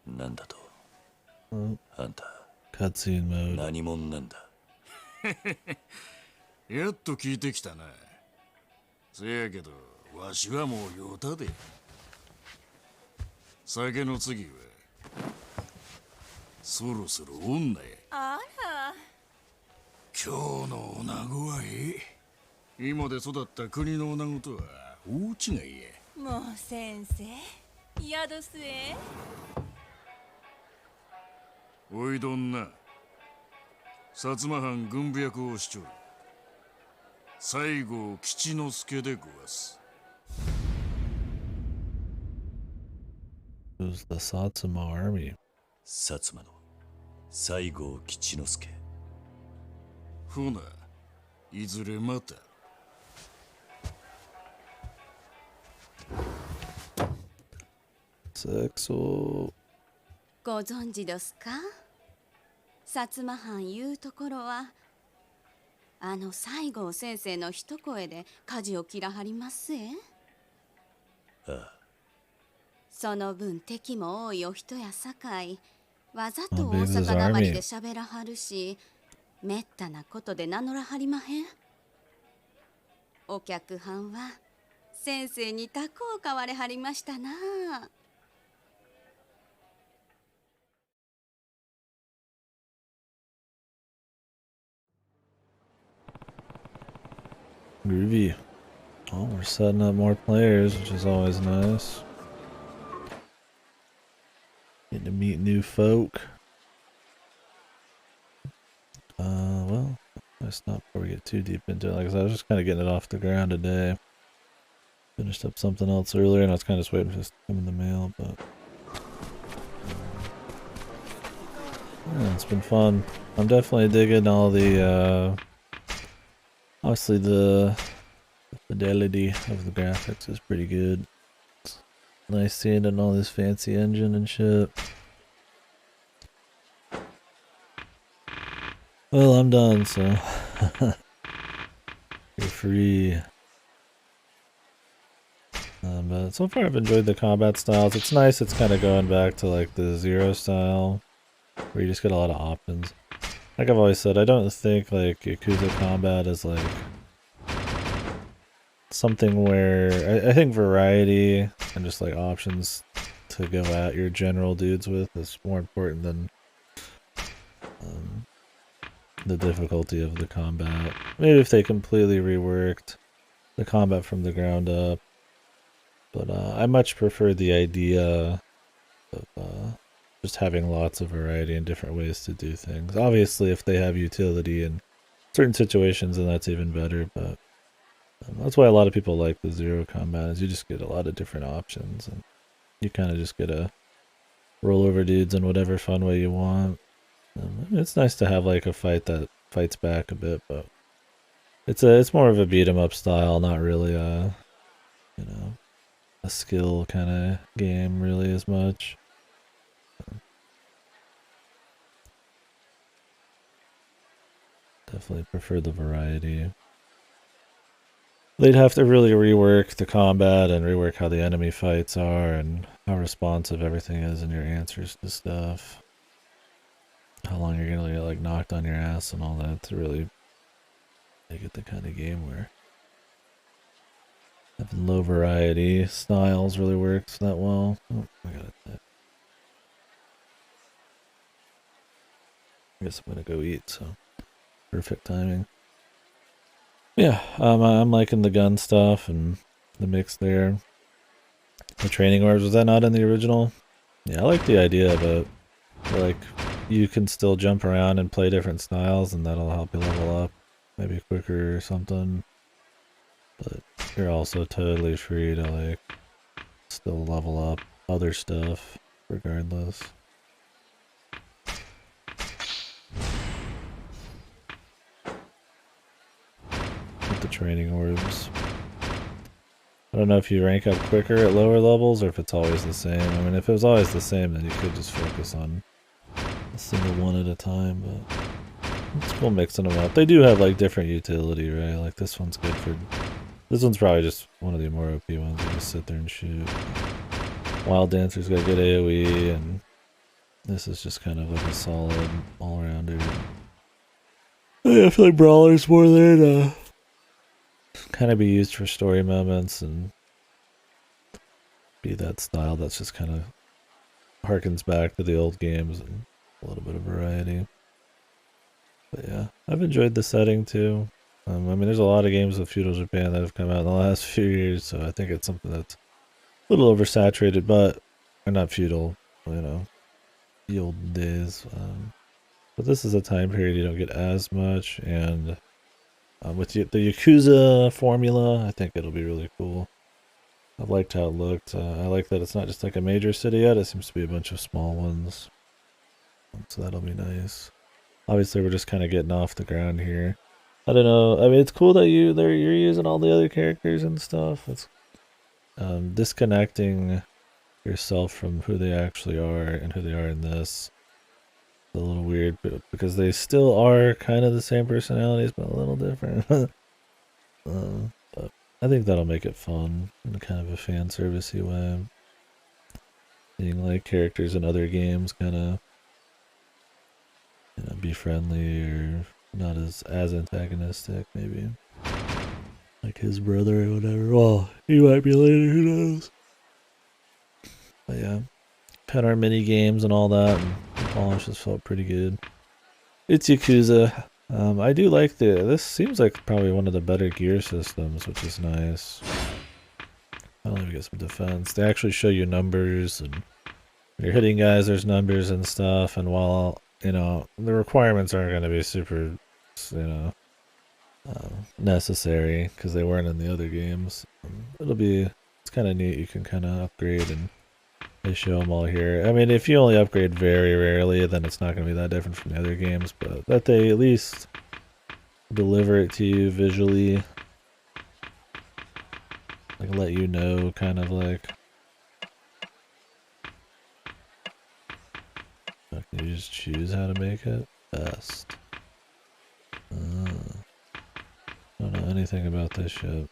なんだと？あんた、cutscene mode. 何者なんだ？やっと聞いてきたな。せやけど、わしはもう酔うたで。酒の次は、そろそろ女や。あら。今日の女子は今で育った国の女子とは大違いや。もう先生、宿すえ。おいどんな、薩摩藩軍部役をしちょる西郷吉之助でごわす。Who's the Satsuma army? 薩摩の西郷吉之助。ほな、いずれまた。Sexual. ご存知ですか？薩摩藩いうところはあの西郷先生の一声で舵を切らはりますえ。ああ。その分敵も多いお人やさかい、わざと大阪なまりで喋らはるし、めったなことで名乗らはりまへん。お客はんは先生にタコを買われはりましたな。Groovy. Oh, we're setting up more players, which is always nice. Getting to meet new folk. Well, let's not before we get too deep into it. Like I said, I was just kind of getting it off the ground today. Finished up something else earlier, and I was kind of just waiting for this to come in the mail, but yeah, it's been fun. I'm definitely digging all the, obviously the fidelity of the graphics is pretty good. It's nice seeing it in all this fancy engine and shit. Well, I'm done, so you're free. But so far I've enjoyed the combat styles. It's nice, it's kind of going back to like the Zero style, where you just get a lot of options. Like I've always said, I don't think like Yakuza combat is like something where I think variety and just like options to go at your general dudes with is more important than the difficulty of the combat. Maybe if they completely reworked the combat from the ground up, but I much prefer the idea of just having lots of variety and different ways to do things. Obviously, if they have utility in certain situations, then that's even better, but that's why a lot of people like the Zero combat, is you just get a lot of different options, and you kind of just get to roll over dudes in whatever fun way you want. It's nice to have like a fight that fights back a bit, but it's more of a beat 'em up style, not really a, you know, a skill kind of game really as much. Definitely prefer the variety. They'd have to really rework the combat and rework how the enemy fights are and how responsive everything is in your answers to stuff. How long you're gonna get like knocked on your ass and all that to really make it the kind of game where having low variety styles really works that well. Oh, I got it. I guess I'm gonna go eat, so perfect timing. Yeah, I'm liking the gun stuff and the mix there. The training orbs, was that not in the original? Yeah, I like the idea of it. Like, you can still jump around and play different styles, and that'll help you level up maybe quicker or something. But you're also totally free to, like, still level up other stuff regardless. With the training orbs. I don't know if you rank up quicker at lower levels or if it's always the same. I mean, if it was always the same, then you could just focus on a single one at a time, but it's cool mixing them up. They do have like different utility, right? Like this one's good for... This one's probably just one of the more OP ones. You just sit there and shoot. Wild Dancer's got good AoE, and this is just kind of like a solid all-rounder. Yeah, I feel like Brawler's more there to kind of be used for story moments and be that style that's just kind of harkens back to the old games and a little bit of variety. But yeah, I've enjoyed the setting too. I mean, there's a lot of games with feudal Japan that have come out in the last few years, so I think it's something that's a little oversaturated, but or not feudal, you know, the old days. But this is a time period you don't get as much, and with the Yakuza formula, I think it'll be really cool. I've liked how it looked. I like that it's not just like a major city yet, it seems to be a bunch of small ones. So that'll be nice. Obviously, we're just kind of getting off the ground here. I don't know. I mean, it's cool that you're using all the other characters and stuff. It's disconnecting yourself from who they actually are and who they are in this. It's a little weird because they still are kind of the same personalities, but a little different. But I think that'll make it fun in kind of a fan servicey way. Seeing like characters in other games kind of, you know, be friendly or not as antagonistic, maybe. Like his brother or whatever. Well, he might be later, who knows? But yeah, pet our mini games and all that, and the polish has felt pretty good. It's Yakuza. I do like this seems like probably one of the better gear systems, which is nice. I'll even get some defense. They actually show you numbers, and when you're hitting guys, there's numbers and stuff, and while, you know, the requirements aren't going to be super, you know, necessary, because they weren't in the other games. It's kind of neat, you can kind of upgrade, and they show them all here. I mean, if you only upgrade very rarely, then it's not going to be that different from the other games, but that they at least deliver it to you visually, like let you know, kind of like, can you just choose how to make it? Best. I don't know anything about this shit.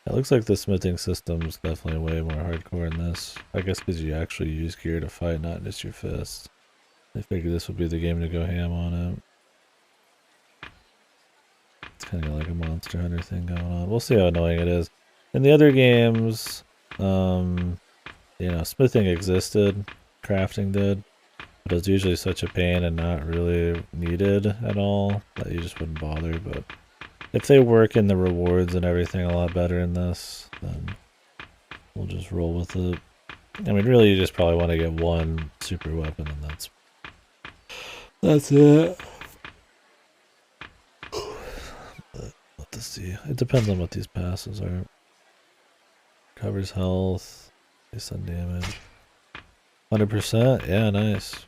It looks like the smithing system's definitely way more hardcore in this. I guess because you actually use gear to fight, not just your fists. I figured this would be the game to go ham on it. It's kind of like a Monster Hunter thing going on. We'll see how annoying it is. In the other games, you know, smithing existed, crafting did, but it was usually such a pain and not really needed at all that you just wouldn't bother. But if they work in the rewards and everything a lot better in this, then we'll just roll with it. I mean, really, you just probably want to get one super weapon, and that's it. But let's see. It depends on what these passes are. Covers health, based on damage. 100%? Yeah, nice.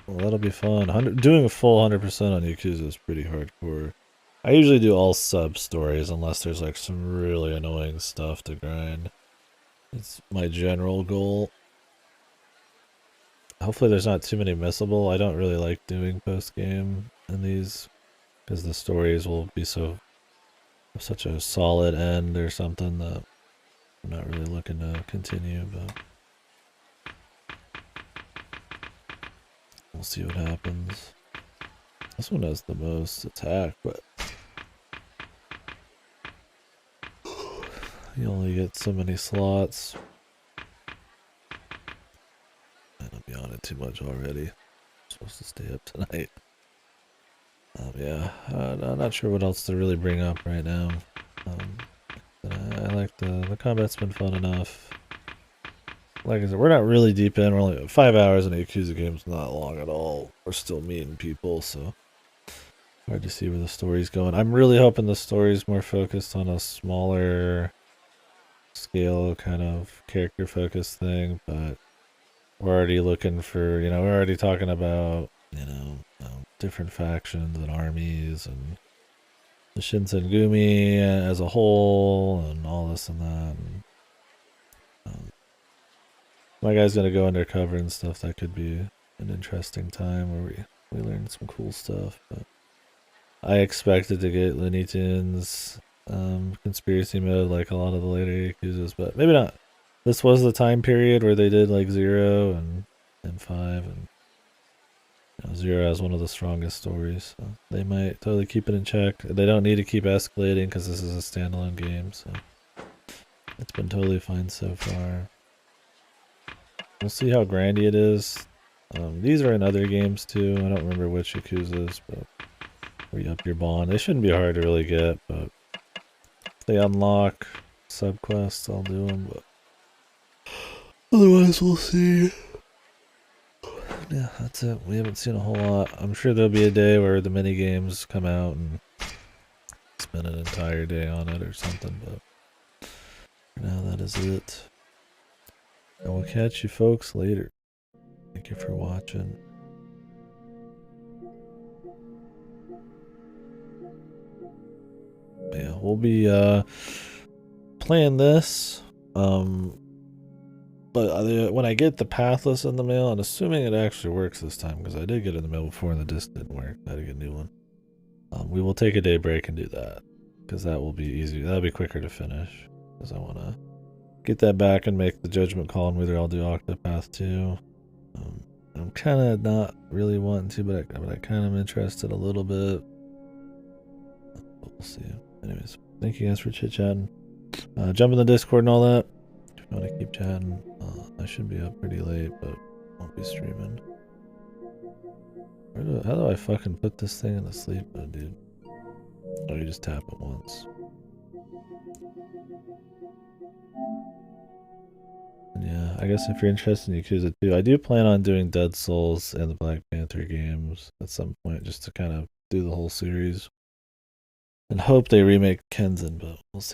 Well, that'll be fun. Doing a full 100% on Yakuza is pretty hardcore. I usually do all sub-stories unless there's like some really annoying stuff to grind. It's my general goal. Hopefully there's not too many missable. I don't really like doing post-game in these because the stories will be such a solid end or something that I'm not really looking to continue, but we'll see what happens. This one has the most attack, but you only get so many slots. I'll be on it too much already. I'm supposed to stay up tonight. Yeah, I'm not sure what else to really bring up right now. I like the combat's been fun enough. Like I said, we're not really deep in. We're only 5 hours in a Yakuza game's not long at all. We're still meeting people, so hard to see where the story's going. I'm really hoping the story's more focused on a smaller scale kind of character focused thing, but we're already looking for, you know, we're already talking about, you know, different factions and armies and the Shinsengumi as a whole and all this and that. And, my guy's gonna go undercover and stuff. That could be an interesting time where we learn some cool stuff. But I expected to get Looney Tunes conspiracy mode like a lot of the later Yakuzas, but maybe not. This was the time period where they did like 0 and 5, and you know, 0 has one of the strongest stories, so they might totally keep it in check. They don't need to keep escalating because this is a standalone game, so it's been totally fine so far. We'll see how grindy it is. These are in other games too. I don't remember which Yakuzas, but where you up your bond. They shouldn't be hard to really get, but if they unlock subquests, I'll do them, but otherwise we'll see. Yeah, that's it. We haven't seen a whole lot. I'm sure there'll be a day where the mini games come out and spend an entire day on it or something, but for now that is it. I will catch you folks later. Thank you for watching. Yeah, we'll be playing this. But when I get the pathless in the mail, and assuming it actually works this time, because I did get it in the mail before and the disc didn't work, I had to get a new one. We will take a day break and do that, because that will be easy. That'll be quicker to finish, because I want to get that back and make the judgment call on whether I'll do Octopath 2. I'm kind of not really wanting to, but I kind of am interested a little bit. But we'll see. Anyways, thank you guys for chit-chatting. Jump in the Discord and all that. If you want to keep chatting, I should be up pretty late, but won't be streaming. How do I fucking put this thing in the sleep mode, dude? Oh, you just tap it once. And yeah, I guess if you're interested in Yakuza 2, I do plan on doing Dead Souls and the Black Panther games at some point, just to kind of do the whole series. And hope they remake Kenzin, but we'll see.